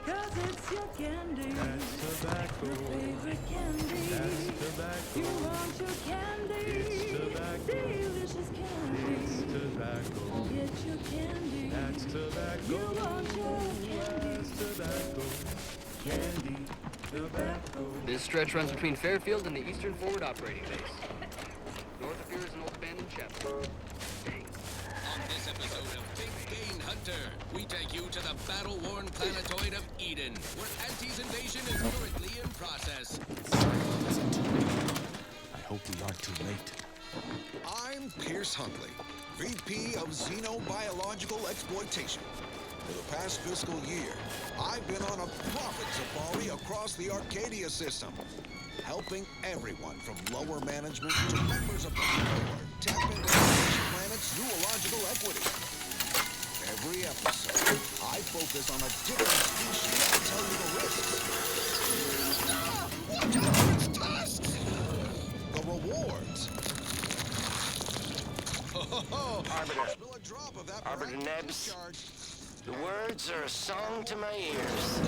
Cause it's your candy. That's tobacco. Your favorite candy. That's tobacco. You want your candy. It's tobacco. Delicious candy. It's tobacco. Get your candy. That's tobacco. You want your candy. That's tobacco. Candy. Tobacco. This stretch runs between Fairfield and the Eastern Forward Operating Base. North of here is an old abandoned chapel. On this episode of Big Game Hunter, we take you to the battle-worn planetoid of Eden, where Auntie's invasion is currently in process. I hope we aren't too late. I'm Pierce Huntley, VP of Xenobiological Exploitation. For the past fiscal year, I've been on a profit safari across the Arcadia system, helping everyone from lower management to members of the board tap into the planet's zoological equity. Every episode, I focus on a different species to tell you the risks. Watch out for its tusks! The rewards. Arbiter Nebs, the words are a song to my ears.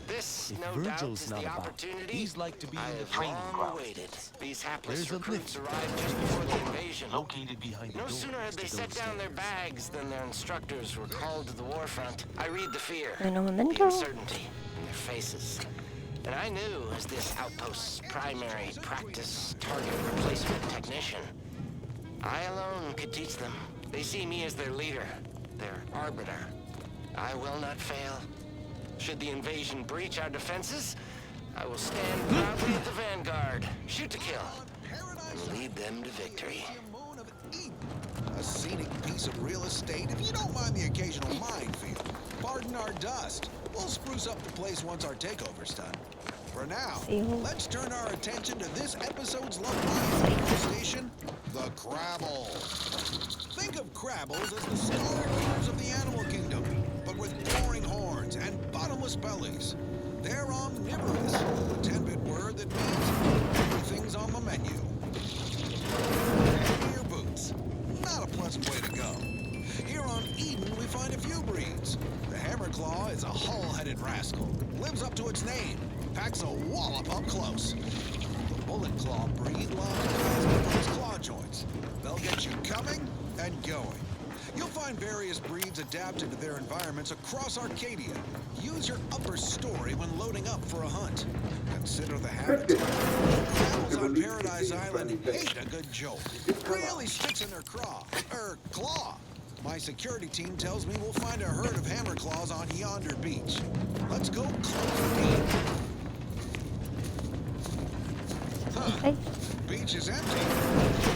This, no doubt, is the opportunity he's like to be I in the have training long ground. awaited. These hapless There's a recruits lift arrived just before the invasion. located behind the No door sooner had next they to set those down their stairs. bags than their instructors were called to the war front. I read the fear, I know, and then the go. uncertainty in their faces. And I knew, as this outpost's primary practice target replacement technician, I alone could teach them. They see me as their leader, their arbiter. I will not fail. Should the invasion breach our defenses, I will stand proudly at the vanguard, shoot to kill, and lead them to victory. A scenic piece of real estate, if you don't mind the occasional minefield. Pardon our dust. We'll spruce up the place once our takeover's done. For now, let's turn our attention to this episode's love station, the Crabble. Think of Crabbles as the scarlet leaders of the animal kingdom, but with boring horns and bottomless bellies. They're omnivorous, a 10-bit word that means everything's on the menu. And your boots. Not a pleasant way to go. Here on Eden, we find a few breeds. The Hammerclaw is a hull-headed rascal. Lives up to its name. Packs a wallop up close. The Bullet Claw breed loves its claw joints. They'll get you coming and going. You'll find various breeds adapted to their environments across Arcadia. Use your upper story when loading up for a hunt. Consider the habitat. Animals on Paradise Island hate a good joke. Really sticks in their claw. My security team tells me we'll find a herd of hammerclaws on yonder beach. Let's go close deep. Huh. Beach is empty.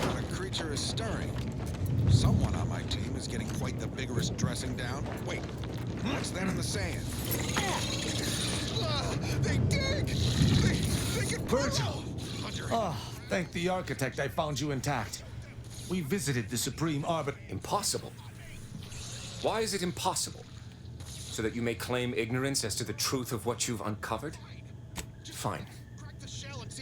Not a creature is stirring. Someone on my team is getting quite the vigorous dressing down. Wait, what's that in the sand? They dig! They can Virgil! Oh, thank the architect I found you intact. We visited the Supreme Arbiter. Impossible? Why is it impossible? So that you may claim ignorance as to the truth of what you've uncovered? Fine.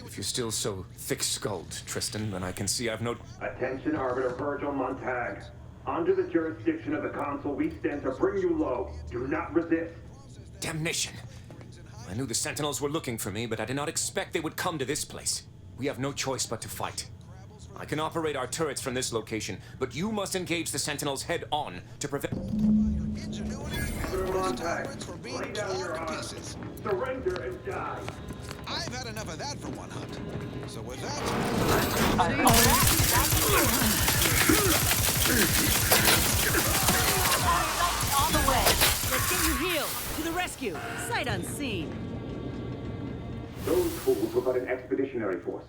If you're still so thick-skulled, Tristan, then I can see I've no... Attention, Arbiter Virgil Montag. Under the jurisdiction of the Council, we stand to bring you low. Do not resist. Damnation. I knew the Sentinels were looking for me, but I did not expect they would come to this place. We have no choice but to fight. I can operate our turrets from this location, but you must engage the Sentinels head-on to prevent... Montag, lay down your arms. Surrender and die. I've had enough of that for one hunt. So with that... On the way. Let's get you healed. To the rescue. Sight unseen. Those fools were but an expeditionary force.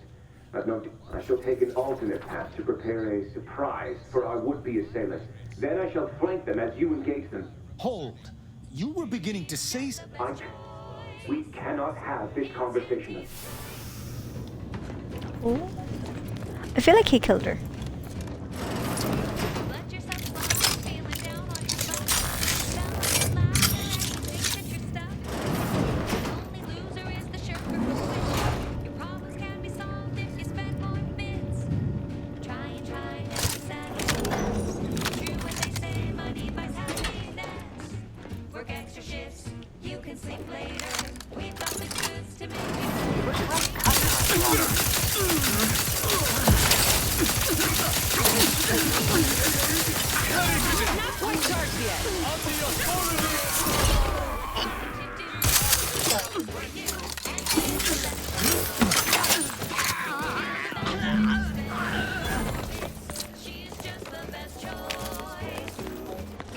I've no... I shall take an alternate path to prepare a surprise for our would-be assailants. Then I shall flank them as you engage them. Hold. You were beginning to say... We cannot have this conversation. Oh. I feel like he killed her.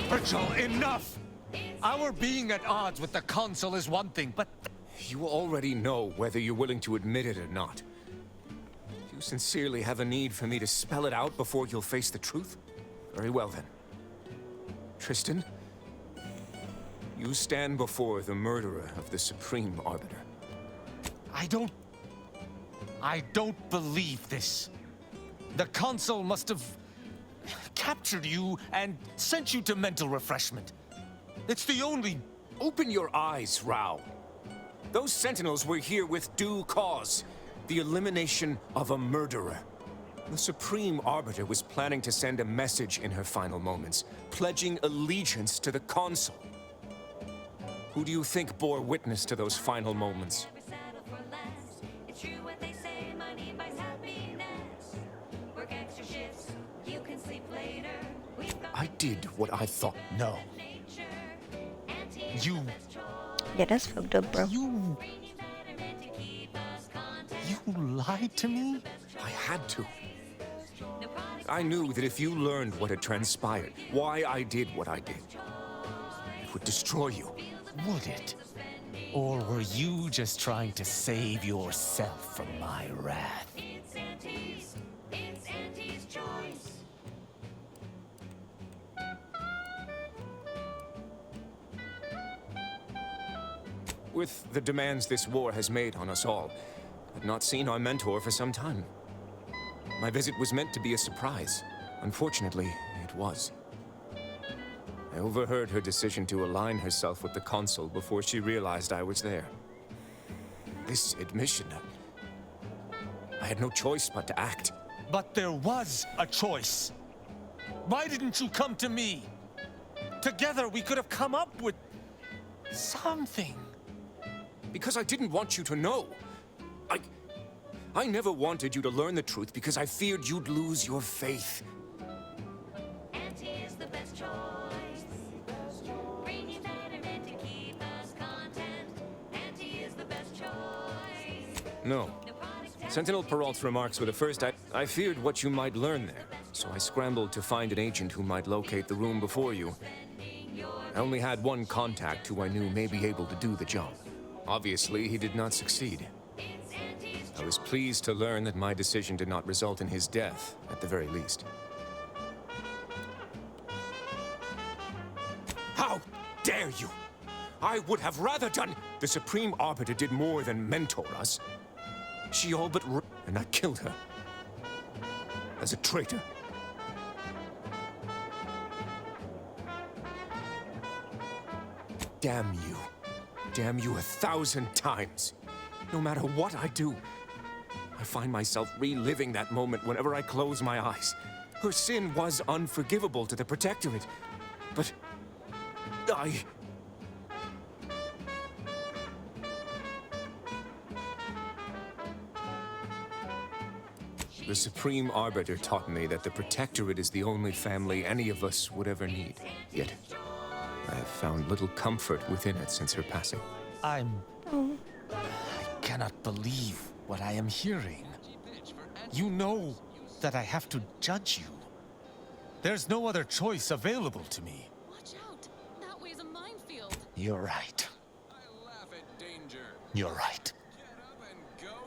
Virgil, enough! Our being at odds with the Council is one thing, but... You already know whether you're willing to admit it or not. You sincerely have a need for me to spell it out before you'll face the truth? Very well then. Tristan, you stand before the murderer of the Supreme Arbiter. I don't believe this. The Council must have captured you and sent you to mental refreshment. It's the only... Open your eyes, Rao. Those Sentinels were here with due cause. The elimination of a murderer. The Supreme Arbiter was planning to send a message in her final moments, pledging allegiance to the Consul. Who do you think bore witness to those final moments? I did what I thought. No. You... Yeah, that's fucked up, bro. You lied to me? I had to. I knew that if you learned what had transpired, why I did what I did, it would destroy you. Would it? Or were you just trying to save yourself from my wrath? It's Auntie's choice. With the demands this war has made on us all, I've not seen our mentor for some time. My visit was meant to be a surprise. Unfortunately, it was. I overheard her decision to align herself with the consul before she realized I was there. This admission, I had no choice but to act. But there was a choice. Why didn't you come to me? Together we could have come up with something. Because I didn't want you to know. I never wanted you to learn the truth because I feared you'd lose your faith. Auntie is the best choice. Bringing betterment to keep us content. Auntie is the best choice. No. Sentinel Peralt's remarks were the first. I feared what you might learn there, so I scrambled to find an agent who might locate the room before you. I only had one contact who I knew may be able to do the job. Obviously, he did not succeed. I was pleased to learn that my decision did not result in his death, at the very least. How dare you! I would have rather done... The Supreme Arbiter did more than mentor us. She all but... And I killed her. As a traitor. Damn you. Damn you 1,000 times. No matter what I do, I find myself reliving that moment whenever I close my eyes. Her sin was unforgivable to the Protectorate, but The Supreme Arbiter taught me that the Protectorate is the only family any of us would ever need. Yet, I have found little comfort within it since her passing. I cannot believe what I am hearing. You know that I have to judge you. There's no other choice available to me. Watch out! That way's a minefield. You're right. You're right.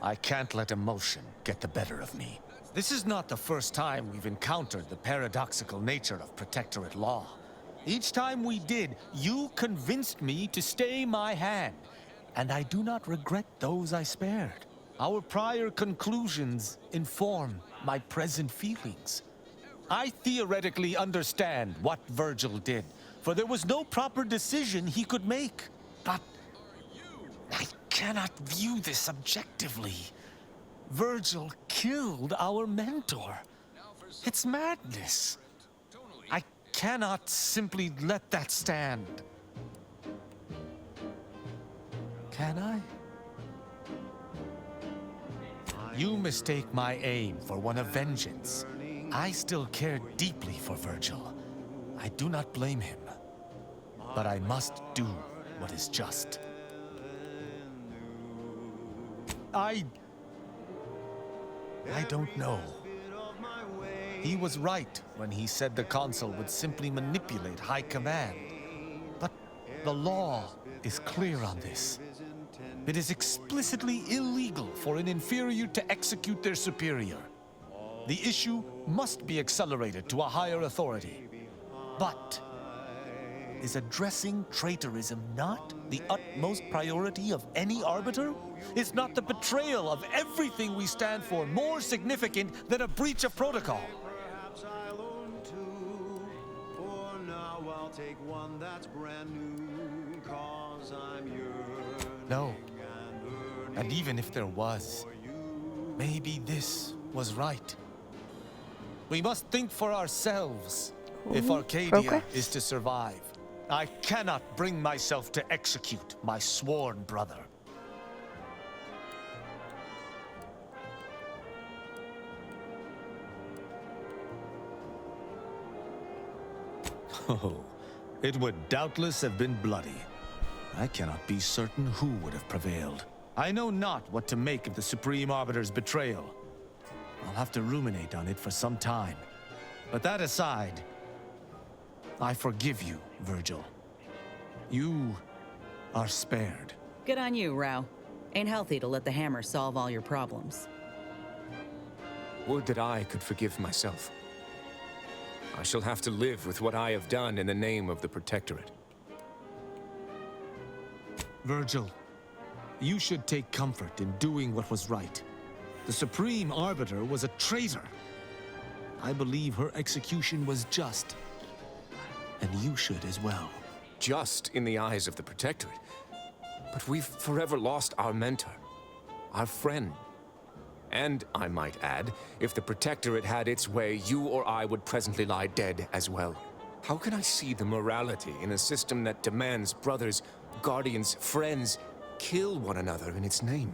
I can't let emotion get the better of me. This is not the first time we've encountered the paradoxical nature of Protectorate law. Each time we did, you convinced me to stay my hand, and I do not regret those I spared. Our prior conclusions inform my present feelings. I theoretically understand what Virgil did, for there was no proper decision he could make. But I cannot view this objectively. Virgil killed our mentor. It's madness. I cannot simply let that stand. Can I? You mistake my aim for one of vengeance. I still care deeply for Virgil. I do not blame him. But I must do what is just. I don't know. He was right when he said the consul would simply manipulate high command. But the law is clear on this. It is explicitly illegal for an inferior to execute their superior. The issue must be accelerated to a higher authority. But is addressing traitorism not the utmost priority of any arbiter? Is not the betrayal of everything we stand for more significant than a breach of protocol? Perhaps I'll own two. For now I'll take one that's brand new, 'cause I'm yearning. No. And even if there was, maybe this was right. We must think for ourselves if Arcadia is to survive. I cannot bring myself to execute my sworn brother. Oh, it would doubtless have been bloody. I cannot be certain who would have prevailed. I know not what to make of the Supreme Arbiter's betrayal. I'll have to ruminate on it for some time. But that aside, I forgive you, Virgil. You are spared. Good on you, Rao. Ain't healthy to let the hammer solve all your problems. Would that I could forgive myself. I shall have to live with what I have done in the name of the Protectorate. Virgil, you should take comfort in doing what was right. The Supreme Arbiter was a traitor. I believe her execution was just. And you should as well. Just in the eyes of the Protectorate. But we've forever lost our mentor, our friend. And, I might add, if the Protectorate had its way, you or I would presently lie dead as well. How can I see the morality in a system that demands brothers, guardians, friends kill one another in its name?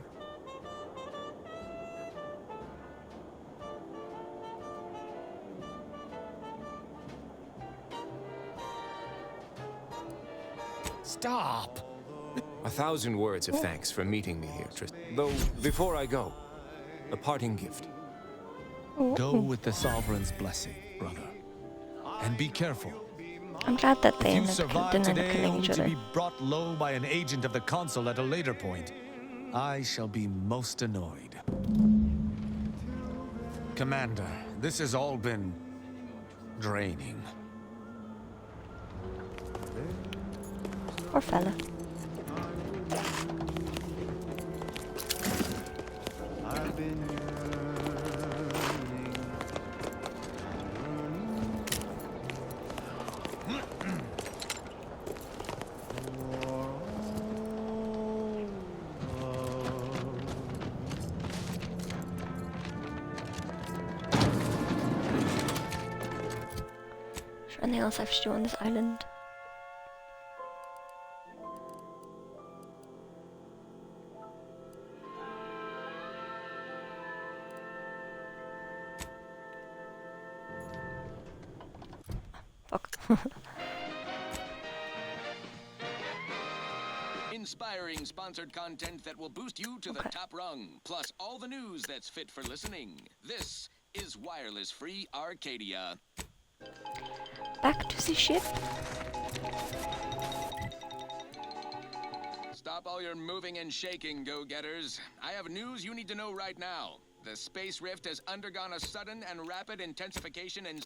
Stop! 1,000 words of thanks for meeting me here, Tristan. Though, before I go, a parting gift. Go with the Sovereign's blessing, brother. And be careful. I'm glad that they If you didn't survive end up today killing only each to other. be brought low by an agent of the Consul at a later point, I shall be most annoyed. Commander, this has all been draining. Poor fella. I've been Is there anything else I have to do on this island? Fuck. Inspiring sponsored content that will boost you to the top rung, plus all the news that's fit for listening. This is Wireless Free Arcadia. Back to the ship. Stop all your moving and shaking, go-getters. I have news you need to know right now. The space rift has undergone a sudden and rapid intensification and...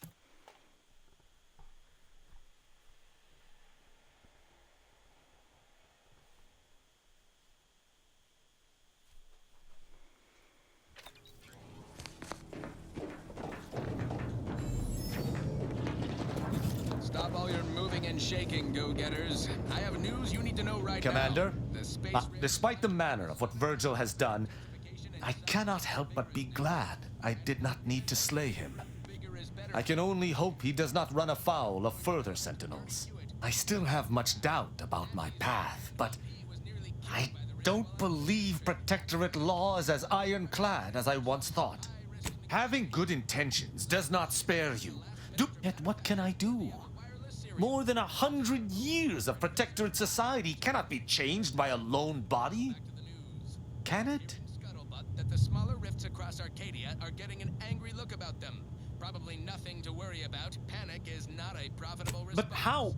Stop all your moving and shaking, go-getters. I have news you need to know right Commander, now. The space rift... despite the manner of what Virgil has done, I cannot help but be glad I did not need to slay him. I can only hope he does not run afoul of further sentinels. I still have much doubt about my path, but I don't believe Protectorate law is as ironclad as I once thought. Having good intentions does not spare you. Yet what can I do? More than 100 years of Protectorate society cannot be changed by a lone body. Can it? That the smaller rifts across Arcadia are getting an angry look about them. Probably nothing to worry about. Panic is not a profitable response. But how?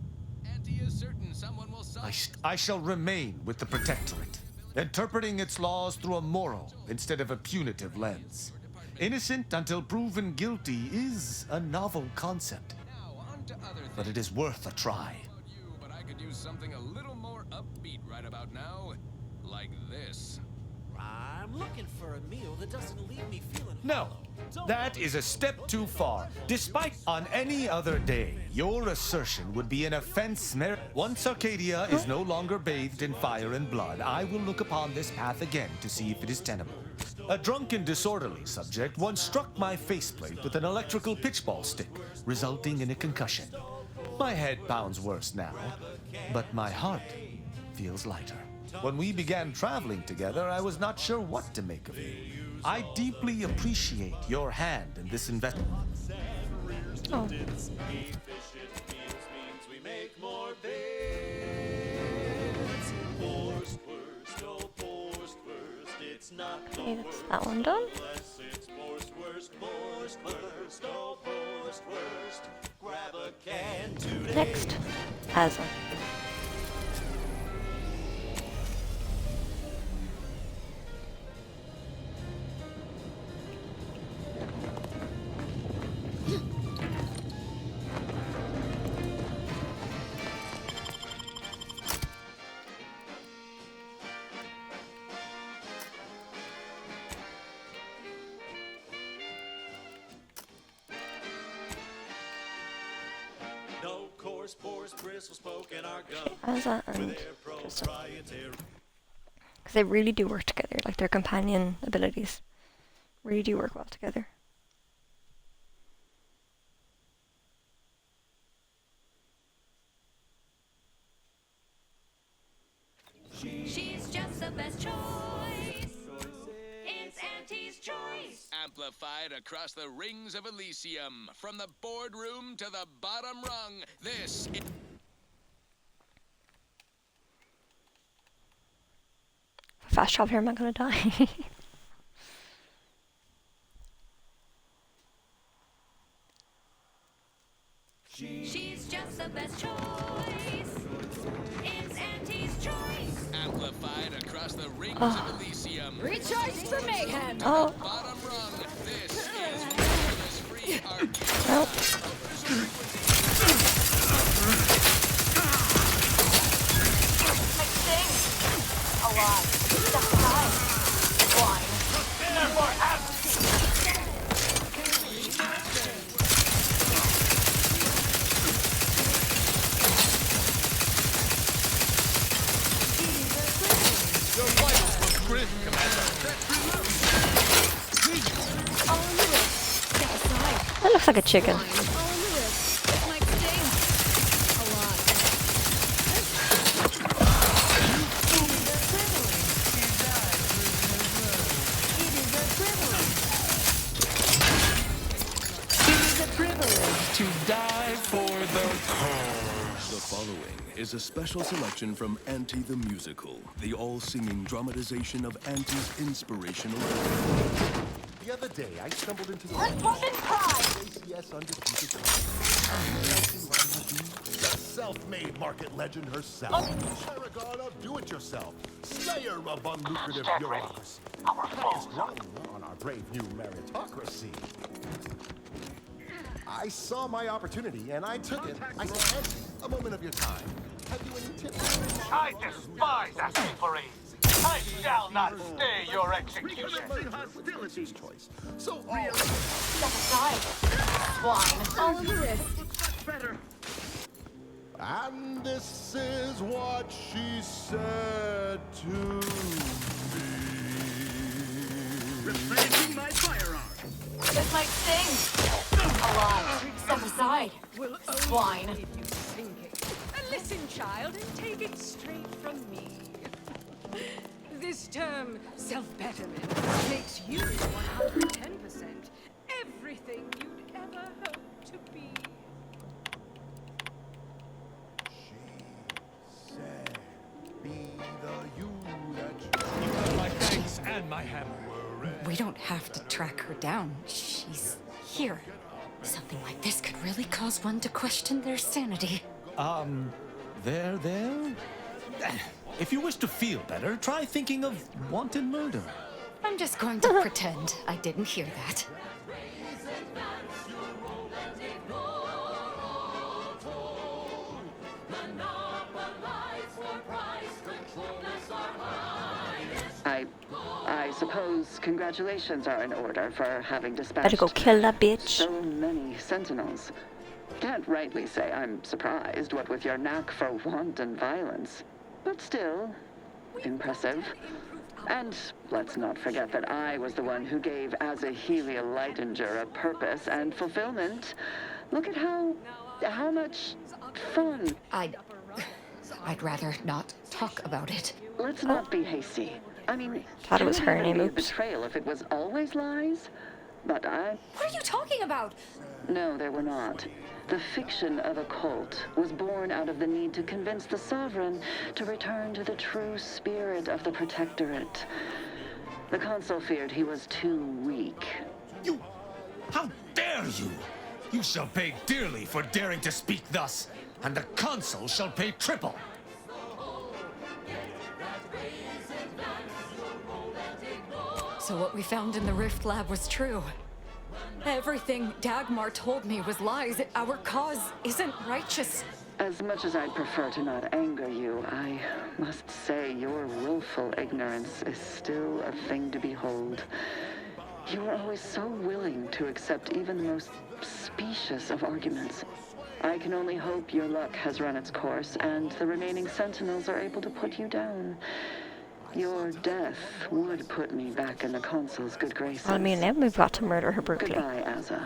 Auntie is certain someone will solve I shall remain with the Protectorate, interpreting its laws through a moral instead of a punitive lens. Innocent until proven guilty is a novel concept, but it is worth a try. but I could use something a little more upbeat right about now. Like this. I'm looking for a meal that doesn't leave me feeling No, that is a step too far. Despite on any other day, your assertion would be an offense. Once Arcadia is no longer bathed in fire and blood, I will look upon this path again to see if it is tenable. A drunken, disorderly subject once struck my faceplate with an electrical pitchball stick, resulting in a concussion. My head pounds worse now, but my heart feels lighter. When we began traveling together, I was not sure what to make of you. I deeply appreciate your hand in this investment. Oh. Okay, that's that one done. Next, Hazel. Horse bristles poking our gum. How's that? With And their proprietary. because they really do work together, like their companion abilities really do work well together. She's just the best choice. It's Auntie's choice. Amplified across the rings of Elysium, from the boardroom to the bottom rung. This is Fast travel here, am I gonna die? She's just the best choice. It's Auntie's choice. amplified across the rings Oh. of Elysium. Recharge for mayhem. Oh. Bottom rung. This is wireless free arcade. Nope. A lot. That's right. Wine. Prepare for Your vitals look grim, Commander. That looks like a chicken. To die for the cause. The following is a special selection from Auntie the Musical, the all-singing dramatization of Auntie's inspirational work. The other day, I stumbled into the ACS Undefeated. The self-made market legend herself. Paragon of do-it-yourself. Slayer of unlucrative bureaucracy. Highest rung on our brave new meritocracy. I saw my opportunity, and I took it. I said, Auntie, a moment of your time. Have you any tips? I despise asking for aid. I shall not stay your execution. Hostility's choice. So Step aside. Wine. All on the wrist. Much better. And this is what she said to me. Replenishing my firearm. This might sting. A lot. Step aside. Swine. Listen, child, and take it straight from me. This term, self-betterment, makes you 110% everything you'd ever hope to be. Said, be the you that You have my thanks and my hammer. We don't have to track her down. She's here. Something like this could really cause one to question their sanity. There? If you wish to feel better, try thinking of wanton murder. I'm just going to pretend I didn't hear that. I suppose congratulations are in order for having dispatched Better go kill that bitch. so many sentinels. Can't rightly say I'm surprised, what with your knack for wanton violence. But still, impressive. And let's not forget that I was the one who gave Azahelia Leitinger a purpose and fulfillment. Look at how much fun. I'd rather not talk about it. Let's not be hasty. I mean, Thought it was her name, be a oops. betrayal if it was always lies. But What are you talking about? No, there were not. The fiction of a cult was born out of the need to convince the sovereign to return to the true spirit of the protectorate. The consul feared he was too weak. How dare you! You shall pay dearly for daring to speak thus, and the consul shall pay triple. So what we found in the Rift Lab was true. Everything Dagmar told me was lies. Our cause isn't righteous. As much as I'd prefer to not anger you, I must say your willful ignorance is still a thing to behold. You are always so willing to accept even the most specious of arguments. I can only hope your luck has run its course and the remaining sentinels are able to put you down. Your death would put me back in the consul's good graces. I mean, now we've got to murder her brutally. Goodbye, Azza.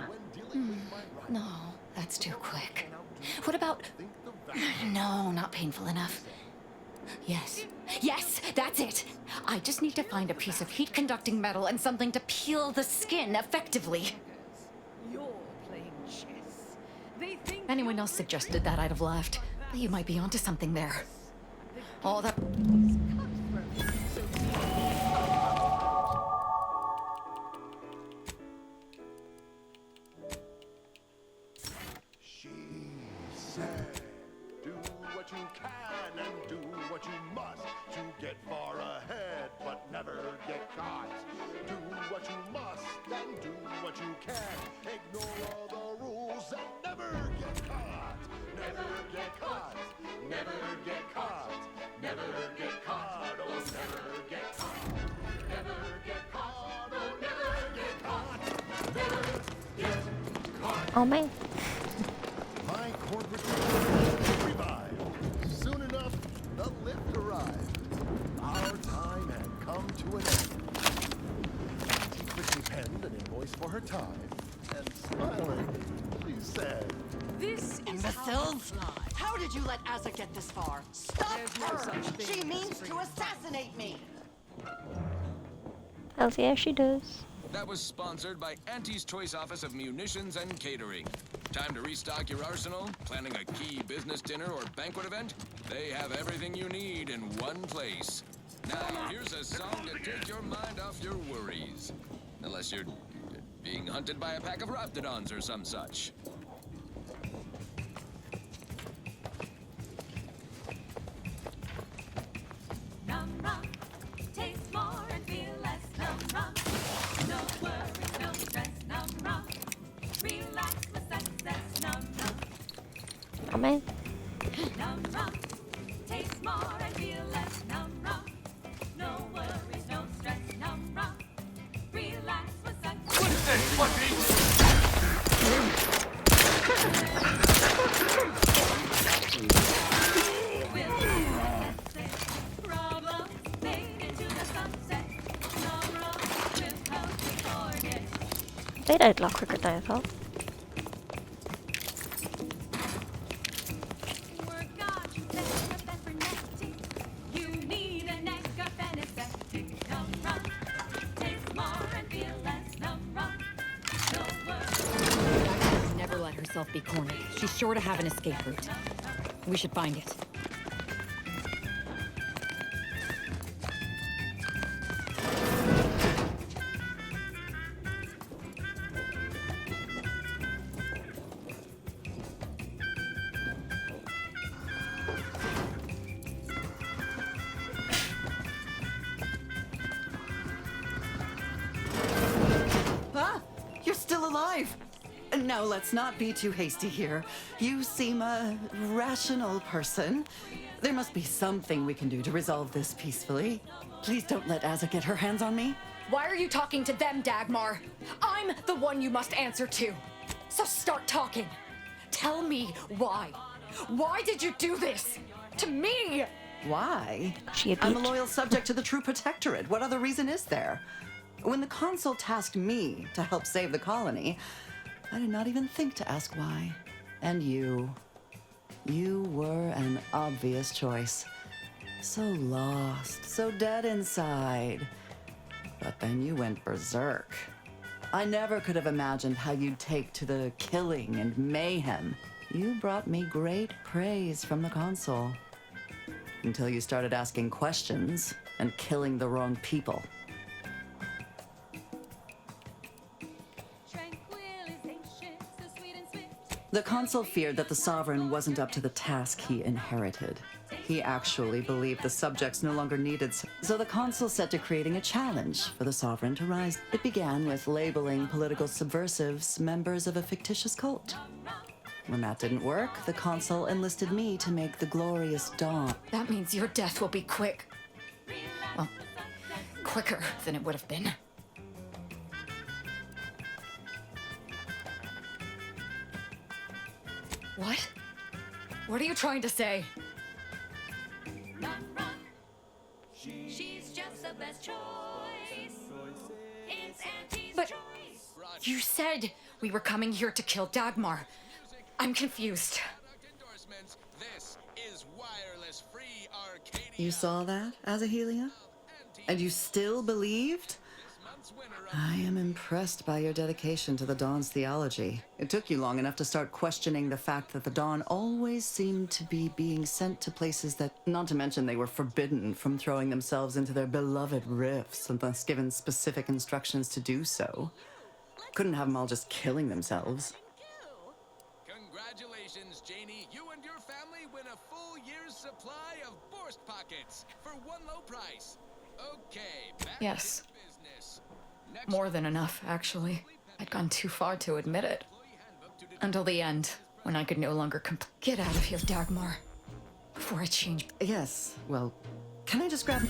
No, that's too quick. What about... No, not painful enough. Yes. Yes, that's it. I just need to find a piece of heat-conducting metal and something to peel the skin effectively. You're playing chess. They think Anyone else suggested that, I'd have laughed. But you might be onto something there. All that... She said, do what you can and do what you must to get far ahead, but never get caught. Do what you must and do what you can. Ignore all the rules and never get caught. Never get caught. Never get caught. Never get caught. Oh, never get caught. Never get caught. Oh, never get caught. Never get caught. Oh man. My corporate will revived. Soon enough, the lift arrived. Our time had come to an end. She quickly penned an invoice for her time, and smiling, she said, This imbeciles! How did you let Asa get this far? Stop her! She means to assassinate me! Hells yeah, she does. That was sponsored by Auntie's Choice Office of Munitions and Catering. Time to restock your arsenal? Planning a key business dinner or banquet event? They have everything you need in one place. Now, here's a song to take your mind off your worries. Unless you're being hunted by a pack of raptidons or some such. Num rum, taste more and feel less. Num rum, no worries, no stress. Num rum, relax with success. Num rum, Oh man. num rum, taste more and feel less. Num rum, no worries, no stress. Num rum, relax with success. What is this? What is... Problems fade into the sunset. Num rum will help you forget. They died a lot quicker than I thought. You need a neck of anesthetic. Num rum, taste more and feel less. Num rum, no worries. Never let herself be cornered. She's sure to have an escape route. We should find it. Ah! You're still alive! No, let's not be too hasty here. You seem a rational person. There must be something we can do to resolve this peacefully. Please don't let Asa get her hands on me. Why are you talking to them, Dagmar? I'm the one you must answer to. So start talking. Tell me why. Why did you do this? To me! Why? She a I'm a bitch. loyal subject to the True Protectorate. What other reason is there? When the consul tasked me to help save the colony, I did not even think to ask why. And you were an obvious choice. So lost, so dead inside. But then you went berserk. I never could have imagined how you'd take to the killing and mayhem. You brought me great praise from the consul. Until you started asking questions and killing the wrong people. The consul feared that the sovereign wasn't up to the task he inherited. He actually believed the subjects no longer needed, so the consul set to creating a challenge for the sovereign to rise. It began with labeling political subversives members of a fictitious cult. When that didn't work, the consul enlisted me to make the glorious dawn. That means your death will be quick. Well, quicker than it would have been. What? What are you trying to say? She's just the best choice. It's Auntie's But choice. you said we were coming here to kill Dagmar. I'm confused. This is wireless free Arcadia. You saw that, Azahelia? And you still believed? I am impressed by your dedication to the Dawn's theology. It took you long enough to start questioning the fact that the Dawn always seemed to be being sent to places that, not to mention they were forbidden from throwing themselves into their beloved rifts unless given specific instructions to do so. Couldn't have them all just killing themselves. Congratulations, Janie. You and your family win a full year's supply of Borst Pockets for one low price. Okay, back Yes. to business. More than enough, actually. I'd gone too far to admit it. Until the end, when I could no longer get out of here, Dagmar. Before I change. Yes, well, can I just grab...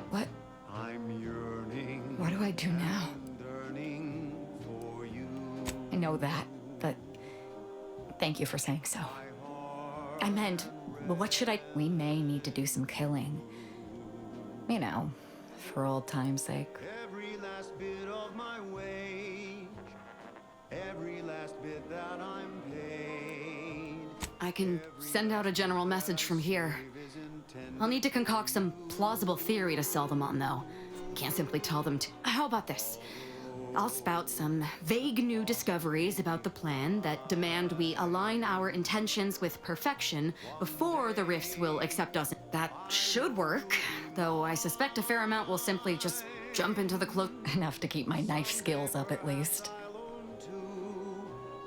What? I'm yearning. What do I do now? For you. I know that, but thank you for saying so. I meant, but what should I... We may need to do some killing. You know, for old time's sake. Every last bit of my wage, every last bit that I'm paid. I can send out a general message from here. I'll need to concoct some plausible theory to sell them on, though. Can't simply tell them to... How about this? I'll spout some vague new discoveries about the plan that demand we align our intentions with perfection before the Rifts will accept us. That should work, though I suspect a fair amount will simply just jump into the cloak. Enough to keep my knife skills up, at least.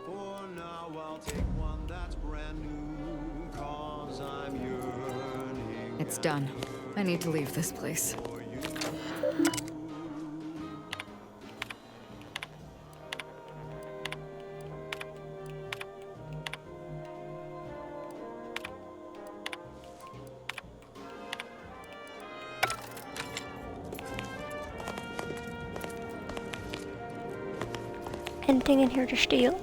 For now I'll take one that's brand new, 'cause I'm yearning. It's done. I need to leave this place. Anything in here to steal?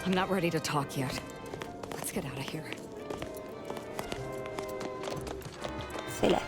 I'm not ready to talk yet. Let's get out of here. Say less.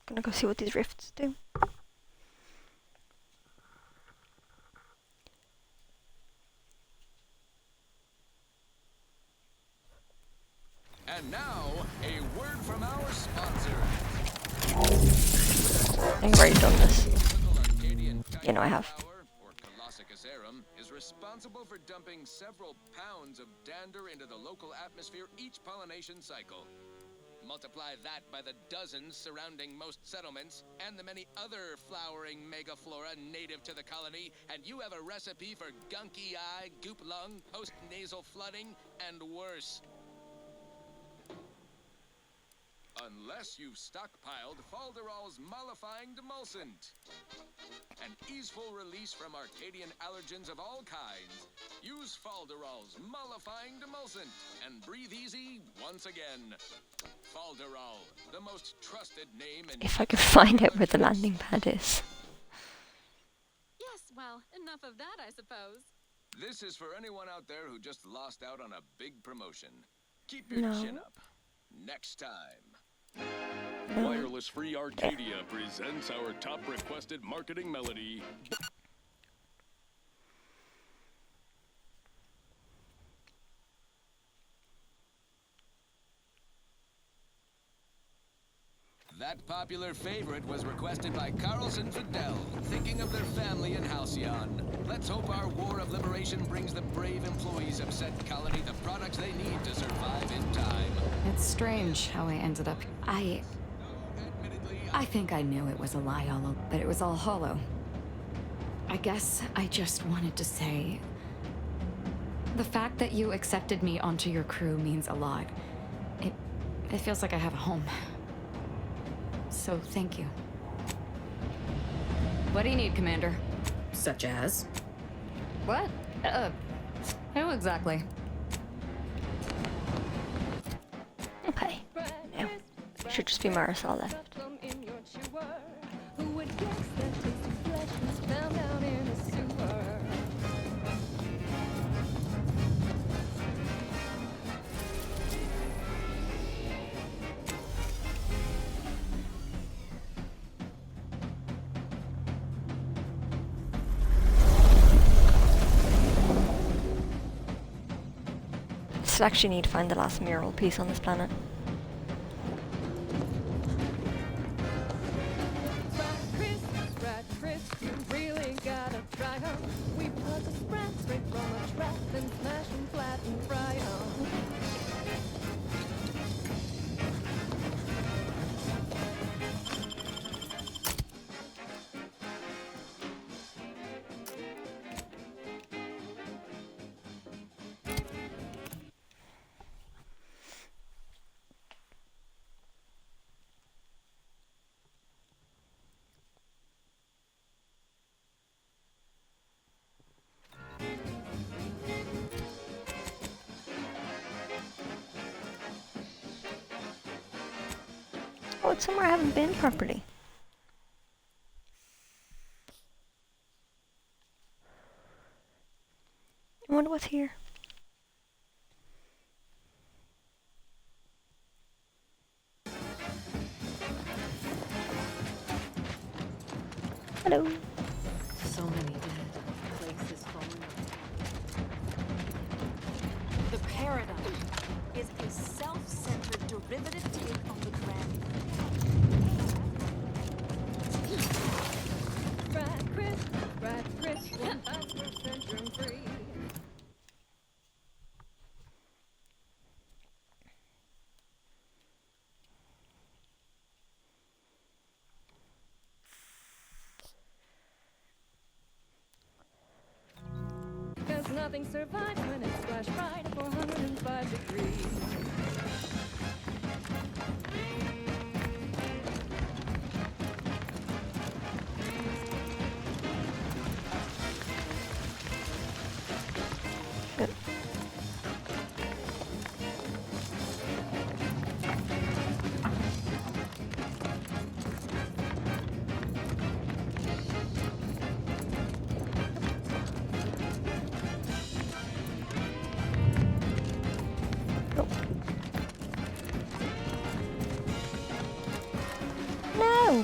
Gonna go see what these rifts do. And now, a word from our sponsor. I've already done this. You know I have. Is responsible for dumping several pounds of dander into the local atmosphere each pollination cycle. Multiply that by the dozens surrounding most settlements and the many other flowering megaflora native to the colony, and you have a recipe for gunky eye, goop lung, post-nasal flooding, and worse. Unless you've stockpiled Falderall's mollifying demulcent. An easeful release from Arcadian allergens of all kinds. Use Falderall's mollifying demulcent and breathe easy once again. Falderall, the most trusted name in... If I could find out where the landing pad is. Yes, well, enough of that, I suppose. This is for anyone out there who just lost out on a big promotion. Keep your No. chin up. Next time. Wireless Free Arcadia presents our top requested marketing melody. That popular favorite was requested by Carlson Fidel, thinking of their family in Halcyon. Let's hope our War of Liberation brings the brave employees of said colony the products they need to survive in time. It's strange how I ended up. I think I knew it was a lie all along, but it was all hollow. I guess I just wanted to say, the fact that you accepted me onto your crew means a lot. It feels like I have a home. So thank you. What do you need, Commander? Such as? What? Who exactly? Okay. Yeah. Should just be Marisol left. Who would guess that tasty flesh was found out in a sewer? Just actually need to find the last mural piece on this planet. Chris, you really gotta try 'em. We pluck a sprat straight from a trap, then smash 'em flat and fry 'em. Oh, it's somewhere I haven't been properly. I wonder what's here. Hello. So many dead. Places falling. The paradigm is a self-centered derivative take on the grand. Brad Chris, 100% germ free. Cause nothing survives when it's splashed right at 405 degrees. No!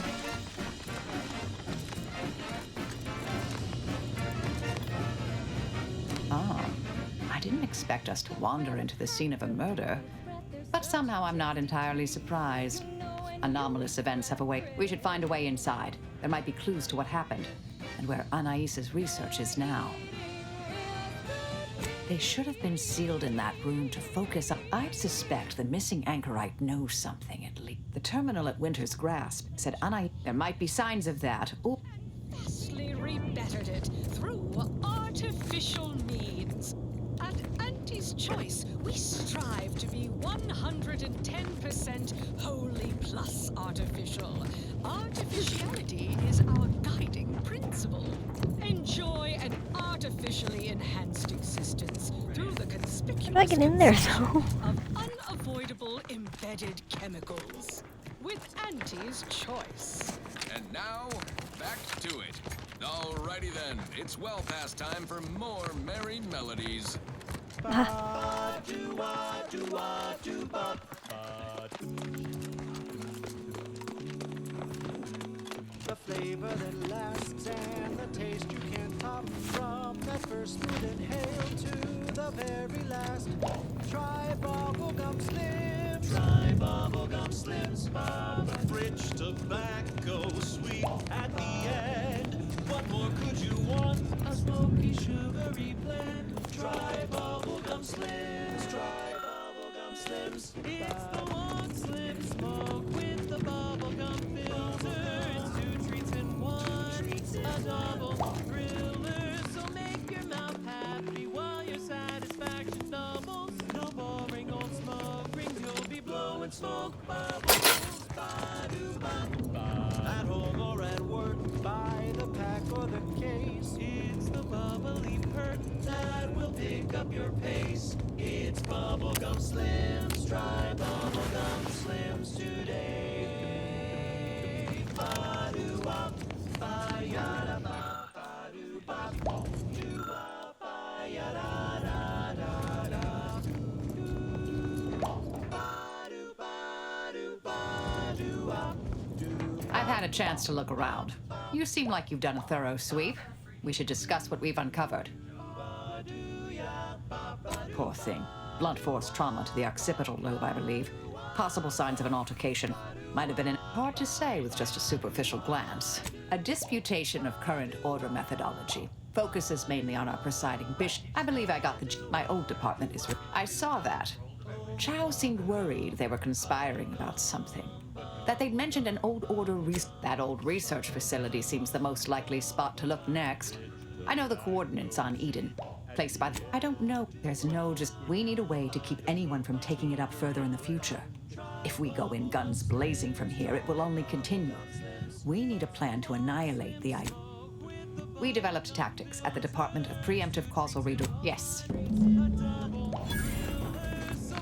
Ah, I didn't expect us to wander into the scene of a murder, but somehow I'm not entirely surprised. Anomalous events have a way. We should find a way inside. There might be clues to what happened, and where Anais's research is now. They should have been sealed in that room to focus on. I'd suspect the missing anchorite knows something at least. The terminal at Winter's Grasp said Anais. There might be signs of that. Ooh. Vastly rebettered it through artificial means. At Auntie's Choice, we strive to be 110% wholly plus artificial. Artificiality is our guiding principle. Enjoy an artificially enhanced existence through the conspicuous How do I get in there, though? of unavoidable embedded chemicals. With Auntie's Choice. And now, back to it. Alrighty then, it's well past time for more merry melodies. The flavor that lasts and the taste you can't top. From that first smooth inhale to the very last. Try bubblegum slim. Try bubblegum slims, rich tobacco, sweet at the end. What more could you want? A smoky, sugary blend. Try bubblegum slims. Try bubblegum slims. It's the long slim smoke with the bubblegum filter. It's 2 treats in 1. A double thriller. So make your mouth happy while your satisfaction doubles. No boring old smoke rings. You'll be blowing smoke bubbles. Ba-do-ba-ba. At home or at work, by the pack or the case. It's the bubbly perk that will pick up your pace. It's bubblegum slims. Try bubblegum slims today. Ba-do-ba, ba-ya-da-ba, ba-do-ba, do-ba, ba-ya-da-da-da-da. I've had a chance to look around. You seem like you've done a thorough sweep. We should discuss what we've uncovered. Poor thing. Blunt force trauma to the occipital lobe, I believe. Possible signs of an altercation. Might have been hard to say with just a superficial glance. A disputation of current order methodology. Focuses mainly on our presiding bishop. I believe I got my old department is... I saw that. Chow seemed worried they were conspiring about something. That they'd mentioned an old order that old research facility seems the most likely spot to look next. I know the coordinates on Eden. Placed by I don't know. There's no just... We need a way to keep anyone from taking it up further in the future. If we go in guns blazing from here, it will only continue. We need a plan to annihilate the idea. We developed tactics at the Department of Preemptive Causal Reader. Yes. So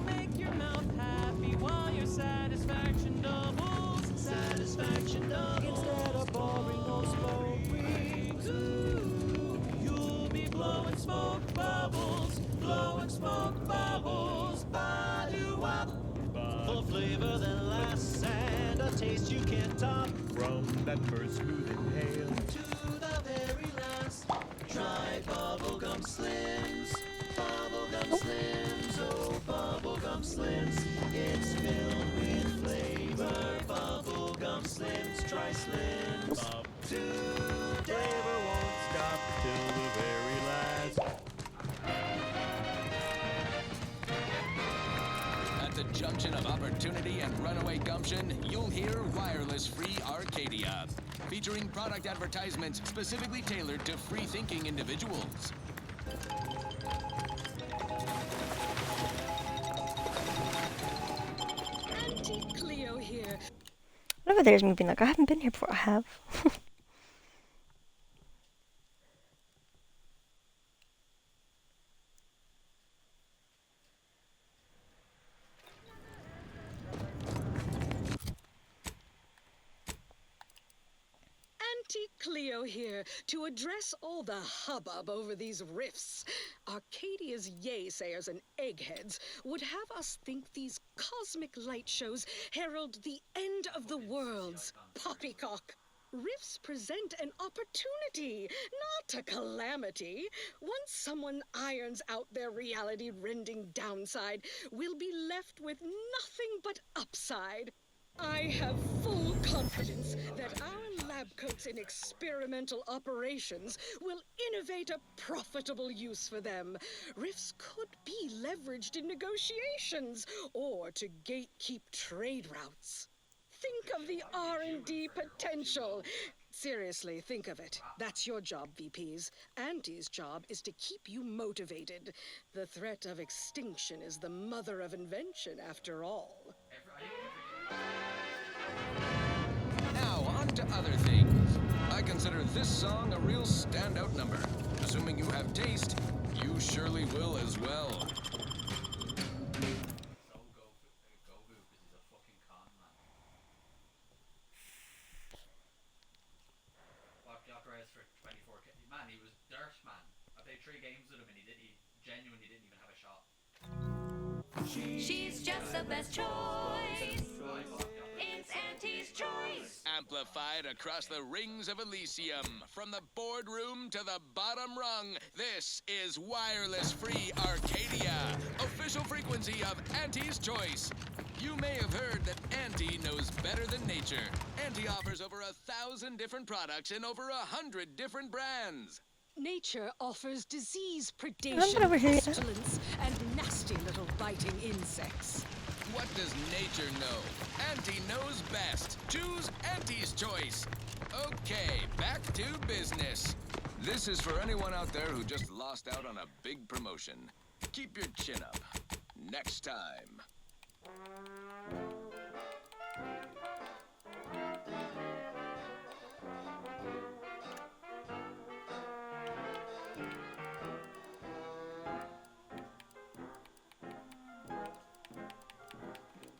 make your mouth happy while your satisfaction doubles. Satisfaction doubles. Instead of boring old smoke rings, you'll be blowing smoke bubbles. Blowing smoke bubbles. Ba-do-wop. Full flavor that lasts and a taste you can't top. From that first smooth inhale to the very last. Try bubblegum slims. Bubblegum slims. Oh, bubblegum slims. It's filled with flavor. Bubblegum slims. Try slims. Today. Flavor won't stop till the very last. At the junction of opportunity and runaway gumption, you'll hear Wireless Free Arcadia, featuring product advertisements specifically tailored to free-thinking individuals. Auntie Cleo here. Whatever there's me being like, I haven't been here before. I have. Auntie Cleo here to address all the hubbub over these rifts. Arcadia's yaysayers and eggheads would have us think these cosmic light shows herald the end of the worlds. Poppycock. Rifts present an opportunity, not a calamity. Once someone irons out their reality-rending downside, we'll be left with nothing but upside. I have full confidence that our lab coats in experimental operations will innovate a profitable use for them. Rifts could be leveraged in negotiations or to gatekeep trade routes. Think of the R&D potential. Seriously, think of it. That's your job, VPs. Auntie's job is to keep you motivated. The threat of extinction is the mother of invention, after all. Now, on to other things. I consider this song a real standout number. Assuming you have taste, you surely will as well. She's just the best choice. It's Auntie's choice. Amplified across the rings of Elysium, from the boardroom to the bottom rung, this is Wireless Free Arcadia, official frequency of Auntie's Choice. You may have heard that Auntie knows better than nature. Auntie offers over 1,000 different products in over 100 different brands. Nature offers disease I'm predation, over here. pestilence, and nasty little biting insects. What does nature know? Auntie knows best. Choose Auntie's choice. Okay, back to business. This is for anyone out there who just lost out on a big promotion. Keep your chin up. Next time.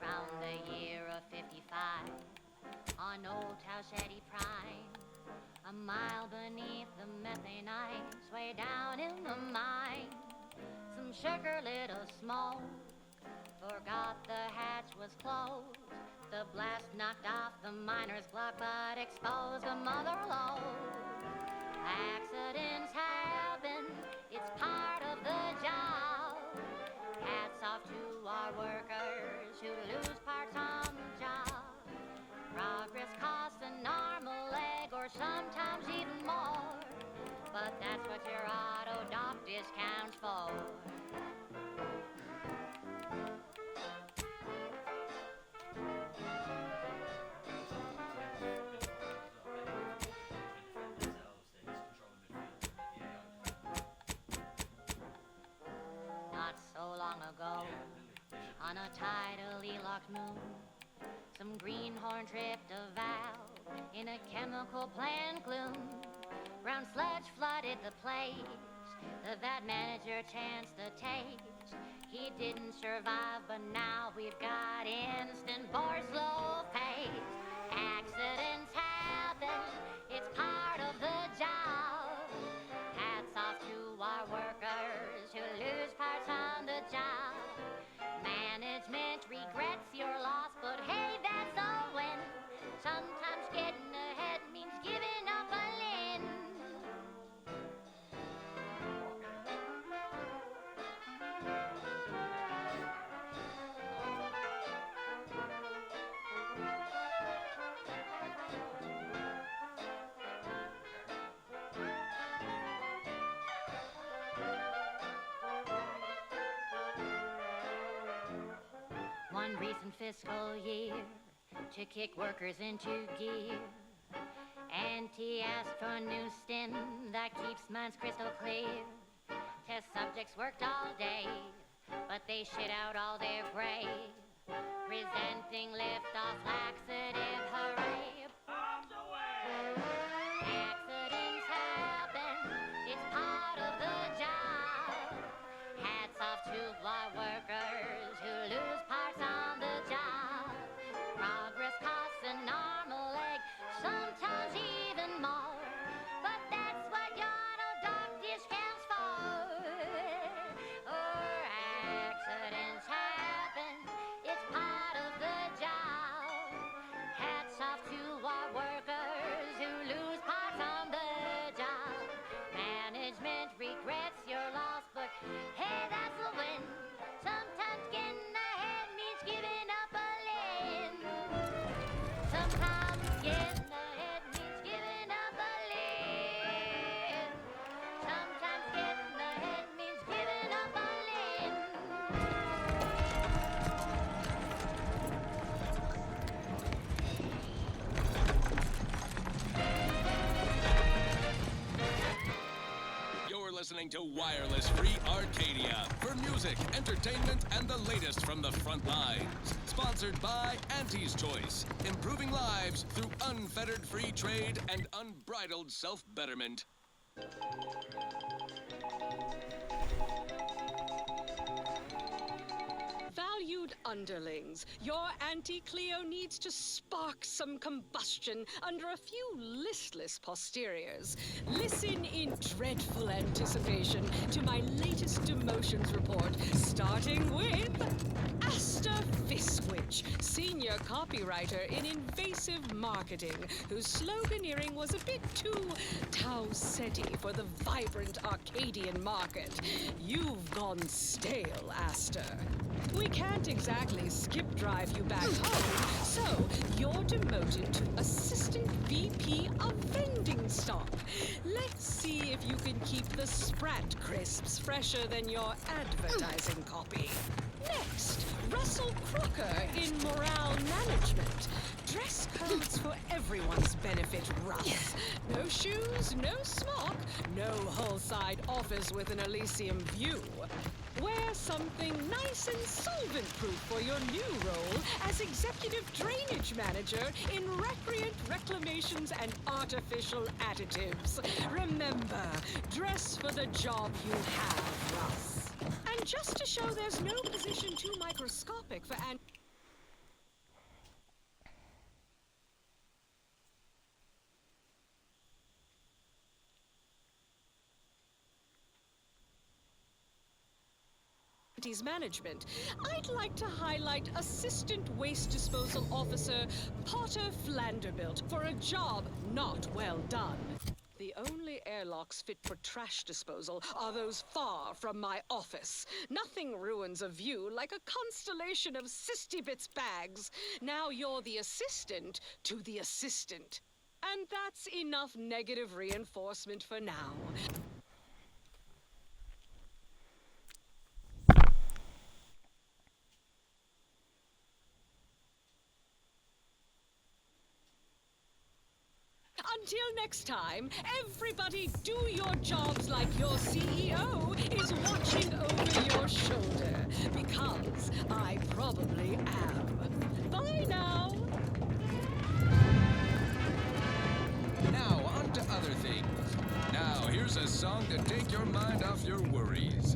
Round the year of 55, on Old Towshetty Prime, a mile beneath the methane ice, way down in the mine, some sugar little smoke forgot the hatch was closed. The blast knocked off the miner's block, but exposed a mother lode. Accidents happen, it's part of the job. Hats off to our workers who lose parts on the job. Progress costs an arm, a leg, or sometimes even more. But that's what your auto doc discount's for. Not so long ago, on a tidally locked moon, some greenhorn tripped a valve in a chemical plant gloom. Brown sludge flooded the place. The vat manager chanced a taste. He didn't survive, but now we've got instant bore slow pace. Accidents happen, it's part of the job. Hats off to our workers who lose parts on the job. Management regrets your loss, but hey, that's a win. Sometimes getting ahead means giving up a limb. One recent fiscal year to kick workers into gear. Auntie asked for a new stim that keeps minds crystal clear. Test subjects worked all day, but they shit out all their gray. Presenting lift-off laxative, hooray. Bombs away! Accidents happen, it's part of the job. Hats off to our workers who lose parts on the job. Progress costs an arm, a leg, sometimes even more. But that's what your auto doc discounts for. Or accidents happen, it's part of the job. Hats off to our workers who lose parts on the job. Management regrets your loss, but hey, that's a win. Sometimes getting ahead means giving up a limb. Sometimes getting ahead means giving up a limb. Sometimes getting ahead means giving up a limb. You're listening to Wireless Free Arcadia for music, entertainment, and the latest from the front lines. Sponsored by Auntie's Choice, improving lives through unfettered free trade and unbridled self-betterment. Valued underlings, your Auntie Cleo needs to spark some combustion under a few listless posteriors. Listen in dreadful anticipation to my latest demotions report, starting with Asta Viswich, senior copywriter in invasive marketing, whose sloganeering was a bit too SETI for the vibrant Arcadian market. You've gone stale, Aster. We can't exactly skip drive you back home, so you're demoted to Assistant VP of Vending Stock. Let's see if you can keep the Sprat crisps fresher than your advertising copy. Next, Russell Crocker in Morale Management. Dress codes for everyone's benefit, Russ. No shoes, no smock, no whole-side office with an Elysium view. Wear something nice and solvent-proof for your new role as Executive Drainage Manager in Recreant Reclamations and Artificial Additives. Remember, dress for the job you have, Russ. And just to show there's no position too microscopic for management, I'd like to highlight Assistant Waste Disposal Officer Potter Flanderbilt for a job not well done. The only airlocks fit for trash disposal are those far from my office. Nothing ruins a view like a constellation of Sistybits bags. Now you're the assistant to the assistant. And that's enough negative reinforcement for now. Until next time, everybody do your jobs like your CEO is watching over your shoulder. Because I probably am. Bye now! Now, on to other things. Now, here's a song to take your mind off your worries.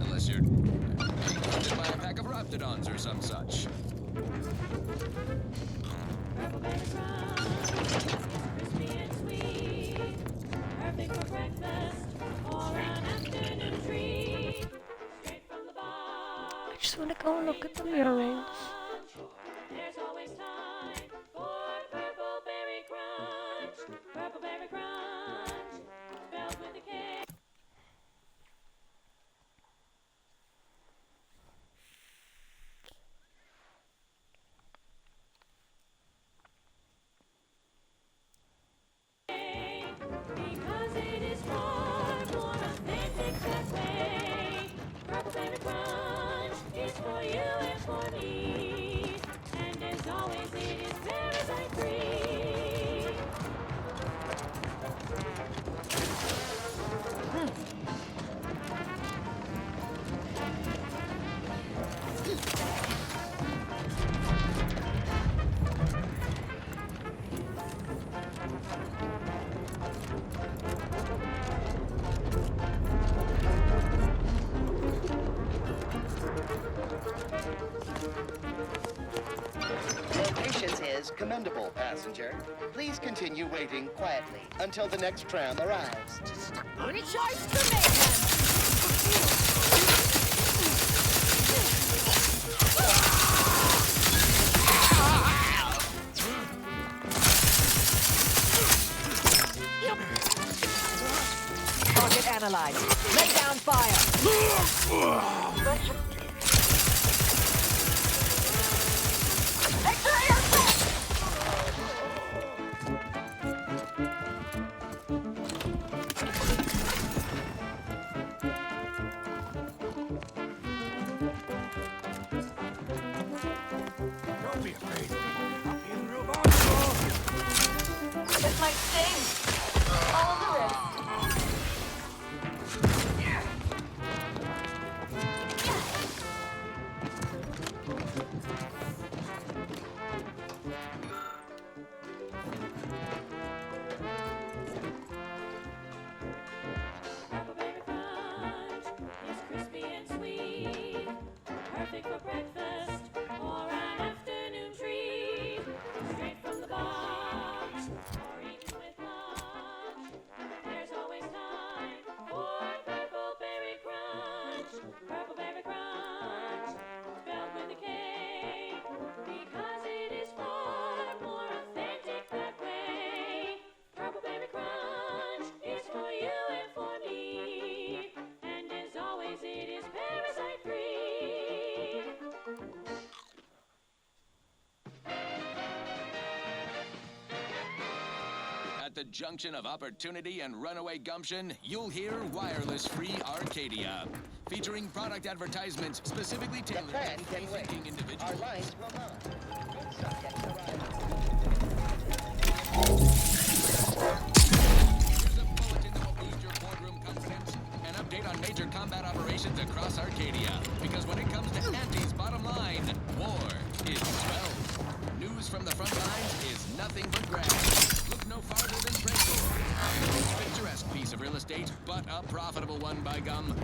Unless you're being hunted by a pack of raptidons or some such. Crispy and sweet, perfect for breakfast or an afternoon treat. Straight from the box. I just want to go and look at the murals. There's always time for Purple Berry Crunch. Purple Berry Crunch, spelled with a K. Because it is far more authentic that way. Purple Berry Crunch is for you and for me. And as always, it is parasite free. Your patience is commendable, passenger. Please continue waiting quietly until the next tram arrives. Recharge the mayhem! Target analyzed. Lay down fire. Don't be afraid. In robot. This might sting. All the rest. Purple Berry Crunch is crispy and sweet, perfect for breakfast or an afternoon treat. Straight from the box or eaten with love. the junction of opportunity and runaway gumption, you'll hear Wireless Free Arcadia, featuring product advertisements specifically tailored to free-thinking individuals. Our lines will not. Subjects arriving. Here's a bulletin that will boost your boardroom confidence. An update on major combat operations across Arcadia. Because when it comes to Auntie's bottom line, war is 12. News from the front lines is nothing but grass. Look no farther than Praetor. The most picturesque piece of real estate, but a profitable one by gum.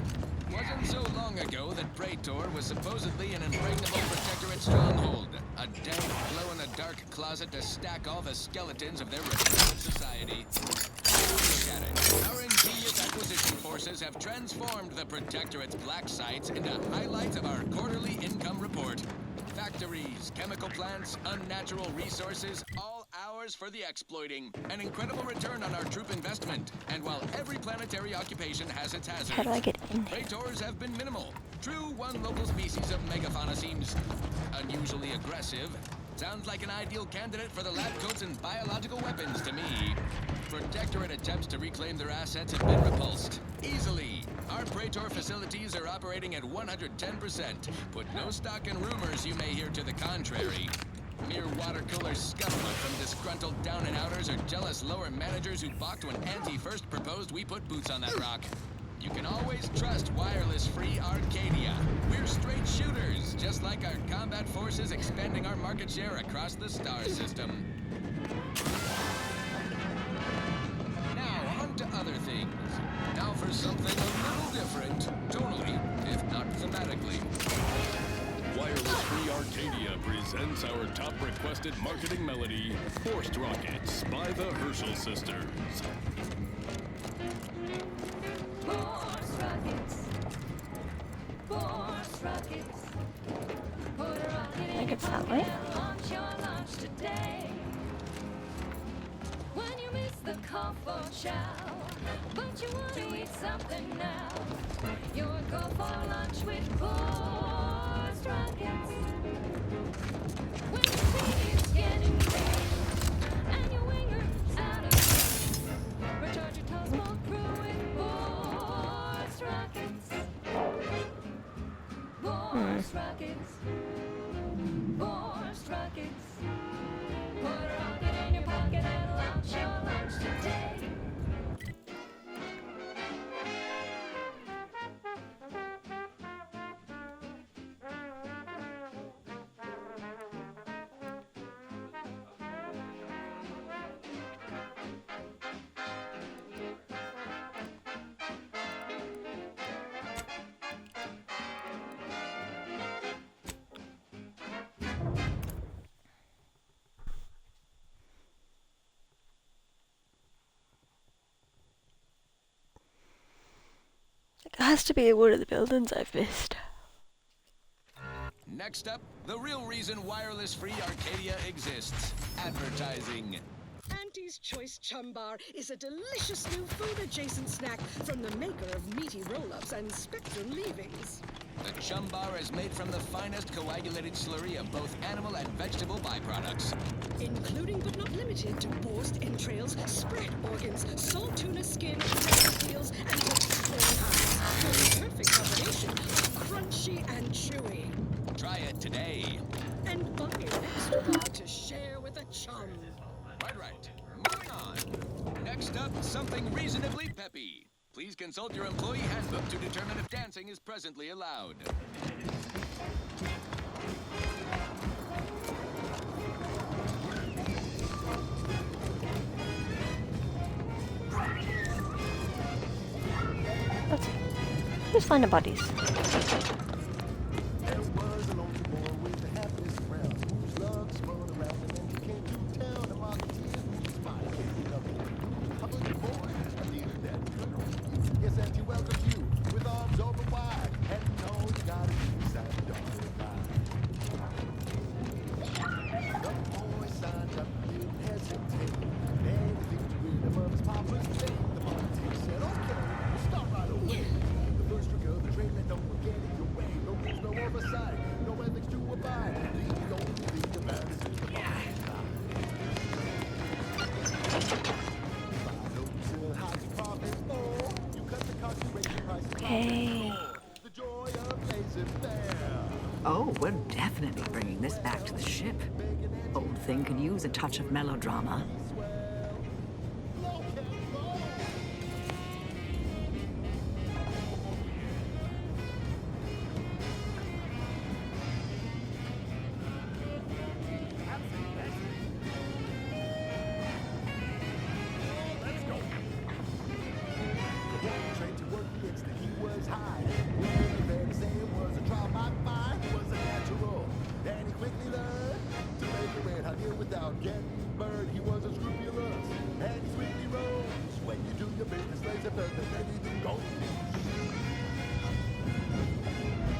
Wasn't so long ago that Praetor was supposedly an impregnable protectorate stronghold. A dank, glow-in-the-dark closet to stack all the skeletons of their respective society. Look at it. Our ingenious acquisition forces have transformed the Protectorate's black sites into highlights of our quarterly income report. Factories, chemical plants, unnatural resources, all ours for the exploiting. An incredible return on our troop investment. And while every planetary occupation has its hazards, How do I get in? Praetors have been minimal. True, one local species of megafauna seems unusually aggressive. Sounds like an ideal candidate for the lab coats and biological weapons to me. Protectorate attempts to reclaim their assets have been repulsed. Easily. Our Praetor facilities are operating at 110%. Put no stock in rumors you may hear to the contrary. Mere water cooler scuffling from disgruntled down-and-outers or jealous lower managers who balked when Auntie first proposed we put boots on that rock. You can always trust Wireless Free Arcadia. We're straight shooters, just like our combat forces expanding our market share across the star system. Now, on to other things. Now for something a little different, tonally, if not thematically. Wireless Free Arcadia presents our top requested marketing melody, Forced Rockets by the Herschel Sisters. Force rockets. Force rockets. Put a rocket in think your it's that pocket way. and launch your launch today. When you miss the call for chow, but you want to eat something now, you'll go for lunch with force rockets. When you see it's getting big and your winger's out of reach, recharge your toes more crew with force rockets. Force rockets. Force rockets. Put a rocket in your pocket and launch your lunch today. It has to be one of the buildings I've missed. Next up, the real reason Wireless Free Arcadia exists. Advertising. Auntie's Choice Chum Bar is a delicious new food-adjacent snack from the maker of meaty roll-ups and spectrum leavings. The Chum Bar is made from the finest coagulated slurry of both animal and vegetable byproducts. Including but not limited to borscht entrails, spread organs, salt tuna skin, turtle peels, and corn hides. For the perfect combination of crunchy and chewy. Try it today. And buy an extra bar to share with a chum. Right. Moving on. Next up, something reasonably peppy. Please consult your employee handbook to determine if dancing is presently allowed. Let's see. Who's finding bodies? There was a lonely boy with the happiest friend, whose love spun around and then he came to town. A marketeer whose body came up. Hungry boy, I needed that girl. Yes, Auntie welcomes you with arms open wide, and all you gotta do is sign the dotted line. The boy signed up, didn't hesitate. Anything to read above his papa's name. The marketeer said, "Okay, we'll start right away. The first trick of the trade, don't forget it. Okay. Oh, we're definitely bringing this back to the ship. Old thing could use a touch of melodrama. Without getting burned, he was unscrupulous, and he sweetly rose. When you do your business, laissez faire, then anything goes.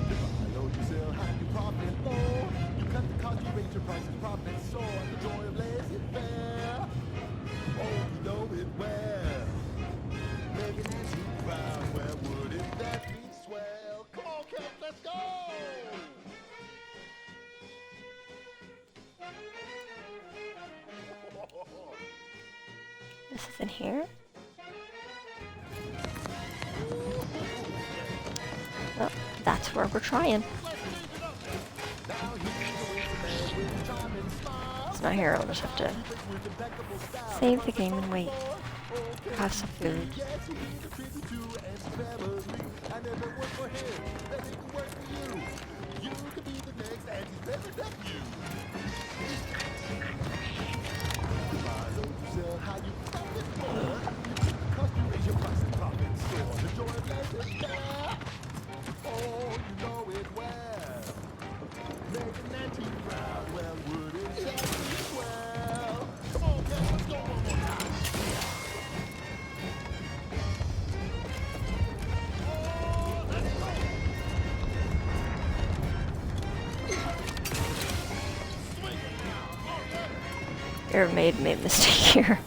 Divide, you sell, how you profit more. You cut the cost, you raise your prices, profit soar. The joy of laissez-faire. Oh, you know it well. Making it too proud, where wouldn't that be swell? Come on, Kev, let's go! This is in here. Well, that's where we're trying. It's not here, I'll just have to save the game and wait. Have some food. Your maid made a mistake here.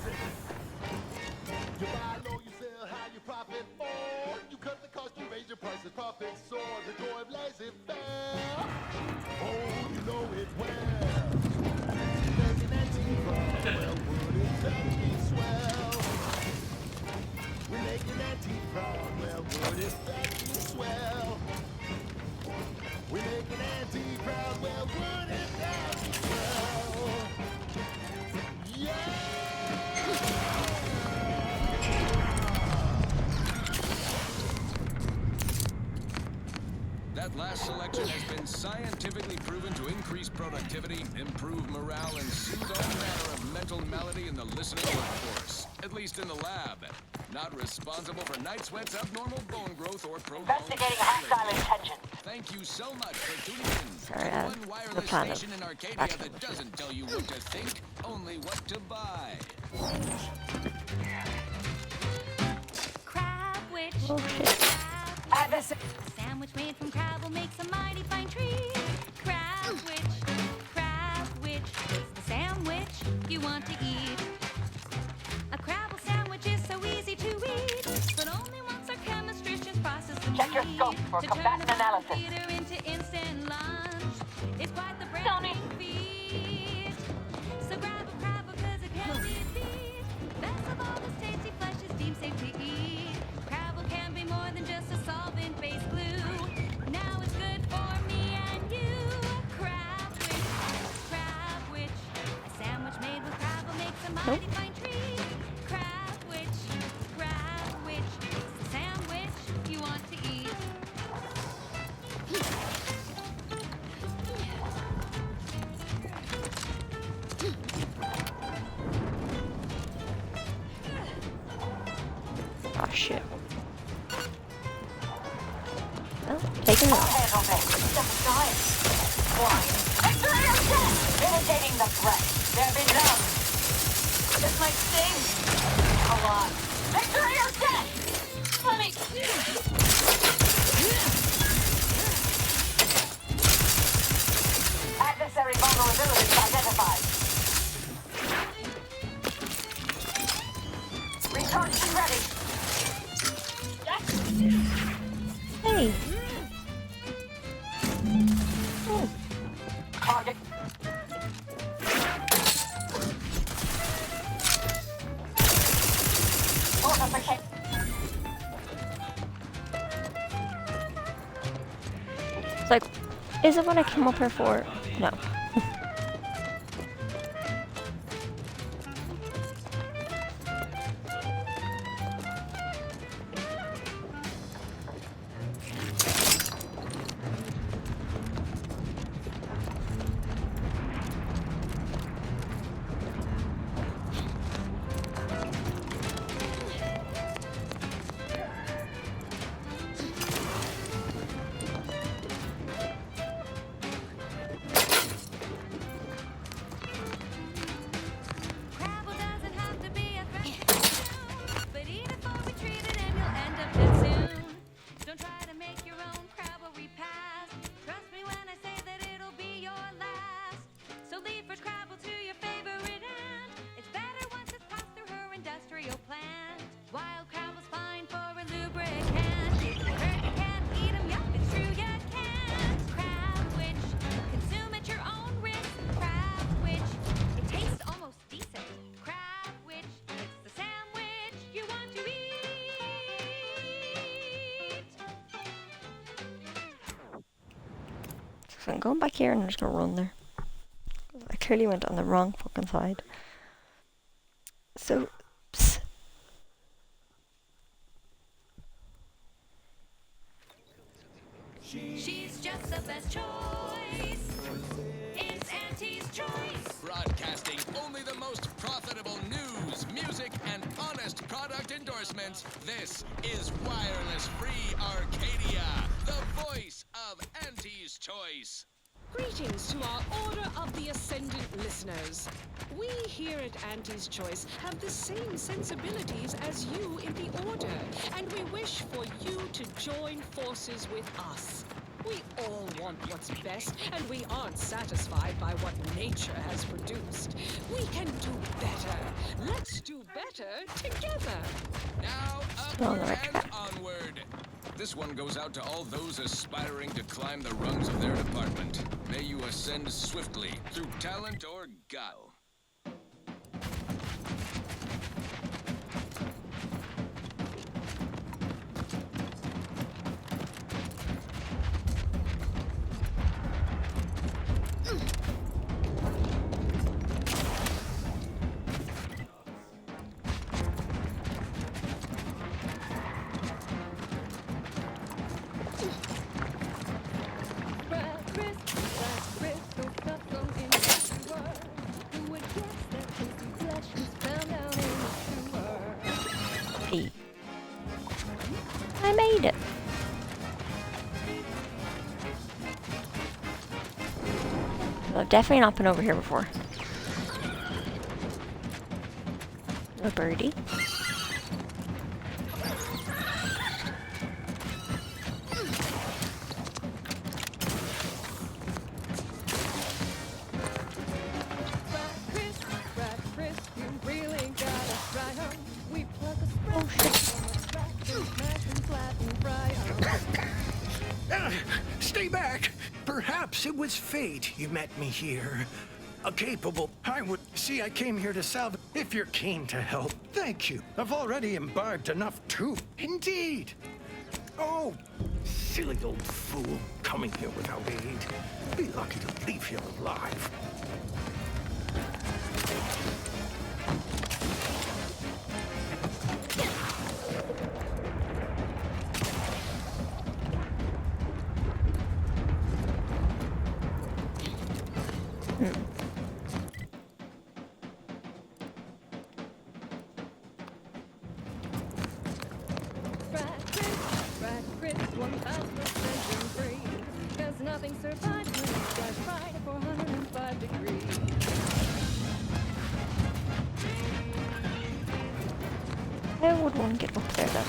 That last selection has been scientifically proven to increase productivity, improve morale, and soothe all manner of mental malady in the listening workforce. At least in the lab. Not responsible for night sweats, abnormal bone growth, or prolonged... Investigating hostile intention. Thank you so much for tuning in. Sorry, One wireless station in Arcadia that doesn't tell you what to think, only what to buy. Crab witch. Oh shit. A sandwich made from crab will make a mighty fine treat. Crab witch is the sandwich you want to eat. A crabble sandwich is so easy to eat, but only once our chemistricians process the Check your scope for combatant analysis. Theater into instant lunch. It's quite the browning feast. So grab a crab because it can be a feast. Best of all, this tasty flesh is deemed safe to eat. Crabble can be more than just a solvent-based glue. Now it's good for me and you. Crab witch. A sandwich made with crabble makes a mighty fine treat. Crab witch. It's the sandwich you want to eat. Oh shit. Well, taking it off. Mitigating the threat. There be none. This might sting. A lot. Victory or death! Let me... Adversary vulnerabilities identified. Recharge is ready. Hey. Target. Fortification. like, is it what I came up here for? No. Crabble doesn't have to be a threat to you, but eat before we treat it and you'll end up dead soon. Don't try to make your own crabble repast. Trust me when I say that it'll be your last. So leave fresh crabble to your favorite ant. It's better once it's passed through her industrial plant. Wild crabble's fine for a lubricant. Heard you can't eat 'em, yup, it's true you can't. Crab witch, consume at your own risk. Crab witch, it tastes almost decent. Crab witch, it's the sandwich you want to eat. So I'm going back here and I'm just gonna run there. I clearly went on the wrong fucking side. So, psst. She's just the best choice. It's Auntie's choice. Broadcasting only the most profitable news, music, and honest product endorsements. This is Wireless Free Arcadia, the voice of Auntie's Choice. Greetings to our Order of the Ascendant listeners. We here at Auntie's Choice have the same sensibilities as you in the Order, and we wish for you to join forces with us. We all want what's best, and we aren't satisfied by what nature has produced. We can do better. Let's do better together. Now, upward and onward. This one goes out to all those aspiring to climb the rungs of their department. May you ascend swiftly through talent or guile. I made it. Well, I've definitely not been over here before. A birdie. Stay back. Perhaps it was fate you met me here. A capable... I would... See, I came here to salvage... If you're keen to help, thank you. I've already imbibed enough too. Indeed. Oh, silly old fool. Coming here without aid. Be lucky to leave here alive. Nothing survives when it flies right at 405 degrees. How would one get up there then?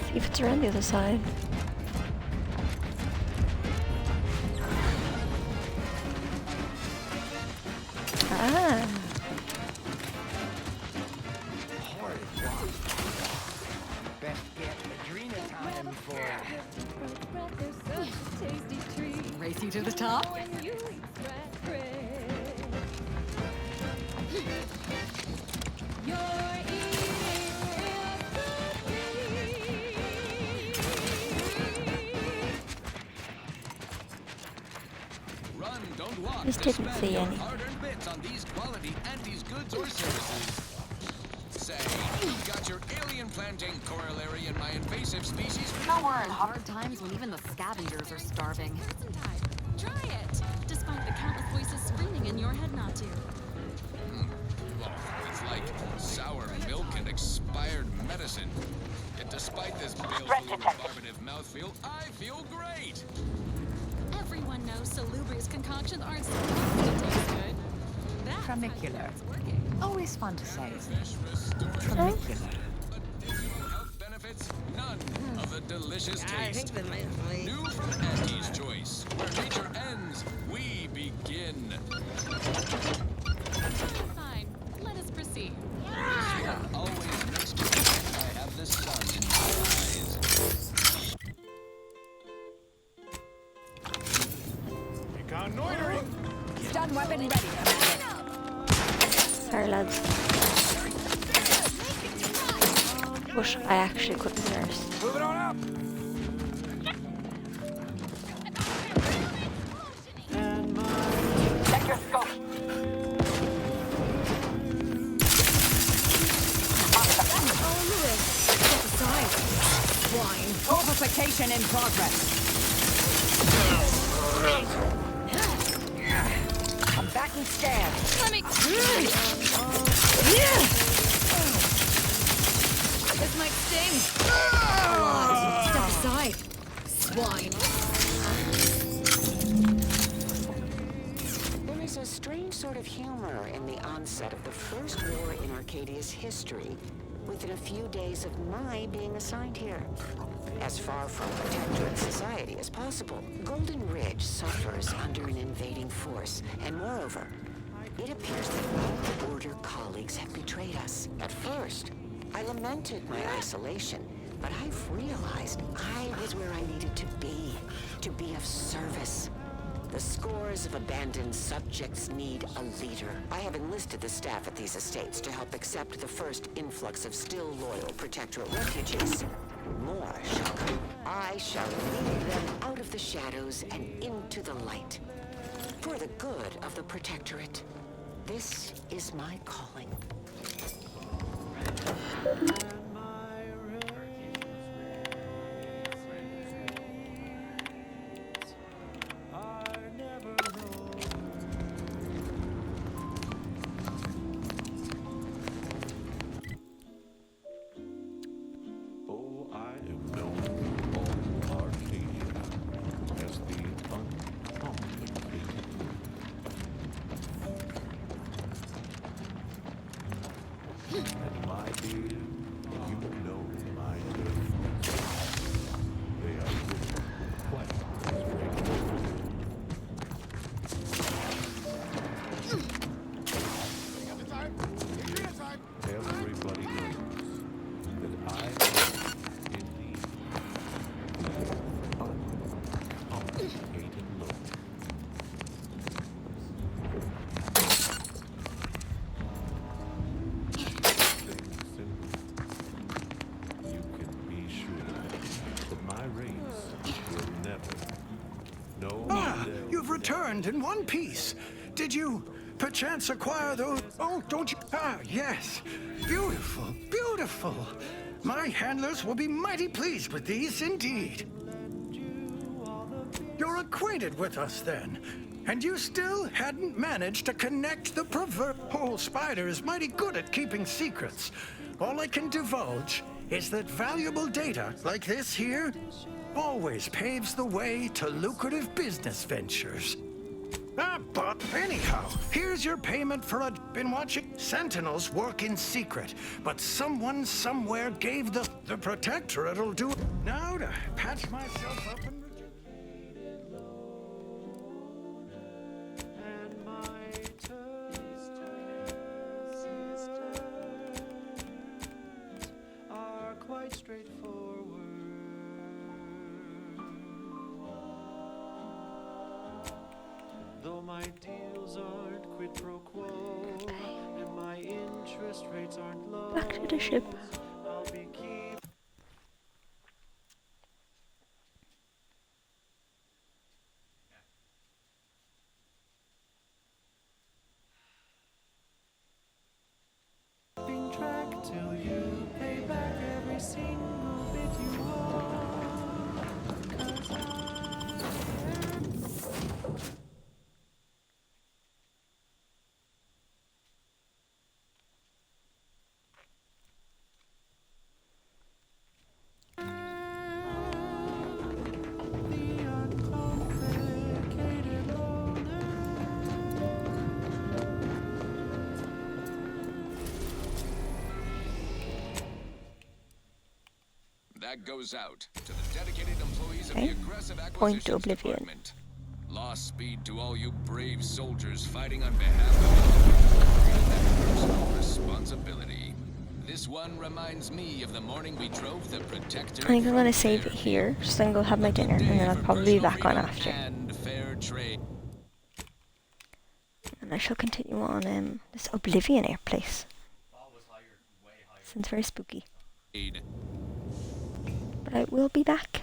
See if it's around the other side. Ah. to the top. When you extract bread, you're eating real Run, don't walk. Just to didn't spend see your any. hard-earned bits on these quality Andes goods or services. Say, you've got your alien planting corollary in my invasive species. No, we're in hard times when even the scavengers are starving. Person type. Try it. Despite the countless voices screaming in your head not to. Oh, it's like sour milk and expired medicine. Yet despite this baleful rebarbative mouthfeel, I feel great. Everyone knows salubrious concoctions aren't supposed to taste good. That's Tramicular. it's working. Always fun to say. Tramicular. Tramicular. Additional health benefits? None of the delicious taste. New from Auntie's Choice. Where nature ends, we begin. Fine. Let us proceed. Always makes me think I have the sun in my eyes. Reconnoitering. Stun weapon ready, Commander. Sorry, lads. But I actually couldn't nurse. Move it on up. Check your scope. Step aside. Swine. Fortification in progress. I'm back and scan. Let me. This might sting. Step aside. Swine. There is a strange sort of humor in the onset of the first war in Arcadia's history, within a few days of my being assigned here. As far from protectorate society as possible, Golden Ridge suffers under an invading force, and moreover, it appears that all Order colleagues have betrayed us. At first, I lamented my isolation, but I've realized I was where I needed to be of service. The scores of abandoned subjects need a leader. I have enlisted the staff at these estates to help accept the first influx of still loyal Protectorate refugees. More shall come. I shall lead them out of the shadows and into the light. For the good of the Protectorate. This is my calling. Oh, I am known all Arcadia as the uncomplicated. And my dear, you know my dear. They are written quite straightforward. Everybody knows that I am indeed uncomplicated look. You can be sure that my race will never. Ah, you've returned in one piece. Did you perchance acquire those? Oh, don't you? Ah, yes. Beautiful, beautiful. My handlers will be mighty pleased with these indeed. You're acquainted with us then. And you still hadn't managed to connect the pervert. Oh, Spider is mighty good at keeping secrets. All I can divulge is that valuable data like this here always paves the way to lucrative business ventures. Ah, but anyhow, here's your payment for a... Been watching? Sentinels work in secret, but someone somewhere gave the Protectorate'll do it. Now to patch myself up and... Are quite straightforward. My deals aren't quid pro quo, and my interest rates aren't low. Back to the ship. I'll be keeping track till you pay back every single bit you owe. 'Cause That goes out to the dedicated employees of Okay. the Aggressive Point to Acquisitions oblivion. Department. Lost speed to all you brave soldiers fighting on behalf of that personal responsibility. This one reminds me of the morning we drove the Protector. I think I'm gonna from save it here, just then go have my dinner, and then I'll probably be back on after. and fair trade. And I shall continue on this Oblivion Air place. Sounds very spooky. But I will be back.